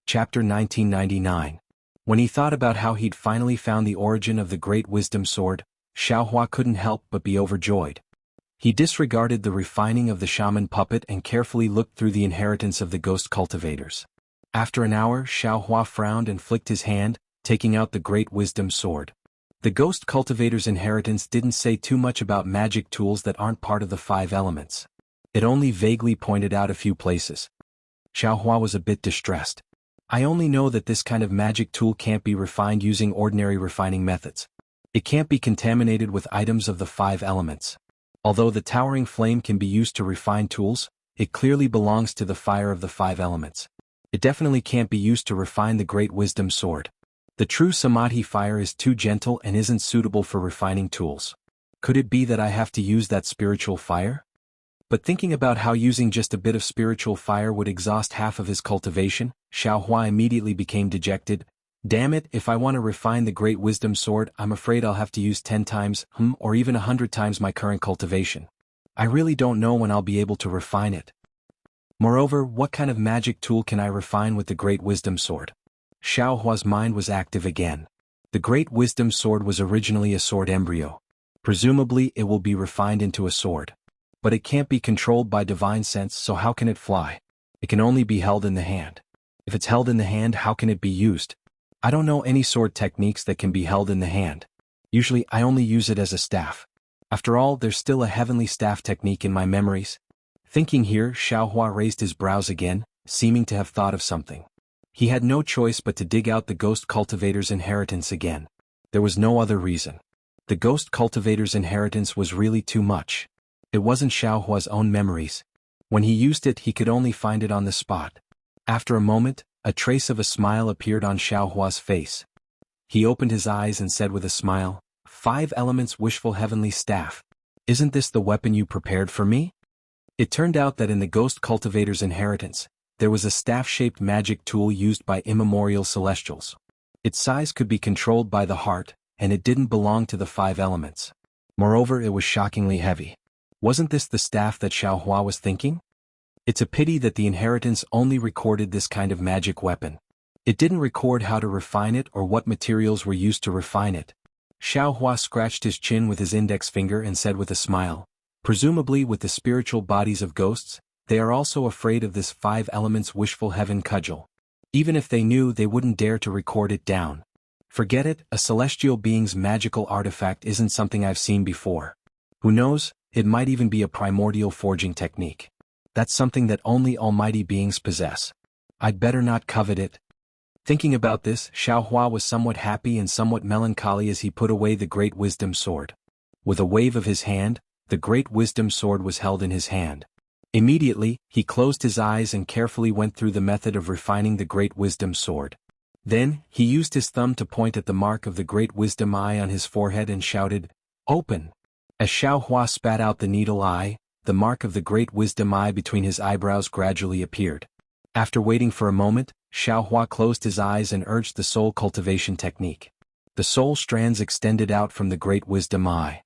Chapter 1999. When he thought about how he'd finally found the origin of the great wisdom sword, Xiaohua couldn't help but be overjoyed. He disregarded the refining of the shaman puppet and carefully looked through the inheritance of the ghost cultivators. After an hour, Xiaohua frowned and flicked his hand, taking out the great wisdom sword. The ghost cultivator's inheritance didn't say too much about magic tools that aren't part of the 5 elements. It only vaguely pointed out a few places. Xiaohua was a bit distressed. I only know that this kind of magic tool can't be refined using ordinary refining methods. It can't be contaminated with items of the 5 elements. Although the towering flame can be used to refine tools, it clearly belongs to the fire of the 5 elements. It definitely can't be used to refine the great wisdom sword. The true samadhi fire is too gentle and isn't suitable for refining tools. Could it be that I have to use that spiritual fire? But thinking about how using just a bit of spiritual fire would exhaust half of his cultivation, Xiaohua immediately became dejected. Damn it, if I want to refine the great wisdom sword, I'm afraid I'll have to use 10 times, or even 100 times my current cultivation. I really don't know when I'll be able to refine it. Moreover, what kind of magic tool can I refine with the great wisdom sword? Xiaohua's mind was active again. The great wisdom sword was originally a sword embryo. Presumably it will be refined into a sword. But it can't be controlled by divine sense, so how can it fly? It can only be held in the hand. If it's held in the hand, how can it be used? I don't know any sword techniques that can be held in the hand. Usually I only use it as a staff. After all, there's still a heavenly staff technique in my memories. Thinking here, Xiaohua raised his brows again, seeming to have thought of something. He had no choice but to dig out the ghost cultivator's inheritance again. There was no other reason. The ghost cultivator's inheritance was really too much. It wasn't Xiaohua's own memories. When he used it, he could only find it on the spot. After a moment, a trace of a smile appeared on Xiaohua's face. He opened his eyes and said with a smile, 5 elements wishful heavenly staff. Isn't this the weapon you prepared for me? It turned out that in the ghost cultivator's inheritance, there was a staff-shaped magic tool used by immemorial celestials. Its size could be controlled by the heart, and it didn't belong to the 5 elements. Moreover, it was shockingly heavy. Wasn't this the staff that Xiaohua was thinking? It's a pity that the inheritance only recorded this kind of magic weapon. It didn't record how to refine it or what materials were used to refine it. Xiaohua scratched his chin with his index finger and said with a smile, presumably with the spiritual bodies of ghosts, they are also afraid of this 5 elements wishful heaven cudgel. Even if they knew, they wouldn't dare to record it down. Forget it, a celestial being's magical artifact isn't something I've seen before. Who knows, it might even be a primordial forging technique. That's something that only almighty beings possess. I'd better not covet it. Thinking about this, Xiaohua was somewhat happy and somewhat melancholy as he put away the Great Wisdom Sword. With a wave of his hand, the Great Wisdom Sword was held in his hand. Immediately, he closed his eyes and carefully went through the method of refining the Great Wisdom Sword. Then, he used his thumb to point at the mark of the Great Wisdom Eye on his forehead and shouted, "Open!" As Xiaohua spat out the needle eye, the mark of the Great Wisdom Eye between his eyebrows gradually appeared. After waiting for a moment, Xiaohua closed his eyes and urged the soul cultivation technique. The soul strands extended out from the Great Wisdom Eye.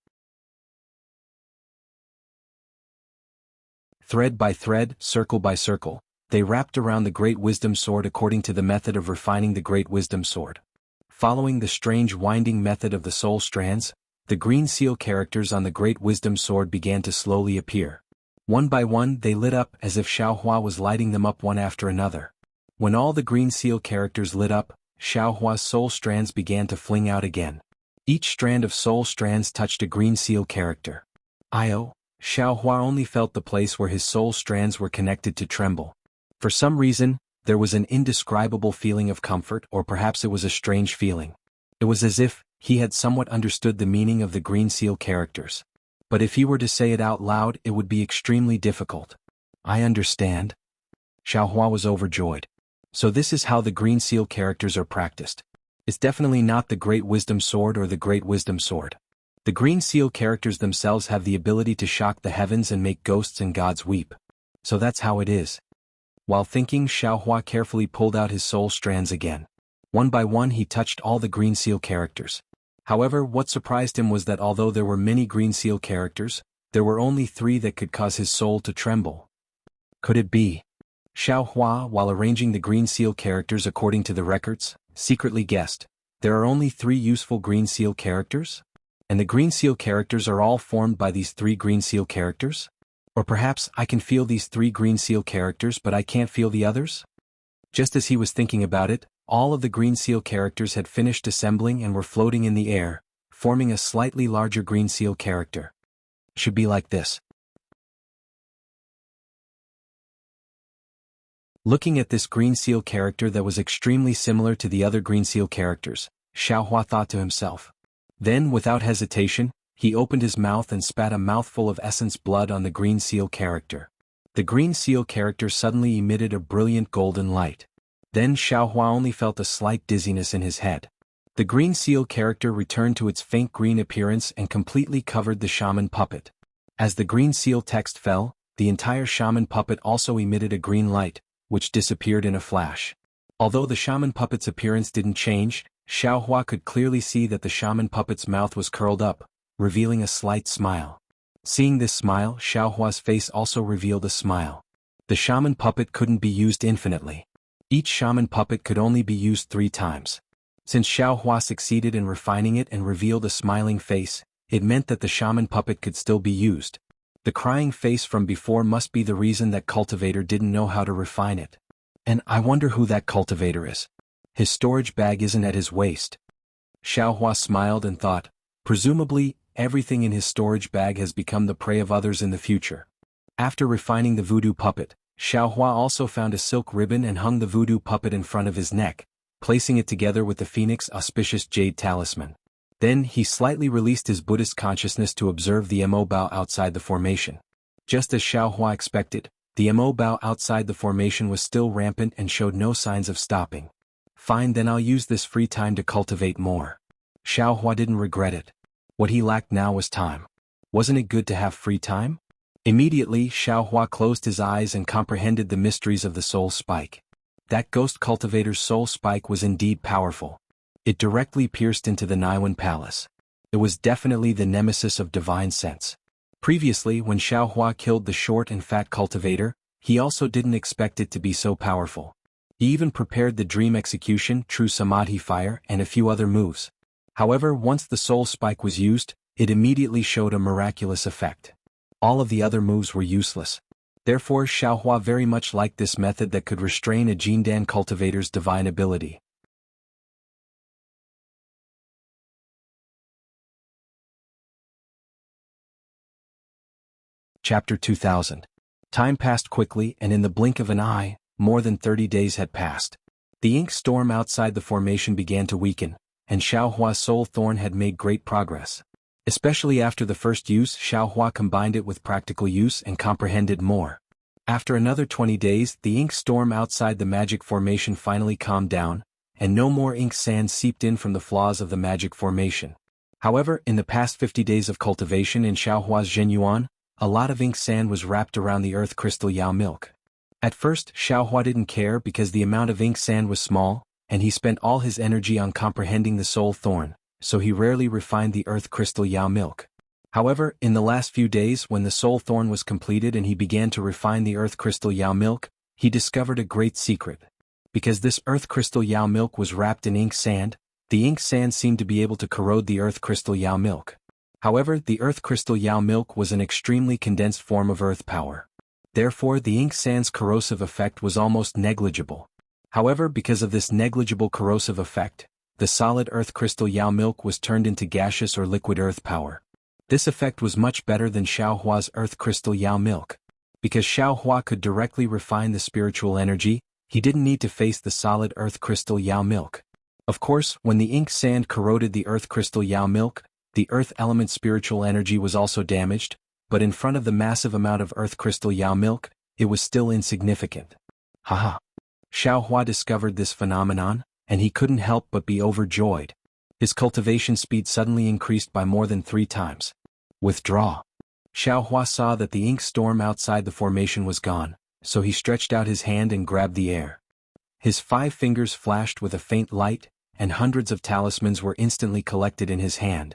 Thread by thread, circle by circle, they wrapped around the Great Wisdom Sword according to the method of refining the Great Wisdom Sword. Following the strange winding method of the soul strands, the green seal characters on the Great Wisdom Sword began to slowly appear. One by one they lit up as if Xiaohua was lighting them up one after another. When all the green seal characters lit up, Xiaohua's soul strands began to fling out again. Each strand of soul strands touched a green seal character. Xiaohua only felt the place where his soul strands were connected to tremble. For some reason, there was an indescribable feeling of comfort, or perhaps it was a strange feeling. It was as if he had somewhat understood the meaning of the green seal characters. But if he were to say it out loud, it would be extremely difficult. I understand. Xiaohua was overjoyed. So this is how the green seal characters are practiced. It's definitely not the Great Wisdom Sword or the Great Wisdom Sword. The green seal characters themselves have the ability to shock the heavens and make ghosts and gods weep. So that's how it is. While thinking, Xiaohua carefully pulled out his soul strands again. One by one he touched all the green seal characters. However, what surprised him was that although there were many green seal characters, there were only 3 that could cause his soul to tremble. Could it be? Xiaohua, while arranging the green seal characters according to the records, secretly guessed, there are only 3 useful green seal characters? And the green seal characters are all formed by these 3 green seal characters? Or perhaps I can feel these 3 green seal characters but I can't feel the others? Just as he was thinking about it, all of the green seal characters had finished assembling and were floating in the air, forming a slightly larger green seal character. Should be like this. Looking at this green seal character that was extremely similar to the other green seal characters, Xiaohua thought to himself. Then, without hesitation, he opened his mouth and spat a mouthful of essence blood on the green seal character. The green seal character suddenly emitted a brilliant golden light. Then Xiaohua only felt a slight dizziness in his head. The green seal character returned to its faint green appearance and completely covered the shaman puppet. As the green seal text fell, the entire shaman puppet also emitted a green light, which disappeared in a flash. Although the shaman puppet's appearance didn't change, Xiaohua could clearly see that the shaman puppet's mouth was curled up, revealing a slight smile. Seeing this smile, Xiaohua's face also revealed a smile. The shaman puppet couldn't be used infinitely. Each shaman puppet could only be used 3 times. Since Xiaohua succeeded in refining it and revealed a smiling face, it meant that the shaman puppet could still be used. The crying face from before must be the reason that Cultivator didn't know how to refine it. And I wonder who that Cultivator is. His storage bag isn't at his waist. Xiaohua smiled and thought, presumably, everything in his storage bag has become the prey of others in the future. After refining the voodoo puppet, Xiaohua also found a silk ribbon and hung the voodoo puppet in front of his neck, placing it together with the phoenix auspicious jade talisman. Then he slightly released his Buddhist consciousness to observe the Mo Bao outside the formation. Just as Xiaohua expected, the Mo Bao outside the formation was still rampant and showed no signs of stopping. Fine, then I'll use this free time to cultivate more. Xiaohua didn't regret it. What he lacked now was time. Wasn't it good to have free time? Immediately, Xiaohua closed his eyes and comprehended the mysteries of the soul spike. That ghost cultivator's soul spike was indeed powerful. It directly pierced into the Niwen Palace. It was definitely the nemesis of divine sense. Previously, when Xiaohua killed the short and fat cultivator, he also didn't expect it to be so powerful. He even prepared the dream execution, true samadhi fire, and a few other moves. However, once the soul spike was used, it immediately showed a miraculous effect. All of the other moves were useless. Therefore, Xiaohua very much liked this method that could restrain a Jindan cultivator's divine ability. Chapter 2000. Time passed quickly, and in the blink of an eye, more than 30 days had passed. The ink storm outside the formation began to weaken, and Xiaohua's soul thorn had made great progress. Especially after the first use, Xiaohua combined it with practical use and comprehended more. After another 20 days, the ink storm outside the magic formation finally calmed down, and no more ink sand seeped in from the flaws of the magic formation. However, in the past 50 days of cultivation in Xiaohua's Zhenyuan, a lot of ink sand was wrapped around the earth crystal Yao milk. At first, Xiaohua didn't care because the amount of ink sand was small, and he spent all his energy on comprehending the soul thorn, so he rarely refined the earth crystal Yao milk. However, in the last few days when the soul thorn was completed and he began to refine the earth crystal Yao milk, he discovered a great secret. Because this earth crystal Yao milk was wrapped in ink sand, the ink sand seemed to be able to corrode the earth crystal Yao milk. However, the earth crystal Yao milk was an extremely condensed form of earth power. Therefore, the ink sand's corrosive effect was almost negligible. However, because of this negligible corrosive effect, the solid earth crystal Yao milk was turned into gaseous or liquid earth power. This effect was much better than Xiaohua's earth crystal Yao milk. Because Xiaohua could directly refine the spiritual energy, he didn't need to face the solid earth crystal Yao milk. Of course, when the ink sand corroded the earth crystal Yao milk, the earth element spiritual energy was also damaged, but in front of the massive amount of earth crystal Yao milk, it was still insignificant. Haha. Xiaohua discovered this phenomenon, and he couldn't help but be overjoyed. His cultivation speed suddenly increased by more than 3 times. Withdraw. Xiaohua saw that the ink storm outside the formation was gone, so he stretched out his hand and grabbed the air. His 5 fingers flashed with a faint light, and hundreds of talismans were instantly collected in his hand.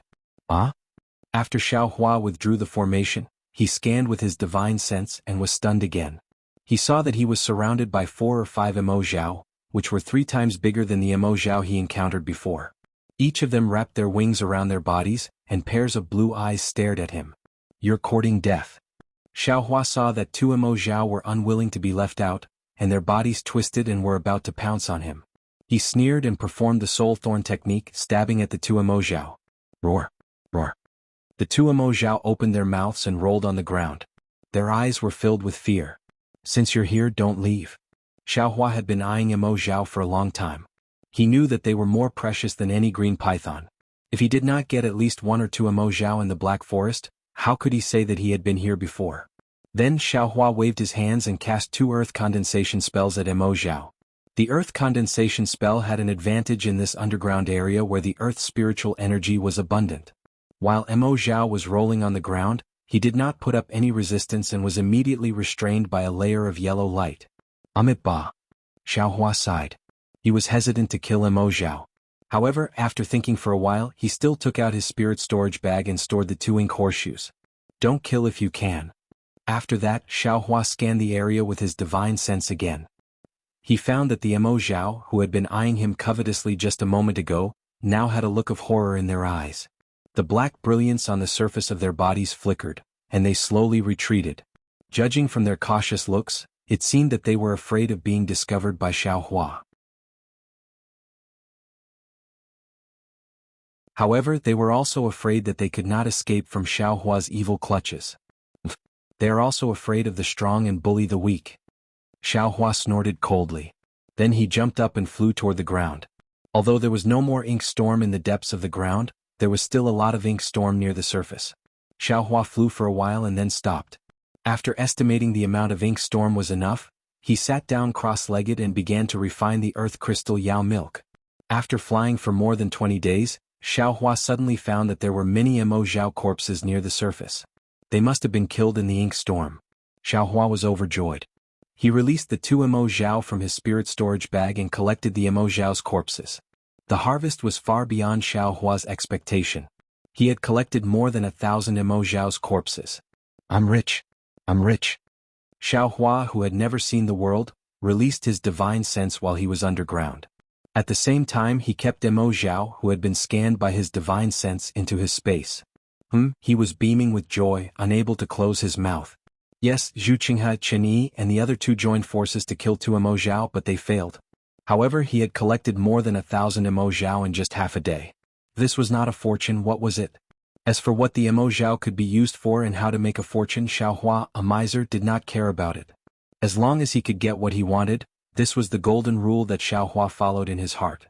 After Xiaohua withdrew the formation, he scanned with his divine sense and was stunned again. He saw that he was surrounded by 4 or 5 Emojiao, which were 3 times bigger than the Emojiao he encountered before. Each of them wrapped their wings around their bodies, and pairs of blue eyes stared at him. "You're courting death." Xiaohua saw that 2 Emojiao were unwilling to be left out, and their bodies twisted and were about to pounce on him. He sneered and performed the soul thorn technique, stabbing at the 2 Emojiao. Roar! Roar! The 2 Emojiao opened their mouths and rolled on the ground. Their eyes were filled with fear. "Since you're here, don't leave." Xiaohua had been eyeing Emojiao for a long time. He knew that they were more precious than any green python. If he did not get at least 1 or 2 Emojiao in the Black Forest, how could he say that he had been here before? Then Xiaohua waved his hands and cast 2 earth condensation spells at Emojiao. The earth condensation spell had an advantage in this underground area where the earth's spiritual energy was abundant. While Emojiao was rolling on the ground, he did not put up any resistance and was immediately restrained by a layer of yellow light. Amit Ba. Xiaohua sighed. He was hesitant to kill Emojiao. However, after thinking for a while, he still took out his spirit storage bag and stored the 2 ink horseshoes. Don't kill if you can. After that, Xiaohua scanned the area with his divine sense again. He found that the Emojiao, who had been eyeing him covetously just a moment ago, now had a look of horror in their eyes. The black brilliance on the surface of their bodies flickered, and they slowly retreated. Judging from their cautious looks, it seemed that they were afraid of being discovered by Xiaohua. However, they were also afraid that they could not escape from Xiaohua's evil clutches. They are also afraid of the strong and bully the weak. Xiaohua snorted coldly. Then he jumped up and flew toward the ground. Although there was no more ink storm in the depths of the ground, there was still a lot of ink storm near the surface. Xiaohua flew for a while and then stopped. After estimating the amount of ink storm was enough, he sat down cross-legged and began to refine the earth crystal Yao milk. After flying for more than 20 days, Xiaohua suddenly found that there were many Emojiao corpses near the surface. They must have been killed in the ink storm. Xiaohua was overjoyed. He released the 2 Emojiao from his spirit storage bag and collected the Emojiao's corpses. The harvest was far beyond Xiaohua's expectation. He had collected more than 1,000 Emo Zhao's corpses. I'm rich. I'm rich. Xiao Hua, who had never seen the world, released his divine sense while he was underground. At the same time he kept Emo Zhao, who had been scanned by his divine sense, into his space. He was beaming with joy, unable to close his mouth. Yes, Zhu Qinghe, Chen Yi and the other two joined forces to kill 2 Emo Zhao, but they failed. However, he had collected more than 1,000 Emo Zhao in just half a day. This was not a fortune, what was it? As for what the Emo Zhao could be used for and how to make a fortune, Xiao Hua, a miser, did not care about it. As long as he could get what he wanted, this was the golden rule that Xiao Hua followed in his heart.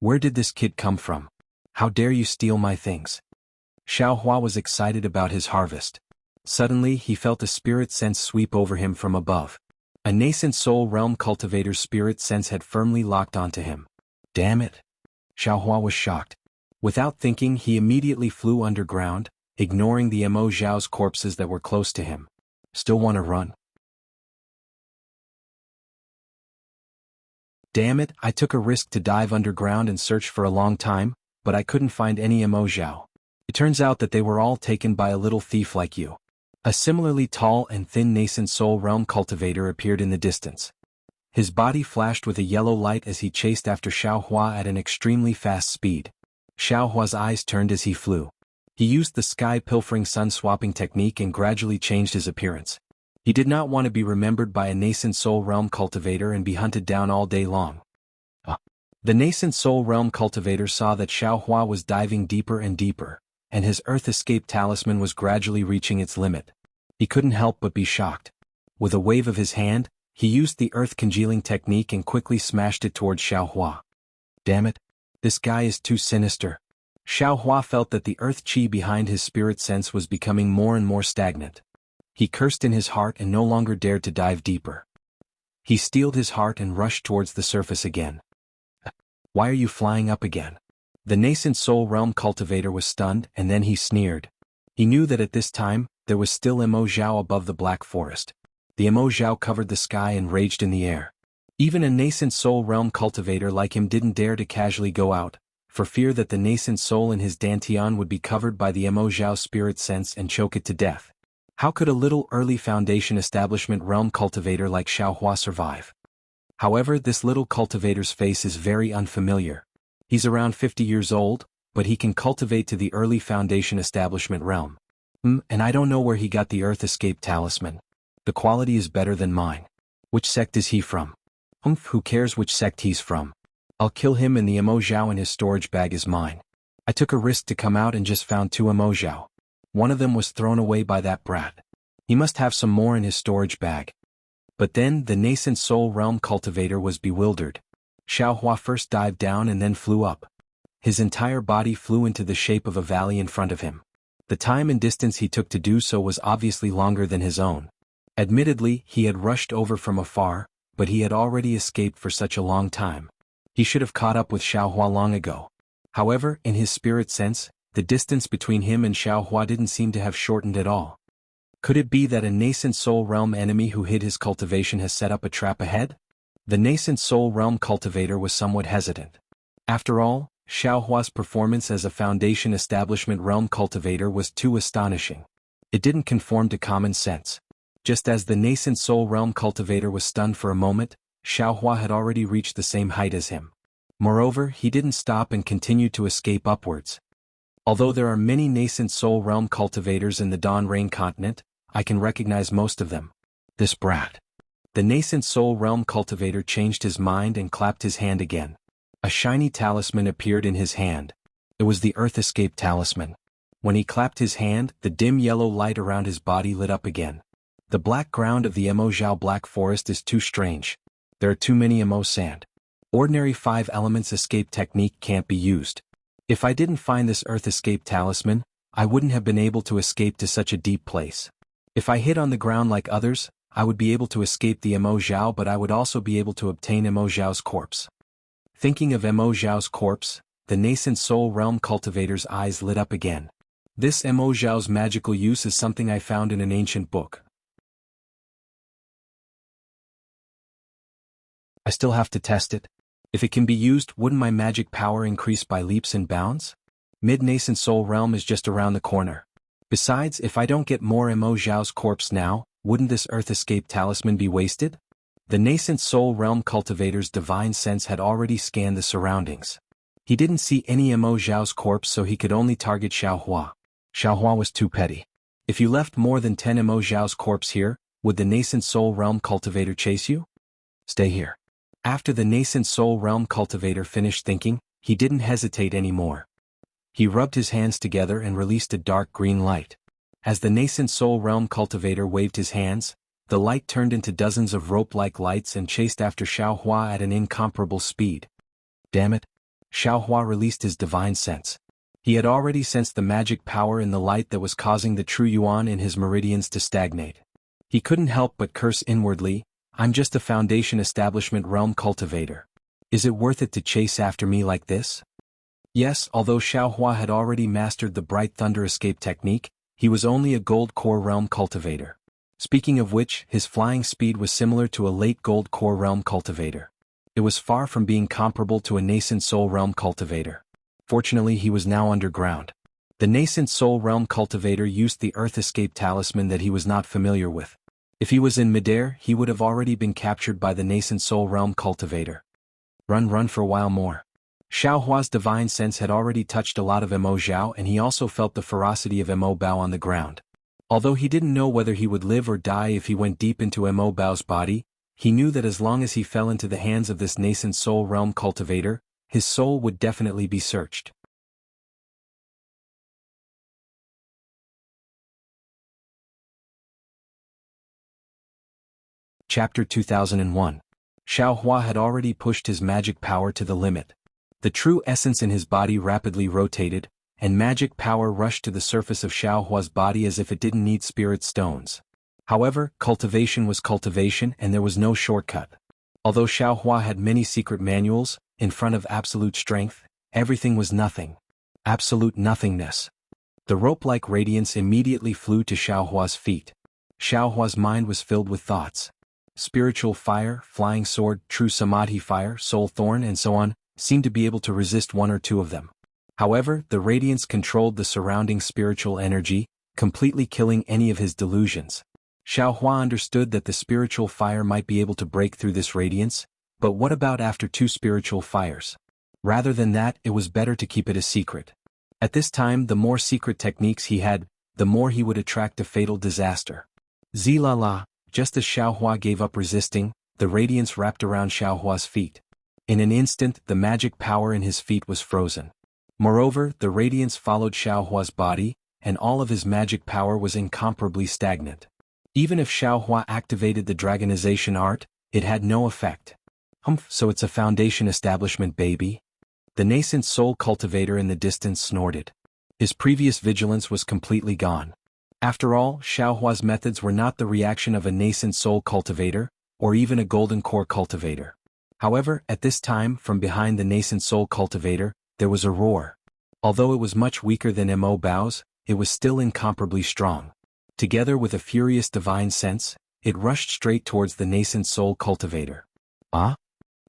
Where did this kid come from? How dare you steal my things? Xiao Hua was excited about his harvest. Suddenly he felt a spirit sense sweep over him from above. A nascent soul realm cultivator's spirit sense had firmly locked onto him. Damn it! Xiao Hua was shocked. Without thinking, he immediately flew underground, ignoring the Emo Zhao's corpses that were close to him. Still want to run? Damn it, I took a risk to dive underground and search for a long time, but I couldn't find any Emo Zhao. It turns out that they were all taken by a little thief like you. A similarly tall and thin nascent soul realm cultivator appeared in the distance. His body flashed with a yellow light as he chased after Xiao Hua at an extremely fast speed. Xiao Hua's eyes turned as he flew. He used the sky-pilfering sun-swapping technique and gradually changed his appearance. He did not want to be remembered by a nascent soul realm cultivator and be hunted down all day long. The nascent soul realm cultivator saw that Xiao Hua was diving deeper and deeper, and his earth escape talisman was gradually reaching its limit. He couldn't help but be shocked. With a wave of his hand, he used the earth congealing technique and quickly smashed it towards Xiao Hua. Damn it! This guy is too sinister. Xiao Hua felt that the earth chi behind his spirit sense was becoming more and more stagnant. He cursed in his heart and no longer dared to dive deeper. He steeled his heart and rushed towards the surface again. Why are you flying up again? The nascent soul realm cultivator was stunned, and then he sneered. He knew that at this time, there was still Emo Zhao above the black forest. The Emo Zhao covered the sky and raged in the air. Even a nascent soul realm cultivator like him didn't dare to casually go out, for fear that the nascent soul in his dantian would be covered by the Emo Zhao spirit sense and choke it to death. How could a little early foundation establishment realm cultivator like Xiao Hua survive? However, this little cultivator's face is very unfamiliar. He's around 50 years old, but he can cultivate to the early foundation establishment realm. And I don't know where he got the earth escape talisman. The quality is better than mine. Which sect is he from? Who cares which sect he's from? I'll kill him and the Emo Zhao in his storage bag is mine. I took a risk to come out and just found 2 Emo Zhao. One of them was thrown away by that brat. He must have some more in his storage bag. But then the nascent soul realm cultivator was bewildered. Xiao Hua first dived down and then flew up. His entire body flew into the shape of a valley in front of him. The time and distance he took to do so was obviously longer than his own. Admittedly, he had rushed over from afar, but he had already escaped for such a long time. He should have caught up with Xiao Hua long ago. However, in his spirit sense, the distance between him and Xiao Hua didn't seem to have shortened at all. Could it be that a nascent soul realm enemy who hid his cultivation has set up a trap ahead? The nascent soul realm cultivator was somewhat hesitant. After all, Xiao Hua's performance as a foundation establishment realm cultivator was too astonishing. It didn't conform to common sense. Just as the nascent soul realm cultivator was stunned for a moment, Xiao Hua had already reached the same height as him. Moreover, he didn't stop and continued to escape upwards. Although there are many nascent soul realm cultivators in the Dawn Rain continent, I can recognize most of them. This brat. The nascent soul realm cultivator changed his mind and clapped his hand again. A shiny talisman appeared in his hand. It was the Earth Escape talisman. When he clapped his hand, the dim yellow light around his body lit up again. The black ground of the Emo Zhao Black Forest is too strange. There are too many Emo sand. Ordinary 5 elements escape technique can't be used. If I didn't find this Earth Escape talisman, I wouldn't have been able to escape to such a deep place. If I hid on the ground like others, I would be able to escape the Emo Zhao, but I would also be able to obtain Emo Zhao's corpse. Thinking of Emo Zhao's corpse, the nascent soul realm cultivator's eyes lit up again. This Emo Zhao's magical use is something I found in an ancient book. I still have to test it. If it can be used, wouldn't my magic power increase by leaps and bounds? Mid-nascent soul realm is just around the corner. Besides, if I don't get more Mo Zhao's corpse now, wouldn't this Earth Escape talisman be wasted? The nascent soul realm cultivator's divine sense had already scanned the surroundings. He didn't see any Mo Zhao's corpse, so he could only target Xiaohua. Xiaohua was too petty. If you left more than 10 Mo Zhao's corpse here, would the nascent soul realm cultivator chase you? Stay here. After the nascent soul realm cultivator finished thinking, he didn't hesitate anymore. He rubbed his hands together and released a dark green light. As the nascent soul realm cultivator waved his hands, the light turned into dozens of rope-like lights and chased after Xiaohua at an incomparable speed. Damn it! Xiaohua released his divine sense. He had already sensed the magic power in the light that was causing the true yuan in his meridians to stagnate. He couldn't help but curse inwardly, "I'm just a foundation establishment realm cultivator. Is it worth it to chase after me like this?" Yes, although Xiaohua had already mastered the bright thunder escape technique, he was only a gold core realm cultivator. Speaking of which, his flying speed was similar to a late gold core realm cultivator. It was far from being comparable to a nascent soul realm cultivator. Fortunately, he was now underground. The nascent soul realm cultivator used the Earth Escape talisman that he was not familiar with. If he was in midair, he would have already been captured by the nascent soul realm cultivator. Run for a while more. Xiaohua's divine sense had already touched a lot of Mo Zhao, and he also felt the ferocity of Mo Bao on the ground. Although he didn't know whether he would live or die if he went deep into Mo Bao's body, he knew that as long as he fell into the hands of this nascent soul realm cultivator, his soul would definitely be searched. Chapter 2001. Xiaohua had already pushed his magic power to the limit. The true essence in his body rapidly rotated, and magic power rushed to the surface of Xiaohua's body as if it didn't need spirit stones. However, cultivation was cultivation and there was no shortcut. Although Xiaohua had many secret manuals, in front of absolute strength, everything was nothing. Absolute nothingness. The rope-like radiance immediately flew to Xiaohua's feet. Xiaohua's mind was filled with thoughts. Spiritual fire, flying sword, true samadhi fire, soul thorn, and so on, seemed to be able to resist one or two of them. However, the radiance controlled the surrounding spiritual energy, completely killing any of his delusions. Xiaohua understood that the spiritual fire might be able to break through this radiance, but what about after 2 spiritual fires? Rather than that, it was better to keep it a secret. At this time, the more secret techniques he had, the more he would attract a fatal disaster. Zilala, just as Xiaohua gave up resisting, the radiance wrapped around Xiaohua's feet. In an instant, the magic power in his feet was frozen. Moreover, the radiance followed Xiaohua's body, and all of his magic power was incomparably stagnant. Even if Xiaohua activated the dragonization art, it had no effect. Humph, so it's a foundation establishment, baby? The nascent soul cultivator in the distance snorted. His previous vigilance was completely gone. After all, Xiaohua's methods were not the reaction of a nascent soul cultivator, or even a golden core cultivator. However, at this time, from behind the nascent soul cultivator, there was a roar. Although it was much weaker than Mo Bao's, it was still incomparably strong. Together with a furious divine sense, it rushed straight towards the nascent soul cultivator. Ah?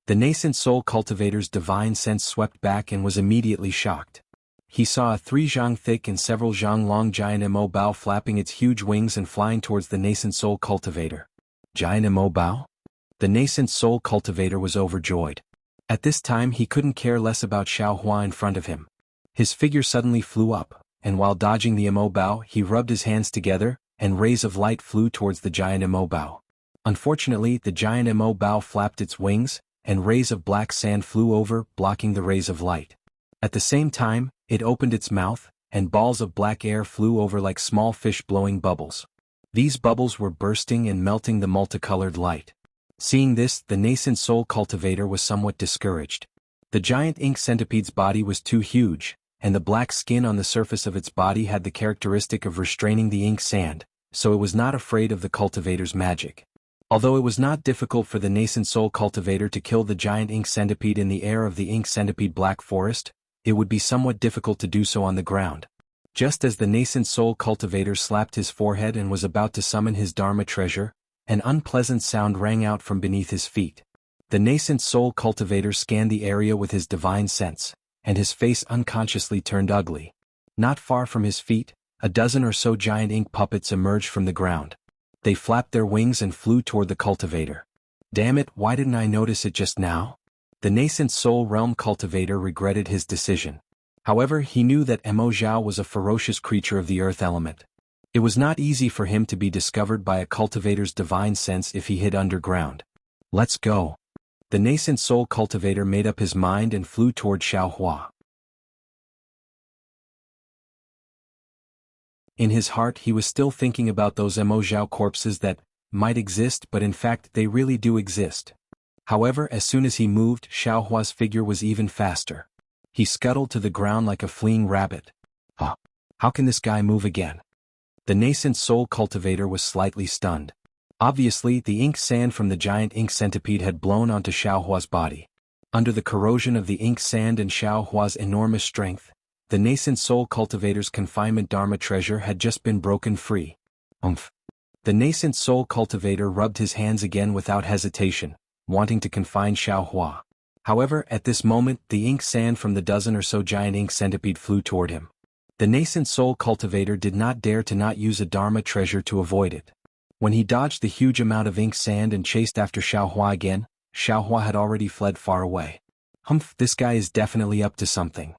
The nascent soul cultivator's divine sense swept back and was immediately shocked. He saw a 3 zhang thick and several zhang long giant Mo Bao flapping its huge wings and flying towards the nascent soul cultivator. Giant Mo Bao? The nascent soul cultivator was overjoyed. At this time he couldn't care less about Xiaohua in front of him. His figure suddenly flew up, and while dodging the Mo Bao he rubbed his hands together, and rays of light flew towards the giant Mo Bao. Unfortunately, the giant Mo Bao flapped its wings, and rays of black sand flew over, blocking the rays of light. At the same time, it opened its mouth, and balls of black air flew over like small fish blowing bubbles. These bubbles were bursting and melting the multicolored light. Seeing this, the nascent soul cultivator was somewhat discouraged. The giant ink centipede's body was too huge, and the black skin on the surface of its body had the characteristic of restraining the ink sand, so it was not afraid of the cultivator's magic. Although it was not difficult for the nascent soul cultivator to kill the giant ink centipede in the air of the ink centipede black forest, it would be somewhat difficult to do so on the ground. Just as the nascent soul cultivator slapped his forehead and was about to summon his Dharma treasure, an unpleasant sound rang out from beneath his feet. The nascent soul cultivator scanned the area with his divine sense. and his face unconsciously turned ugly. Not far from his feet, a dozen or so giant ink puppets emerged from the ground. They flapped their wings and flew toward the cultivator. Damn it, why didn't I notice it just now? The nascent soul realm cultivator regretted his decision. However, he knew that Mo Zhao was a ferocious creature of the earth element. It was not easy for him to be discovered by a cultivator's divine sense if he hid underground. Let's go. The nascent soul cultivator made up his mind and flew toward Xiaohua. In his heart he was still thinking about those Mo Zhao corpses that might exist, but in fact they really do exist. However, as soon as he moved, Xiaohua's figure was even faster. He scuttled to the ground like a fleeing rabbit. How can this guy move again? The nascent soul cultivator was slightly stunned. Obviously, the ink sand from the giant ink centipede had blown onto Xiaohua's body. Under the corrosion of the ink sand and Xiaohua's enormous strength, the nascent soul cultivator's confinement Dharma treasure had just been broken free. The nascent soul cultivator rubbed his hands again without hesitation, wanting to confine Xiaohua. However, at this moment, the ink sand from the dozen or so giant ink centipede flew toward him. The nascent soul cultivator did not dare to not use a Dharma treasure to avoid it. When he dodged the huge amount of ink sand and chased after Xiaohua again, Xiaohua had already fled far away. This guy is definitely up to something.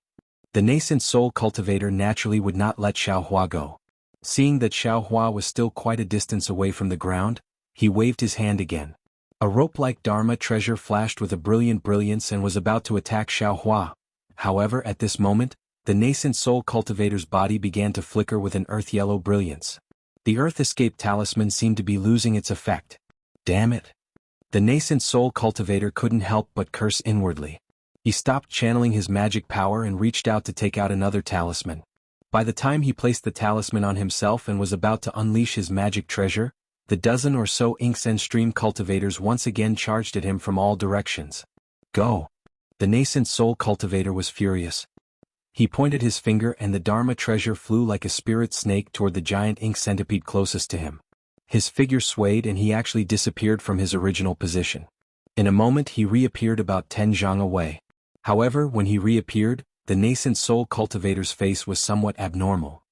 The nascent soul cultivator naturally would not let Xiaohua go. Seeing that Xiaohua was still quite a distance away from the ground, he waved his hand again. A rope-like Dharma treasure flashed with a brilliant brilliance and was about to attack Xiaohua. However, at this moment, the nascent soul cultivator's body began to flicker with an earth-yellow brilliance. The Earth Escape talisman seemed to be losing its effect. Damn it. The nascent soul cultivator couldn't help but curse inwardly. He stopped channeling his magic power and reached out to take out another talisman. By the time he placed the talisman on himself and was about to unleash his magic treasure, the dozen or so inks and stream cultivators once again charged at him from all directions. Go! The nascent soul cultivator was furious. He pointed his finger and the Dharma treasure flew like a spirit snake toward the giant ink centipede closest to him. His figure swayed and he actually disappeared from his original position. In a moment he reappeared about 10 zhang away. However, when he reappeared, the nascent soul cultivator's face was somewhat abnormal.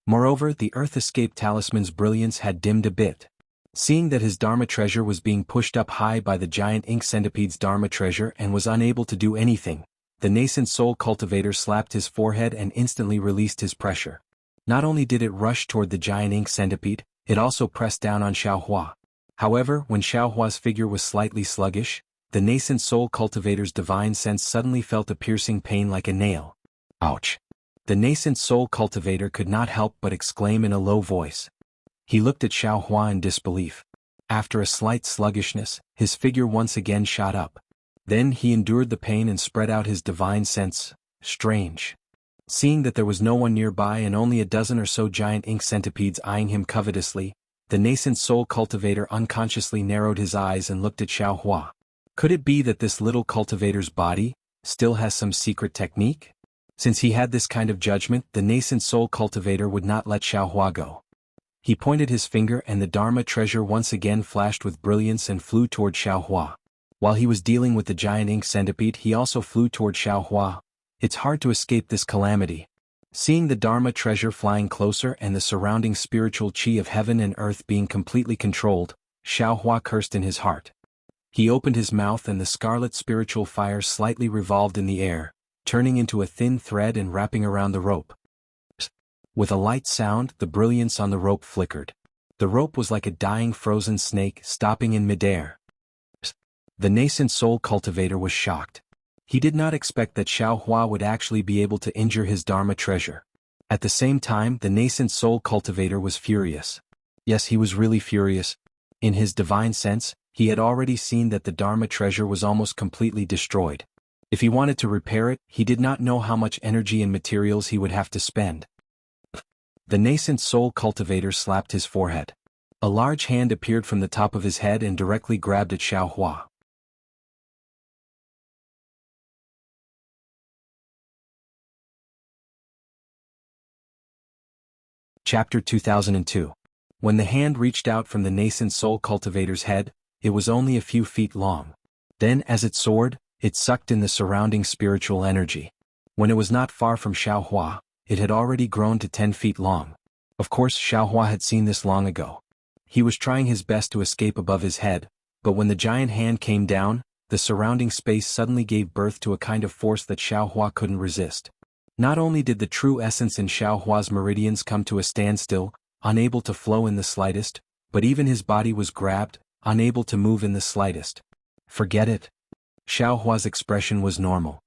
Moreover, the Earth Escape talisman's brilliance had dimmed a bit. Seeing that his Dharma treasure was being pushed up high by the giant ink centipede's Dharma treasure and was unable to do anything, the nascent soul cultivator slapped his forehead and instantly released his pressure. Not only did it rush toward the giant ink centipede, it also pressed down on Xiaohua. However, when Xiaohua's figure was slightly sluggish, the nascent soul cultivator's divine sense suddenly felt a piercing pain like a nail. Ouch! The nascent soul cultivator could not help but exclaim in a low voice. He looked at Xiaohua in disbelief. After a slight sluggishness, his figure once again shot up. Then he endured the pain and spread out his divine sense. Strange. Seeing that there was no one nearby and only a dozen or so giant ink centipedes eyeing him covetously, the nascent soul cultivator unconsciously narrowed his eyes and looked at Xiaohua. Could it be that this little cultivator's body still has some secret technique? Since he had this kind of judgment, the nascent soul cultivator would not let Xiaohua go. He pointed his finger and the Dharma treasure once again flashed with brilliance and flew toward Xiaohua. While he was dealing with the giant ink centipede, he also flew toward Xiaohua. It's hard to escape this calamity. Seeing the Dharma treasure flying closer and the surrounding spiritual chi of heaven and earth being completely controlled, Xiaohua cursed in his heart. He opened his mouth and the scarlet spiritual fire slightly revolved in the air, turning into a thin thread and wrapping around the rope. With a light sound, the brilliance on the rope flickered. The rope was like a dying frozen snake stopping in midair. The nascent soul cultivator was shocked. He did not expect that Xiaohua would actually be able to injure his Dharma treasure. At the same time, the nascent soul cultivator was furious. Yes, he was really furious. In his divine sense, he had already seen that the Dharma treasure was almost completely destroyed. If he wanted to repair it, he did not know how much energy and materials he would have to spend. The nascent soul cultivator slapped his forehead. A large hand appeared from the top of his head and directly grabbed at Xiaohua. Chapter 2002. When the hand reached out from the nascent soul cultivator's head, it was only a few feet long. Then as it soared, it sucked in the surrounding spiritual energy. When it was not far from Xiaohua, it had already grown to 10 feet long. Of course Xiaohua had seen this long ago. He was trying his best to escape above his head, but when the giant hand came down, the surrounding space suddenly gave birth to a kind of force that Xiaohua couldn't resist. Not only did the true essence in Xiaohua's meridians come to a standstill, unable to flow in the slightest, but even his body was grabbed, unable to move in the slightest. Forget it. Xiaohua's expression was normal.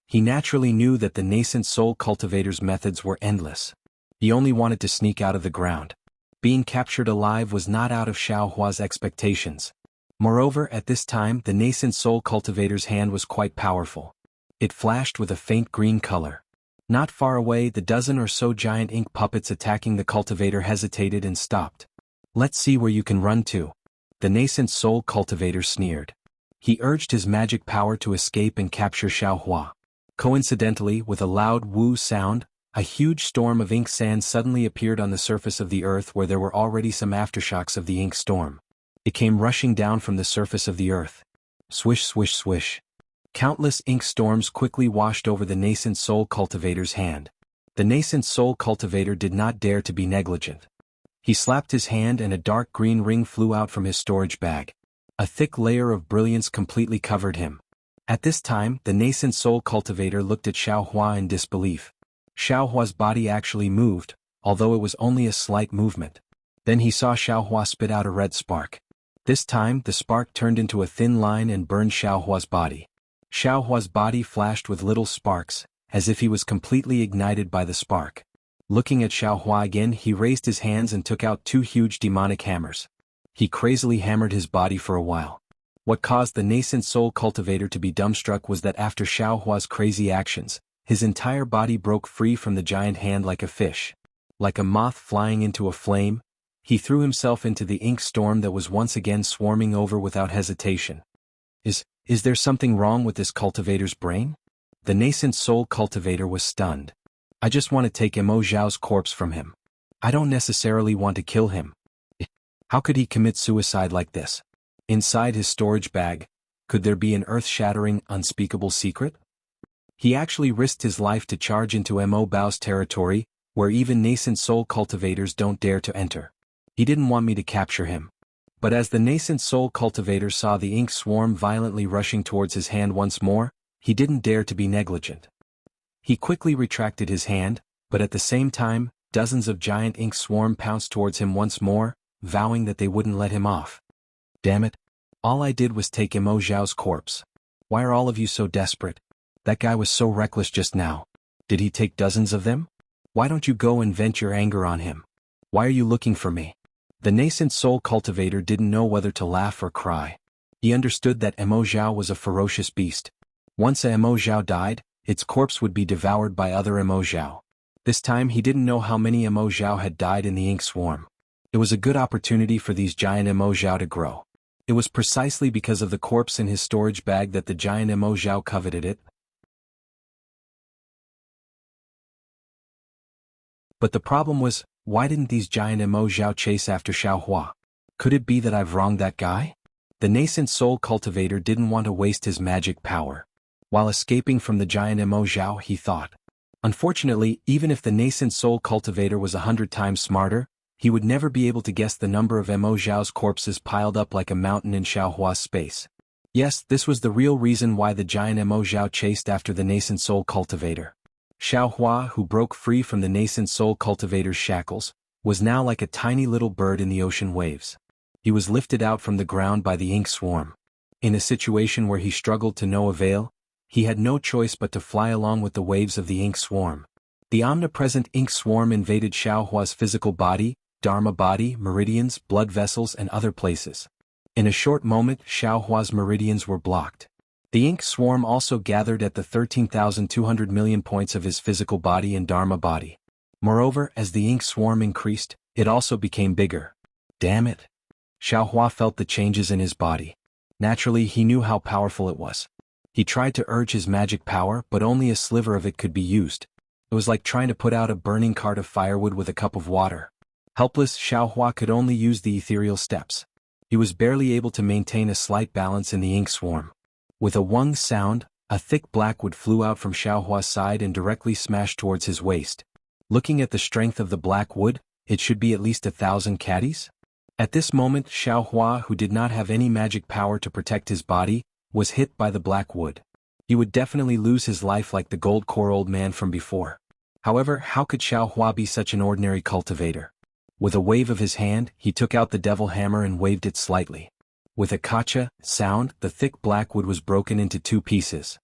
He naturally knew that the nascent soul cultivator's methods were endless. He only wanted to sneak out of the ground. Being captured alive was not out of Xiaohua's expectations. Moreover, at this time the nascent soul cultivator's hand was quite powerful. It flashed with a faint green color. Not far away, the dozen or so giant ink puppets attacking the cultivator hesitated and stopped. "Let's see where you can run to," the nascent soul cultivator sneered. He urged his magic power to escape and capture Xiaohua. Coincidentally, with a loud woo sound, a huge storm of ink sand suddenly appeared on the surface of the earth where there were already some aftershocks of the ink storm. It came rushing down from the surface of the earth. Swish, swish, swish. Countless ink storms quickly washed over the nascent soul cultivator's hand. The nascent soul cultivator did not dare to be negligent. He slapped his hand and a dark green ring flew out from his storage bag. A thick layer of brilliance completely covered him. At this time, the nascent soul cultivator looked at Xiaohua in disbelief. Xiaohua's body actually moved, although it was only a slight movement. Then he saw Xiaohua spit out a red spark. This time, the spark turned into a thin line and burned Xiaohua's body. Xiaohua's body flashed with little sparks, as if he was completely ignited by the spark. Looking at Xiaohua again, he raised his hands and took out two huge demonic hammers. He crazily hammered his body for a while. What caused the nascent soul cultivator to be dumbstruck was that after Xiaohua's crazy actions, his entire body broke free from the giant hand like a fish. Like a moth flying into a flame, he threw himself into the ink storm that was once again swarming over without hesitation. Is there something wrong with this cultivator's brain? The nascent soul cultivator was stunned. I just want to take Mo Zhao's corpse from him. I don't necessarily want to kill him. How could he commit suicide like this? Inside his storage bag, could there be an earth-shattering, unspeakable secret? He actually risked his life to charge into Mo Bao's territory, where even nascent soul cultivators don't dare to enter. He didn't want me to capture him. But as the nascent soul cultivator saw the ink swarm violently rushing towards his hand once more, he didn't dare to be negligent. He quickly retracted his hand, but at the same time, dozens of giant ink swarm pounced towards him once more, vowing that they wouldn't let him off. Damn it. All I did was take Mo Zhao's corpse. Why are all of you so desperate? That guy was so reckless just now. Did he take dozens of them? Why don't you go and vent your anger on him? Why are you looking for me? The nascent soul cultivator didn't know whether to laugh or cry. He understood that Mo Zhao was a ferocious beast. Once Mo Zhao died, its corpse would be devoured by other Mo Zhao. This time he didn't know how many Mo Zhao had died in the ink swarm. It was a good opportunity for these giant Mo Zhao to grow. It was precisely because of the corpse in his storage bag that the giant Mo Zhao coveted it. But the problem was, why didn't these giant Mo Zhao chase after Xiaohua? Could it be that I've wronged that guy? The nascent soul cultivator didn't want to waste his magic power. While escaping from the giant Mo Zhao, he thought. Unfortunately, even if the nascent soul cultivator was 100 times smarter, he would never be able to guess the number of Mo Zhao's corpses piled up like a mountain in Xiaohua's space. Yes, this was the real reason why the giant Mo Zhao chased after the nascent soul cultivator. Xiaohua, who broke free from the nascent soul cultivator's shackles, was now like a tiny little bird in the ocean waves. He was lifted out from the ground by the ink swarm. In a situation where he struggled to no avail, he had no choice but to fly along with the waves of the ink swarm. The omnipresent ink swarm invaded Xiaohua's physical body, Dharma body, meridians, blood vessels and other places. In a short moment, Xiaohua's meridians were blocked. The ink swarm also gathered at the 13,200 million points of his physical body and Dharma body. Moreover, as the ink swarm increased, it also became bigger. Damn it! Xiaohua felt the changes in his body. Naturally, he knew how powerful it was. He tried to urge his magic power, but only a sliver of it could be used. It was like trying to put out a burning cart of firewood with a cup of water. Helpless, Xiaohua could only use the ethereal steps. He was barely able to maintain a slight balance in the ink swarm. With a wung sound, a thick black wood flew out from Xiaohua's side and directly smashed towards his waist. Looking at the strength of the black wood, it should be at least 1,000 caddies? At this moment Xiaohua, who did not have any magic power to protect his body, was hit by the black wood. He would definitely lose his life like the gold core old man from before. However, how could Xiaohua be such an ordinary cultivator? With a wave of his hand, he took out the devil hammer and waved it slightly. With a kacha sound, the thick black wood was broken into 2 pieces.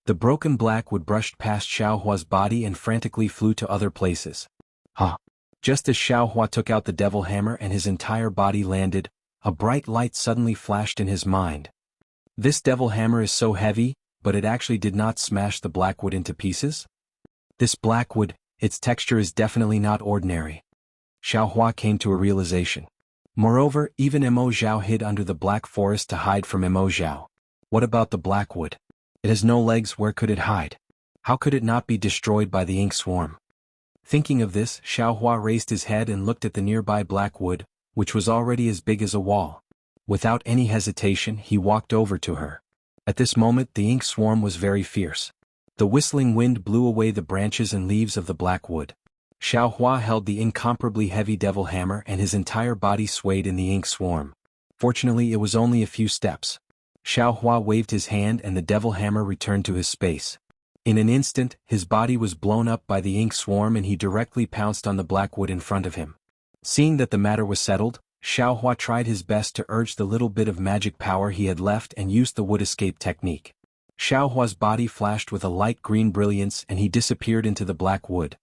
The broken black wood brushed past Xiaohua's body and frantically flew to other places. Just as Xiaohua took out the devil hammer and his entire body landed, a bright light suddenly flashed in his mind. This devil hammer is so heavy, but it actually did not smash the black wood into pieces? This black wood, its texture is definitely not ordinary. Xiaohua came to a realization. Moreover, even Mo Zhao hid under the black forest to hide from Mo Zhao. What about the black wood? It has no legs, where could it hide? How could it not be destroyed by the ink swarm? Thinking of this, Xiaohua raised his head and looked at the nearby black wood, which was already as big as a wall. Without any hesitation, he walked over to her. At this moment the ink swarm was very fierce. The whistling wind blew away the branches and leaves of the black wood. Xiaohua held the incomparably heavy devil hammer and his entire body swayed in the ink swarm. Fortunately it was only a few steps. Xiaohua waved his hand and the devil hammer returned to his space. In an instant, his body was blown up by the ink swarm and he directly pounced on the black wood in front of him. Seeing that the matter was settled, Xiaohua tried his best to urge the little bit of magic power he had left and used the wood escape technique. Xiaohua's body flashed with a light green brilliance and he disappeared into the black wood.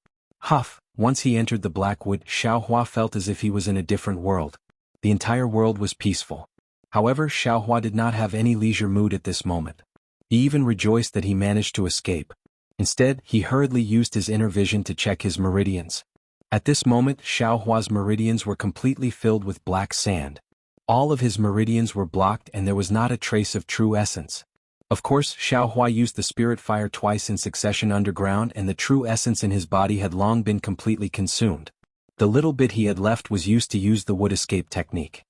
Once he entered the black wood, Xiaohua felt as if he was in a different world. The entire world was peaceful. However, Xiaohua did not have any leisure mood at this moment. He even rejoiced that he managed to escape. Instead, he hurriedly used his inner vision to check his meridians. At this moment, Xiaohua's meridians were completely filled with black sand. All of his meridians were blocked and there was not a trace of true essence. Of course, Xiaohua used the spirit fire twice in succession underground and the true essence in his body had long been completely consumed. The little bit he had left was used to use the wood escape technique.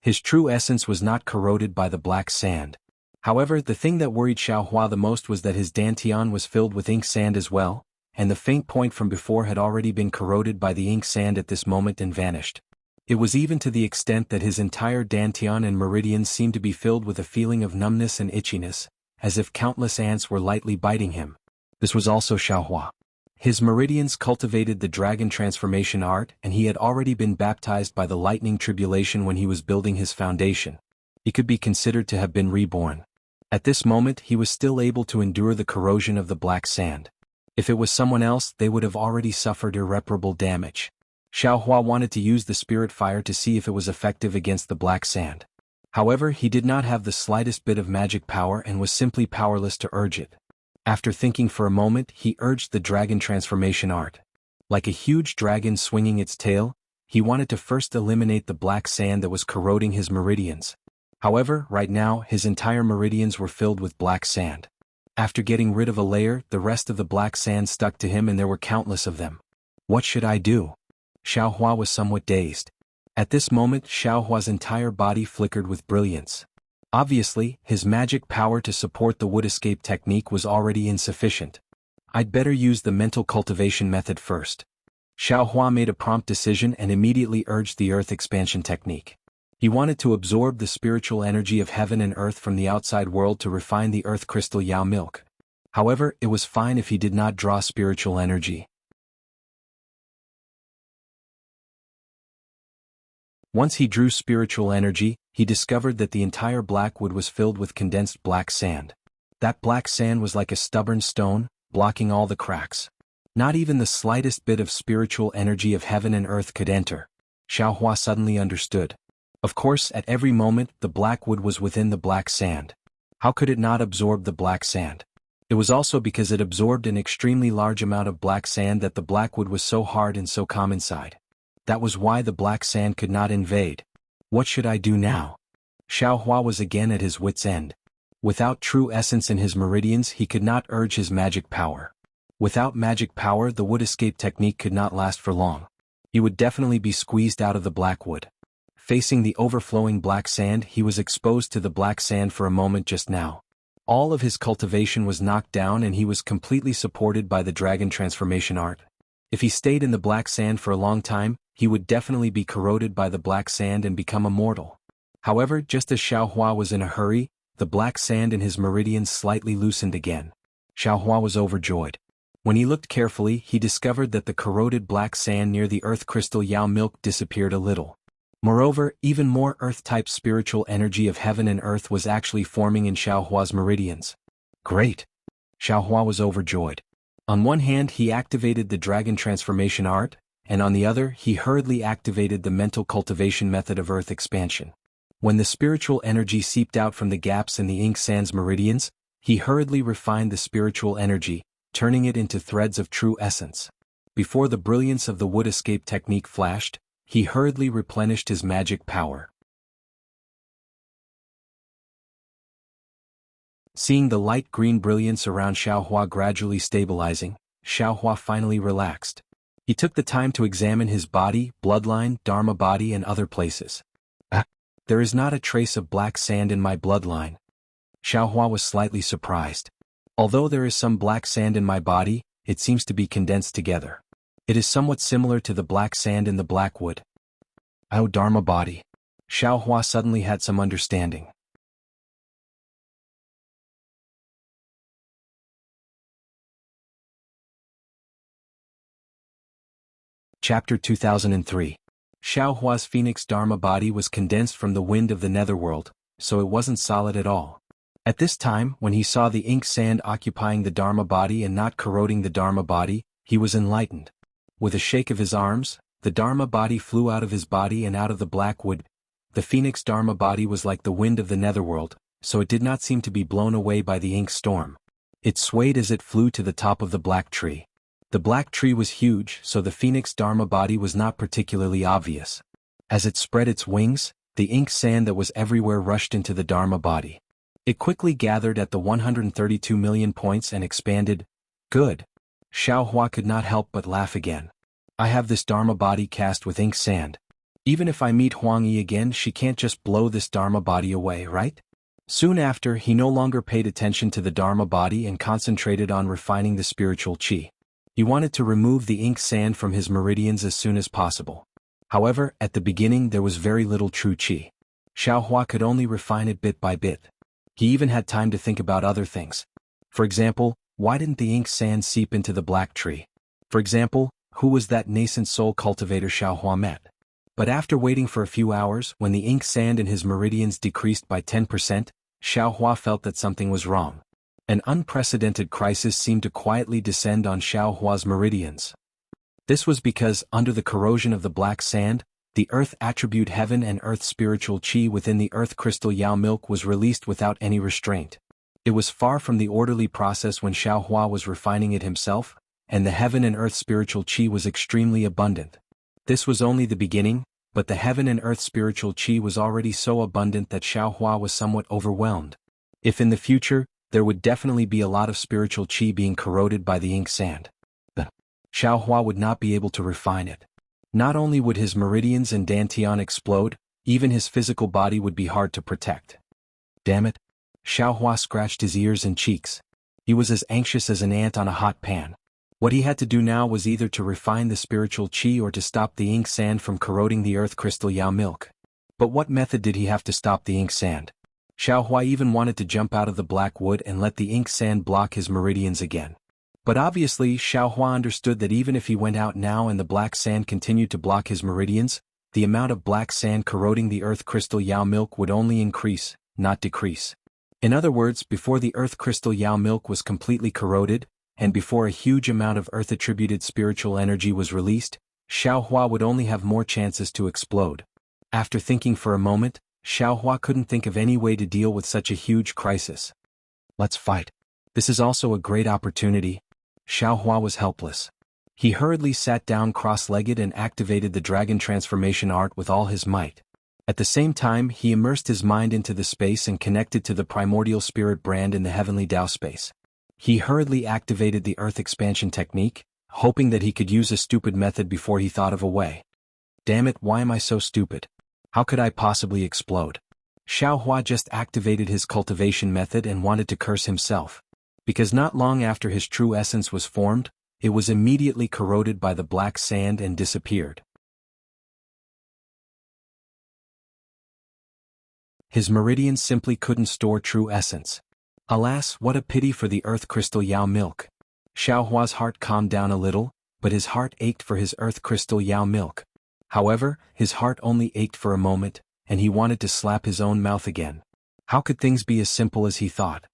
His true essence was not corroded by the black sand. However, the thing that worried Xiaohua the most was that his dantian was filled with ink sand as well, and the faint point from before had already been corroded by the ink sand at this moment and vanished. It was even to the extent that his entire dantian and meridians seemed to be filled with a feeling of numbness and itchiness, as if countless ants were lightly biting him. This was also Xiaohua. His meridians cultivated the dragon transformation art and he had already been baptized by the lightning tribulation when he was building his foundation. He could be considered to have been reborn. At this moment he was still able to endure the corrosion of the black sand. If it was someone else, they would have already suffered irreparable damage. Xiaohua wanted to use the spirit fire to see if it was effective against the black sand. However, he did not have the slightest bit of magic power and was simply powerless to urge it. After thinking for a moment, he urged the dragon transformation art. Like a huge dragon swinging its tail, he wanted to first eliminate the black sand that was corroding his meridians. However, right now, his entire meridians were filled with black sand. After getting rid of a layer, the rest of the black sand stuck to him and there were countless of them. What should I do? Xiaohua was somewhat dazed. At this moment, Xiaohua's entire body flickered with brilliance. Obviously, his magic power to support the wood escape technique was already insufficient. I'd better use the mental cultivation method first. Xiaohua made a prompt decision and immediately urged the earth expansion technique. He wanted to absorb the spiritual energy of heaven and earth from the outside world to refine the earth crystal Yao milk. However, it was fine if he did not draw spiritual energy. Once he drew spiritual energy, he discovered that the entire black wood was filled with condensed black sand. That black sand was like a stubborn stone, blocking all the cracks. Not even the slightest bit of spiritual energy of heaven and earth could enter. Xiaohua suddenly understood. Of course, at every moment, the black wood was within the black sand. How could it not absorb the black sand? It was also because it absorbed an extremely large amount of black sand that the black wood was so hard and so calm inside. That was why the black sand could not invade. What should I do now? Xiaohua was again at his wit's end. Without true essence in his meridians, he could not urge his magic power. Without magic power, the wood escape technique could not last for long. He would definitely be squeezed out of the black wood. Facing the overflowing black sand, he was exposed to the black sand for a moment just now. All of his cultivation was knocked down and he was completely supported by the dragon transformation art. If he stayed in the black sand for a long time, he would definitely be corroded by the black sand and become immortal. However, just as Xiaohua was in a hurry, the black sand in his meridians slightly loosened again. Xiaohua was overjoyed. When he looked carefully, he discovered that the corroded black sand near the earth crystal Yao milk disappeared a little. Moreover, even more earth-type spiritual energy of heaven and earth was actually forming in Xiaohua's meridians. Great! Xiaohua was overjoyed. On one hand he activated the dragon transformation art, and on the other he hurriedly activated the mental cultivation method of earth expansion. When the spiritual energy seeped out from the gaps in the ink sand's meridians, he hurriedly refined the spiritual energy, turning it into threads of true essence. Before the brilliance of the wood escape technique flashed, he hurriedly replenished his magic power. Seeing the light green brilliance around Xiaohua gradually stabilizing, Xiaohua finally relaxed. He took the time to examine his body, bloodline, dharma body and other places. There is not a trace of black sand in my bloodline. Xiaohua was slightly surprised. Although there is some black sand in my body, it seems to be condensed together. It is somewhat similar to the black sand in the black wood. Oh, dharma body. Xiaohua suddenly had some understanding. Chapter 2003. Xiaohua's phoenix dharma body was condensed from the wind of the netherworld, so it wasn't solid at all. At this time, when he saw the ink sand occupying the dharma body and not corroding the dharma body, he was enlightened. With a shake of his arms, the dharma body flew out of his body and out of the black wood. The phoenix dharma body was like the wind of the netherworld, so it did not seem to be blown away by the ink storm. It swayed as it flew to the top of the black tree. The black tree was huge, so the phoenix dharma body was not particularly obvious. As it spread its wings, the ink sand that was everywhere rushed into the dharma body. It quickly gathered at the 132 million points and expanded. Good. Xiaohua could not help but laugh again. I have this dharma body cast with ink sand. Even if I meet Huang Yi again, she can't just blow this dharma body away, right? Soon after, he no longer paid attention to the dharma body and concentrated on refining the spiritual qi. He wanted to remove the ink sand from his meridians as soon as possible. However, at the beginning there was very little true qi. Xiaohua could only refine it bit by bit. He even had time to think about other things. For example, why didn't the ink sand seep into the black tree? For example, who was that nascent soul cultivator Xiaohua met? But after waiting for a few hours, when the ink sand in his meridians decreased by 10%, Xiaohua felt that something was wrong. An unprecedented crisis seemed to quietly descend on Xiaohua's meridians. This was because, under the corrosion of the black sand, the earth attribute heaven and earth spiritual qi within the earth crystal Yao milk was released without any restraint. It was far from the orderly process when Xiaohua was refining it himself, and the heaven and earth spiritual qi was extremely abundant. This was only the beginning, but the heaven and earth spiritual qi was already so abundant that Xiaohua was somewhat overwhelmed. If in the future, there would definitely be a lot of spiritual qi being corroded by the ink sand. Xiaohua would not be able to refine it. Not only would his meridians and dantian explode, even his physical body would be hard to protect. Damn it. Xiaohua scratched his ears and cheeks. He was as anxious as an ant on a hot pan. What he had to do now was either to refine the spiritual qi or to stop the ink sand from corroding the earth crystal Yao milk. But what method did he have to stop the ink sand? Xiaohua even wanted to jump out of the black wood and let the ink sand block his meridians again. But obviously Xiaohua understood that even if he went out now and the black sand continued to block his meridians, the amount of black sand corroding the earth crystal Yao milk would only increase, not decrease. In other words, before the earth crystal Yao milk was completely corroded, and before a huge amount of earth-attributed spiritual energy was released, Xiaohua would only have more chances to explode. After thinking for a moment, Xiaohua couldn't think of any way to deal with such a huge crisis. Let's fight. This is also a great opportunity. Xiaohua was helpless. He hurriedly sat down cross-legged and activated the dragon transformation art with all his might. At the same time, he immersed his mind into the space and connected to the primordial spirit brand in the heavenly Tao space. He hurriedly activated the earth expansion technique, hoping that he could use a stupid method before he thought of a way. Damn it, why am I so stupid? How could I possibly explode? Xiaohua just activated his cultivation method and wanted to curse himself. Because not long after his true essence was formed, it was immediately corroded by the black sand and disappeared. His meridians simply couldn't store true essence. Alas, what a pity for the earth crystal Yao milk. Xiaohua's heart calmed down a little, but his heart ached for his earth crystal Yao milk. However, his heart only ached for a moment, and he wanted to slap his own mouth again. How could things be as simple as he thought?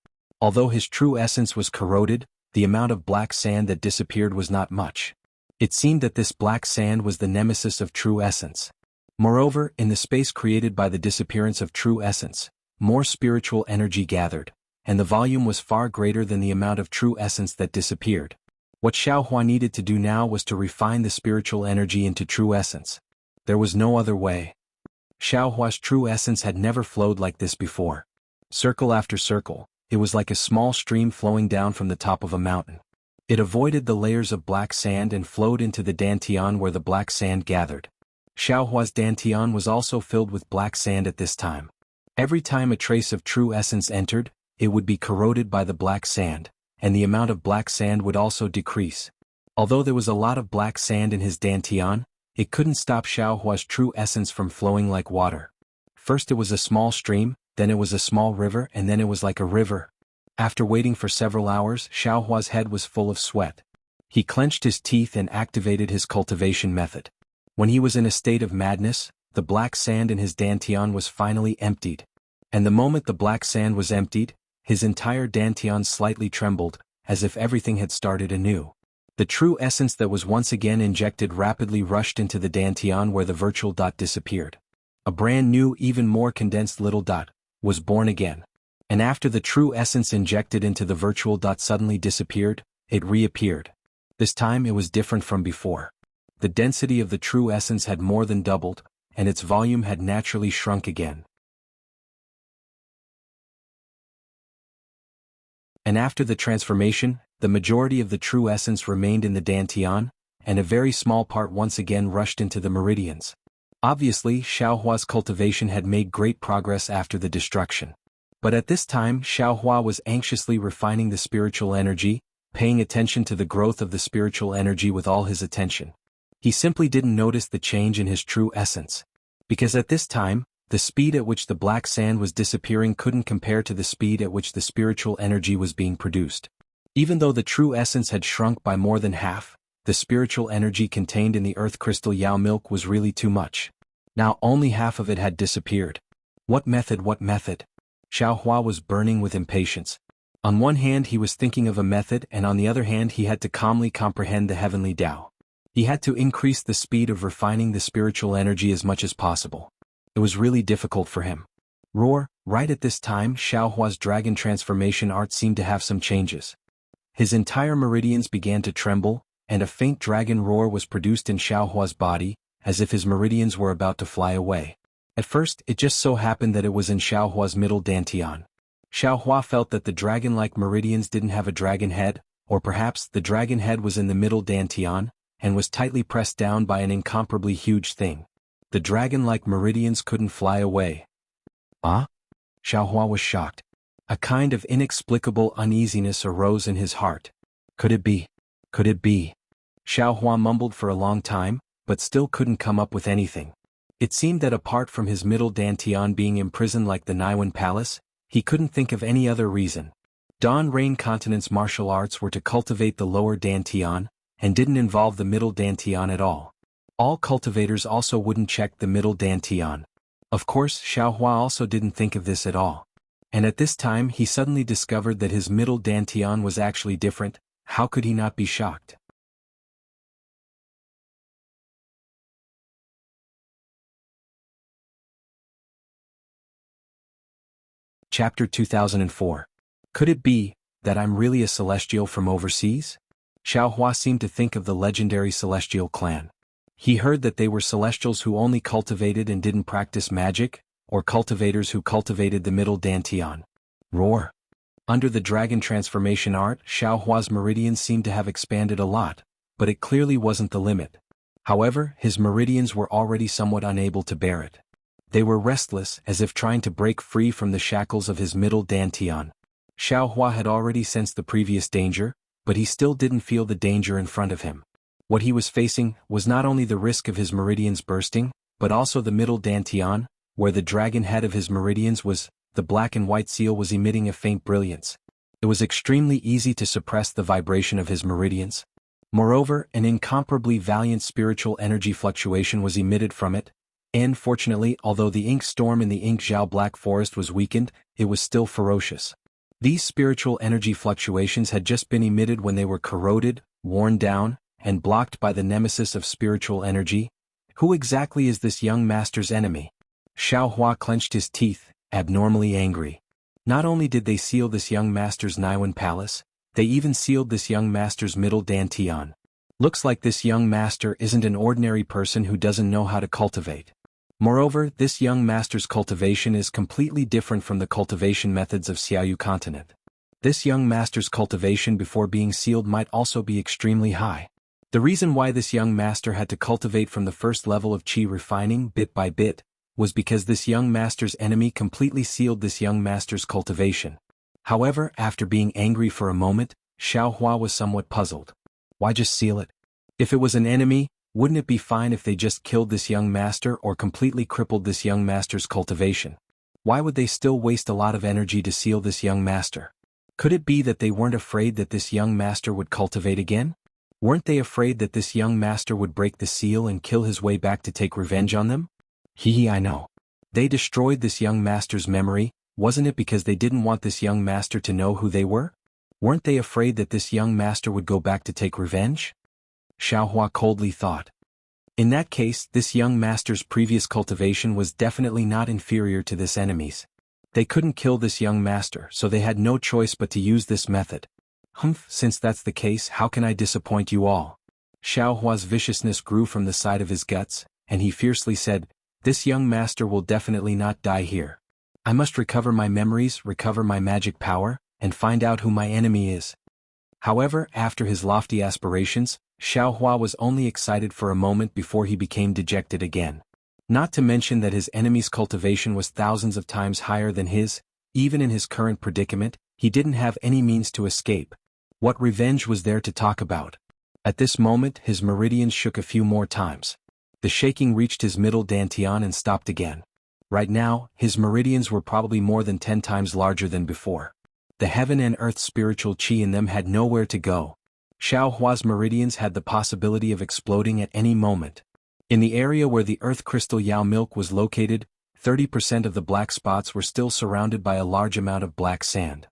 Although his true essence was corroded, the amount of black sand that disappeared was not much. It seemed that this black sand was the nemesis of true essence. Moreover, in the space created by the disappearance of true essence, more spiritual energy gathered, and the volume was far greater than the amount of true essence that disappeared. What Xiaohua needed to do now was to refine the spiritual energy into true essence. There was no other way. Xiaohua's true essence had never flowed like this before. Circle after circle, it was like a small stream flowing down from the top of a mountain. It avoided the layers of black sand and flowed into the dantian where the black sand gathered. Xiaohua's dantian was also filled with black sand at this time. Every time a trace of true essence entered, it would be corroded by the black sand, and the amount of black sand would also decrease. Although there was a lot of black sand in his dantian, it couldn't stop Xiaohua's true essence from flowing like water. First it was a small stream, then it was a small river, and then it was like a river. After waiting for several hours, Xiaohua's head was full of sweat. He clenched his teeth and activated his cultivation method. When he was in a state of madness, the black sand in his dantian was finally emptied. And the moment the black sand was emptied, his entire dantian slightly trembled, as if everything had started anew. The true essence that was once again injected rapidly rushed into the dantian where the virtual dot disappeared. A brand new, even more condensed little dot was born again. And after the true essence injected into the virtual dot suddenly disappeared, it reappeared. This time it was different from before. The density of the true essence had more than doubled, and its volume had naturally shrunk again. And after the transformation, the majority of the true essence remained in the dantian, and a very small part once again rushed into the meridians. Obviously, Xiaohua's cultivation had made great progress after the destruction. But at this time, Xiaohua was anxiously refining the spiritual energy, paying attention to the growth of the spiritual energy with all his attention. He simply didn't notice the change in his true essence. Because at this time, the speed at which the black sand was disappearing couldn't compare to the speed at which the spiritual energy was being produced. Even though the true essence had shrunk by more than half, the spiritual energy contained in the earth crystal Yao milk was really too much. Now only half of it had disappeared. What method, what method? Xiaohua was burning with impatience. On one hand he was thinking of a method, and on the other hand he had to calmly comprehend the heavenly Tao. He had to increase the speed of refining the spiritual energy as much as possible. It was really difficult for him. Roar! Right at this time, Xiaohua's dragon transformation art seemed to have some changes. His entire meridians began to tremble, and a faint dragon roar was produced in Xiaohua's body, as if his meridians were about to fly away. At first, it just so happened that it was in Xiaohua's middle dantian. Xiaohua felt that the dragon-like meridians didn't have a dragon head, or perhaps the dragon head was in the middle dantian, and was tightly pressed down by an incomparably huge thing. The dragon-like meridians couldn't fly away. Ah? Xiaohua was shocked. A kind of inexplicable uneasiness arose in his heart. Could it be? Could it be? Xiaohua mumbled for a long time, but still couldn't come up with anything. It seemed that apart from his middle dantian being imprisoned like the Naiwan Palace, he couldn't think of any other reason. Dawn Rain Continent's martial arts were to cultivate the lower dantian, and didn't involve the middle dantian at all. All cultivators also wouldn't check the middle dantian. Of course, Xiaohua also didn't think of this at all. And at this time he suddenly discovered that his middle dantian was actually different. How could he not be shocked? Chapter 2004. Could it be that I'm really a celestial from overseas? Xiaohua seemed to think of the legendary celestial clan. He heard that they were celestials who only cultivated and didn't practice magic, or cultivators who cultivated the middle dantian. Roar! Under the dragon transformation art, Xiaohua's meridians seemed to have expanded a lot, but it clearly wasn't the limit. However, his meridians were already somewhat unable to bear it. They were restless, as if trying to break free from the shackles of his middle dantian. Xiao Hua had already sensed the previous danger, but he still didn't feel the danger in front of him. What he was facing was not only the risk of his meridians bursting, but also the middle dantian, where the dragon head of his meridians was. The black and white seal was emitting a faint brilliance. It was extremely easy to suppress the vibration of his meridians. Moreover, an incomparably valiant spiritual energy fluctuation was emitted from it, and fortunately, although the ink storm in the Ink Zhao Black Forest was weakened, it was still ferocious. These spiritual energy fluctuations had just been emitted when they were corroded, worn down, and blocked by the nemesis of spiritual energy. Who exactly is this young master's enemy? Xiao Hua clenched his teeth, abnormally angry. Not only did they seal this young master's Naiwan palace, they even sealed this young master's middle dantian. Looks like this young master isn't an ordinary person who doesn't know how to cultivate. Moreover, this young master's cultivation is completely different from the cultivation methods of Xiaoyu continent. This young master's cultivation before being sealed might also be extremely high. The reason why this young master had to cultivate from the first level of qi refining bit by bit was because this young master's enemy completely sealed this young master's cultivation. However, after being angry for a moment, Xiao Hua was somewhat puzzled. Why just seal it? If it was an enemy, wouldn't it be fine if they just killed this young master or completely crippled this young master's cultivation? Why would they still waste a lot of energy to seal this young master? Could it be that they weren't afraid that this young master would cultivate again? Weren't they afraid that this young master would break the seal and kill his way back to take revenge on them? I know. They destroyed this young master's memory, wasn't it because they didn't want this young master to know who they were? Weren't they afraid that this young master would go back to take revenge? Xiao Hua coldly thought. In that case, this young master's previous cultivation was definitely not inferior to this enemy's. They couldn't kill this young master, so they had no choice but to use this method. Since that's the case, how can I disappoint you all? Xiao Hua's viciousness grew from the side of his guts, and he fiercely said, this young master will definitely not die here. I must recover my memories, recover my magic power, and find out who my enemy is. However, after his lofty aspirations, Xiao Hua was only excited for a moment before he became dejected again. Not to mention that his enemy's cultivation was thousands of times higher than his. Even in his current predicament, he didn't have any means to escape. What revenge was there to talk about? At this moment, his meridians shook a few more times. The shaking reached his middle dantian and stopped again. Right now, his meridians were probably more than 10 times larger than before. The heaven and earth spiritual qi in them had nowhere to go. Xiao Hua's meridians had the possibility of exploding at any moment. In the area where the earth crystal Yao milk was located, 30% of the black spots were still surrounded by a large amount of black sand.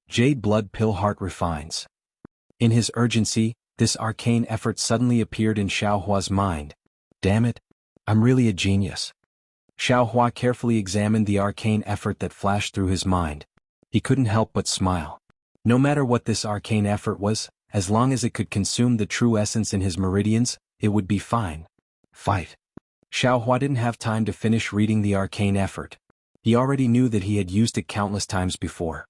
Jade Blood Pill Heart refines. In his urgency, this arcane effort suddenly appeared in Xiao Hua's mind. Damn it! I'm really a genius. Xiao Hua carefully examined the arcane effort that flashed through his mind. He couldn't help but smile. No matter what this arcane effort was, as long as it could consume the true essence in his meridians, it would be fine. Fight. Xiao Hua didn't have time to finish reading the arcane effort. He already knew that he had used it countless times before.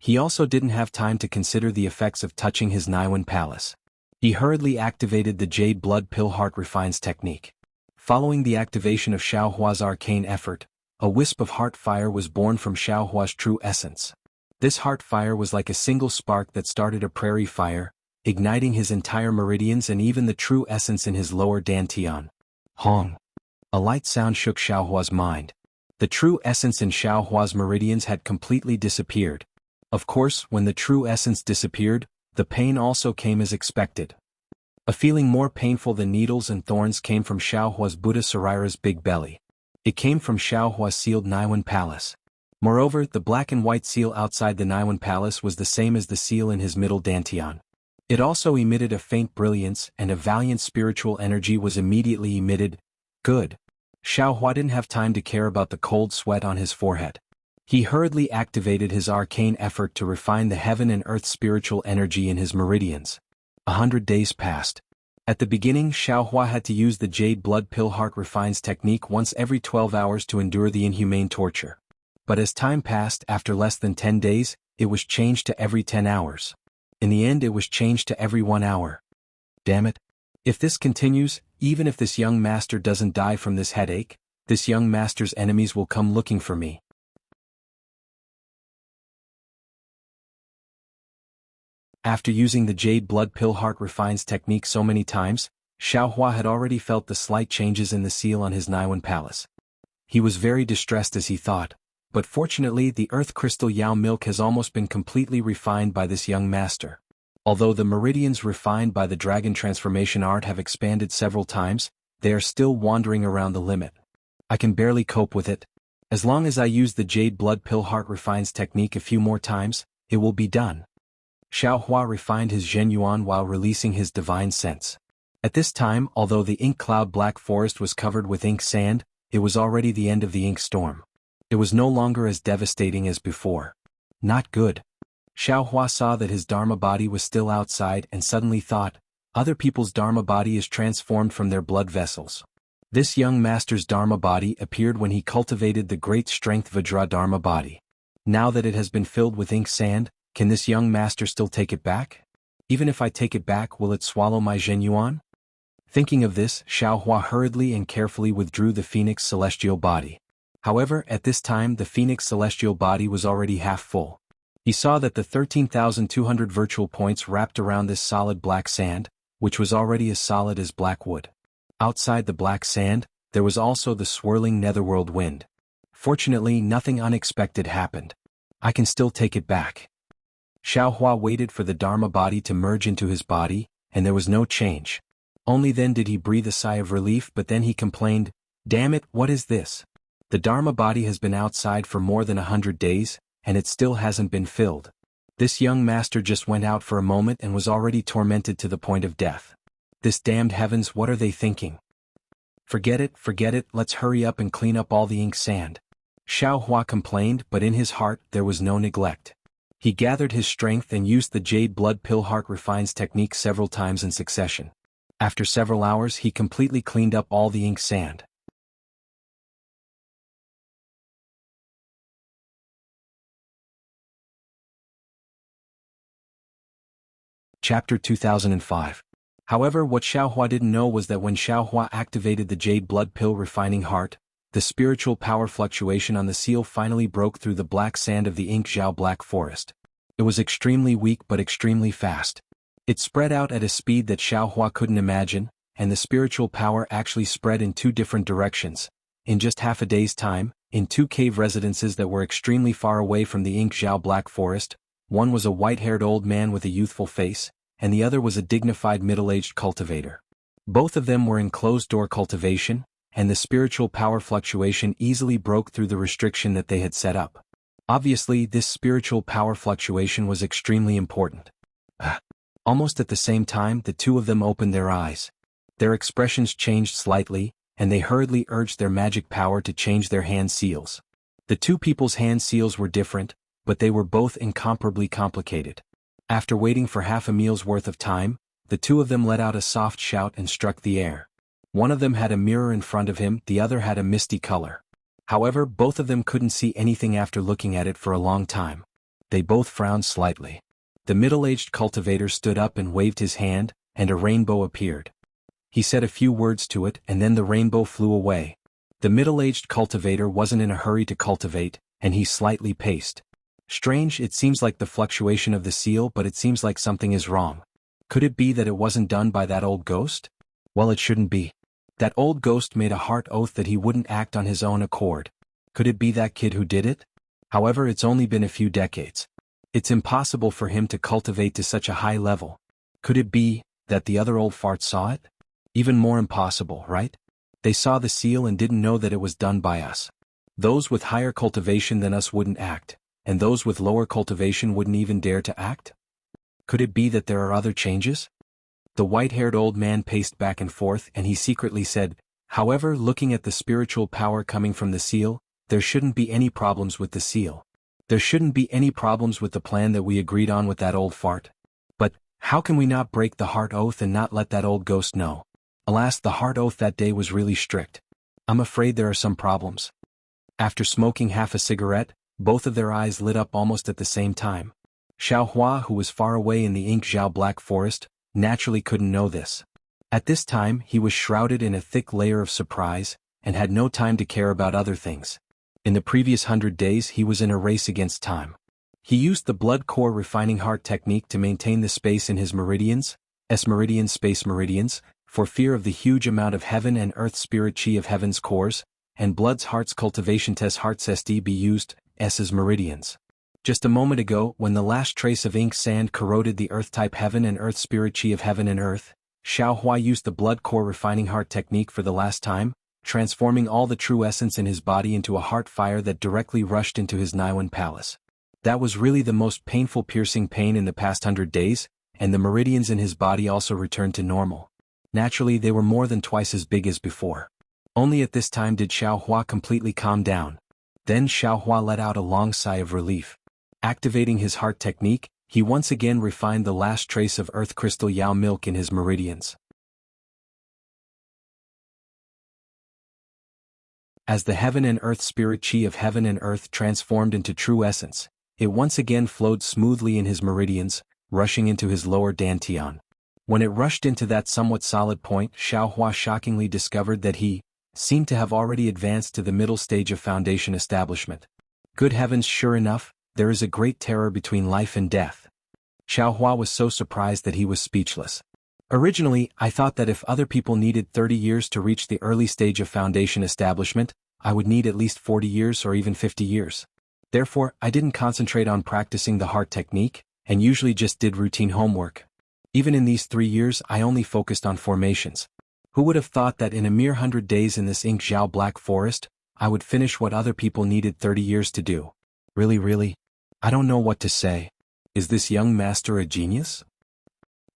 He also didn't have time to consider the effects of touching his Naiwan palace. He hurriedly activated the Jade Blood Pill Heart Refines technique. Following the activation of Xiao Hua's arcane effort, a wisp of heart fire was born from Xiao Hua's true essence. This heart fire was like a single spark that started a prairie fire, igniting his entire meridians and even the true essence in his lower dantian. Hong. A light sound shook Xiao Hua's mind. The true essence in Xiao Hua's meridians had completely disappeared. Of course, when the true essence disappeared, the pain also came as expected. A feeling more painful than needles and thorns came from Xiao Hua's Buddha Sarira's big belly. It came from Xiao Hua's sealed Naiwan palace. Moreover, the black and white seal outside the Naiwan palace was the same as the seal in his middle dantian. It also emitted a faint brilliance, and a valiant spiritual energy was immediately emitted. Good. Xiao Hua didn't have time to care about the cold sweat on his forehead. He hurriedly activated his arcane effort to refine the heaven and earth spiritual energy in his meridians. 100 days passed. At the beginning, Xiao Hua had to use the Jade Blood Pill Heart Refines technique once every 12 hours to endure the inhumane torture. But as time passed, after less than 10 days, it was changed to every 10 hours. In the end, it was changed to every 1 hour. Damn it. If this continues, even if this young master doesn't die from this headache, this young master's enemies will come looking for me. After using the Jade Blood Pill Heart Refines technique so many times, Xiaohua had already felt the slight changes in the seal on his Naiwan palace. He was very distressed as he thought, but fortunately the earth crystal Yao milk has almost been completely refined by this young master. Although the meridians refined by the dragon transformation art have expanded several times, they are still wandering around the limit. I can barely cope with it. As long as I use the Jade Blood Pill Heart Refines technique a few more times, it will be done. Xiaohua refined his Zhenyuan while releasing his divine sense. At this time, although the ink cloud black forest was covered with ink sand, it was already the end of the ink storm. It was no longer as devastating as before. Not good. Xiaohua saw that his Dharma body was still outside and suddenly thought, other people's Dharma body is transformed from their blood vessels. This young master's Dharma body appeared when he cultivated the great strength Vajra Dharma body. Now that it has been filled with ink sand, can this young master still take it back? Even if I take it back, will it swallow my Zhenyuan? Thinking of this, Xiaohua hurriedly and carefully withdrew the Phoenix celestial body. However, at this time the Phoenix celestial body was already half full. He saw that the 13,200 virtual points wrapped around this solid black sand, which was already as solid as black wood. Outside the black sand, there was also the swirling netherworld wind. Fortunately, nothing unexpected happened. I can still take it back. Xiaohua waited for the Dharma body to merge into his body, and there was no change. Only then did he breathe a sigh of relief, but then he complained, "Damn it, what is this? The Dharma body has been outside for more than 100 days, and it still hasn't been filled. This young master just went out for a moment and was already tormented to the point of death. This damned heavens, what are they thinking? Forget it, let's hurry up and clean up all the ink sand." Xiaohua complained, but in his heart there was no neglect. He gathered his strength and used the Jade Blood Pill Heart Refines technique several times in succession. After several hours he completely cleaned up all the ink sand. Chapter 2005. However, what Xiaohua didn't know was that when Xiaohua activated the Jade Blood Pill Refining Heart, the spiritual power fluctuation on the seal finally broke through the black sand of the ink Zhao Black Forest. It was extremely weak but extremely fast. It spread out at a speed that Xiaohua couldn't imagine, and the spiritual power actually spread in two different directions. In just half a day's time, in two cave residences that were extremely far away from the ink Zhao Black Forest, one was a white-haired old man with a youthful face, and the other was a dignified middle-aged cultivator. Both of them were in closed-door cultivation, and the spiritual power fluctuation easily broke through the restriction that they had set up. Obviously, this spiritual power fluctuation was extremely important. Almost at the same time, the two of them opened their eyes. Their expressions changed slightly, and they hurriedly urged their magic power to change their hand seals. The two people's hand seals were different, but they were both incomparably complicated. After waiting for half a meal's worth of time, the two of them let out a soft shout and struck the air. One of them had a mirror in front of him, the other had a misty color. However, both of them couldn't see anything after looking at it for a long time. They both frowned slightly. The middle-aged cultivator stood up and waved his hand, and a rainbow appeared. He said a few words to it, and then the rainbow flew away. The middle-aged cultivator wasn't in a hurry to cultivate, and he slightly paced. Strange, it seems like the fluctuation of the seal, but it seems like something is wrong. Could it be that it wasn't done by that old ghost? Well, it shouldn't be. That old ghost made a heart oath that he wouldn't act on his own accord. Could it be that kid who did it? However, it's only been a few decades. It's impossible for him to cultivate to such a high level. Could it be that the other old fart saw it? Even more impossible, right? They saw the seal and didn't know that it was done by us. Those with higher cultivation than us wouldn't act, and those with lower cultivation wouldn't even dare to act? Could it be that there are other changes? The white-haired old man paced back and forth, and he secretly said, "However, looking at the spiritual power coming from the seal, there shouldn't be any problems with the seal. There shouldn't be any problems with the plan that we agreed on with that old fart. But, how can we not break the heart oath and not let that old ghost know? Alas, the heart oath that day was really strict. I'm afraid there are some problems." After smoking half a cigarette, both of their eyes lit up almost at the same time. Xiaohua, who was far away in the ink Zhao Black Forest, naturally couldn't know this. At this time he was shrouded in a thick layer of surprise, and had no time to care about other things. In the previous 100 days he was in a race against time. He used the blood core refining heart technique to maintain the space in his meridians, space meridians, for fear of the huge amount of heaven and earth spirit chi of heaven's cores, and blood's heart's cultivation tes hearts SD be used, S's meridians. Just a moment ago, when the last trace of ink sand corroded the earth-type heaven and earth spirit chi of heaven and earth, Xiao Hua used the blood core refining heart technique for the last time, transforming all the true essence in his body into a heart fire that directly rushed into his Niwen palace. That was really the most painful piercing pain in the past 100 days, and the meridians in his body also returned to normal. Naturally they were more than twice as big as before. Only at this time did Xiao Hua completely calm down. Then Xiao Hua let out a long sigh of relief. Activating his heart technique, he once again refined the last trace of earth crystal Yao milk in his meridians. As the heaven and earth spirit chi of heaven and earth transformed into true essence, it once again flowed smoothly in his meridians, rushing into his lower dantian. When it rushed into that somewhat solid point, Xiao Hua shockingly discovered that he seemed to have already advanced to the middle stage of foundation establishment. Good heavens, sure enough, there is a great terror between life and death. Xiao Hua was so surprised that he was speechless. Originally, I thought that if other people needed 30 years to reach the early stage of foundation establishment, I would need at least 40 years or even 50 years. Therefore, I didn't concentrate on practicing the heart technique, and usually just did routine homework. Even in these 3 years I only focused on formations. Who would have thought that in a mere 100 days in this ink Zhao Black Forest, I would finish what other people needed 30 years to do? Really? I don't know what to say. Is this young master a genius?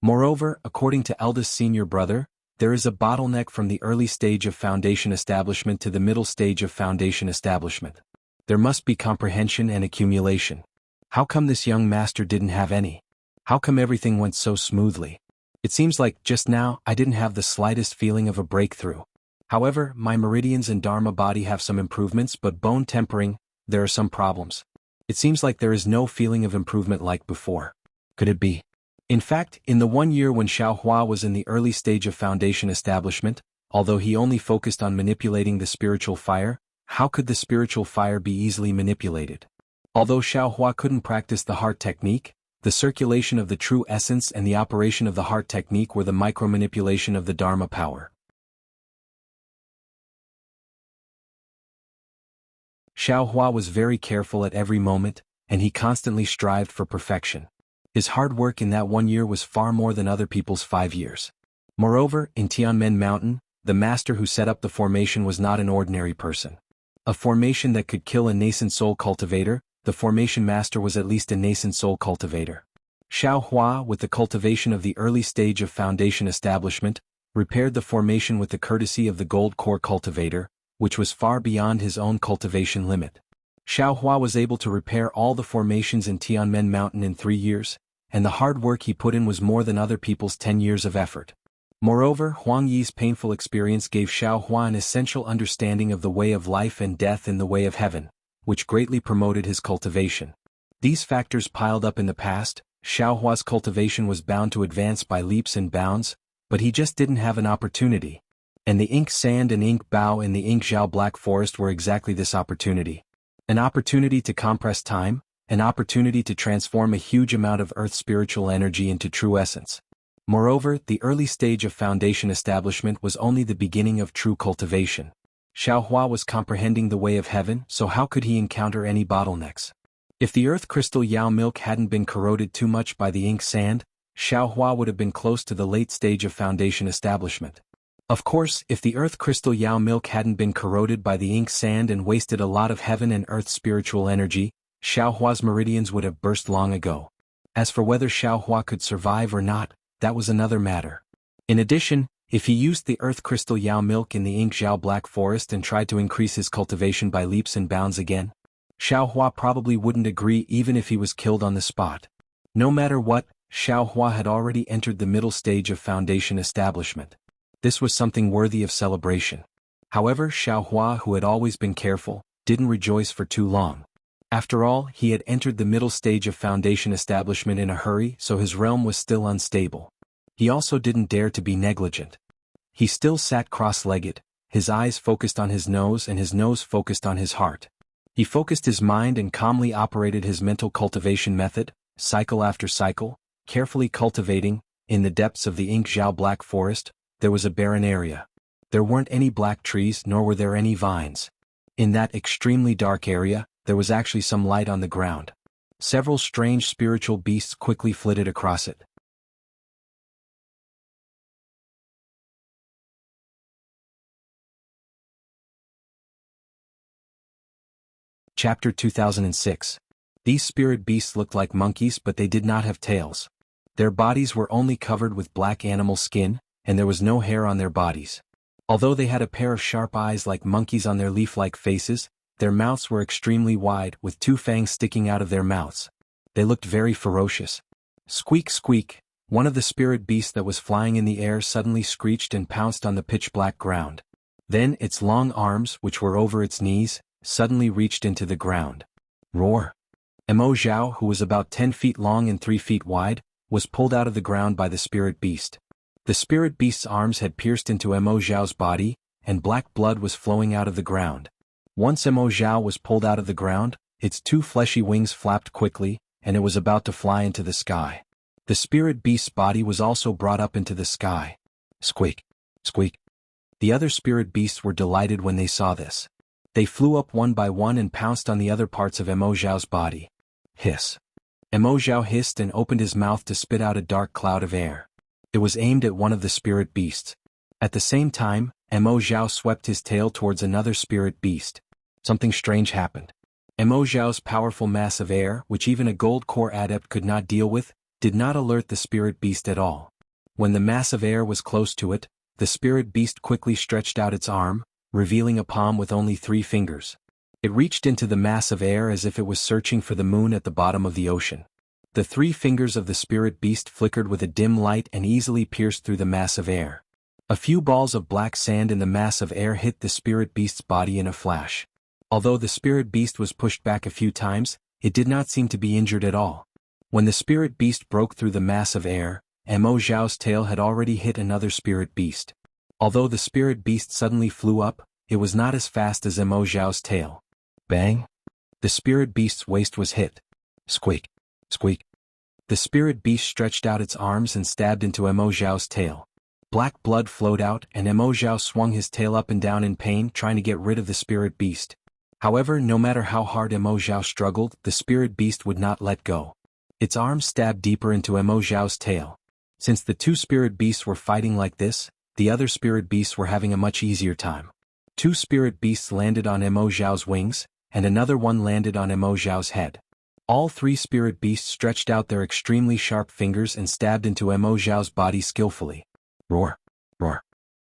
Moreover, according to eldest senior brother, there is a bottleneck from the early stage of foundation establishment to the middle stage of foundation establishment. There must be comprehension and accumulation. How come this young master didn't have any? How come everything went so smoothly? It seems like, just now, I didn't have the slightest feeling of a breakthrough. However, my meridians and Dharma body have some improvements, but bone tempering, there are some problems. It seems like there is no feeling of improvement like before. Could it be? In fact, in the 1 year when Xiao Hua was in the early stage of foundation establishment, although he only focused on manipulating the spiritual fire, how could the spiritual fire be easily manipulated? Although Xiao Hua couldn't practice the heart technique, the circulation of the true essence and the operation of the heart technique were the micro-manipulation of the Dharma power. Xiao Hua was very careful at every moment, and he constantly strived for perfection. His hard work in that 1 year was far more than other people's 5 years. Moreover, in Tianmen Mountain, the master who set up the formation was not an ordinary person. A formation that could kill a nascent soul cultivator, the formation master was at least a nascent soul cultivator. Xiao Hua, with the cultivation of the early stage of foundation establishment, repaired the formation with the courtesy of the gold core cultivator, which was far beyond his own cultivation limit. Xiao Hua was able to repair all the formations in Tianmen Mountain in 3 years, and the hard work he put in was more than other people's 10 years of effort. Moreover, Huang Yi's painful experience gave Xiao Hua an essential understanding of the way of life and death in the way of heaven, which greatly promoted his cultivation. These factors piled up in the past, Xiao Hua's cultivation was bound to advance by leaps and bounds, but he just didn't have an opportunity. And the ink sand and ink bow in the ink Zhao Black Forest were exactly this opportunity. An opportunity to compress time, an opportunity to transform a huge amount of earth's spiritual energy into true essence. Moreover, the early stage of foundation establishment was only the beginning of true cultivation. Xiao Hua was comprehending the way of heaven, so how could he encounter any bottlenecks? If the earth crystal Yao milk hadn't been corroded too much by the ink sand, Xiao Hua would have been close to the late stage of foundation establishment. Of course, if the earth crystal Yao milk hadn't been corroded by the ink sand and wasted a lot of heaven and earth spiritual energy, Xiao Hua's meridians would have burst long ago. As for whether Xiao Hua could survive or not, that was another matter. In addition, if he used the earth crystal Yao milk in the ink Zhao Black Forest and tried to increase his cultivation by leaps and bounds again, Xiao Hua probably wouldn't agree even if he was killed on the spot. No matter what, Xiao Hua had already entered the middle stage of foundation establishment. This was something worthy of celebration. However, Xiao Hua, who had always been careful, didn't rejoice for too long. After all, he had entered the middle stage of foundation establishment in a hurry, so his realm was still unstable. He also didn't dare to be negligent. He still sat cross-legged, his eyes focused on his nose and his nose focused on his heart. He focused his mind and calmly operated his mental cultivation method, cycle after cycle, carefully cultivating. In the depths of the Yingxiao Black Forest, there was a barren area. There weren't any black trees nor were there any vines. In that extremely dark area, there was actually some light on the ground. Several strange spiritual beasts quickly flitted across it. Chapter 2006. These spirit beasts looked like monkeys, but they did not have tails. Their bodies were only covered with black animal skin, and there was no hair on their bodies. Although they had a pair of sharp eyes like monkeys on their leaf-like faces, their mouths were extremely wide, with 2 fangs sticking out of their mouths. They looked very ferocious. Squeak, squeak! One of the spirit beasts that was flying in the air suddenly screeched and pounced on the pitch-black ground. Then its long arms, which were over its knees, suddenly reached into the ground. Roar! Emo Zhao, who was about 10 feet long and 3 feet wide, was pulled out of the ground by the spirit beast. The spirit beast's arms had pierced into Emo Zhao's body, and black blood was flowing out of the ground. Once Emo Zhao was pulled out of the ground, its 2 fleshy wings flapped quickly, and it was about to fly into the sky. The spirit beast's body was also brought up into the sky. Squeak! Squeak! The other spirit beasts were delighted when they saw this. They flew up one by one and pounced on the other parts of Emo Zhao's body. Hiss! Emo Zhao hissed and opened his mouth to spit out a dark cloud of air. It was aimed at one of the spirit beasts. At the same time, Emo Zhao swept his tail towards another spirit beast. Something strange happened. Emo Zhao's powerful mass of air, which even a gold core adept could not deal with, did not alert the spirit beast at all. When the mass of air was close to it, the spirit beast quickly stretched out its arm, revealing a palm with only 3 fingers. It reached into the mass of air as if it was searching for the moon at the bottom of the ocean. The 3 fingers of the spirit beast flickered with a dim light and easily pierced through the mass of air. A few balls of black sand in the mass of air hit the spirit beast's body in a flash. Although the spirit beast was pushed back a few times, it did not seem to be injured at all. When the spirit beast broke through the mass of air, Emo Zhao's tail had already hit another spirit beast. Although the spirit beast suddenly flew up, it was not as fast as Emo Zhao's tail. Bang! The spirit beast's waist was hit. Squeak! Squeak! The spirit beast stretched out its arms and stabbed into Emo Zhao's tail. Black blood flowed out and Emo Zhao swung his tail up and down in pain, trying to get rid of the spirit beast. However, no matter how hard Emo Zhao struggled, the spirit beast would not let go. Its arms stabbed deeper into Emo Zhao's tail. Since the 2 spirit beasts were fighting like this, the other spirit beasts were having a much easier time. 2 spirit beasts landed on Emo Zhao's wings, and another one landed on Emo Zhao's head. All 3 spirit beasts stretched out their extremely sharp fingers and stabbed into Emo Zhao's body skillfully. Roar! Roar!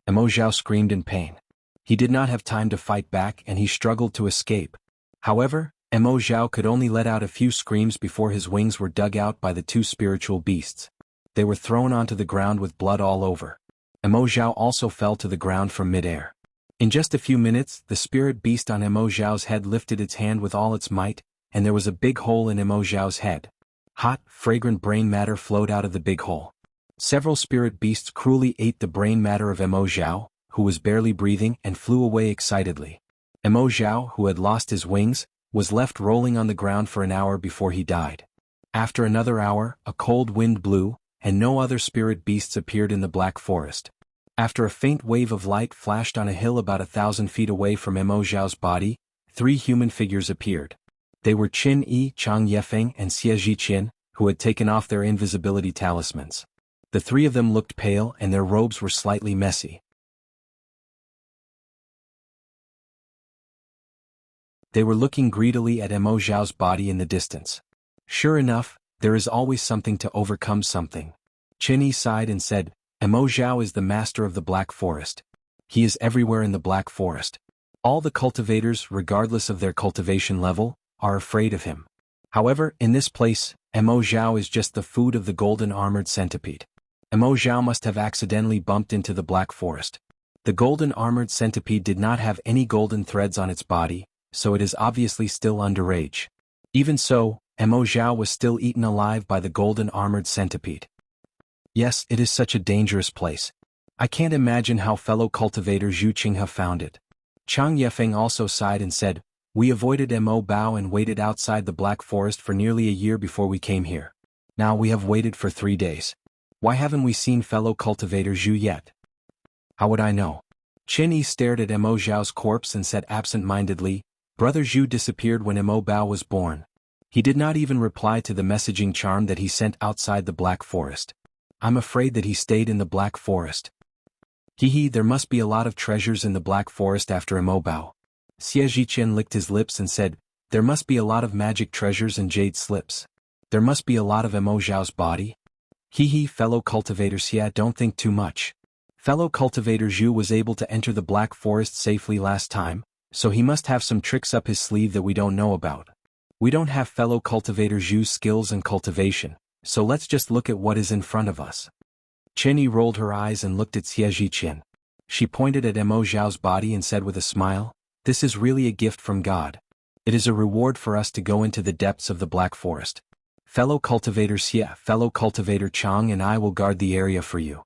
Emo Zhao screamed in pain. He did not have time to fight back and he struggled to escape. However, Emo Zhao could only let out a few screams before his wings were dug out by the 2 spiritual beasts. They were thrown onto the ground with blood all over. Emo Zhao also fell to the ground from midair. In just a few minutes, the spirit beast on Emo Zhao's head lifted its hand with all its might, and there was a big hole in Emo Zhao's head. Hot, fragrant brain matter flowed out of the big hole. Several spirit beasts cruelly ate the brain matter of Emo Zhao, who was barely breathing, and flew away excitedly. Emo Zhao, who had lost his wings, was left rolling on the ground for an hour before he died. After another hour, a cold wind blew, and no other spirit beasts appeared in the Black Forest. After a faint wave of light flashed on a hill about 1,000 feet away from Emo Zhao's body, 3 human figures appeared. They were Qin Yi, Chang Yefeng, and Xie Zhiqian, who had taken off their invisibility talismans. The 3 of them looked pale and their robes were slightly messy. They were looking greedily at Emo Zhao's body in the distance. Sure enough, there is always something to overcome something. Qin Yi sighed and said, Emo Zhao is the master of the Black Forest. He is everywhere in the Black Forest. All the cultivators, regardless of their cultivation level, are afraid of him. However, in this place, Emo Zhao is just the food of the golden armored centipede. Emo Zhao must have accidentally bumped into the Black Forest. The golden armored centipede did not have any golden threads on its body, so it is obviously still underage. Even so, Emo Zhao was still eaten alive by the golden armored centipede. Yes, it is such a dangerous place. I can't imagine how fellow cultivator Zhu Qinghe found it. Chang Yefeng also sighed and said, we avoided Mo Bao and waited outside the Black Forest for nearly a year before we came here. Now we have waited for 3 days. Why haven't we seen fellow cultivator Zhu yet? How would I know? Qin Yi stared at Mo Zhao's corpse and said absent-mindedly, Brother Zhu disappeared when Mo Bao was born. He did not even reply to the messaging charm that he sent outside the Black Forest. I'm afraid that he stayed in the Black Forest. There must be a lot of treasures in the Black Forest after Mo Bao. Xie Zhiqian licked his lips and said, there must be a lot of magic treasures and jade slips. There must be a lot of Mo Zhao's body. Fellow cultivator Xie, don't think too much. Fellow cultivator Zhu was able to enter the Black Forest safely last time, so he must have some tricks up his sleeve that we don't know about. We don't have fellow cultivator Zhu's skills and cultivation, so let's just look at what is in front of us. Qin Yi rolled her eyes and looked at Xie Zhiqian. She pointed at Mo Zhao's body and said with a smile, this is really a gift from God. It is a reward for us to go into the depths of the Black Forest. Fellow cultivator Xie, fellow cultivator Chang and I will guard the area for you.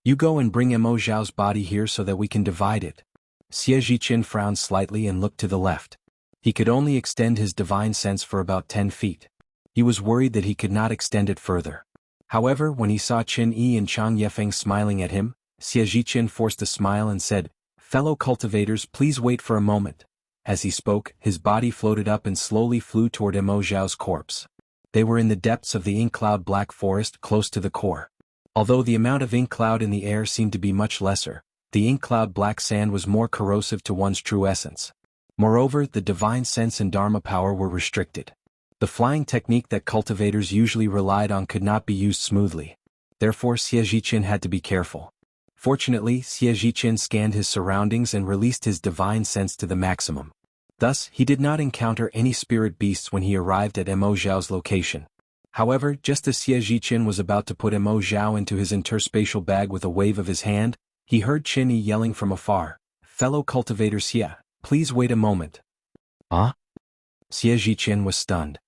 You go and bring Mo Zhao's body here so that we can divide it. Xie Zhiqian frowned slightly and looked to the left. He could only extend his divine sense for about 10 feet. He was worried that he could not extend it further. However, when he saw Qin Yi and Chang Yefeng smiling at him, Xie Zhiqian forced a smile and said, fellow cultivators, please wait for a moment. As he spoke, his body floated up and slowly flew toward Mo Zhao's corpse. They were in the depths of the ink cloud Black Forest close to the core. Although the amount of ink cloud in the air seemed to be much lesser, the ink cloud black sand was more corrosive to one's true essence. Moreover, the divine sense and dharma power were restricted. The flying technique that cultivators usually relied on could not be used smoothly. Therefore Xie Zhiqian had to be careful. Fortunately, Xie Zhiqian scanned his surroundings and released his divine sense to the maximum. Thus, he did not encounter any spirit beasts when he arrived at Mo Zhao's location. However, just as Xie Zhiqian was about to put Mo Zhao into his interspatial bag with a wave of his hand, he heard Qin Yi yelling from afar, fellow cultivator Xie, please wait a moment. Huh? Xie Zhiqian was stunned.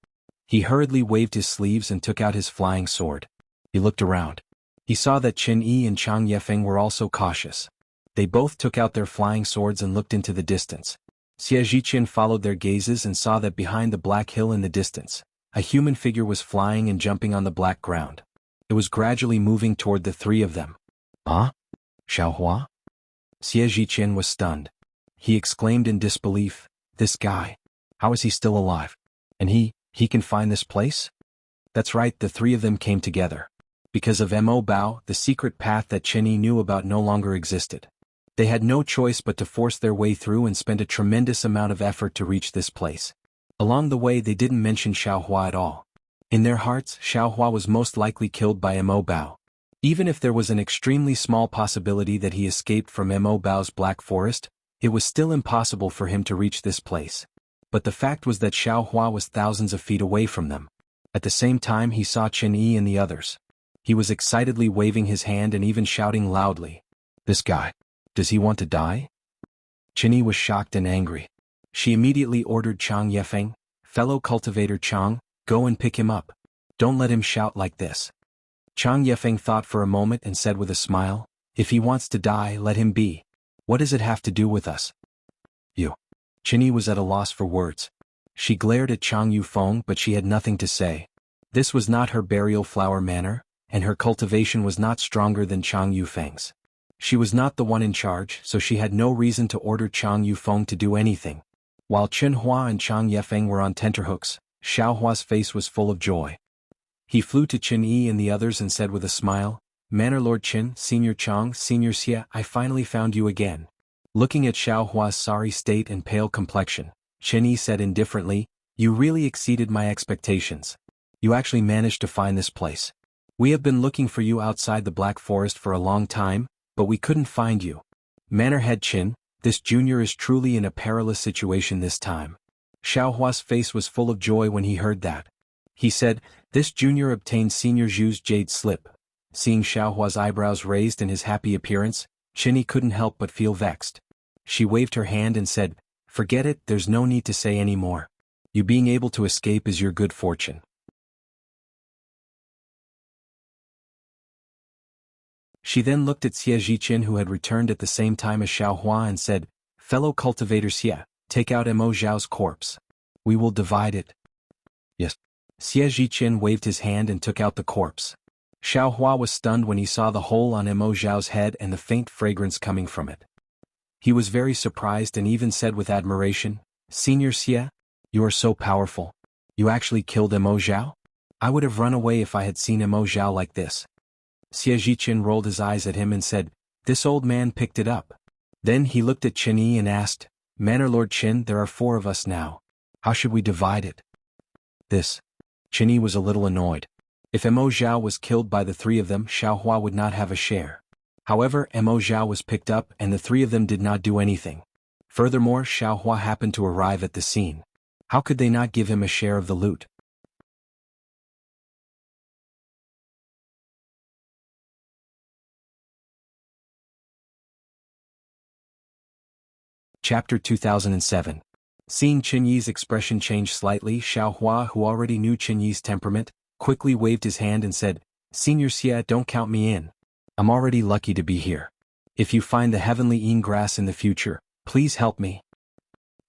He hurriedly waved his sleeves and took out his flying sword. He looked around. He saw that Qin Yi and Chang Yefeng were also cautious. They both took out their flying swords and looked into the distance. Xie Zhiqian followed their gazes and saw that behind the black hill in the distance, a human figure was flying and jumping on the black ground. It was gradually moving toward the three of them. Huh? Xiaohua? Xie Zhiqian was stunned. He exclaimed in disbelief, this guy. How is he still alive? And he can find this place? That's right, the three of them came together. Because of Mo Bao, the secret path that Qin Yi knew about no longer existed. They had no choice but to force their way through and spend a tremendous amount of effort to reach this place. Along the way they didn't mention Xiaohua at all. In their hearts, Xiaohua was most likely killed by Mo Bao. Even if there was an extremely small possibility that he escaped from Mo Bao's Black Forest, it was still impossible for him to reach this place. But the fact was that Xiaohua was thousands of feet away from them. At the same time he saw Qin Yi and the others. He was excitedly waving his hand and even shouting loudly. This guy. Does he want to die? Qin Yi was shocked and angry. She immediately ordered Chang Yefeng, fellow cultivator Chang, go and pick him up. Don't let him shout like this. Chang Yefeng thought for a moment and said with a smile, if he wants to die, let him be. What does it have to do with us? You. Qin Yi was at a loss for words. She glared at Chang Yufeng but she had nothing to say. This was not her burial flower manner, and her cultivation was not stronger than Chang Yufeng's. She was not the one in charge, so she had no reason to order Chang Yufeng to do anything. While Qin Hua and Chang Yefeng were on tenterhooks, Xiaohua's face was full of joy. He flew to Qin Yi and the others and said with a smile, Manor Lord Qin, Senior Chang, Senior Xie, I finally found you again. Looking at Xiaohua's sorry state and pale complexion, Qin Yi said indifferently, you really exceeded my expectations. You actually managed to find this place. We have been looking for you outside the Black Forest for a long time, but we couldn't find you. Manor Head Qin, this junior is truly in a perilous situation this time. Xiaohua's face was full of joy when he heard that. He said, this junior obtained Senior Zhu's jade slip. Seeing Xiaohua's eyebrows raised and his happy appearance, Qin Yi couldn't help but feel vexed. She waved her hand and said, forget it, there's no need to say any more. You being able to escape is your good fortune. She then looked at Xie Zhiqin, who had returned at the same time as Xiao Hua, and said, "Fellow cultivator Xie, take out Mo Zhao's corpse. We will divide it." "Yes." Xie Zhiqin waved his hand and took out the corpse. Xiao Hua was stunned when he saw the hole on Mo Zhao's head and the faint fragrance coming from it. He was very surprised and even said with admiration, "Senior Xie, you are so powerful. You actually killed Mo Zhao? I would have run away if I had seen Mo Zhao like this." Xie Zhiqin rolled his eyes at him and said, "This old man picked it up." Then he looked at Qin Yi and asked, "Manor Lord Qin, there are 4 of us now. How should we divide it?" Qin Yi was a little annoyed. If Mo Zhao was killed by the 3 of them, Xiao Hua would not have a share. However, Mo Zhao was picked up and the 3 of them did not do anything. Furthermore, Xiao Hua happened to arrive at the scene. How could they not give him a share of the loot? Chapter 2007. Seeing Qin Yi's expression change slightly, Xiao Hua, who already knew Qin Yi's temperament, quickly waved his hand and said, "Senior Xie, don't count me in. I'm already lucky to be here. If you find the heavenly Yin grass in the future, please help me."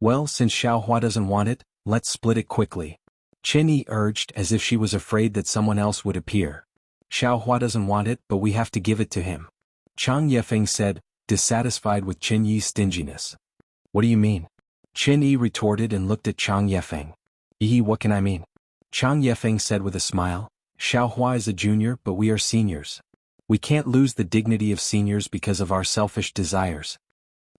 "Well, since Xiao Hua doesn't want it, let's split it quickly," Qin Yi urged, as if she was afraid that someone else would appear. "Xiao Hua doesn't want it, but we have to give it to him," Chang Yefeng said, dissatisfied with Qin Yi's stinginess. "What do you mean?" Qin Yi retorted and looked at Chang Yefeng. What can I mean?" Chang Yefeng said with a smile, "Xiao Hua is a junior, but we are seniors. We can't lose the dignity of seniors because of our selfish desires."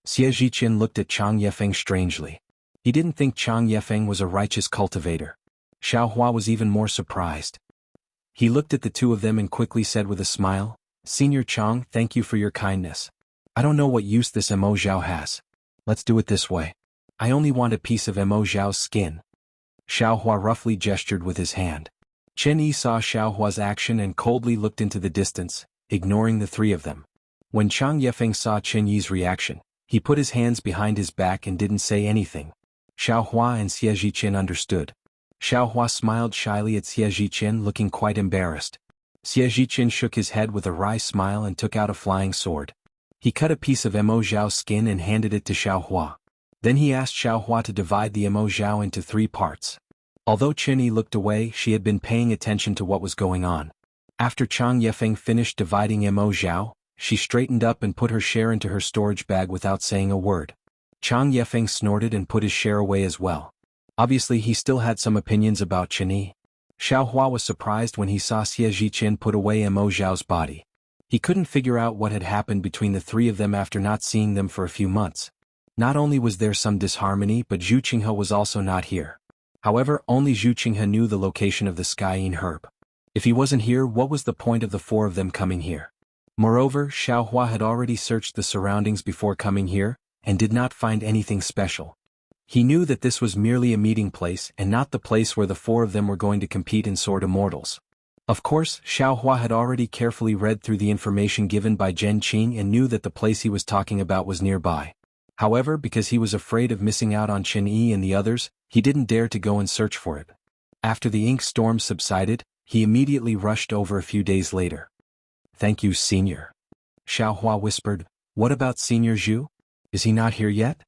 Xie Zhiqin looked at Chang Yefeng strangely. He didn't think Chang Yefeng was a righteous cultivator. Xiao Hua was even more surprised. He looked at the 2 of them and quickly said with a smile, "Senior Chang, thank you for your kindness. I don't know what use this Mo Zhao has. Let's do it this way. I only want a piece of Mo Zhao's skin." Xiao Hua roughly gestured with his hand. Qin Yi saw Xiao Hua's action and coldly looked into the distance, ignoring the 3 of them. When Chang Yefeng saw Qin Yi's reaction, he put his hands behind his back and didn't say anything. Xiao Hua and Xie Zhiqin understood. Xiao Hua smiled shyly at Xie Zhiqin, looking quite embarrassed. Xie Zhiqin shook his head with a wry smile and took out a flying sword. He cut a piece of Mo Zhao's skin and handed it to Xiao Hua. Then he asked Xiao Hua to divide the Mo Zhao into 3 parts. Although Qin Yi looked away, she had been paying attention to what was going on. After Chang Yefeng finished dividing Mo Zhao, she straightened up and put her share into her storage bag without saying a word. Chang Yefeng snorted and put his share away as well. Obviously he still had some opinions about Qin Yi. Xiao Hua was surprised when he saw Xie Zhiqin put away Mo Zhao's body. He couldn't figure out what had happened between the 3 of them after not seeing them for a few months. Not only was there some disharmony, but Zhu Qinghe was also not here. However, only Zhu Qinghe knew the location of the Skyine herb. If he wasn't here, what was the point of the 4 of them coming here? Moreover, Xiao Hua had already searched the surroundings before coming here, and did not find anything special. He knew that this was merely a meeting place and not the place where the 4 of them were going to compete in Sword Immortals. Of course, Xiao Hua had already carefully read through the information given by Zhen Qing and knew that the place he was talking about was nearby. However, because he was afraid of missing out on Qin Yi and the others, he didn't dare to go and search for it. After the ink storm subsided, he immediately rushed over a few days later. "Thank you, Senior." Xiao Hua whispered, "What about Senior Zhu? Is he not here yet?"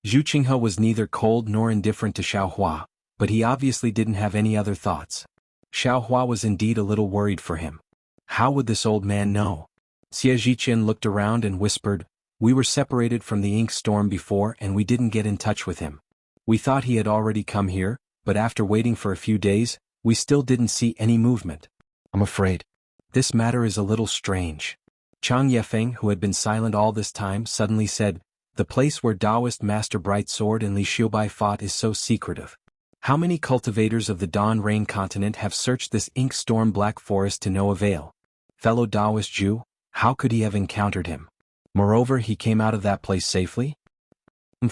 Zhu Qinghe was neither cold nor indifferent to Xiao Hua, but he obviously didn't have any other thoughts. Xiao Hua was indeed a little worried for him. How would this old man know? Xie Zhiqin looked around and whispered, "We were separated from the ink storm before and we didn't get in touch with him. We thought he had already come here, but after waiting for a few days, we still didn't see any movement. I'm afraid this matter is a little strange." Chang Yefeng, who had been silent all this time, suddenly said, "The place where Taoist Master Brightsword and Li Xiubai fought is so secretive. How many cultivators of the Dawn Rain continent have searched this ink storm black forest to no avail? Fellow Taoist Jew, how could he have encountered him? Moreover, he came out of that place safely?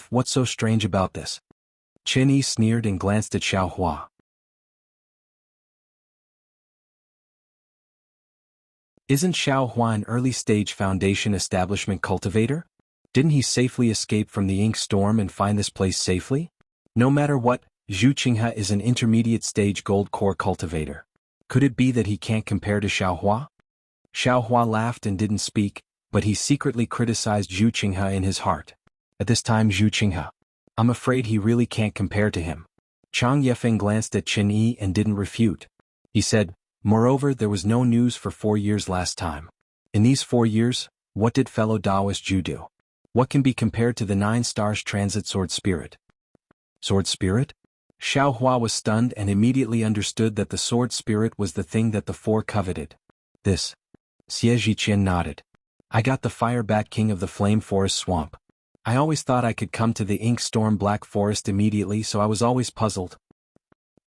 What's so strange about this?" Qin Yi sneered and glanced at Xiao Hua. Isn't Xiao Hua an early-stage Foundation establishment cultivator? Didn't he safely escape from the ink storm and find this place safely? No matter what, Zhu Qinghe is an intermediate-stage gold core cultivator. Could it be that he can't compare to Xiao Hua? Xiao Hua laughed and didn't speak, but he secretly criticized Zhu Qinghe in his heart. At this time Zhu Qinghe. I'm afraid he really can't compare to him. Chang Yefeng glanced at Qin Yi and didn't refute. He said, moreover there was no news for 4 years last time. In these 4 years, what did fellow Taoist Zhu do? What can be compared to the 9 stars transit sword spirit? Sword spirit? Xiao Hua was stunned and immediately understood that the sword spirit was the thing that the 4 coveted. This. Xie Zhiqian nodded. I got the Fire Bat King of the Flame Forest Swamp. I always thought I could come to the Ink Storm Black Forest immediately, so I was always puzzled.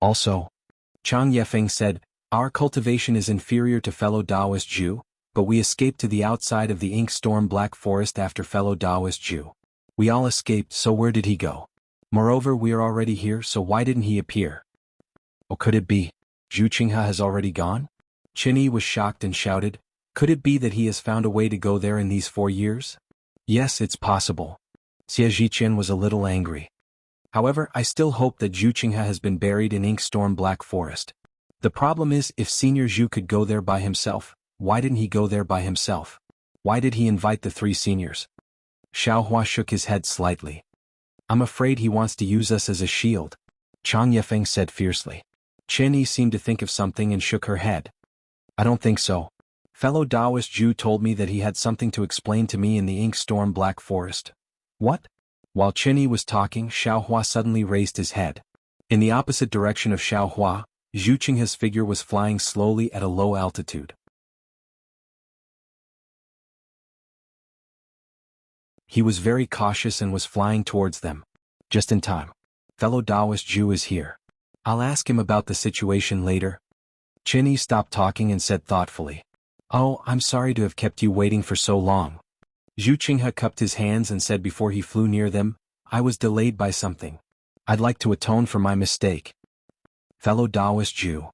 Also, Chang Yefeng said, our cultivation is inferior to fellow Taoist Zhu, but we escaped to the outside of the Ink Storm Black Forest after fellow Taoist Zhu. We all escaped, so where did he go? Moreover, we are already here, so why didn't he appear? Or could it be, Zhu Qinghe has already gone? Qin Yi was shocked and shouted, could it be that he has found a way to go there in these 4 years? Yes, it's possible. Xie Zhiqian was a little angry. However, I still hope that Zhu Qinghe has been buried in Ink Storm Black Forest. The problem is, if Senior Zhu could go there by himself, why didn't he go there by himself? Why did he invite the 3 seniors? Xiao Hua shook his head slightly. I'm afraid he wants to use us as a shield, Chang Yefeng said fiercely. Qin Yi seemed to think of something and shook her head. I don't think so. Fellow Taoist Zhu told me that he had something to explain to me in the Ink Storm Black Forest. What? While Qin Yi was talking, Xiao Hua suddenly raised his head. In the opposite direction of Xiao Hua, Zhu Qinghe's figure was flying slowly at a low altitude. He was very cautious and was flying towards them. Just in time. Fellow Taoist Zhu is here. I'll ask him about the situation later. Qin Yi stopped talking and said thoughtfully. Oh, I'm sorry to have kept you waiting for so long. Zhu Qinghe cupped his hands and said before he flew near them, I was delayed by something. I'd like to atone for my mistake. Fellow Taoist Zhu.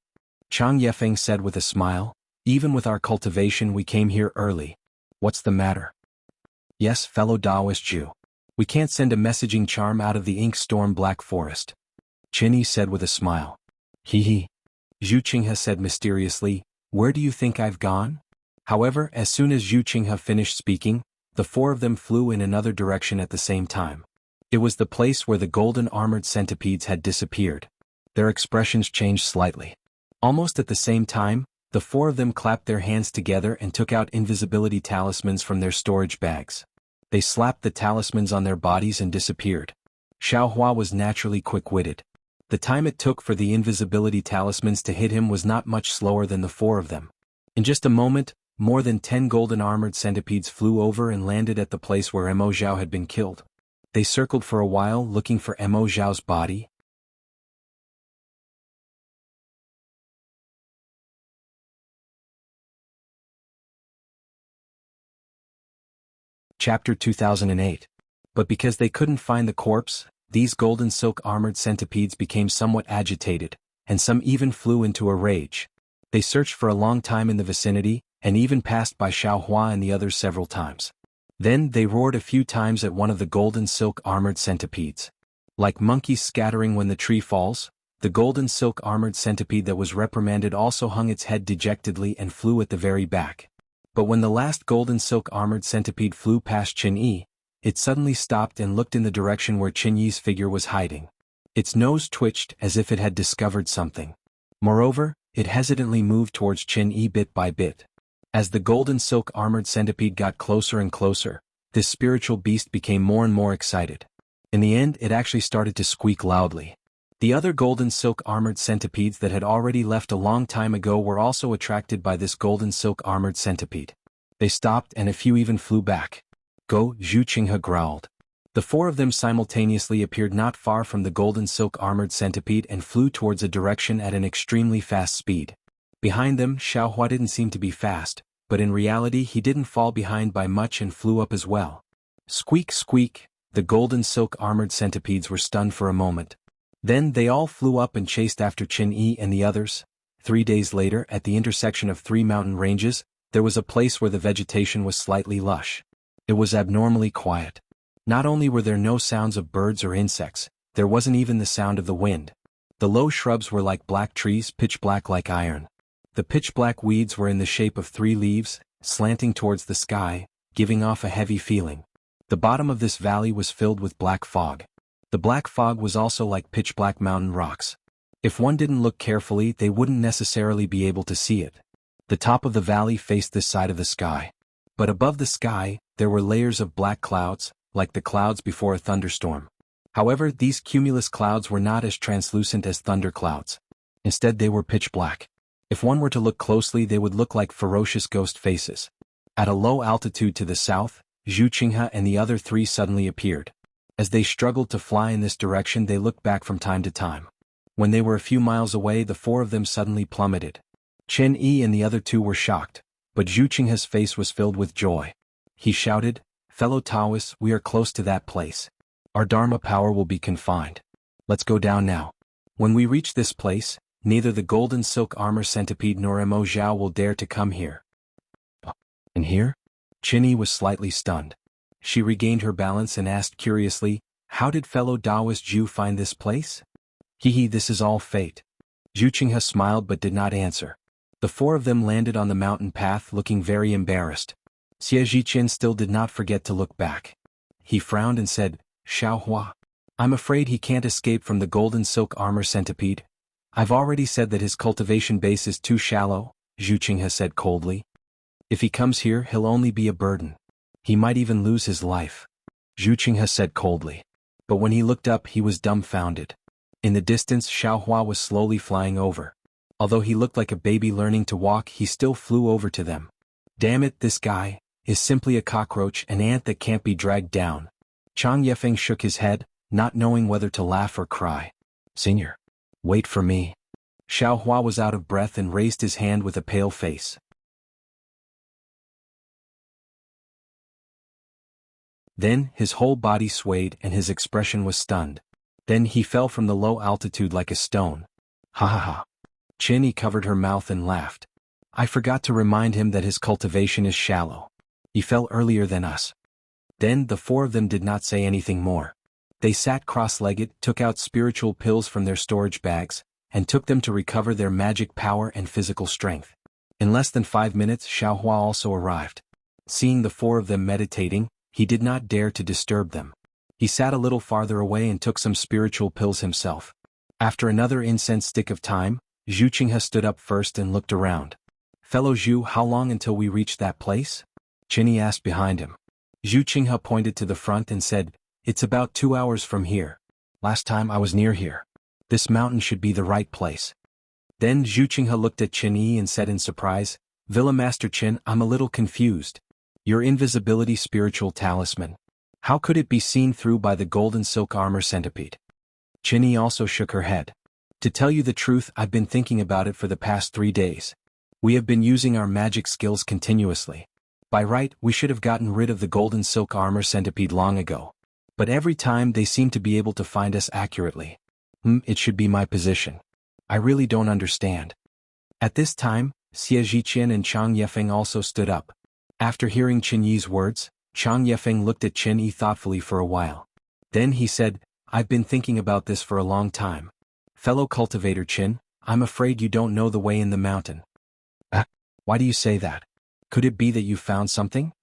Chang Yefeng said with a smile, even with our cultivation we came here early. What's the matter? Yes, fellow Taoist Zhu. We can't send a messaging charm out of the Ink Storm Black Forest. Qin Yi said with a smile. Hee. Zhu Qinghe said mysteriously, where do you think I've gone? However, as soon as Zhu Qinghe finished speaking, the 4 of them flew in another direction at the same time. It was the place where the golden armored centipedes had disappeared. Their expressions changed slightly. Almost at the same time, the 4 of them clapped their hands together and took out invisibility talismans from their storage bags. They slapped the talismans on their bodies and disappeared. Xiao Hua was naturally quick-witted. The time it took for the invisibility talismans to hit him was not much slower than the 4 of them. In just a moment, more than 10 golden armored centipedes flew over and landed at the place where Mo Zhao had been killed. They circled for a while looking for Mo Zhao's body. Chapter 2008. But because they couldn't find the corpse, these golden silk armored centipedes became somewhat agitated, and some even flew into a rage. They searched for a long time in the vicinity, and even passed by Xiao Hua and the others several times. Then they roared a few times at one of the golden silk armored centipedes. Like monkeys scattering when the tree falls, the golden silk armored centipede that was reprimanded also hung its head dejectedly and flew at the very back. But when the last golden silk armored centipede flew past Qin Yi, it suddenly stopped and looked in the direction where Qin Yi's figure was hiding. Its nose twitched as if it had discovered something. Moreover, it hesitantly moved towards Qin Yi bit by bit. As the golden silk armored centipede got closer and closer, this spiritual beast became more and more excited. In the end, it actually started to squeak loudly. The other golden silk armored centipedes that had already left a long time ago were also attracted by this golden silk armored centipede. They stopped and a few even flew back. Go, Zhu Qinghe growled. The 4 of them simultaneously appeared not far from the golden silk armored centipede and flew towards a direction at an extremely fast speed. Behind them, Xiao Hua didn't seem to be fast, but in reality he didn't fall behind by much and flew up as well. Squeak squeak, the golden silk armored centipedes were stunned for a moment. Then they all flew up and chased after Qin Yi and the others. 3 days later, at the intersection of 3 mountain ranges, there was a place where the vegetation was slightly lush. It was abnormally quiet. Not only were there no sounds of birds or insects, there wasn't even the sound of the wind. The low shrubs were like black trees, pitch black like iron. The pitch-black weeds were in the shape of 3 leaves, slanting towards the sky, giving off a heavy feeling. The bottom of this valley was filled with black fog. The black fog was also like pitch-black mountain rocks. If one didn't look carefully, they wouldn't necessarily be able to see it. The top of the valley faced this side of the sky. But above the sky, there were layers of black clouds, like the clouds before a thunderstorm. However, these cumulus clouds were not as translucent as thunder clouds. Instead, they were pitch black. If one were to look closely, they would look like ferocious ghost faces. At a low altitude to the south, Zhu Qinghe and the other 3 suddenly appeared. As they struggled to fly in this direction, they looked back from time to time. When they were a few miles away, the 4 of them suddenly plummeted. Chen Yi and the other 2 were shocked, but Zhu Qinghe's face was filled with joy. He shouted, "Fellow Taoists, we are close to that place. Our Dharma power will be confined. Let's go down now. When we reach this place, neither the golden silk armor centipede nor Mo Zhao will dare to come here." "In here?" Chen Yi was slightly stunned. She regained her balance and asked curiously, "How did fellow Taoist Zhu find this place?" "Hee, this is all fate." Zhu Qinghe smiled but did not answer. The 4 of them landed on the mountain path looking very embarrassed. Xie Zhiqian still did not forget to look back. He frowned and said, "Xiaohua, I'm afraid he can't escape from the golden silk armor centipede. I've already said that his cultivation base is too shallow," Zhu Qinghe said coldly. "If he comes here, he'll only be a burden. He might even lose his life," Zhu Qinghe said coldly. But when he looked up, he was dumbfounded. In the distance, Xiaohua was slowly flying over. Although he looked like a baby learning to walk, he still flew over to them. "Damn it, this guy is simply a cockroach, an ant that can't be dragged down." Chang Yefeng shook his head, not knowing whether to laugh or cry. "Senior, wait for me." Xiaohua was out of breath and raised his hand with a pale face. Then, his whole body swayed and his expression was stunned. Then he fell from the low altitude like a stone. "Ha ha ha." Chen Yi covered her mouth and laughed. "I forgot to remind him that his cultivation is shallow. He fell earlier than us." Then the 4 of them did not say anything more. They sat cross-legged, took out spiritual pills from their storage bags, and took them to recover their magic power and physical strength. In less than 5 minutes, Xiaohua also arrived. Seeing the 4 of them meditating, he did not dare to disturb them. He sat a little farther away and took some spiritual pills himself. After another incense stick of time, Zhu Qinghe stood up first and looked around. "Fellow Zhu, how long until we reach that place?" Chen Yi asked behind him. Zhu Qinghe pointed to the front and said, "It's about 2 hours from here. Last time I was near here. This mountain should be the right place." Then Zhu Qinghe looked at Chen Yi and said in surprise, "Villa Master Chen, I'm a little confused. Your invisibility spiritual talisman. How could it be seen through by the golden silk armor centipede?" Chen Yi also shook her head. "To tell you the truth, I've been thinking about it for the past 3 days. We have been using our magic skills continuously. By right, we should have gotten rid of the golden silk armor centipede long ago. But every time they seem to be able to find us accurately. It should be my position. I really don't understand." At this time, Xie Zhiqian and Chang Yefeng also stood up. After hearing Chen Yi's words, Chang Yefeng looked at Chen Yi thoughtfully for a while. Then he said, "I've been thinking about this for a long time. Fellow Cultivator Chen, I'm afraid you don't know the way in the mountain." Why do you say that? Could it be that you found something?"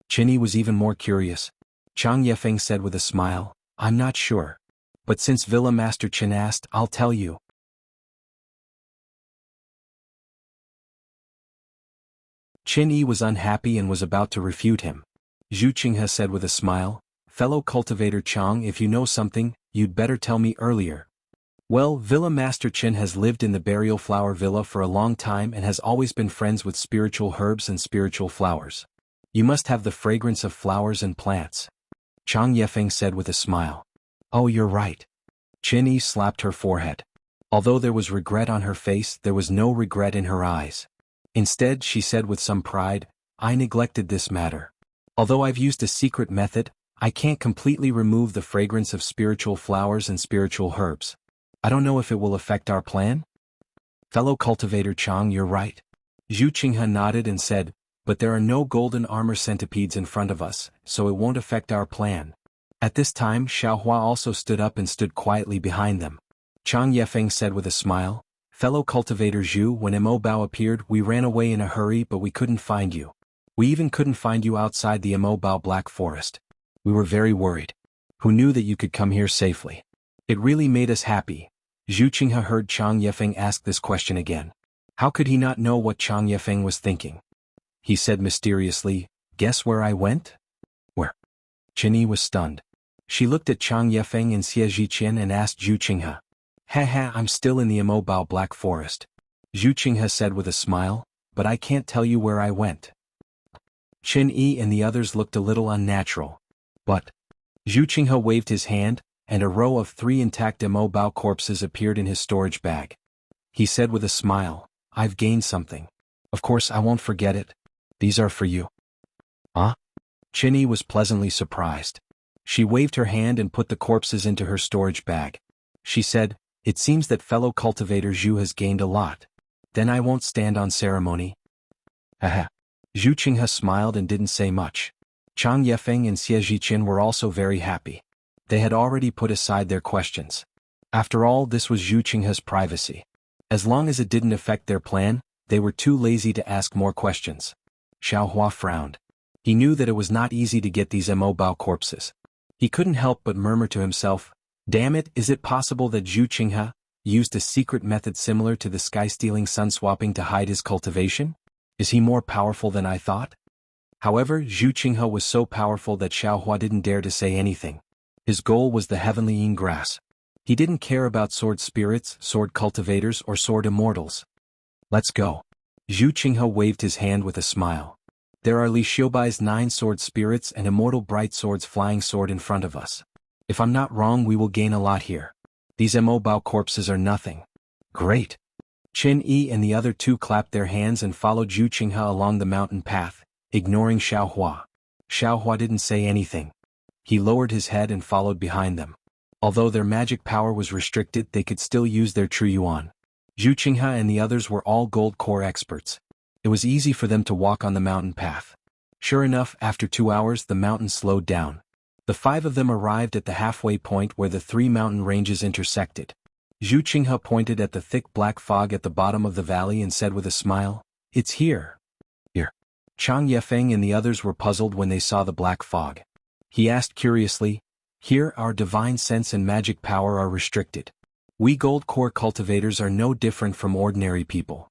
Chen Yi was even more curious. Chang Yefeng said with a smile, "I'm not sure. But since Villa Master Chen asked, I'll tell you." Chen Yi was unhappy and was about to refute him. Zhu Qinghe said with a smile, "Fellow Cultivator Chang, if you know something, you'd better tell me earlier." "Well, Villa Master Chen has lived in the burial flower villa for a long time and has always been friends with spiritual herbs and spiritual flowers. You must have the fragrance of flowers and plants." Chang Yefeng said with a smile. "Oh, you're right." Chen Yi slapped her forehead. Although there was regret on her face, there was no regret in her eyes. Instead, she said with some pride, "I neglected this matter. Although I've used a secret method, I can't completely remove the fragrance of spiritual flowers and spiritual herbs. I don't know if it will affect our plan?" "Fellow Cultivator Chang, you're right." Zhu Qinghe nodded and said, "But there are no golden armor centipedes in front of us, so it won't affect our plan." At this time, Xiaohua also stood up and stood quietly behind them. Chang Yefeng said with a smile, Fellow cultivator Zhu, when Mo Bao appeared, we ran away in a hurry, but we couldn't find you. We even couldn't find you outside the Mo Bao Black Forest. We were very worried. Who knew that you could come here safely? It really made us happy. Zhu Qinghe heard Chang Yefeng ask this question again. How could he not know what Chang Yefeng was thinking? He said mysteriously, "Guess where I went?" Where? Qinyi was stunned. She looked at Chang Yefeng and Xie Zhiqian and asked Zhu Qinghe. Ha, I'm still in the Mo Bao Black Forest. Zhu Qinghe said with a smile, but I can't tell you where I went. Qinyi and the others looked a little unnatural. But Zhu Qinghe waved his hand, and a row of 3 intact Mo Bao corpses appeared in his storage bag. He said with a smile, I've gained something. Of course I won't forget it. These are for you. Huh? Qinyi was pleasantly surprised. She waved her hand and put the corpses into her storage bag. She said, It seems that fellow cultivator Zhu has gained a lot. Then I won't stand on ceremony. Haha. Zhu Qinghe smiled and didn't say much. Chang Yefeng and Xie Zhiqian were also very happy. They had already put aside their questions. After all, this was Zhu Qinghe's privacy. As long as it didn't affect their plan, they were too lazy to ask more questions. Xiao Hua frowned. He knew that it was not easy to get these Mo Bao corpses. He couldn't help but murmur to himself, Damn it, is it possible that Zhu Qinghe used a secret method similar to the sky-stealing sun-swapping to hide his cultivation? Is he more powerful than I thought? However, Zhu Qinghe was so powerful that Xiao Hua didn't dare to say anything. His goal was the heavenly yin grass. He didn't care about sword spirits, sword cultivators, or sword immortals. Let's go. Zhu Qinghe waved his hand with a smile. There are Li Xiaobai's 9 sword spirits and immortal bright swords flying sword in front of us. If I'm not wrong, we will gain a lot here. These Mo Bao corpses are nothing. Great. Qinyi and the other 2 clapped their hands and followed Zhu Qinghe along the mountain path, ignoring Xiao Hua. Xiao Hua didn't say anything. He lowered his head and followed behind them. Although their magic power was restricted, they could still use their true yuan. Zhu Qinghe and the others were all gold core experts. It was easy for them to walk on the mountain path. Sure enough, after 2 hours the mountain slowed down. The 5 of them arrived at the halfway point where the 3 mountain ranges intersected. Zhu Qinghe pointed at the thick black fog at the bottom of the valley and said with a smile, It's here. Here. Chang Yefeng and the others were puzzled when they saw the black fog. He asked curiously, Here our divine sense and magic power are restricted. We gold core cultivators are no different from ordinary people.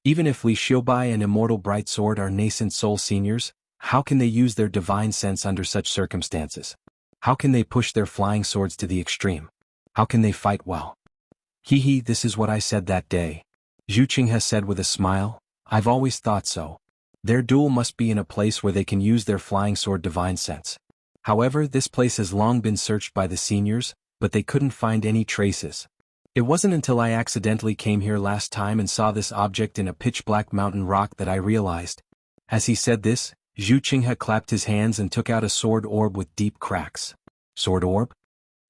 Even if Li Xiaobai and Immortal Bright Sword are nascent soul seniors, how can they use their divine sense under such circumstances? How can they push their flying swords to the extreme? How can they fight well? Hee, this is what I said that day. Zhu Qinghe said with a smile, I've always thought so. Their duel must be in a place where they can use their flying sword divine sense. However, this place has long been searched by the seniors, but they couldn't find any traces. It wasn't until I accidentally came here last time and saw this object in a pitch-black mountain rock that I realized. As he said this, Zhu Qinghe clapped his hands and took out a sword orb with deep cracks. Sword orb?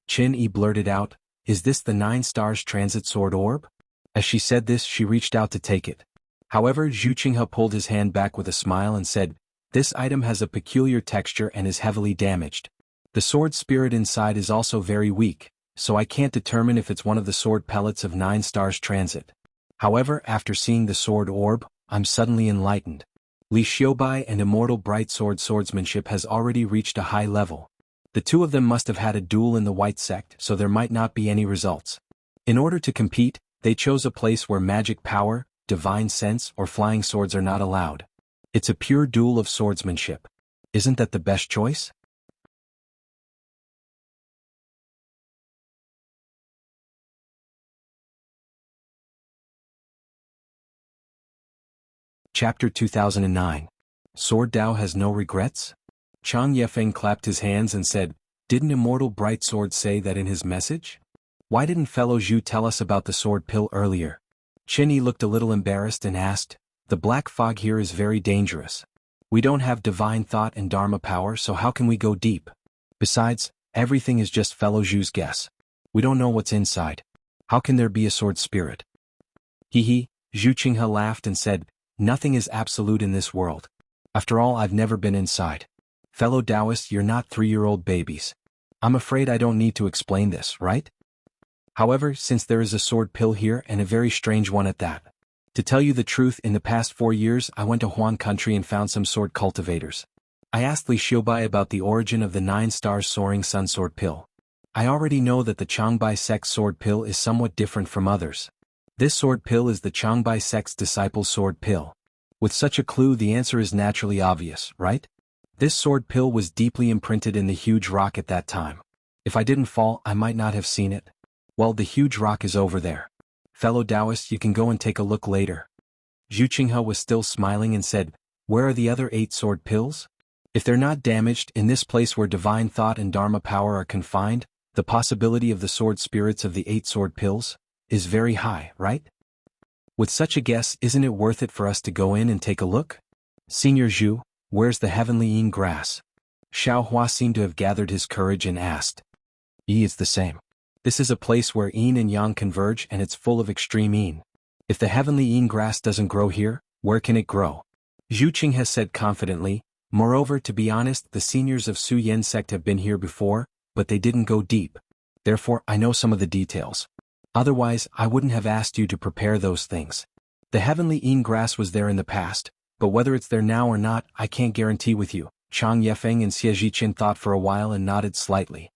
Qinyi blurted out, Is this the 9 stars transit sword orb? As she said this, she reached out to take it. However, Zhu Qinghe pulled his hand back with a smile and said, This item has a peculiar texture and is heavily damaged. The sword spirit inside is also very weak, so I can't determine if it's one of the sword pellets of 9 stars transit. However, after seeing the sword orb, I'm suddenly enlightened. Li Xiaobai and Immortal Bright Sword Swordsmanship has already reached a high level. The 2 of them must have had a duel in the White Sect, so there might not be any results. In order to compete, they chose a place where magic power, divine sense, or flying swords are not allowed. It's a pure duel of swordsmanship. Isn't that the best choice? Chapter 2009. Sword Dao has no regrets? Chang Yefeng clapped his hands and said, Didn't Immortal Bright Sword say that in his message? Why didn't fellow Zhu tell us about the sword pill earlier? Qinyi looked a little embarrassed and asked, The black fog here is very dangerous. We don't have divine thought and dharma power, so how can we go deep? Besides, everything is just fellow Zhu's guess. We don't know what's inside. How can there be a sword spirit? Hee, Zhu Qinghe laughed and said, Nothing is absolute in this world. After all, I've never been inside. Fellow Taoists, you're not 3-year-old babies. I'm afraid I don't need to explain this, right? However, since there is a sword pill here and a very strange one at that. To tell you the truth, in the past 4 years I went to Huan country and found some sword cultivators. I asked Li Xiubai about the origin of the 9-star soaring sun sword pill. I already know that the Changbai sect's sword pill is somewhat different from others. This sword pill is the Changbai sect's disciple's sword pill. With such a clue, the answer is naturally obvious, right? This sword pill was deeply imprinted in the huge rock at that time. If I didn't fall, I might not have seen it. Well, the huge rock is over there. Fellow Taoists, you can go and take a look later. Zhu Qinghe was still smiling and said, where are the other 8 sword pills? If they're not damaged, in this place where divine thought and dharma power are confined, the possibility of the sword spirits of the 8 sword pills is very high, right? With such a guess, isn't it worth it for us to go in and take a look? Senior Zhu, where's the heavenly yin grass? Xiao Hua seemed to have gathered his courage and asked. It's the same. This is a place where yin and yang converge and it's full of extreme yin. If the heavenly yin grass doesn't grow here, where can it grow? Zhu Qinghe said confidently. Moreover, to be honest, the seniors of Su Yen sect have been here before, but they didn't go deep. Therefore, I know some of the details. Otherwise, I wouldn't have asked you to prepare those things. The heavenly yin grass was there in the past, but whether it's there now or not, I can't guarantee with you. Chang Yefeng and Xie Zhiqin thought for a while and nodded slightly.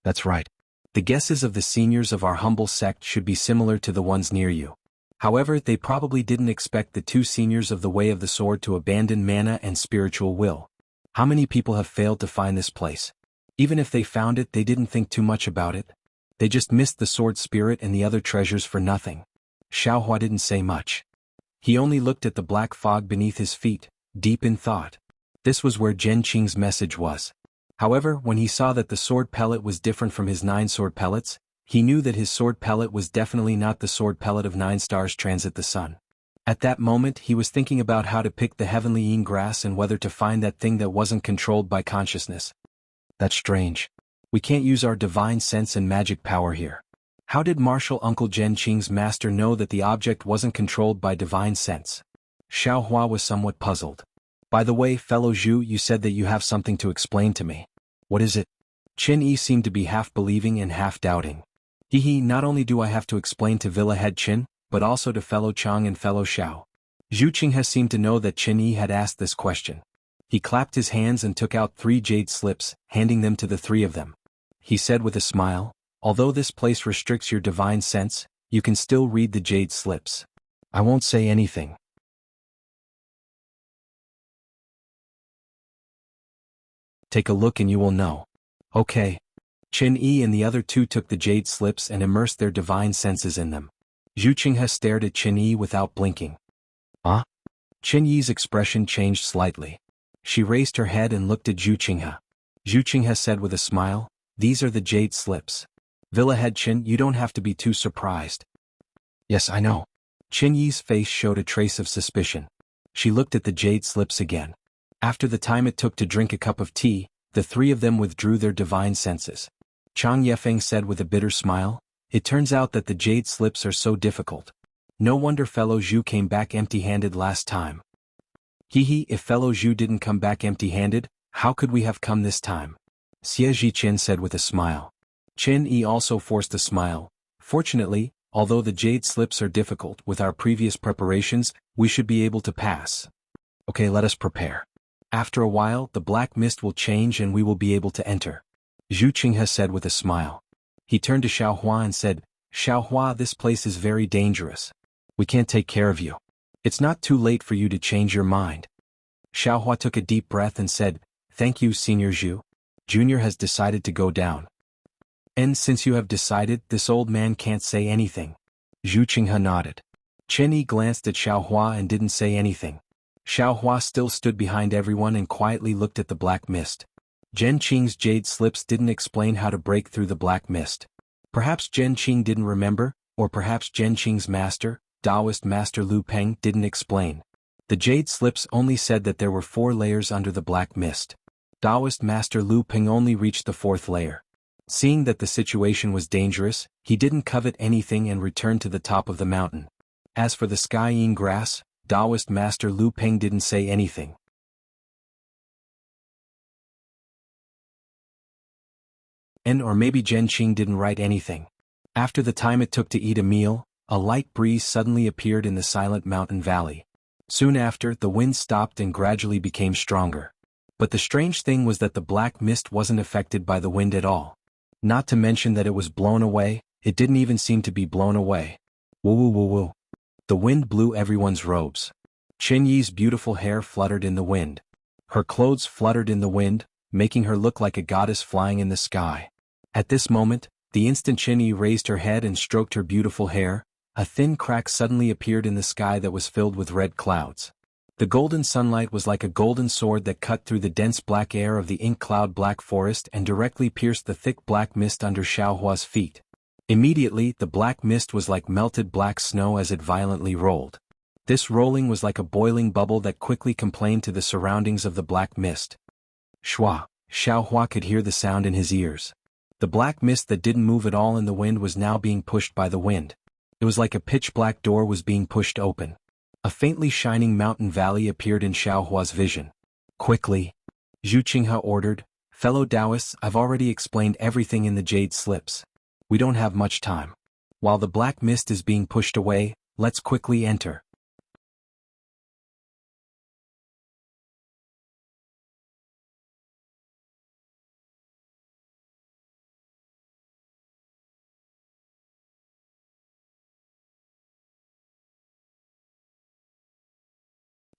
That's right. The guesses of the seniors of our humble sect should be similar to the ones near you. However, they probably didn't expect the 2 seniors of the Way of the Sword to abandon mana and spiritual will. How many people have failed to find this place? Even if they found it, they didn't think too much about it. They just missed the sword spirit and the other treasures for nothing. Xiao Hua didn't say much. He only looked at the black fog beneath his feet, deep in thought. This was where Zhen Qing's message was. However, when he saw that the sword pellet was different from his 9 sword pellets, he knew that his sword pellet was definitely not the sword pellet of 9 stars transit the sun. At that moment, he was thinking about how to pick the heavenly yin grass and whether to find that thing that wasn't controlled by consciousness. That's strange. We can't use our divine sense and magic power here. How did Martial Uncle Zhen Qing's master know that the object wasn't controlled by divine sense? Xiao Hua was somewhat puzzled. By the way, fellow Zhu, you said that you have something to explain to me. What is it? Qin Yi seemed to be half believing and half doubting. Not only do I have to explain to Villa Head Qin, but also to fellow Chang and fellow Xiao. Zhu Qinghe seemed to know that Qin Yi had asked this question. He clapped his hands and took out 3 jade slips, handing them to the 3 of them. He said with a smile, although this place restricts your divine sense, you can still read the jade slips. I won't say anything. Take a look and you will know. Okay. Qin Yi and the other 2 took the jade slips and immersed their divine senses in them. Zhu Qinghe stared at Qin Yi without blinking. Huh? Qin Yi's expression changed slightly. She raised her head and looked at Zhu Qinghe. Zhu Qinghe said with a smile, these are the jade slips. Villa Head Qin, you don't have to be too surprised. Yes, I know. Qin Yi's face showed a trace of suspicion. She looked at the jade slips again. After the time it took to drink a cup of tea, the 3 of them withdrew their divine senses. Chang Yefeng said with a bitter smile, it turns out that the jade slips are so difficult. No wonder fellow Zhu came back empty-handed last time. If fellow Zhu didn't come back empty-handed, how could we have come this time? Xie Zhiqin said with a smile. Qin Yi also forced a smile. Fortunately, although the jade slips are difficult, with our previous preparations, we should be able to pass. Okay, let us prepare. After a while, the black mist will change and we will be able to enter. Zhu Qinghe said with a smile. He turned to Xiao Hua and said, Xiao Hua, this place is very dangerous. We can't take care of you. It's not too late for you to change your mind. Xiao Hua took a deep breath and said, thank you, Senior Zhu. Junior has decided to go down. And since you have decided, this old man can't say anything. Zhu Qinghe nodded. Qin Yi glanced at Xiao Hua and didn't say anything. Xiao Hua still stood behind everyone and quietly looked at the black mist. Zhen Qing's jade slips didn't explain how to break through the black mist. Perhaps Zhen Qing didn't remember, or perhaps Zhen Qing's master, Taoist Master Lu Peng, didn't explain. The jade slips only said that there were 4 layers under the black mist. Taoist Master Lu Peng only reached the 4th layer. Seeing that the situation was dangerous, he didn't covet anything and returned to the top of the mountain. As for the sky yin grass, Taoist Master Lu Peng didn't say anything. Or maybe Jen Qing didn't write anything. After the time it took to eat a meal, a light breeze suddenly appeared in the silent mountain valley. Soon after, the wind stopped and gradually became stronger. But the strange thing was that the black mist wasn't affected by the wind at all. Not to mention that it was blown away, it didn't even seem to be blown away. Woo woo woo woo. The wind blew everyone's robes. Qin Yi's beautiful hair fluttered in the wind. Her clothes fluttered in the wind, making her look like a goddess flying in the sky. At this moment, the instant Qin Yi raised her head and stroked her beautiful hair, a thin crack suddenly appeared in the sky that was filled with red clouds. The golden sunlight was like a golden sword that cut through the dense black air of the ink cloud black forest and directly pierced the thick black mist under Xiaohua's feet. Immediately, the black mist was like melted black snow as it violently rolled. This rolling was like a boiling bubble that quickly complained to the surroundings of the black mist. Shua, Xiaohua could hear the sound in his ears. The black mist that didn't move at all in the wind was now being pushed by the wind. It was like a pitch-black door was being pushed open. A faintly shining mountain valley appeared in Xiaohua's vision. Quickly, Zhu Qinghe ordered, "Fellow Taoists, I've already explained everything in the jade slips. We don't have much time. While the black mist is being pushed away, let's quickly enter."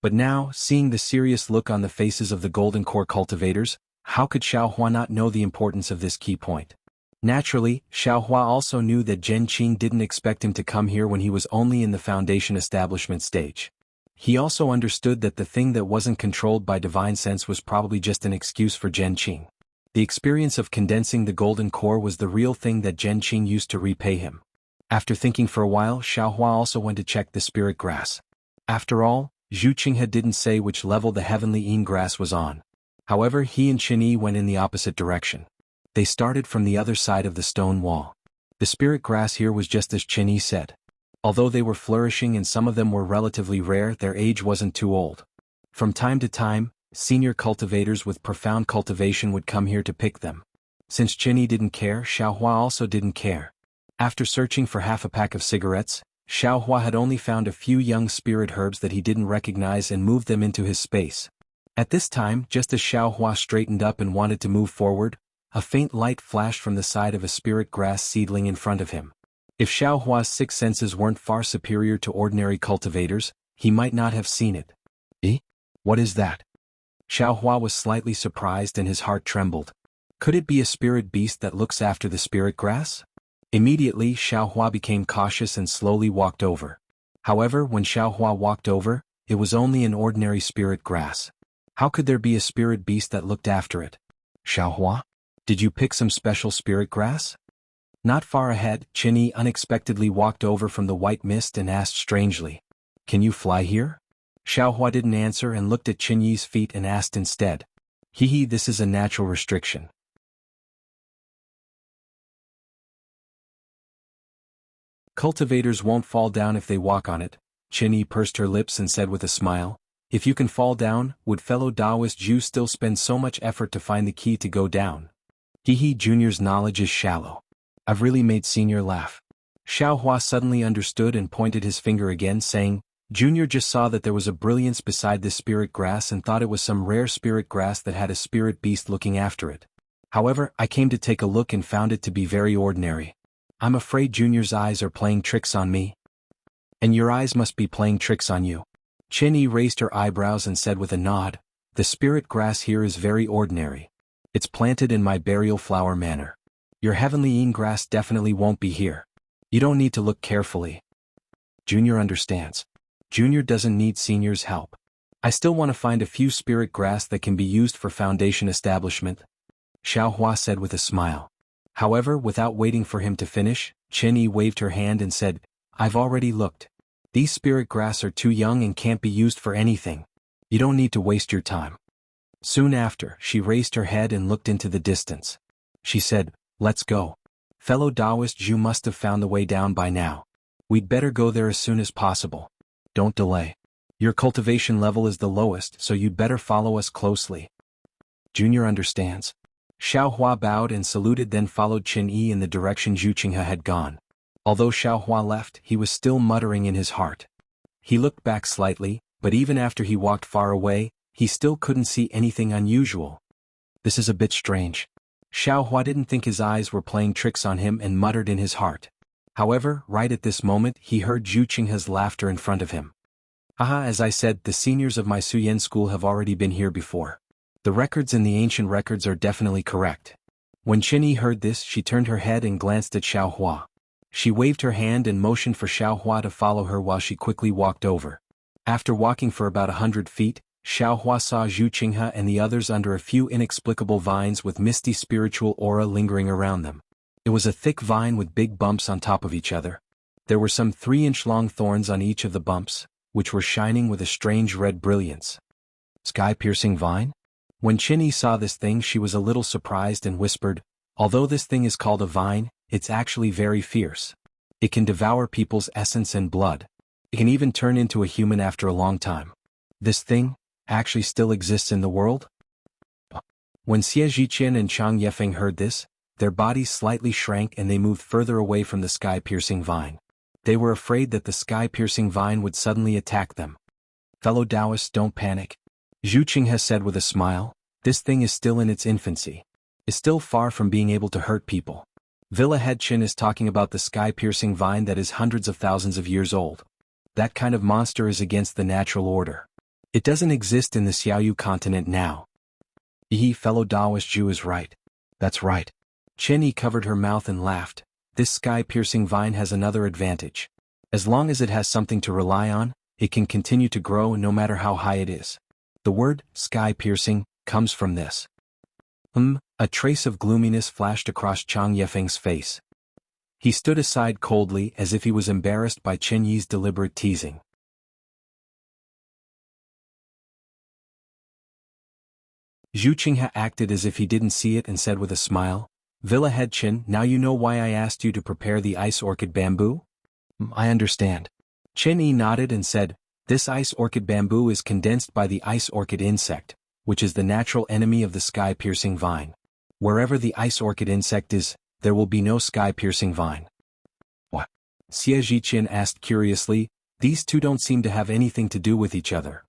But now, seeing the serious look on the faces of the Golden Core cultivators, how could Xiaohua not know the importance of this key point? Naturally, Xiaohua also knew that Jen Qing didn't expect him to come here when he was only in the foundation establishment stage. He also understood that the thing that wasn't controlled by divine sense was probably just an excuse for Jen Qing. The experience of condensing the Golden Core was the real thing that Jen Qing used to repay him. After thinking for a while, Xiaohua also went to check the spirit grass. After all, Zhu Qinghe didn't say which level the heavenly Yin grass was on. However, he and Qin Yi went in the opposite direction. They started from the other side of the stone wall. The spirit grass here was just as Qin Yi said. Although they were flourishing and some of them were relatively rare, their age wasn't too old. From time to time, senior cultivators with profound cultivation would come here to pick them. Since Qin Yi didn't care, Xiaohua also didn't care. After searching for half a pack of cigarettes, Xiaohua had only found a few young spirit herbs that he didn't recognize and moved them into his space. At this time, just as Xiaohua straightened up and wanted to move forward, a faint light flashed from the side of a spirit grass seedling in front of him. If Xiaohua's six senses weren't far superior to ordinary cultivators, he might not have seen it. Eh? What is that? Xiaohua was slightly surprised and his heart trembled. Could it be a spirit beast that looks after the spirit grass? Immediately, Xiaohua became cautious and slowly walked over. However, when Xiaohua walked over, it was only an ordinary spirit grass. How could there be a spirit beast that looked after it? Xiaohua? Did you pick some special spirit grass? Not far ahead, Qin Yi unexpectedly walked over from the white mist and asked strangely, "Can you fly here?" Xiaohua didn't answer and looked at Qin Yi's feet and asked instead, "Hehe, this is a natural restriction. Cultivators won't fall down if they walk on it." Qin Yi pursed her lips and said with a smile, "If you can fall down, would fellow Taoist Jews still spend so much effort to find the key to go down?" Hehe, Junior's knowledge is shallow. I've really made Senior laugh. Xiaohua suddenly understood and pointed his finger again, saying, "Junior just saw that there was a brilliance beside this spirit grass and thought it was some rare spirit grass that had a spirit beast looking after it. However, I came to take a look and found it to be very ordinary. I'm afraid Junior's eyes are playing tricks on me." "And your eyes must be playing tricks on you." Qin Yi raised her eyebrows and said with a nod, "The spirit grass here is very ordinary. It's planted in my burial flower manner. Your heavenly Yin grass definitely won't be here. You don't need to look carefully. Junior understands. Junior doesn't need Senior's help. I still want to find a few spirit grass that can be used for foundation establishment," Xiaohua said with a smile. However, without waiting for him to finish, Qin Yi waved her hand and said, "I've already looked. These spirit grass are too young and can't be used for anything. You don't need to waste your time." Soon after, she raised her head and looked into the distance. She said, "Let's go. Fellow Taoist Zhu must have found the way down by now. We'd better go there as soon as possible. Don't delay. Your cultivation level is the lowest, so you'd better follow us closely." Junior understands. Xiao Hua bowed and saluted, then followed Qin Yi in the direction Zhu Qinghe had gone. Although Xiao Hua left, he was still muttering in his heart. He looked back slightly, but even after he walked far away, he still couldn't see anything unusual. This is a bit strange. Xiao Hua didn't think his eyes were playing tricks on him and muttered in his heart. However, right at this moment he heard Zhu Qinghe's laughter in front of him. Haha, as I said, the seniors of my Suyen school have already been here before. The records in the ancient records are definitely correct. When Qin Yi heard this, she turned her head and glanced at Xiao Hua. She waved her hand and motioned for Xiao Hua to follow her while she quickly walked over. After walking for about 100 feet, Xiao Hua saw Zhu Qinghe and the others under a few inexplicable vines with misty spiritual aura lingering around them. It was a thick vine with big bumps on top of each other. There were some 3-inch long thorns on each of the bumps, which were shining with a strange red brilliance. Sky-piercing vine? When Qin Yi saw this thing, she was a little surprised and whispered, "Although this thing is called a vine, it's actually very fierce. It can devour people's essence and blood. It can even turn into a human after a long time. This thing actually still exists in the world?" When Xie Zhiqian and Chang Yefeng heard this, their bodies slightly shrank and they moved further away from the sky-piercing vine. They were afraid that the sky-piercing vine would suddenly attack them. "Fellow Taoists, don't panic," Zhu Qinghe said with a smile. "This thing is still in its infancy. It's still far from being able to hurt people. Villa Head Qin is talking about the sky-piercing vine that is hundreds of thousands of years old. That kind of monster is against the natural order. It doesn't exist in the Xiaoyu continent now." Fellow Taoist Zhu is right. That's right. Qin Yi covered her mouth and laughed. This sky-piercing vine has another advantage. As long as it has something to rely on, it can continue to grow no matter how high it is. The word, sky-piercing, comes from this. A trace of gloominess flashed across Chang Yefeng's face. He stood aside coldly as if he was embarrassed by Qin Yi's deliberate teasing. Zhu Qinghe acted as if he didn't see it and said with a smile, "Villa Head Qin, now you know why I asked you to prepare the ice orchid bamboo?" "I understand." Qin Yi nodded and said, "This ice orchid bamboo is condensed by the ice orchid insect, which is the natural enemy of the sky-piercing vine. Wherever the ice orchid insect is, there will be no sky-piercing vine." "What?" Xie Zhiqian asked curiously. "These two don't seem to have anything to do with each other."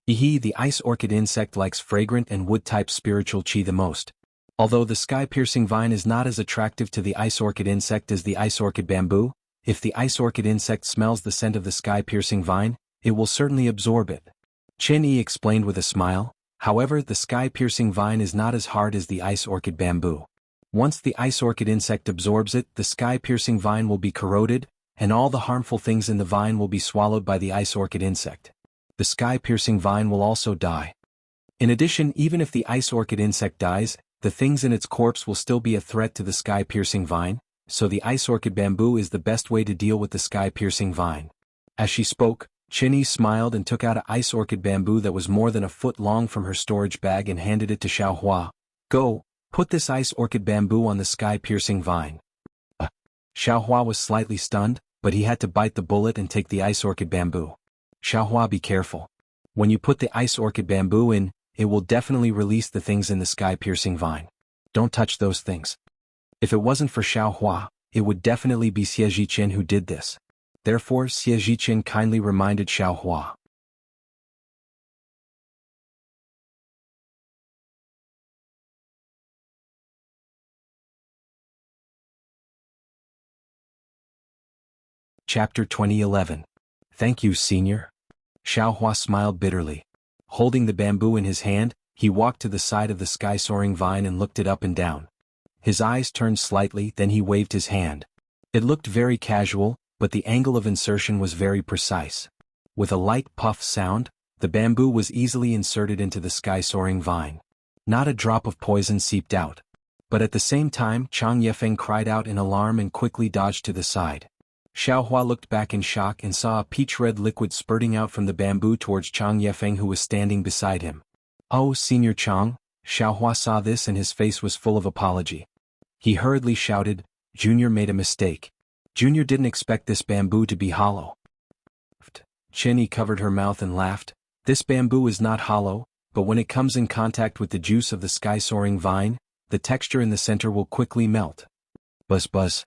The ice orchid insect likes fragrant and wood-type spiritual qi the most. Although the sky-piercing vine is not as attractive to the ice orchid insect as the ice orchid bamboo, if the ice orchid insect smells the scent of the sky-piercing vine, it will certainly absorb it. Qin Yi explained with a smile. However, the sky-piercing vine is not as hard as the ice orchid bamboo. Once the ice orchid insect absorbs it, the sky-piercing vine will be corroded, and all the harmful things in the vine will be swallowed by the ice orchid insect. The sky-piercing vine will also die. In addition, even if the ice orchid insect dies, the things in its corpse will still be a threat to the sky-piercing vine, so the ice orchid bamboo is the best way to deal with the sky-piercing vine. As she spoke, Qin Yi smiled and took out an ice orchid bamboo that was more than a foot long from her storage bag and handed it to Xiao Hua. "Go, put this ice orchid bamboo on the sky-piercing vine." Xiao Hua was slightly stunned, but he had to bite the bullet and take the ice orchid bamboo. "Xiao Hua, be careful. When you put the ice orchid bamboo in, it will definitely release the things in the sky-piercing vine. Don't touch those things." If it wasn't for Xiao Hua, it would definitely be Xie Zhiqian who did this. Therefore, Xie Zhiqian kindly reminded Xiao Hua. Chapter 2011. "Thank you, Senior." Xiao Hua smiled bitterly. Holding the bamboo in his hand, he walked to the side of the sky-soaring vine and looked it up and down. His eyes turned slightly, then he waved his hand. It looked very casual, but the angle of insertion was very precise. With a light puff sound, the bamboo was easily inserted into the sky-soaring vine. Not a drop of poison seeped out. But at the same time, Chang Yefeng cried out in alarm and quickly dodged to the side. Xiao Hua looked back in shock and saw a peach-red liquid spurting out from the bamboo towards Chang Yefeng, who was standing beside him. "Oh, Senior Chang." Xiao Hua saw this and his face was full of apology. He hurriedly shouted, "Junior made a mistake. Junior didn't expect this bamboo to be hollow." Qin Yi covered her mouth and laughed. "This bamboo is not hollow, but when it comes in contact with the juice of the sky-soaring vine, the texture in the center will quickly melt. Buzz buzz.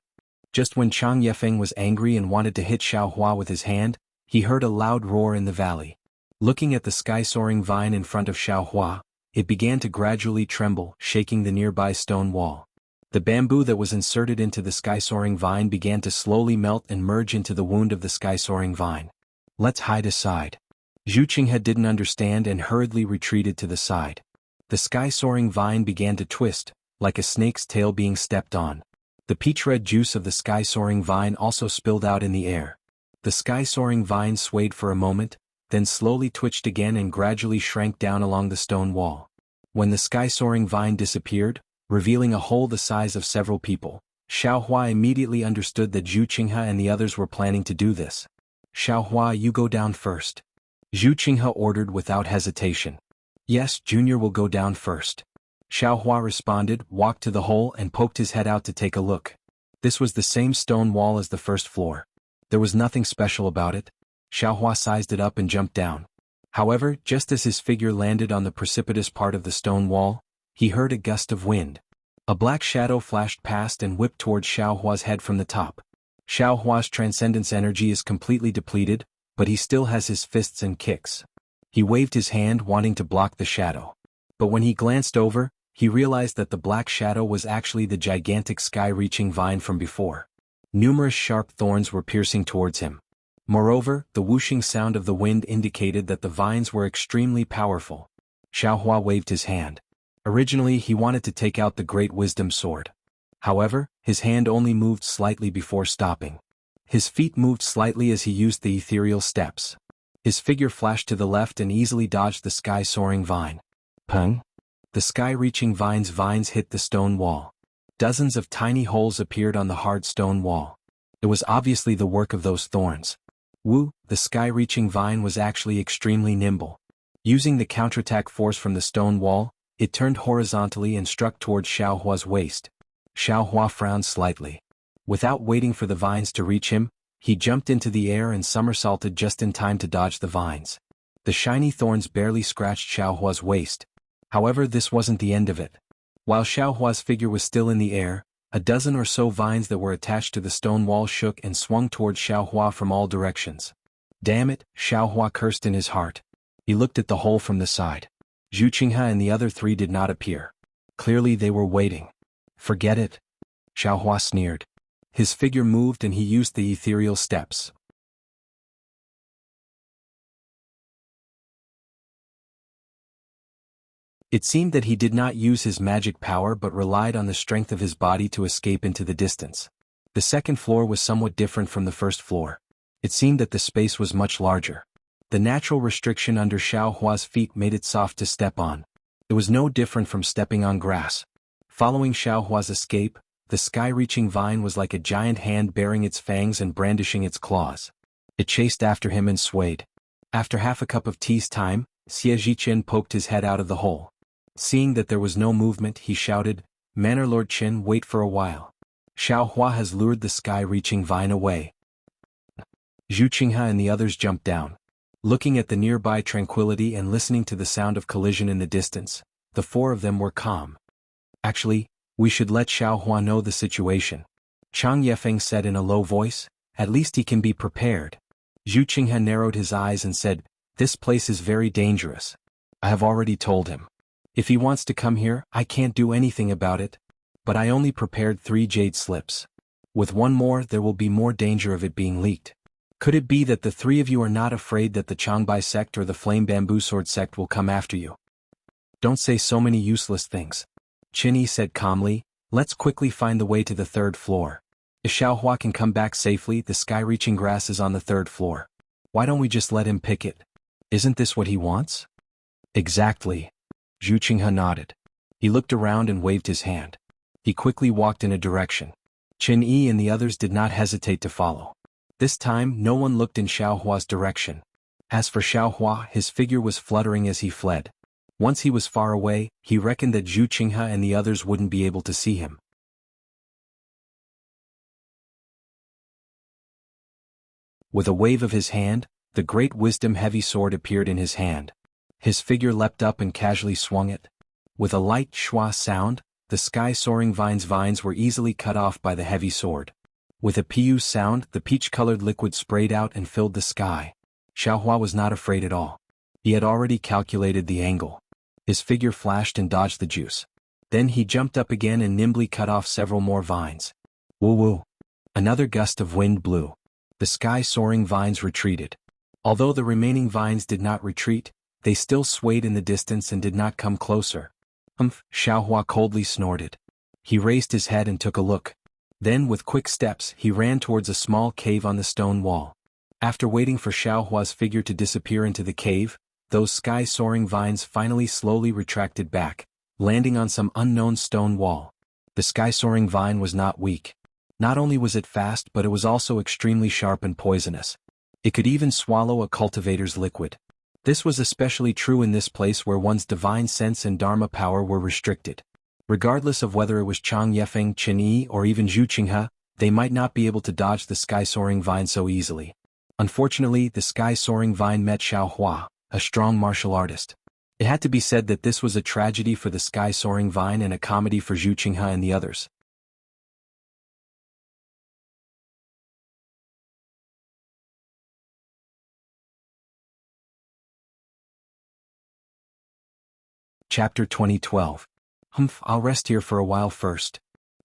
Just when Chang Yefeng was angry and wanted to hit Xiao Hua with his hand, he heard a loud roar in the valley. Looking at the sky-soaring vine in front of Xiao Hua, it began to gradually tremble, shaking the nearby stone wall. The bamboo that was inserted into the sky-soaring vine began to slowly melt and merge into the wound of the sky-soaring vine. Let's hide aside. Zhu Qinghe didn't understand and hurriedly retreated to the side. The sky-soaring vine began to twist, like a snake's tail being stepped on. The peach-red juice of the sky-soaring vine also spilled out in the air. The sky-soaring vine swayed for a moment, then slowly twitched again and gradually shrank down along the stone wall. When the sky-soaring vine disappeared, revealing a hole the size of several people, Xiao Hua immediately understood that Zhu Qinghe and the others were planning to do this. Xiao Hua, you go down first. Zhu Qinghe ordered without hesitation. Yes, Junior will go down first. Xiao Hua responded, walked to the hole and poked his head out to take a look. This was the same stone wall as the first floor. There was nothing special about it. Xiao Hua sized it up and jumped down. However, just as his figure landed on the precipitous part of the stone wall, he heard a gust of wind. A black shadow flashed past and whipped towards Xiao Hua's head from the top. Xiao Hua's transcendence energy is completely depleted, but he still has his fists and kicks. He waved his hand wanting to block the shadow. But when he glanced over, he realized that the black shadow was actually the gigantic sky-reaching vine from before. Numerous sharp thorns were piercing towards him. Moreover, the whooshing sound of the wind indicated that the vines were extremely powerful. Xiao Hua waved his hand. Originally he wanted to take out the Great Wisdom Sword. However, his hand only moved slightly before stopping. His feet moved slightly as he used the ethereal steps. His figure flashed to the left and easily dodged the sky-soaring vine. Peng! The sky-reaching vines hit the stone wall. Dozens of tiny holes appeared on the hard stone wall. It was obviously the work of those thorns. Wu, the sky-reaching vine was actually extremely nimble. Using the counterattack force from the stone wall, it turned horizontally and struck towards Xiao Hua's waist. Xiao Hua frowned slightly. Without waiting for the vines to reach him, he jumped into the air and somersaulted just in time to dodge the vines. The shiny thorns barely scratched Xiao Hua's waist. However, this wasn't the end of it. While Xiao Hua's figure was still in the air, a dozen or so vines that were attached to the stone wall shook and swung towards Xiao Hua from all directions. Damn it, Xiao Hua cursed in his heart. He looked at the hole from the side. Zhu Qinghe and the other three did not appear. Clearly they were waiting. Forget it. Xiao Hua sneered. His figure moved and he used the ethereal steps. It seemed that he did not use his magic power but relied on the strength of his body to escape into the distance. The second floor was somewhat different from the first floor. It seemed that the space was much larger. The natural restriction under Xiao Hua's feet made it soft to step on. It was no different from stepping on grass. Following Xiao Hua's escape, the sky-reaching vine was like a giant hand baring its fangs and brandishing its claws. It chased after him and swayed. After half a cup of tea's time, Xie Zhiqian poked his head out of the hole. Seeing that there was no movement, he shouted, "Manor Lord Qin, wait for a while. Xiao Hua has lured the sky-reaching vine away." Zhu Qinghe and the others jumped down. Looking at the nearby tranquility and listening to the sound of collision in the distance, the four of them were calm. Actually, we should let Xiao Hua know the situation. Chang Yefeng said in a low voice, at least he can be prepared. Zhu Qinghe narrowed his eyes and said, this place is very dangerous. I have already told him. If he wants to come here, I can't do anything about it. But I only prepared 3 jade slips. With one more, there will be more danger of it being leaked. Could it be that the 3 of you are not afraid that the Changbai sect or the Flame Bamboo Sword sect will come after you? Don't say so many useless things. Qin Yi said calmly, let's quickly find the way to the 3rd floor. If Xiao Hua can come back safely, the sky-reaching grass is on the 3rd floor. Why don't we just let him pick it? Isn't this what he wants? Exactly. Zhu Qinghe nodded. He looked around and waved his hand. He quickly walked in a direction. Qin Yi and the others did not hesitate to follow. This time, no one looked in Xiao Hua's direction. As for Xiao Hua, his figure was fluttering as he fled. Once he was far away, he reckoned that Zhu Qinghe and the others wouldn't be able to see him. With a wave of his hand, the great wisdom heavy sword appeared in his hand. His figure leapt up and casually swung it. With a light schwa sound, the sky-soaring vines were easily cut off by the heavy sword. With a pu sound, the peach-colored liquid sprayed out and filled the sky. Xiaohua was not afraid at all. He had already calculated the angle. His figure flashed and dodged the juice. Then he jumped up again and nimbly cut off several more vines. Woo-woo! Another gust of wind blew. The sky-soaring vines retreated. Although the remaining vines did not retreat, they still swayed in the distance and did not come closer. Xiaohua coldly snorted. He raised his head and took a look. Then with quick steps he ran towards a small cave on the stone wall. After waiting for Xiaohua's figure to disappear into the cave, those sky-soaring vines finally slowly retracted back, landing on some unknown stone wall. The sky-soaring vine was not weak. Not only was it fast, but it was also extremely sharp and poisonous. It could even swallow a cultivator's liquid. This was especially true in this place where one's divine sense and dharma power were restricted. Regardless of whether it was Chang Yefeng, Qin Yi, or even Zhu Qinghe, they might not be able to dodge the sky-soaring vine so easily. Unfortunately, the sky-soaring vine met Xiaohua, a strong martial artist. It had to be said that this was a tragedy for the sky-soaring vine and a comedy for Zhu Qinghe and the others. Chapter 2012. I'll rest here for a while first.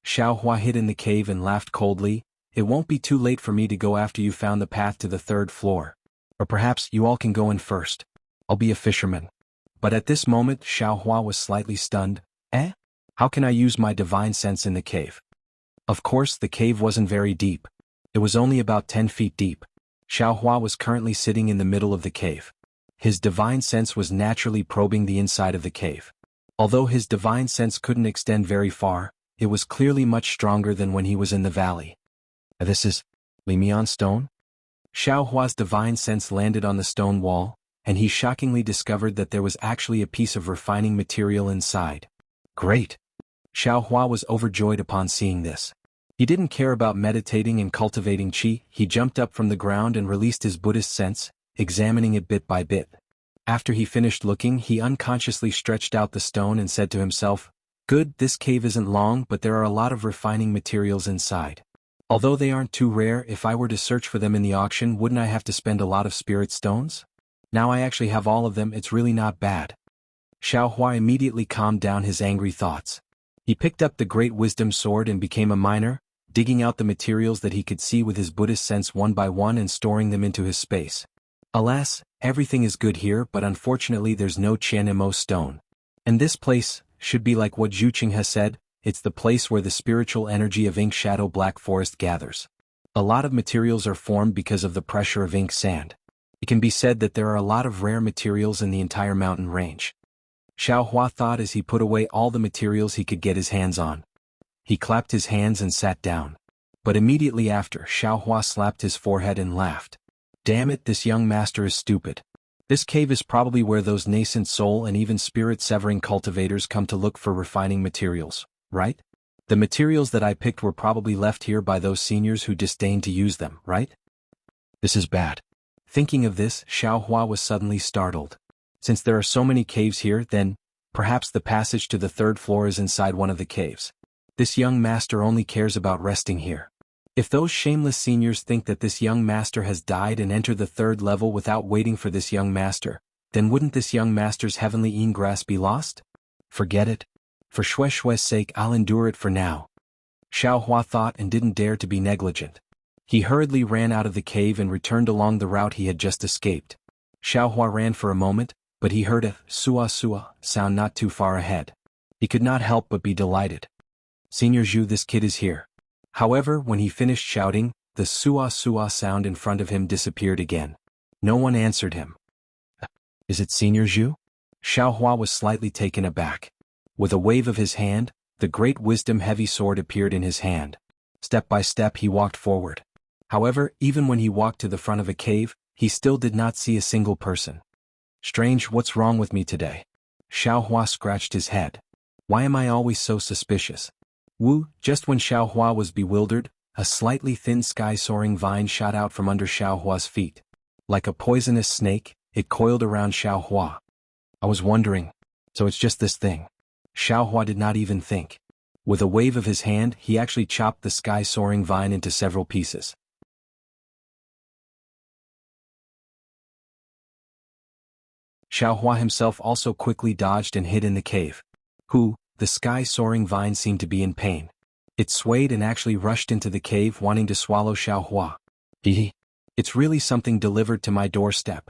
Xiaohua hid in the cave and laughed coldly. It won't be too late for me to go after you found the path to the third floor. Or perhaps you all can go in first. I'll be a fisherman. But at this moment Xiaohua was slightly stunned. How can I use my divine sense in the cave? Of course the cave wasn't very deep. It was only about 10 feet deep. Xiaohua was currently sitting in the middle of the cave. His divine sense was naturally probing the inside of the cave. Although his divine sense couldn't extend very far, it was clearly much stronger than when he was in the valley. This is Limian stone? Xiaohua's divine sense landed on the stone wall, and he shockingly discovered that there was actually a piece of refining material inside. Great! Xiaohua was overjoyed upon seeing this. He didn't care about meditating and cultivating qi. He jumped up from the ground and released his Buddhist sense, examining it bit by bit. After he finished looking, he unconsciously stretched out the stone and said to himself, "Good, this cave isn't long, but there are a lot of refining materials inside. Although they aren't too rare, if I were to search for them in the auction, wouldn't I have to spend a lot of spirit stones? Now I actually have all of them, it's really not bad." Xiaohua immediately calmed down his angry thoughts. He picked up the great wisdom sword and became a miner, digging out the materials that he could see with his Buddhist sense one by one and storing them into his space. Alas, everything is good here, but unfortunately there's no Qianmo stone. And this place should be like what Zhu Qinghe said, it's the place where the spiritual energy of Ink Shadow Black Forest gathers. A lot of materials are formed because of the pressure of ink sand. It can be said that there are a lot of rare materials in the entire mountain range. Xiaohua thought as he put away all the materials he could get his hands on. He clapped his hands and sat down. But immediately after, Xiaohua slapped his forehead and laughed. Damn it, this young master is stupid. This cave is probably where those nascent soul and even spirit-severing cultivators come to look for refining materials, right? The materials that I picked were probably left here by those seniors who disdained to use them, right? This is bad. Thinking of this, Xiaohua was suddenly startled. Since there are so many caves here, then, perhaps the passage to the third floor is inside one of the caves. This young master only cares about resting here. If those shameless seniors think that this young master has died and entered the third level without waiting for this young master, then wouldn't this young master's heavenly ingress be lost? Forget it. For Shui Shui's sake I'll endure it for now. Xiaohua thought and didn't dare to be negligent. He hurriedly ran out of the cave and returned along the route he had just escaped. Xiaohua ran for a moment, but he heard a "sua sua" sound not too far ahead. He could not help but be delighted. Senior Zhu, this kid is here. However, when he finished shouting, the "sua sua" sound in front of him disappeared again. No one answered him. Is it Senior Zhu? Xiaohua was slightly taken aback. With a wave of his hand, the great wisdom heavy sword appeared in his hand. Step by step he walked forward. However, even when he walked to the front of a cave, he still did not see a single person. Strange, what's wrong with me today? Xiaohua scratched his head. Why am I always so suspicious? Just when Xiaohua was bewildered, a slightly thin sky-soaring vine shot out from under Xiaohua's feet. Like a poisonous snake, it coiled around Xiaohua. I was wondering, so it's just this thing. Xiaohua did not even think. With a wave of his hand, he actually chopped the sky-soaring vine into several pieces. Xiaohua himself also quickly dodged and hid in the cave. The sky-soaring vine seemed to be in pain. It swayed and actually rushed into the cave wanting to swallow Xiaohua. It's really something delivered to my doorstep.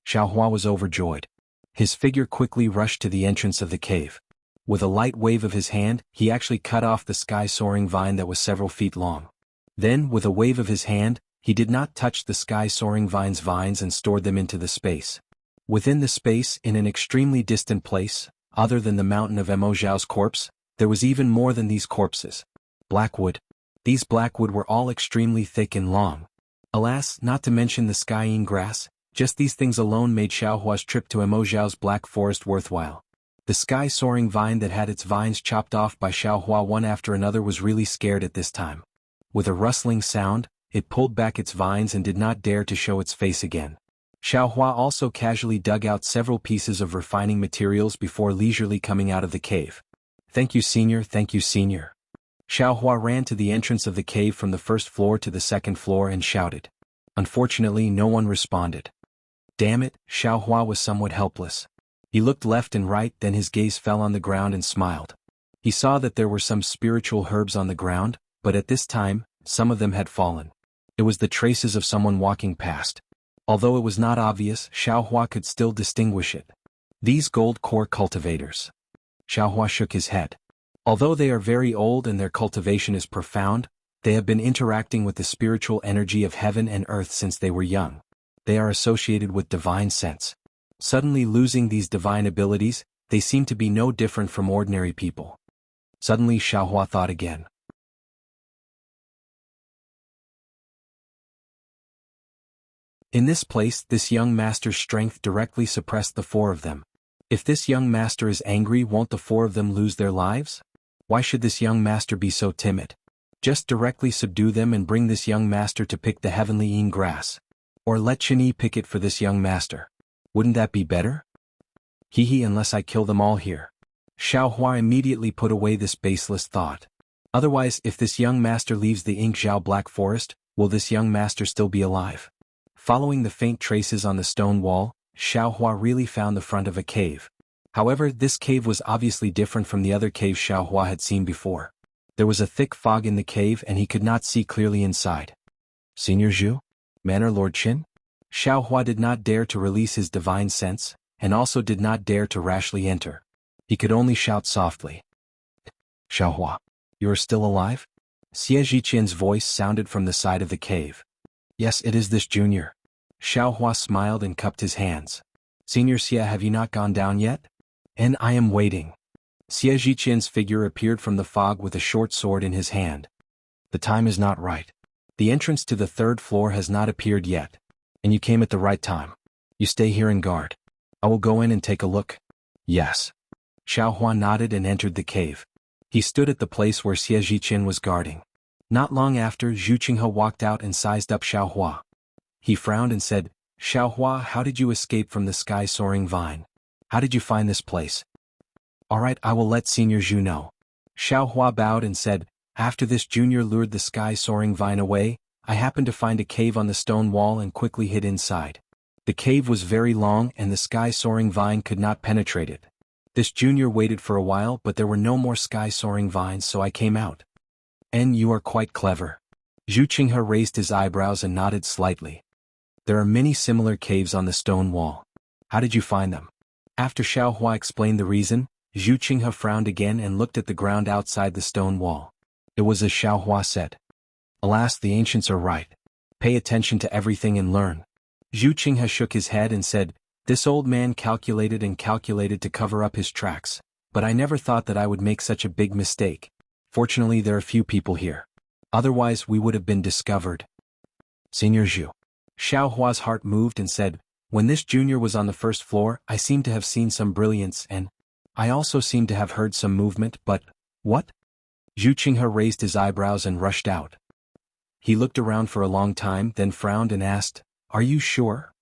Xiaohua was overjoyed. His figure quickly rushed to the entrance of the cave. With a light wave of his hand, he actually cut off the sky-soaring vine that was several feet long. Then, with a wave of his hand, he did not touch the sky-soaring vine's vines and stored them into the space. Within the space, in an extremely distant place, other than the mountain of Mo Zhao's corpse, there was even more than these corpses. Blackwood. These blackwood were all extremely thick and long. Alas, not to mention the skying grass, just these things alone made Xiaohua's trip to Mo Zhao's black forest worthwhile. The sky-soaring vine that had its vines chopped off by Xiaohua one after another was really scared at this time. With a rustling sound, it pulled back its vines and did not dare to show its face again. Xiaohua also casually dug out several pieces of refining materials before leisurely coming out of the cave. Thank you, Senior, thank you, Senior. Xiaohua ran to the entrance of the cave from the first floor to the second floor and shouted. Unfortunately, no one responded. Damn it, Xiaohua was somewhat helpless. He looked left and right, then his gaze fell on the ground and smiled. He saw that there were some spiritual herbs on the ground, but at this time, some of them had fallen. It was the traces of someone walking past. Although it was not obvious, Xiaohua could still distinguish it. These gold core cultivators. Xiaohua shook his head. Although they are very old and their cultivation is profound, they have been interacting with the spiritual energy of heaven and earth since they were young. They are associated with divine sense. Suddenly losing these divine abilities, they seem to be no different from ordinary people. Suddenly Xiaohua thought again. In this place, this young master's strength directly suppressed the four of them. If this young master is angry, won't the four of them lose their lives? Why should this young master be so timid? Just directly subdue them and bring this young master to pick the heavenly yin grass. Or let Chinyi pick it for this young master. Wouldn't that be better? Unless I kill them all here. Xiaohua immediately put away this baseless thought. Otherwise, if this young master leaves the Yingxiao Black Forest, will this young master still be alive? Following the faint traces on the stone wall, Xiaohua really found the front of a cave. However, this cave was obviously different from the other caves Xiaohua had seen before. There was a thick fog in the cave and he could not see clearly inside. Senior Zhu? Manor Lord Qin? Xiaohua did not dare to release his divine sense, and also did not dare to rashly enter. He could only shout softly. Xiaohua, you are still alive? Xie Zhiqian's voice sounded from the side of the cave. Yes, it is this junior. Xiaohua smiled and cupped his hands. Senior Xie, have you not gone down yet? And I am waiting. Xie Zhiqian's figure appeared from the fog with a short sword in his hand. The time is not right. The entrance to the third floor has not appeared yet. And you came at the right time. You stay here and guard. I will go in and take a look. Yes. Xiaohua nodded and entered the cave. He stood at the place where Xie Zhiqian was guarding. Not long after, Zhu Qinghe walked out and sized up Xiaohua. He frowned and said, Xiaohua, how did you escape from the sky-soaring vine? How did you find this place? Alright, I will let Senior Zhu know. Xiaohua bowed and said, after this junior lured the sky-soaring vine away, I happened to find a cave on the stone wall and quickly hid inside. The cave was very long and the sky-soaring vine could not penetrate it. This junior waited for a while but there were no more sky-soaring vines so I came out. And you are quite clever. Zhu Qinghe raised his eyebrows and nodded slightly. There are many similar caves on the stone wall. How did you find them? After Xiaohua explained the reason, Zhu Qinghe frowned again and looked at the ground outside the stone wall. It was as Xiaohua said. Alas, the ancients are right. Pay attention to everything and learn. Zhu Qinghe shook his head and said, this old man calculated and calculated to cover up his tracks, but I never thought that I would make such a big mistake. Fortunately, there are few people here. Otherwise, we would have been discovered. Senior Zhu. Xiaohua's heart moved and said, when this junior was on the first floor, I seemed to have seen some brilliance and I also seemed to have heard some movement, but what? Zhu Qinghe raised his eyebrows and rushed out. He looked around for a long time, then frowned and asked, are you sure?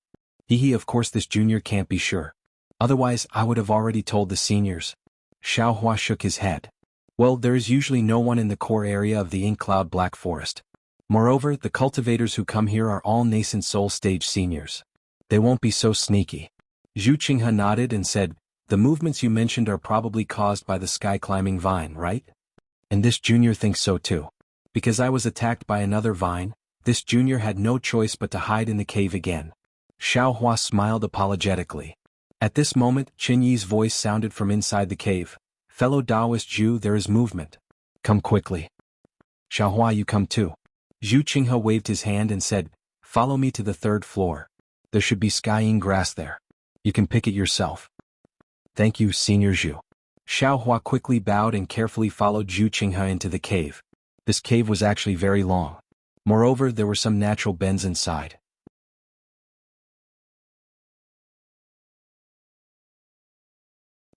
Of course this junior can't be sure. Otherwise, I would have already told the seniors. Xiaohua shook his head. Well, there is usually no one in the core area of the Ink Cloud Black Forest. Moreover, the cultivators who come here are all nascent soul stage seniors. They won't be so sneaky. Zhu Qinghe nodded and said, the movements you mentioned are probably caused by the sky-climbing vine, right? And this junior thinks so too. Because I was attacked by another vine, this junior had no choice but to hide in the cave again. Xiao Hua smiled apologetically. At this moment, Qin Yi's voice sounded from inside the cave. Fellow Taoist Zhu, there is movement. Come quickly. Xiao Hua, you come too. Zhu Qinghe waved his hand and said, follow me to the 3rd floor. There should be skying grass there. You can pick it yourself. Thank you, Senior Zhu. Xiao Hua quickly bowed and carefully followed Zhu Qinghe into the cave. This cave was actually very long. Moreover, there were some natural bends inside.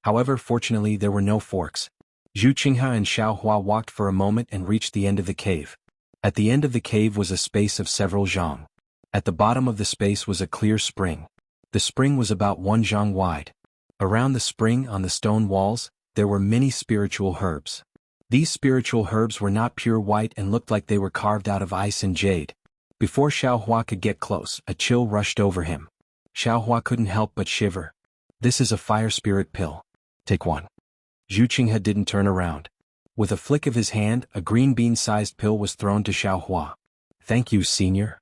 However, fortunately there were no forks. Zhu Qinghe and Xiao Hua walked for a moment and reached the end of the cave. At the end of the cave was a space of several zhang. At the bottom of the space was a clear spring. The spring was about 1 zhang wide. Around the spring on the stone walls, there were many spiritual herbs. These spiritual herbs were not pure white and looked like they were carved out of ice and jade. Before Xiao Hua could get close, a chill rushed over him. Xiao Hua couldn't help but shiver. This is a fire spirit pill. Take one. Zhu Qinghe didn't turn around. With a flick of his hand, a green bean-sized pill was thrown to Xiao Hua. Thank you, Senior.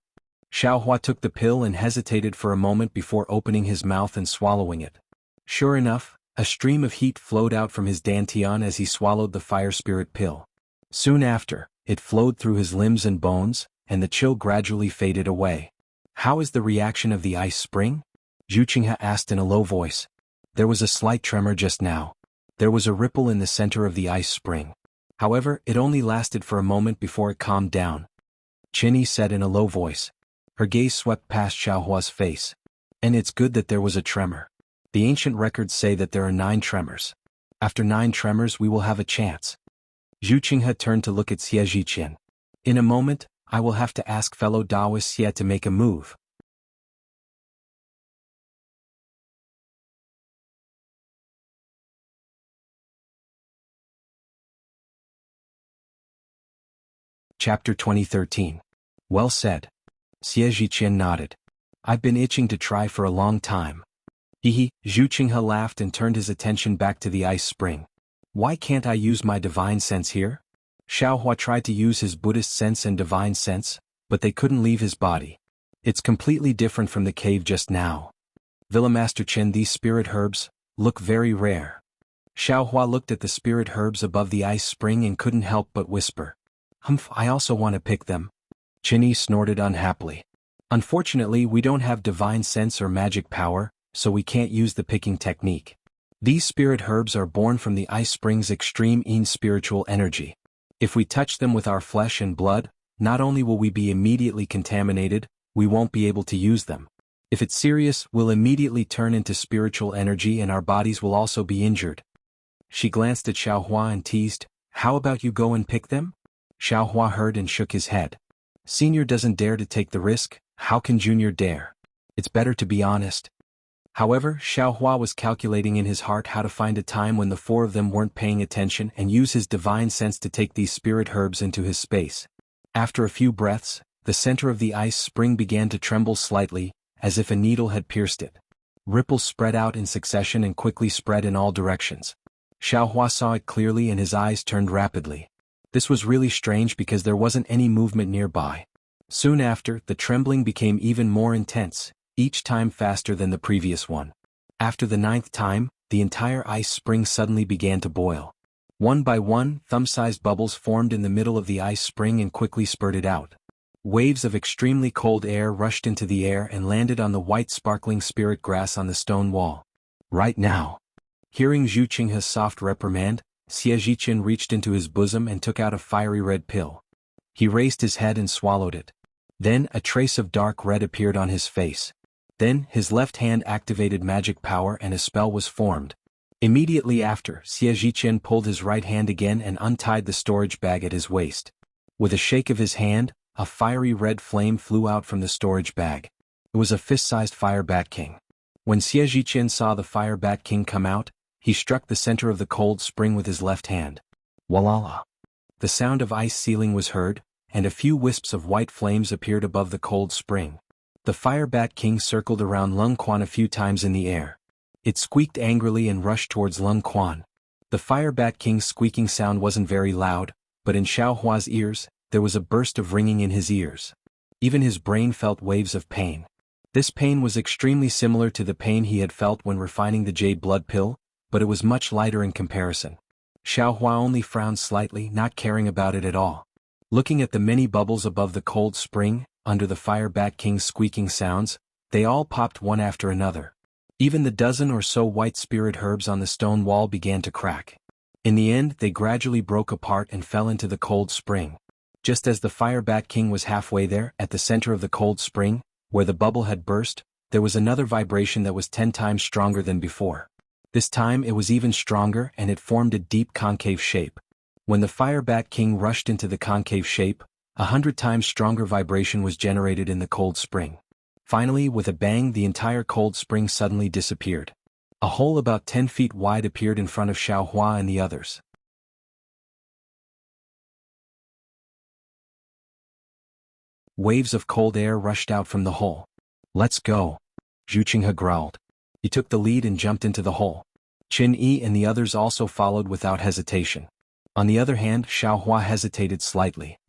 Xiao Hua took the pill and hesitated for a moment before opening his mouth and swallowing it. Sure enough, a stream of heat flowed out from his dantian as he swallowed the fire spirit pill. Soon after, it flowed through his limbs and bones, and the chill gradually faded away. How is the reaction of the ice spring? Zhu Qinghe asked in a low voice. There was a slight tremor just now. There was a ripple in the center of the ice spring. However, it only lasted for a moment before it calmed down. Qin Yi said in a low voice. Her gaze swept past Xiao Hua's face. And it's good that there was a tremor. The ancient records say that there are 9 tremors. After 9 tremors we will have a chance. Zhu Qinghe turned to look at Xie Zhiqian. In a moment, I will have to ask fellow Taoist Xie to make a move. Chapter 2013. Well said. Xie Zhiqian nodded. I've been itching to try for a long time. Hehe, Zhu Qinghe laughed and turned his attention back to the ice spring. Why can't I use my divine sense here? Xiao Hua tried to use his Buddhist sense and divine sense, but they couldn't leave his body. It's completely different from the cave just now. Villa Master Chen, these spirit herbs look very rare. Xiao Hua looked at the spirit herbs above the ice spring and couldn't help but whisper. Humph, I also want to pick them. Qin Yi snorted unhappily. Unfortunately, we don't have divine sense or magic power, so we can't use the picking technique. These spirit herbs are born from the ice spring's extreme yin spiritual energy. If we touch them with our flesh and blood, not only will we be immediately contaminated, we won't be able to use them. If it's serious, we'll immediately turn into spiritual energy and our bodies will also be injured. She glanced at Xiao Hua and teased, how about you go and pick them? Xiao Hua heard and shook his head. Senior doesn't dare to take the risk, how can Junior dare? It's better to be honest. However, Xiao Hua was calculating in his heart how to find a time when the 4 of them weren't paying attention and use his divine sense to take these spirit herbs into his space. After a few breaths, the center of the ice spring began to tremble slightly, as if a needle had pierced it. Ripples spread out in succession and quickly spread in all directions. Xiao Hua saw it clearly and his eyes turned rapidly. This was really strange because there wasn't any movement nearby. Soon after, the trembling became even more intense, each time faster than the previous one. After the 9th time, the entire ice spring suddenly began to boil. One by one, thumb-sized bubbles formed in the middle of the ice spring and quickly spurted out. Waves of extremely cold air rushed into the air and landed on the white sparkling spirit grass on the stone wall. Right now. Hearing Zhu Qinghe's soft reprimand, Xie Zhiqian reached into his bosom and took out a fiery red pill. He raised his head and swallowed it. Then a trace of dark red appeared on his face. Then his left hand activated magic power and a spell was formed. Immediately after, Xie Zhiqian pulled his right hand again and untied the storage bag at his waist. With a shake of his hand, a fiery red flame flew out from the storage bag. It was a fist-sized fire bat king. When Xie Zhiqian saw the fire bat king come out, he struck the center of the cold spring with his left hand. Walala. The sound of ice sealing was heard, and a few wisps of white flames appeared above the cold spring. The Fire Bat King circled around Lung Quan a few times in the air. It squeaked angrily and rushed towards Lung Quan. The Fire Bat King's squeaking sound wasn't very loud, but in Xiao Hua's ears, there was a burst of ringing in his ears. Even his brain felt waves of pain. This pain was extremely similar to the pain he had felt when refining the jade blood pill, but it was much lighter in comparison. Xiao Hua only frowned slightly, not caring about it at all. Looking at the many bubbles above the cold spring, under the Fire Bat King's squeaking sounds, they all popped one after another. Even the dozen or so white spirit herbs on the stone wall began to crack. In the end, they gradually broke apart and fell into the cold spring. Just as the Fire Bat King was halfway there, at the center of the cold spring, where the bubble had burst, there was another vibration that was 10 times stronger than before. This time it was even stronger and it formed a deep concave shape. When the Fire Bat King rushed into the concave shape, 100 times stronger vibration was generated in the cold spring. Finally, with a bang, the entire cold spring suddenly disappeared. A hole about 10 feet wide appeared in front of Xiao Hua and the others. Waves of cold air rushed out from the hole. "Let's go," Zhu Qinghe growled. He took the lead and jumped into the hole. Qin Yi and the others also followed without hesitation. On the other hand, Xiao Hua hesitated slightly.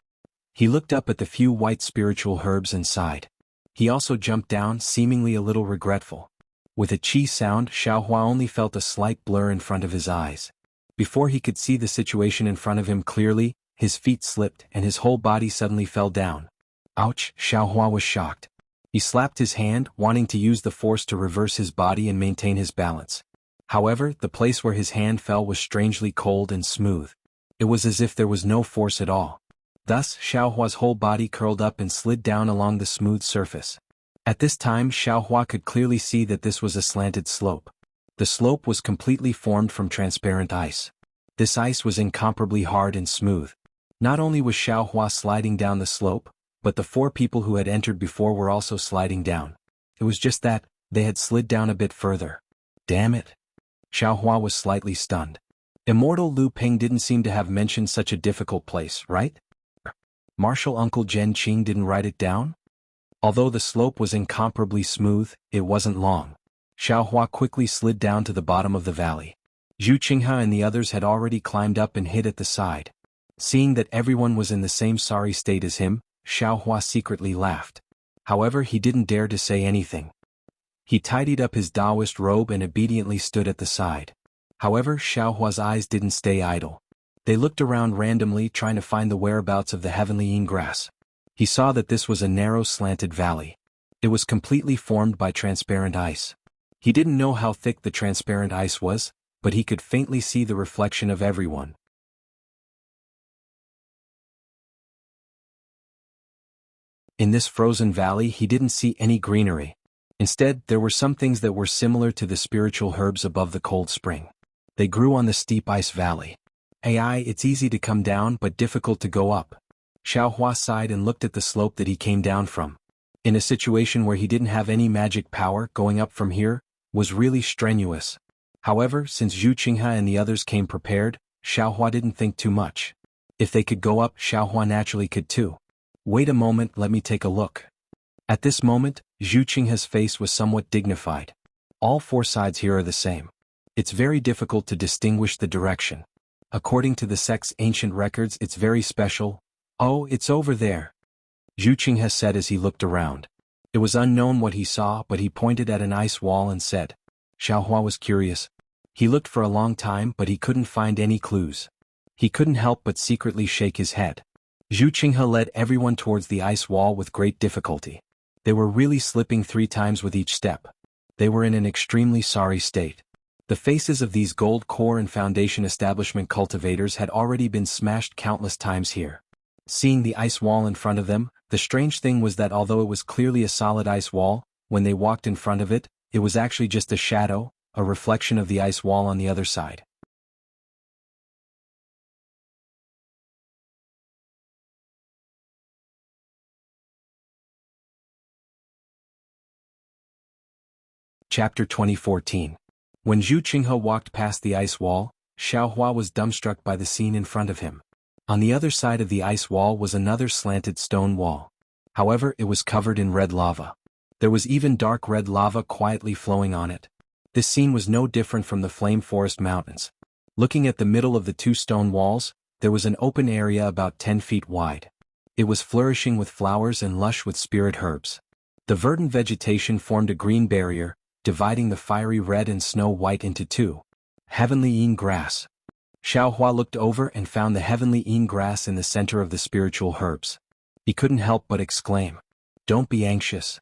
He looked up at the few white spiritual herbs and sighed. He also jumped down, seemingly a little regretful. With a chi sound, Xiao Hua only felt a slight blur in front of his eyes. Before he could see the situation in front of him clearly, his feet slipped and his whole body suddenly fell down. Ouch! Xiao Hua was shocked. He slapped his hand, wanting to use the force to reverse his body and maintain his balance. However, the place where his hand fell was strangely cold and smooth. It was as if there was no force at all. Thus, Xiao Hua's whole body curled up and slid down along the smooth surface. At this time, Xiao Hua could clearly see that this was a slanted slope. The slope was completely formed from transparent ice. This ice was incomparably hard and smooth. Not only was Xiao Hua sliding down the slope, but the 4 people who had entered before were also sliding down. It was just that, they had slid down a bit further. Damn it! Xiao Hua was slightly stunned. Immortal Lu Ping didn't seem to have mentioned such a difficult place, right? Martial Uncle Zhen Qing didn't write it down? Although the slope was incomparably smooth, it wasn't long. Xiao Hua quickly slid down to the bottom of the valley. Zhu Qinghe and the others had already climbed up and hid at the side. Seeing that everyone was in the same sorry state as him, Xiao Hua secretly laughed. However, he didn't dare to say anything. He tidied up his Taoist robe and obediently stood at the side. However, Xiao Hua's eyes didn't stay idle. They looked around randomly, trying to find the whereabouts of the heavenly yin grass. He saw that this was a narrow slanted valley. It was completely formed by transparent ice. He didn't know how thick the transparent ice was, but he could faintly see the reflection of everyone. In this frozen valley he didn't see any greenery. Instead, there were some things that were similar to the spiritual herbs above the cold spring. They grew on the steep ice valley. It's easy to come down but difficult to go up. Xiao Hua sighed and looked at the slope that he came down from. In a situation where he didn't have any magic power, going up from here was really strenuous. However, since Zhu Qinghe and the others came prepared, Xiao Hua didn't think too much. If they could go up, Xiao Hua naturally could too. Wait a moment, let me take a look. At this moment, Zhu Qinghe's face was somewhat dignified. All 4 sides here are the same. It's very difficult to distinguish the direction. According to the sect's ancient records, it's very special. Oh, it's over there, Zhu Qinghe said as he looked around. It was unknown what he saw, but he pointed at an ice wall and said. Xiao Hua was curious. He looked for a long time but he couldn't find any clues. He couldn't help but secretly shake his head. Zhu Qinghe led everyone towards the ice wall with great difficulty. They were really slipping 3 times with each step. They were in an extremely sorry state. The faces of these gold core and foundation establishment cultivators had already been smashed countless times here. Seeing the ice wall in front of them, the strange thing was that although it was clearly a solid ice wall, when they walked in front of it, it was actually just a shadow, a reflection of the ice wall on the other side. Chapter 2014. When Zhu Qinghe walked past the ice wall, Xiaohua was dumbstruck by the scene in front of him. On the other side of the ice wall was another slanted stone wall. However, it was covered in red lava. There was even dark red lava quietly flowing on it. This scene was no different from the Flame Forest Mountains. Looking at the middle of the two stone walls, there was an open area about 10 feet wide. It was flourishing with flowers and lush with spirit herbs. The verdant vegetation formed a green barrier, dividing the fiery red and snow white into two. Heavenly Yin grass. Xiaohua looked over and found the heavenly Yin grass in the center of the spiritual herbs. He couldn't help but exclaim, "Don't be anxious."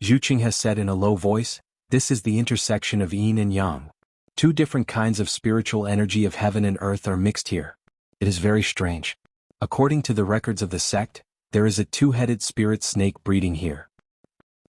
Zhu Qinghe said in a low voice, "This is the intersection of yin and yang. Two different kinds of spiritual energy of heaven and earth are mixed here. It is very strange. According to the records of the sect, there is a two-headed spirit snake breeding here."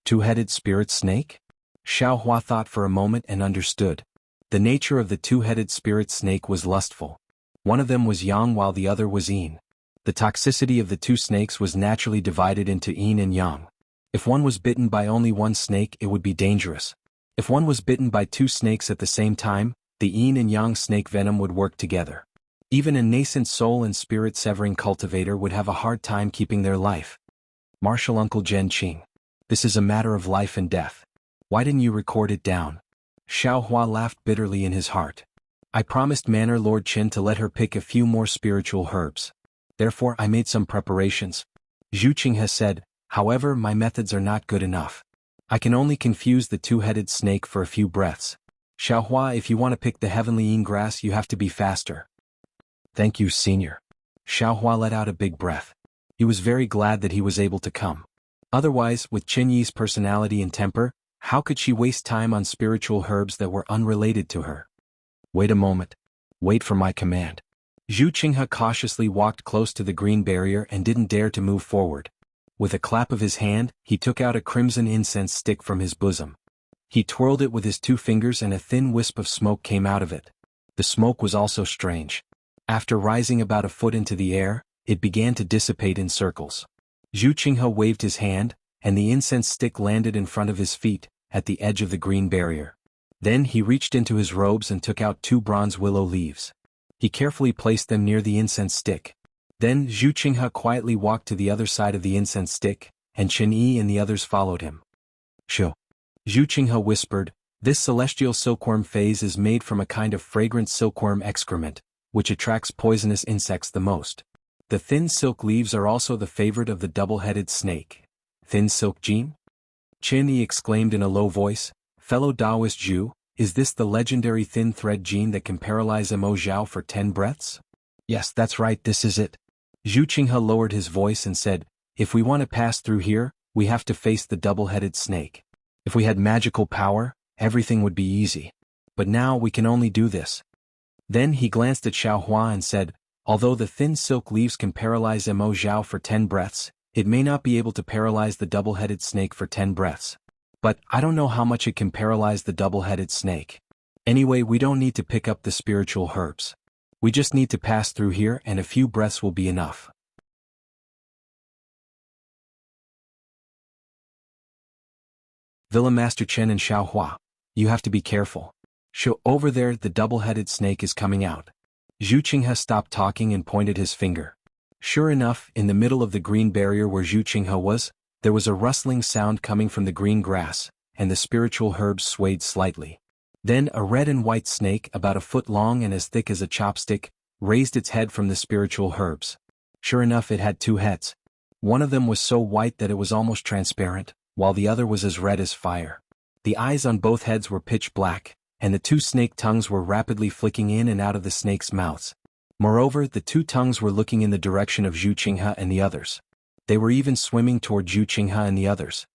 Two-headed spirit snake? Xiaohua thought for a moment and understood. The nature of the two-headed spirit snake was lustful. One of them was yang while the other was yin. The toxicity of the two snakes was naturally divided into yin and yang. If one was bitten by only one snake, it would be dangerous. If one was bitten by two snakes at the same time, the yin and yang snake venom would work together. Even a nascent soul and spirit-severing cultivator would have a hard time keeping their life. Martial Uncle Zhen Qing. This is a matter of life and death. Why didn't you record it down? Xiaohua laughed bitterly in his heart. I promised Manor Lord Qin to let her pick a few more spiritual herbs. Therefore I made some preparations. Zhu Qinghe said, however, my methods are not good enough. I can only confuse the two-headed snake for a few breaths. Xiaohua, if you want to pick the heavenly yin grass, you have to be faster. Thank you, senior. Xiaohua let out a big breath. He was very glad that he was able to come. Otherwise, with Qin Yi's personality and temper, how could she waste time on spiritual herbs that were unrelated to her? Wait a moment. Wait for my command. Zhu Qinghe cautiously walked close to the green barrier and didn't dare to move forward. With a clap of his hand, he took out a crimson incense stick from his bosom. He twirled it with his 2 fingers and a thin wisp of smoke came out of it. The smoke was also strange. After rising about a foot into the air, it began to dissipate in circles. Zhu Qinghe waved his hand, and the incense stick landed in front of his feet, at the edge of the green barrier. Then he reached into his robes and took out 2 bronze willow leaves. He carefully placed them near the incense stick. Then Zhu Qinghe quietly walked to the other side of the incense stick, and Qin Yi and the others followed him. Zhu Qinghe whispered, this celestial silkworm phase is made from a kind of fragrant silkworm excrement, which attracts poisonous insects the most. The thin silk leaves are also the favorite of the double-headed snake. Thin silk gene? Qin Yi exclaimed in a low voice, fellow Taoist Zhu, is this the legendary thin thread gene that can paralyze Mo Zhao for 10 breaths? Yes, that's right, this is it. Zhu Qinghe lowered his voice and said, if we want to pass through here, we have to face the double-headed snake. If we had magical power, everything would be easy. But now we can only do this. Then he glanced at Xiaohua and said, although the thin silk leaves can paralyze Mo Zhao for 10 breaths, it may not be able to paralyze the double-headed snake for 10 breaths. But I don't know how much it can paralyze the double-headed snake. Anyway, we don't need to pick up the spiritual herbs. We just need to pass through here and a few breaths will be enough. Villa Master Chen and Xiaohua, you have to be careful. Over there, the double-headed snake is coming out. Zhu Qinghe stopped talking and pointed his finger. Sure enough, in the middle of the green barrier where Zhu Qinghe was, there was a rustling sound coming from the green grass, and the spiritual herbs swayed slightly. Then a red and white snake about a foot long and as thick as a chopstick, raised its head from the spiritual herbs. Sure enough, it had 2 heads. One of them was so white that it was almost transparent, while the other was as red as fire. The eyes on both heads were pitch black, and the 2 snake tongues were rapidly flicking in and out of the snake's mouths. Moreover, the 2 tongues were looking in the direction of Zhu Qinghe and the others. They were even swimming toward Zhu Qinghe and the others.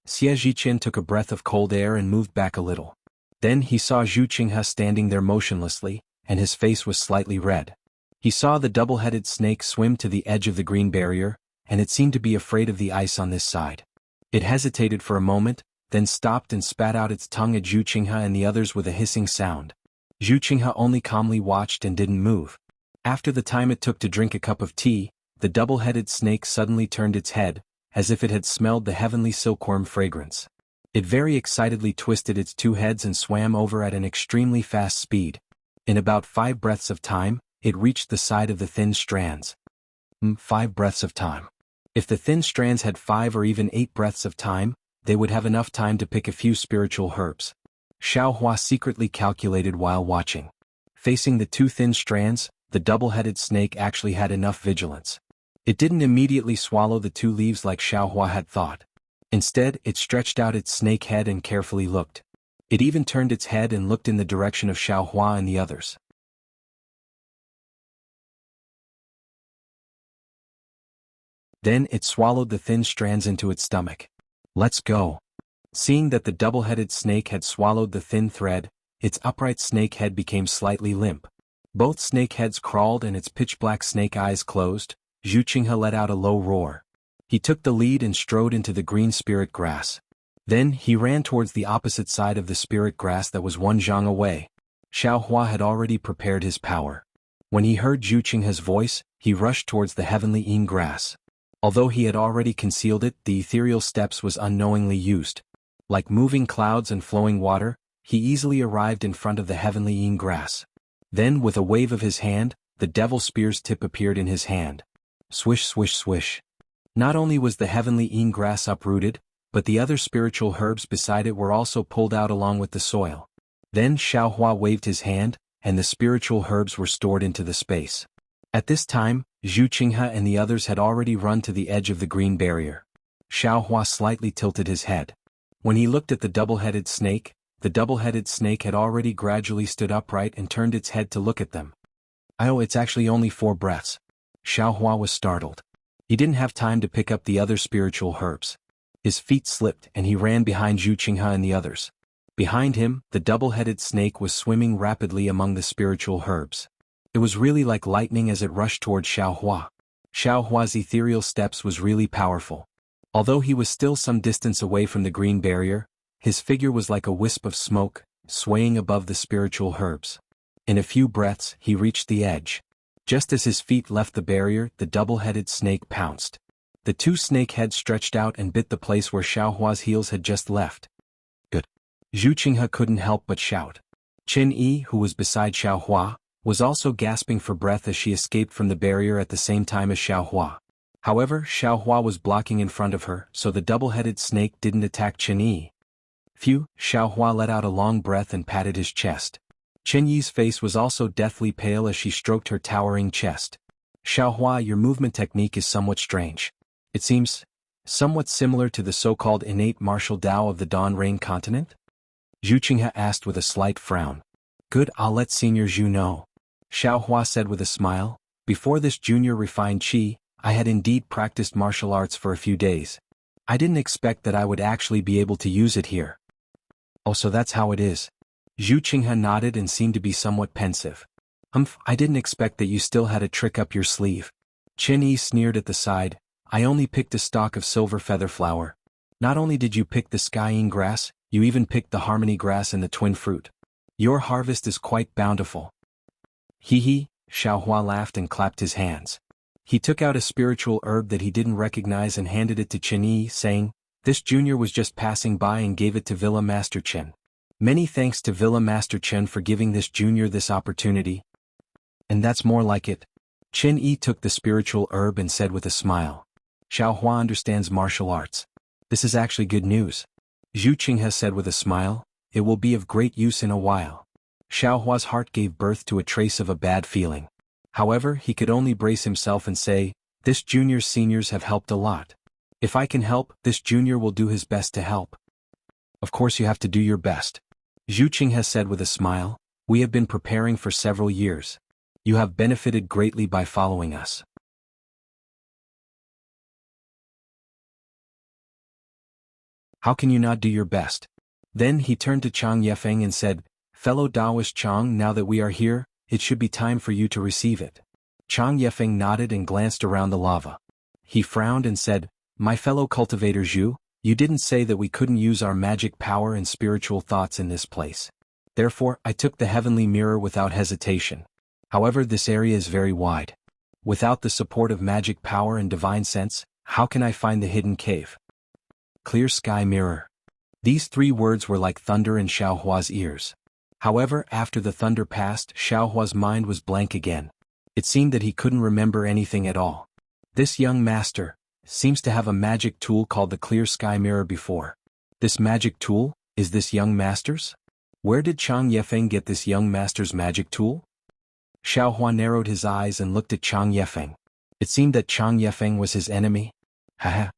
Xie Zhiqian took a breath of cold air and moved back a little. Then he saw Zhu Qinghe standing there motionlessly, and his face was slightly red. He saw the double-headed snake swim to the edge of the green barrier, and it seemed to be afraid of the ice on this side. It hesitated for a moment, then stopped and spat out its tongue at Zhu Qinghe and the others with a hissing sound. Zhu Qinghe only calmly watched and didn't move. After the time it took to drink a cup of tea, the double-headed snake suddenly turned its head, as if it had smelled the heavenly silkworm fragrance. It very excitedly twisted its 2 heads and swam over at an extremely fast speed. In about 5 breaths of time, it reached the side of the thin strands. 5 breaths of time. If the thin strands had 5 or even 8 breaths of time, they would have enough time to pick a few spiritual herbs. Xiao Hua secretly calculated while watching. Facing the 2 thin strands, the double-headed snake actually had enough vigilance. It didn't immediately swallow the 2 leaves like Xiao Hua had thought. Instead, it stretched out its snake head and carefully looked. It even turned its head and looked in the direction of Xiao Hua and the others. Then it swallowed the thin strands into its stomach. Let's go. Seeing that the double-headed snake had swallowed the thin thread, its upright snake head became slightly limp. Both snake heads crawled and its pitch-black snake eyes closed. Zhu Qinghe let out a low roar. He took the lead and strode into the green spirit grass. Then he ran towards the opposite side of the spirit grass that was 1 zhang away. Xiao Hua had already prepared his power. When he heard Zhu Qinghe's voice, he rushed towards the heavenly yin grass. Although he had already concealed it, the ethereal steps was unknowingly used. Like moving clouds and flowing water, he easily arrived in front of the heavenly yin grass. Then with a wave of his hand, the devil spear's tip appeared in his hand. Swish swish swish. Not only was the heavenly yin grass uprooted, but the other spiritual herbs beside it were also pulled out along with the soil. Then Xiao Hua waved his hand, and the spiritual herbs were stored into the space. At this time, Zhu Qinghe and the others had already run to the edge of the green barrier. Xiao Hua slightly tilted his head. When he looked at the double-headed snake had already gradually stood upright and turned its head to look at them. Oh, it's actually only 4 breaths. Xiao Hua was startled. He didn't have time to pick up the other spiritual herbs. His feet slipped and he ran behind Zhu Qinghe and the others. Behind him, the double-headed snake was swimming rapidly among the spiritual herbs. It was really like lightning as it rushed toward Xiao Hua. Xiao Hua's ethereal steps was really powerful. Although he was still some distance away from the green barrier, his figure was like a wisp of smoke, swaying above the spiritual herbs. In a few breaths, he reached the edge. Just as his feet left the barrier, the double-headed snake pounced. The 2 snake heads stretched out and bit the place where Xiao Hua's heels had just left. Good. Zhu Qinghe couldn't help but shout. Chen Yi, who was beside Xiao Hua, was also gasping for breath as she escaped from the barrier at the same time as Xiao Hua. However, Xiao Hua was blocking in front of her, so the double-headed snake didn't attack Chen Yi. Phew, Xiao Hua let out a long breath and patted his chest. Chen Yi's face was also deathly pale as she stroked her towering chest. Xiao Hua, your movement technique is somewhat strange. It seems somewhat similar to the so-called innate martial Tao of the Dawn Rain continent? Zhu Qinghe asked with a slight frown. Good, I'll let Senior Zhu know. Xiao Hua said with a smile. Before this junior refined Qi, I had indeed practiced martial arts for a few days. I didn't expect that I would actually be able to use it here. Oh, so that's how it is. Zhu Qinghe nodded and seemed to be somewhat pensive. I didn't expect that you still had a trick up your sleeve. Chen Yi sneered at the side. I only picked a stalk of silver feather flower. Not only did you pick the skying grass, you even picked the harmony grass and the twin fruit. Your harvest is quite bountiful. Hee hee, Xiao Hua laughed and clapped his hands. He took out a spiritual herb that he didn't recognize and handed it to Chen Yi, saying, This junior was just passing by and gave it to Villa Master Chen. Many thanks to Villa Master Chen for giving this junior this opportunity. And that's more like it. Chen Yi took the spiritual herb and said with a smile. Xiao Hua understands martial arts. This is actually good news. Zhu Qinghe said with a smile, it will be of great use in a while. Xiao Hua's heart gave birth to a trace of a bad feeling. However, he could only brace himself and say, this junior's seniors have helped a lot. If I can help, this junior will do his best to help. Of course you have to do your best. Zhu Qinghe said with a smile, we have been preparing for several years. You have benefited greatly by following us. How can you not do your best? Then he turned to Chang Yefeng and said, Fellow Taoist Chang, now that we are here, it should be time for you to receive it. Chang Yefeng nodded and glanced around the lava. He frowned and said, My fellow cultivator Zhu, you didn't say that we couldn't use our magic power and spiritual thoughts in this place. Therefore, I took the heavenly mirror without hesitation. However, this area is very wide. Without the support of magic power and divine sense, how can I find the hidden cave? Clear sky mirror. These 3 words were like thunder in Xiao Hua's ears. However, after the thunder passed, Xiaohua's mind was blank again. It seemed that he couldn't remember anything at all. This young master seems to have a magic tool called the Clear Sky Mirror before. This magic tool, is this young master's? Where did Chang Yefeng get this young master's magic tool? Xiaohua narrowed his eyes and looked at Chang Yefeng. It seemed that Chang Yefeng was his enemy. Haha.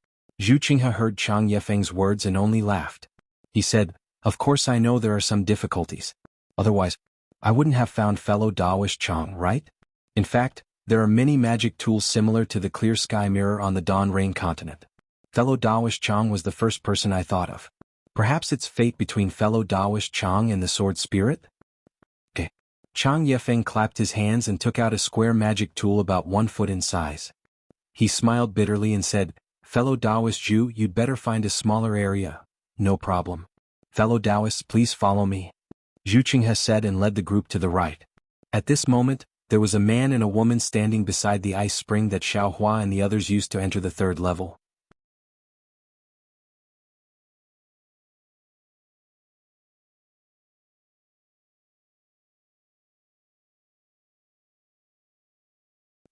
Zhu Qinghe heard Chang Yefeng's words and only laughed. He said, "Of course I know there are some difficulties. Otherwise, I wouldn't have found fellow Daoist Chang, right? In fact, there are many magic tools similar to the Clear Sky Mirror on the Dawn Rain continent. Fellow Daoist Chang was the first person I thought of. Perhaps it's fate between fellow Daoist Chang and the Sword Spirit?" Okay. Chang Yefeng clapped his hands and took out a square magic tool about 1 foot in size. He smiled bitterly and said, "Fellow Daoist Zhu, you'd better find a smaller area." "No problem. Fellow Daoists, please follow me," Zhu Qinghe said and led the group to the right. At this moment, there was a man and a woman standing beside the ice spring that Xiaohua and the others used to enter the 3rd level.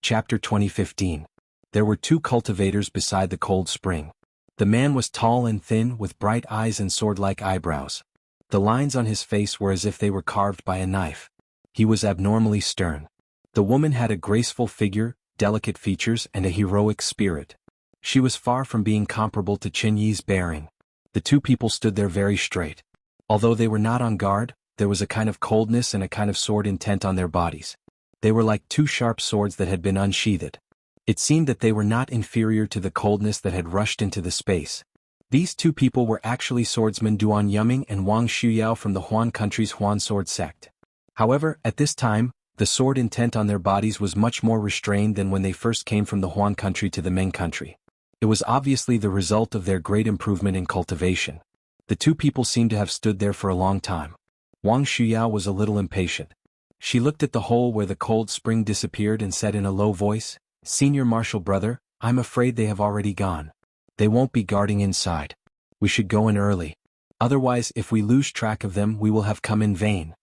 Chapter 2015. There were 2 cultivators beside the cold spring. The man was tall and thin with bright eyes and sword-like eyebrows. The lines on his face were as if they were carved by a knife. He was abnormally stern. The woman had a graceful figure, delicate features and a heroic spirit. She was far from being comparable to Qin Yi's bearing. The 2 people stood there very straight. Although they were not on guard, there was a kind of coldness and a kind of sword intent on their bodies. They were like 2 sharp swords that had been unsheathed. It seemed that they were not inferior to the coldness that had rushed into the space. These 2 people were actually swordsmen Duan Yuming and Wang Shuyao from the Huan country's Huan sword sect. However, at this time, the sword intent on their bodies was much more restrained than when they first came from the Huan country to the Ming country. It was obviously the result of their great improvement in cultivation. The 2 people seemed to have stood there for a long time. Wang Shuyao was a little impatient. She looked at the hole where the cold spring disappeared and said in a low voice, "Senior Marshal Brother, I'm afraid they have already gone. They won't be guarding inside. We should go in early. Otherwise, if we lose track of them, we will have come in vain."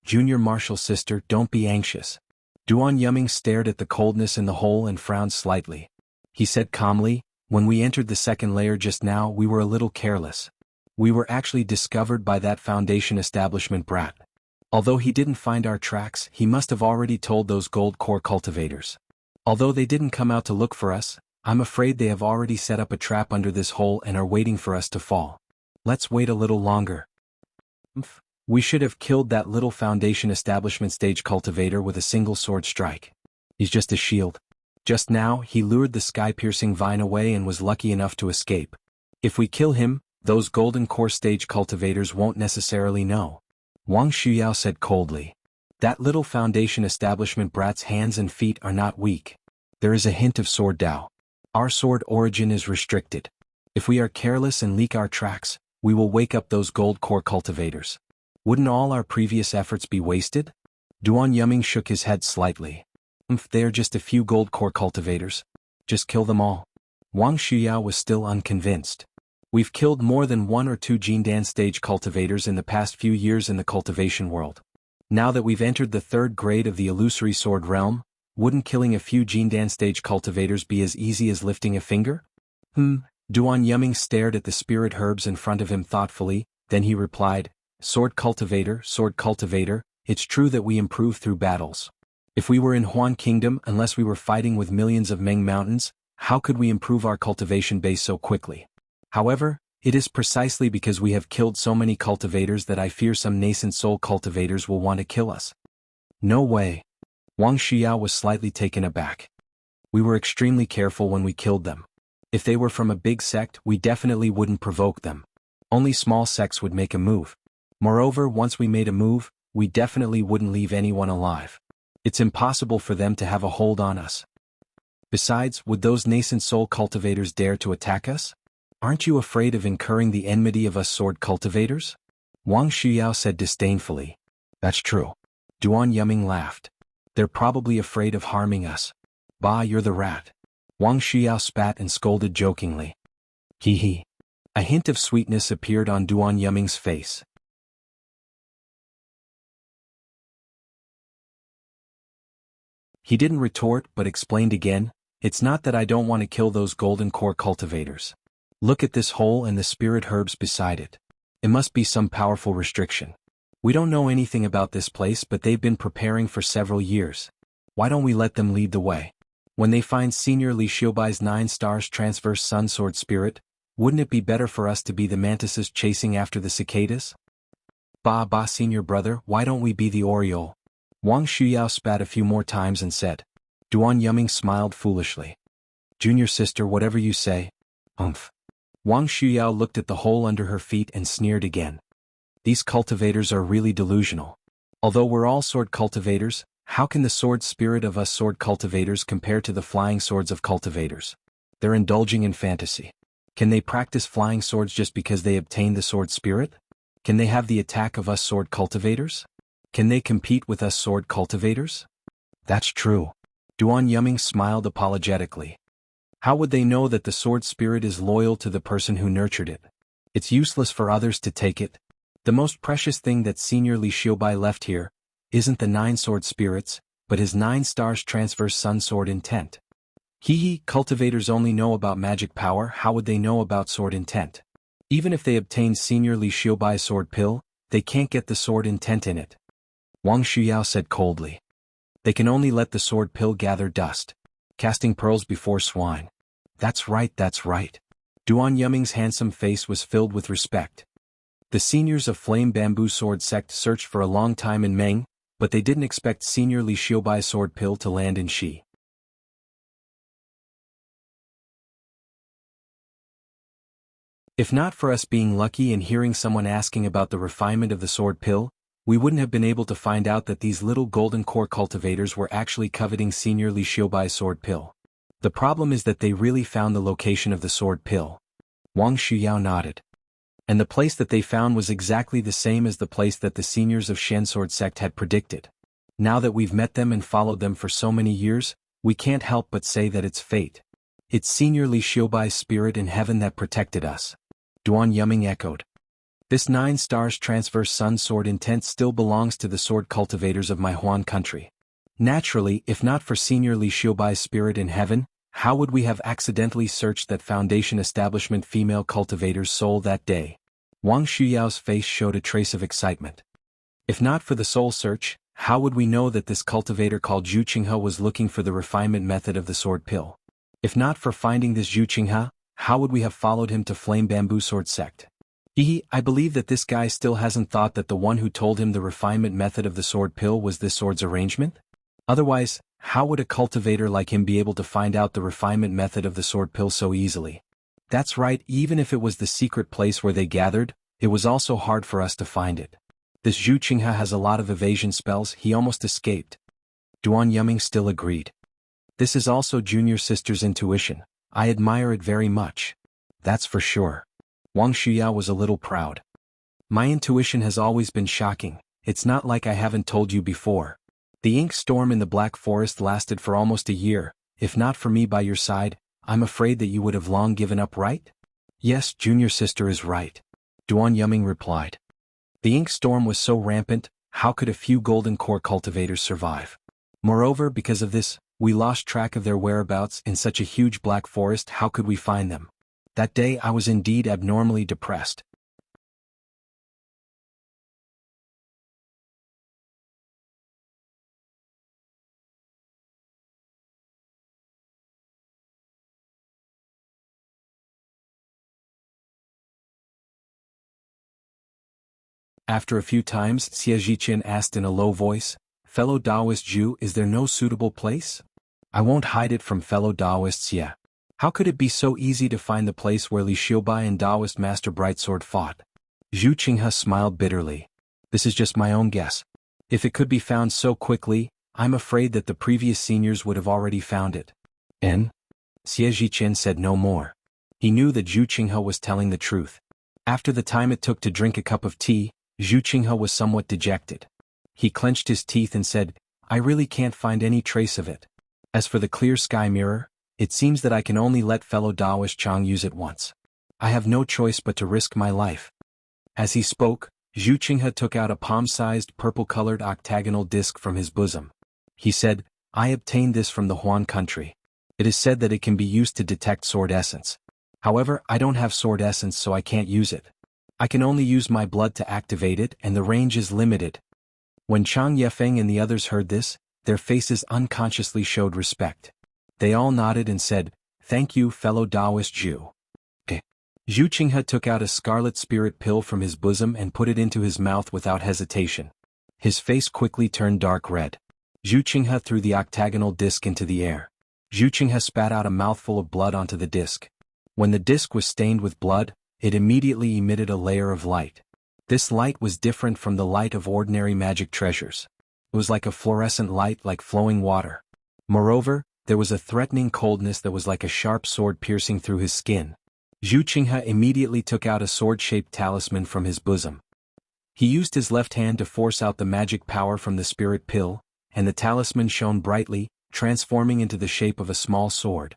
"Junior Marshal Sister, don't be anxious." Duan Yuming stared at the coldness in the hole and frowned slightly. He said calmly, "When we entered the 2nd layer just now, we were a little careless. We were actually discovered by that Foundation establishment brat. Although he didn't find our tracks, he must have already told those gold core cultivators. Although they didn't come out to look for us, I'm afraid they have already set up a trap under this hole and are waiting for us to fall. Let's wait a little longer. We should have killed that little Foundation establishment stage cultivator with a single sword strike. He's just a shield. Just now, he lured the sky-piercing vine away and was lucky enough to escape. If we kill him, those golden core stage cultivators won't necessarily know." Wang Shuyao said coldly. "That little Foundation establishment brat's hands and feet are not weak. There is a hint of sword Dao. Our sword origin is restricted. If we are careless and leak our tracks, we will wake up those gold core cultivators. Wouldn't all our previous efforts be wasted?" Duan Yuming shook his head slightly. They are just a few gold core cultivators. Just kill them all." Wang Shuyao was still unconvinced. "We've killed more than 1 or 2 Jindan stage cultivators in the past few years in the cultivation world. Now that we've entered the 3rd grade of the illusory sword realm, wouldn't killing a few Jindan stage cultivators be as easy as lifting a finger?" Duan Yuming stared at the spirit herbs in front of him thoughtfully, then he replied, Sword Cultivator, it's true that we improve through battles. If we were in Huan Kingdom, unless we were fighting with millions of Ming mountains, how could we improve our cultivation base so quickly? However, it is precisely because we have killed so many cultivators that I fear some nascent soul cultivators will want to kill us." "No way." Wang Shuyao was slightly taken aback. "We were extremely careful when we killed them. If they were from a big sect, we definitely wouldn't provoke them. Only small sects would make a move. Moreover, once we made a move, we definitely wouldn't leave anyone alive. It's impossible for them to have a hold on us. Besides, would those nascent soul cultivators dare to attack us? Aren't you afraid of incurring the enmity of us sword cultivators?" Wang Shuyao said disdainfully. "That's true." Duan Yuming laughed. "They're probably afraid of harming us." "Bah, you're the rat." Wang Shuyao spat and scolded jokingly. Hee hee. A hint of sweetness appeared on Duan Yuming's face. He didn't retort but explained again, "It's not that I don't want to kill those golden core cultivators. Look at this hole and the spirit herbs beside it. It must be some powerful restriction. We don't know anything about this place but they've been preparing for several years. Why don't we let them lead the way? When they find Senior Li Xiaobai's 9 stars transverse sun sword spirit, wouldn't it be better for us to be the mantises chasing after the cicadas? Ba, senior brother, why don't we be the Oriole?" Wang Shuyao spat a few more times and said. Duan Yuming smiled foolishly. "Junior sister, whatever you say." Umph. Wang Shuyao looked at the hole under her feet and sneered again. These cultivators are really delusional. Although we're all sword cultivators, how can the sword spirit of us sword cultivators compare to the flying swords of cultivators? They're indulging in fantasy. Can they practice flying swords just because they obtained the sword spirit? Can they have the attack of us sword cultivators? Can they compete with us sword cultivators? That's true. Duan Yuming smiled apologetically. How would they know that the sword spirit is loyal to the person who nurtured it? It's useless for others to take it. The most precious thing that Senior Li Xiaobai left here isn't the 9 sword spirits, but his 9 stars transverse sun sword intent. Cultivators only know about magic power, how would they know about sword intent? Even if they obtained Senior Li Xiaobai's sword pill, they can't get the sword intent in it. Wang Shuyao said coldly. They can only let the sword pill gather dust, casting pearls before swine. That's right. Duan Yuming's handsome face was filled with respect. The seniors of Flame Bamboo Sword Sect searched for a long time in Meng, but they didn't expect Senior Li Xiaobai's sword pill to land in Shi. If not for us being lucky and hearing someone asking about the refinement of the sword pill, we wouldn't have been able to find out that these little golden core cultivators were actually coveting Senior Li Xiaobai's sword pill. The problem is that they really found the location of the sword pill. Wang Shuyao nodded. And the place that they found was exactly the same as the place that the seniors of Shen Sword Sect had predicted. Now that we've met them and followed them for so many years, we can't help but say that it's fate. It's Senior Li Xiaobai's spirit in heaven that protected us. Duan Yuming echoed. This 9 stars transverse sun sword intent still belongs to the sword cultivators of my Huan country. Naturally, if not for Senior Li Xiaobai's spirit in heaven, how would we have accidentally searched that Foundation establishment female cultivator's soul that day? Wang Shuyao's face showed a trace of excitement. If not for the soul search, how would we know that this cultivator called Zhu Qinghe was looking for the refinement method of the sword pill? If not for finding this Zhu Qinghe, how would we have followed him to Flame Bamboo Sword Sect? I believe that this guy still hasn't thought that the one who told him the refinement method of the sword pill was this sword's arrangement? Otherwise, how would a cultivator like him be able to find out the refinement method of the sword pill so easily? That's right, even if it was the secret place where they gathered, it was also hard for us to find it. This Zhu Qinghe has a lot of evasion spells, he almost escaped. Duan Yuming still agreed. This is also junior sister's intuition. I admire it very much. That's for sure. Wang Shuyao was a little proud. My intuition has always been shocking, it's not like I haven't told you before. The ink storm in the Black Forest lasted for almost a year. If not for me by your side, I'm afraid that you would have long given up, right? Yes, junior sister is right. Duan Yuming replied. The ink storm was so rampant, how could a few golden core cultivators survive? Moreover, because of this, we lost track of their whereabouts in such a huge black forest. How could we find them? That day I was indeed abnormally depressed. After a few times, Xie Zhiqian asked in a low voice, "Fellow Taoist Zhu, is there no suitable place?" "I won't hide it from fellow Taoists yet. How could it be so easy to find the place where Li Xiaobai and Taoist Master Brightsword fought?" Zhu Qinghe smiled bitterly. "This is just my own guess. If it could be found so quickly, I'm afraid that the previous seniors would have already found it." "En?" Xie Zhiqian said no more. He knew that Zhu Qinghe was telling the truth. After the time it took to drink a cup of tea, Zhu Qinghe was somewhat dejected. He clenched his teeth and said, "I really can't find any trace of it. As for the clear sky mirror, it seems that I can only let fellow Taoist Chang use it once. I have no choice but to risk my life." As he spoke, Zhu Qinghe took out a palm-sized purple-colored octagonal disc from his bosom. He said, I obtained this from the Huan country. It is said that it can be used to detect sword essence. However, I don't have sword essence, so I can't use it. I can only use my blood to activate it, and the range is limited." When Chang Yefeng and the others heard this, their faces unconsciously showed respect. They all nodded and said, "Thank you, fellow Taoist Zhu." Zhu Qinghe took out a scarlet spirit pill from his bosom and put it into his mouth without hesitation. His face quickly turned dark red. Zhu Qinghe threw the octagonal disc into the air. Zhu Qinghe spat out a mouthful of blood onto the disc. When the disc was stained with blood, it immediately emitted a layer of light. This light was different from the light of ordinary magic treasures. It was like a fluorescent light, like flowing water. Moreover, there was a threatening coldness that was like a sharp sword piercing through his skin. Zhu Qinghe immediately took out a sword-shaped talisman from his bosom. He used his left hand to force out the magic power from the spirit pill, and the talisman shone brightly, transforming into the shape of a small sword.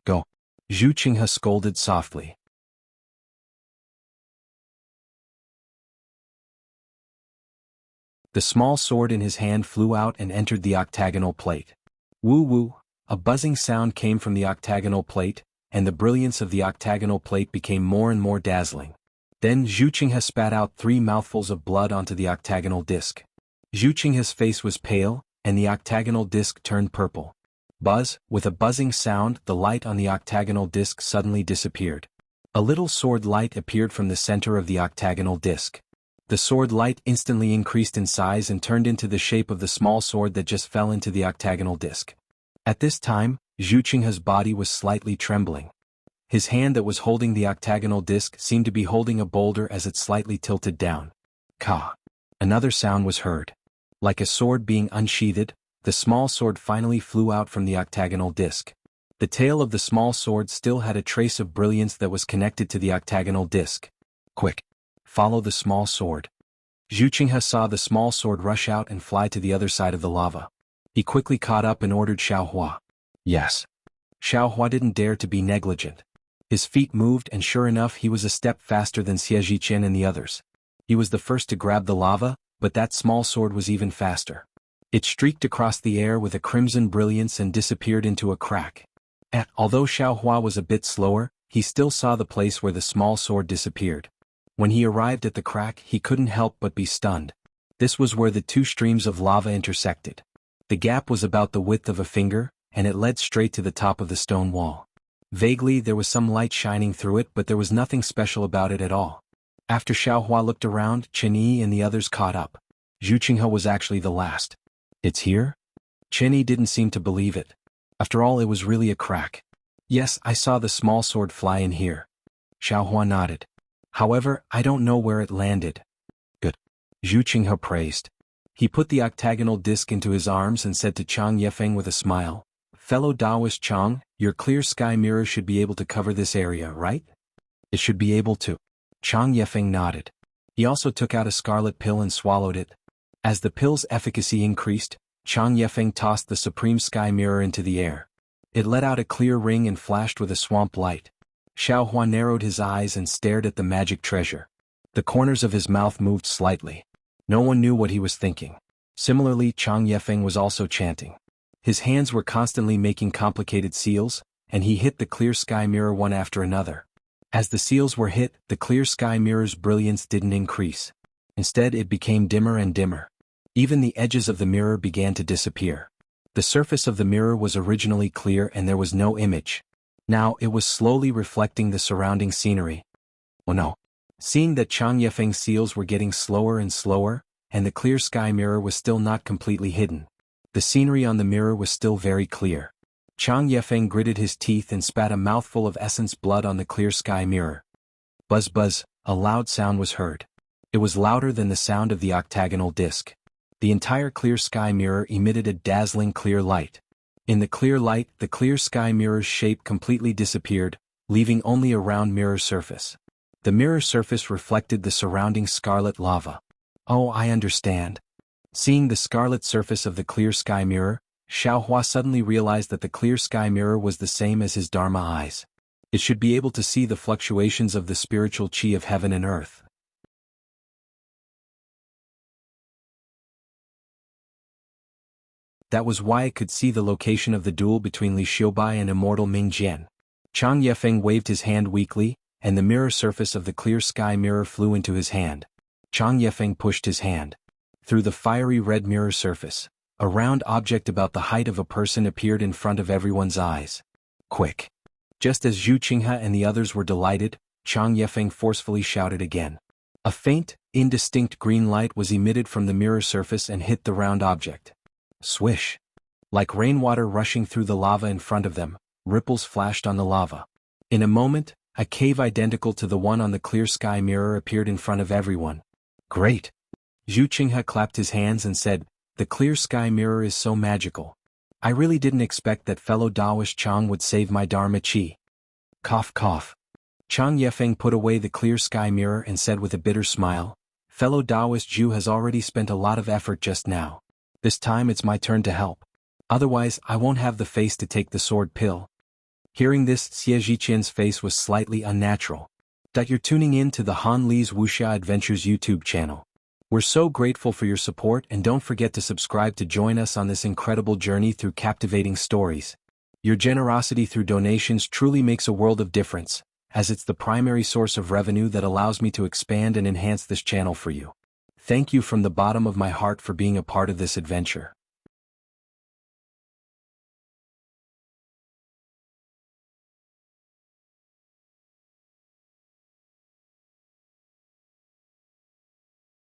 "Go!" Zhu Qinghe scolded softly. The small sword in his hand flew out and entered the octagonal plate. Woo-woo! A buzzing sound came from the octagonal plate, and the brilliance of the octagonal plate became more and more dazzling. Then Zhu Qinghe spat out 3 mouthfuls of blood onto the octagonal disc. Zhu Qinghe's face was pale, and the octagonal disc turned purple. Buzz, with a buzzing sound, the light on the octagonal disc suddenly disappeared. A little sword light appeared from the center of the octagonal disc. The sword light instantly increased in size and turned into the shape of the small sword that just fell into the octagonal disc. At this time, Zhu Qinghe's body was slightly trembling. His hand that was holding the octagonal disc seemed to be holding a boulder as it slightly tilted down. Ka! Another sound was heard. Like a sword being unsheathed, the small sword finally flew out from the octagonal disc. The tail of the small sword still had a trace of brilliance that was connected to the octagonal disc. "Quick! Follow the small sword." Zhu Qinghe saw the small sword rush out and fly to the other side of the lava. He quickly caught up and ordered Xiaohua. Yes. Xiaohua didn't dare to be negligent. His feet moved, and sure enough, he was a step faster than Xie Zhiqian and the others. He was the first to grab the lava, but that small sword was even faster. It streaked across the air with a crimson brilliance and disappeared into a crack. Although Xiaohua was a bit slower, he still saw the place where the small sword disappeared. When he arrived at the crack, he couldn't help but be stunned. This was where the 2 streams of lava intersected. The gap was about the width of a finger, and it led straight to the top of the stone wall. Vaguely there was some light shining through it, but there was nothing special about it at all. After Xiaohua looked around, Chen Yi and the others caught up. Zhu Qinghe was actually the last. "It's here?" Chen Yi didn't seem to believe it. After all, it was really a crack. "Yes, I saw the small sword fly in here." Xiaohua nodded. "However, I don't know where it landed." "Good." Zhu Qinghe praised. He put the octagonal disc into his arms and said to Chang Yefeng with a smile, "Fellow Taoist Chang, your clear sky mirror should be able to cover this area, right?" "It should be able to." Chang Yefeng nodded. He also took out a scarlet pill and swallowed it. As the pill's efficacy increased, Chang Yefeng tossed the supreme sky mirror into the air. It let out a clear ring and flashed with a swamp light. Xiaohua narrowed his eyes and stared at the magic treasure. The corners of his mouth moved slightly. No one knew what he was thinking. Similarly, Chang Yefeng was also chanting. His hands were constantly making complicated seals, and he hit the clear sky mirror one after another. As the seals were hit, the clear sky mirror's brilliance didn't increase. Instead, it became dimmer and dimmer. Even the edges of the mirror began to disappear. The surface of the mirror was originally clear and there was no image. Now it was slowly reflecting the surrounding scenery. Oh no! Seeing that Chang Yefeng's seals were getting slower and slower, and the clear sky mirror was still not completely hidden. The scenery on the mirror was still very clear. Chang Yefeng gritted his teeth and spat a mouthful of essence blood on the clear sky mirror. Buzz buzz, a loud sound was heard. It was louder than the sound of the octagonal disc. The entire clear sky mirror emitted a dazzling clear light. In the clear light, the clear sky mirror's shape completely disappeared, leaving only a round mirror surface. The mirror surface reflected the surrounding scarlet lava. Oh, I understand. Seeing the scarlet surface of the clear sky mirror, Xiaohua suddenly realized that the clear sky mirror was the same as his Dharma eyes. It should be able to see the fluctuations of the spiritual qi of heaven and earth. That was why it could see the location of the duel between Li Xiubai and immortal Ming Jian. Chang Yefeng waved his hand weakly, and the mirror surface of the clear sky mirror flew into his hand. Chang Yefeng pushed his hand. Through the fiery red mirror surface, a round object about the height of a person appeared in front of everyone's eyes. Quick! Just as Zhu Qinghe and the others were delighted, Chang Yefeng forcefully shouted again. A faint, indistinct green light was emitted from the mirror surface and hit the round object. Swish! Like rainwater rushing through the lava in front of them, ripples flashed on the lava. In a moment, a cave identical to the one on the clear sky mirror appeared in front of everyone. Great! Zhu Qinghe clapped his hands and said, "The clear sky mirror is so magical. I really didn't expect that fellow Daoist Chang would save my Dharma Chi." Cough cough. Chang Yefeng put away the clear sky mirror and said with a bitter smile, "Fellow Daoist Zhu has already spent a lot of effort just now. This time it's my turn to help. Otherwise I won't have the face to take the sword pill." Hearing this, Xie Zhiqian's face was slightly unnatural. You're tuning in to the Han Li's Wuxia Adventures YouTube channel. We're so grateful for your support, and don't forget to subscribe to join us on this incredible journey through captivating stories. Your generosity through donations truly makes a world of difference, as it's the primary source of revenue that allows me to expand and enhance this channel for you. Thank you from the bottom of my heart for being a part of this adventure.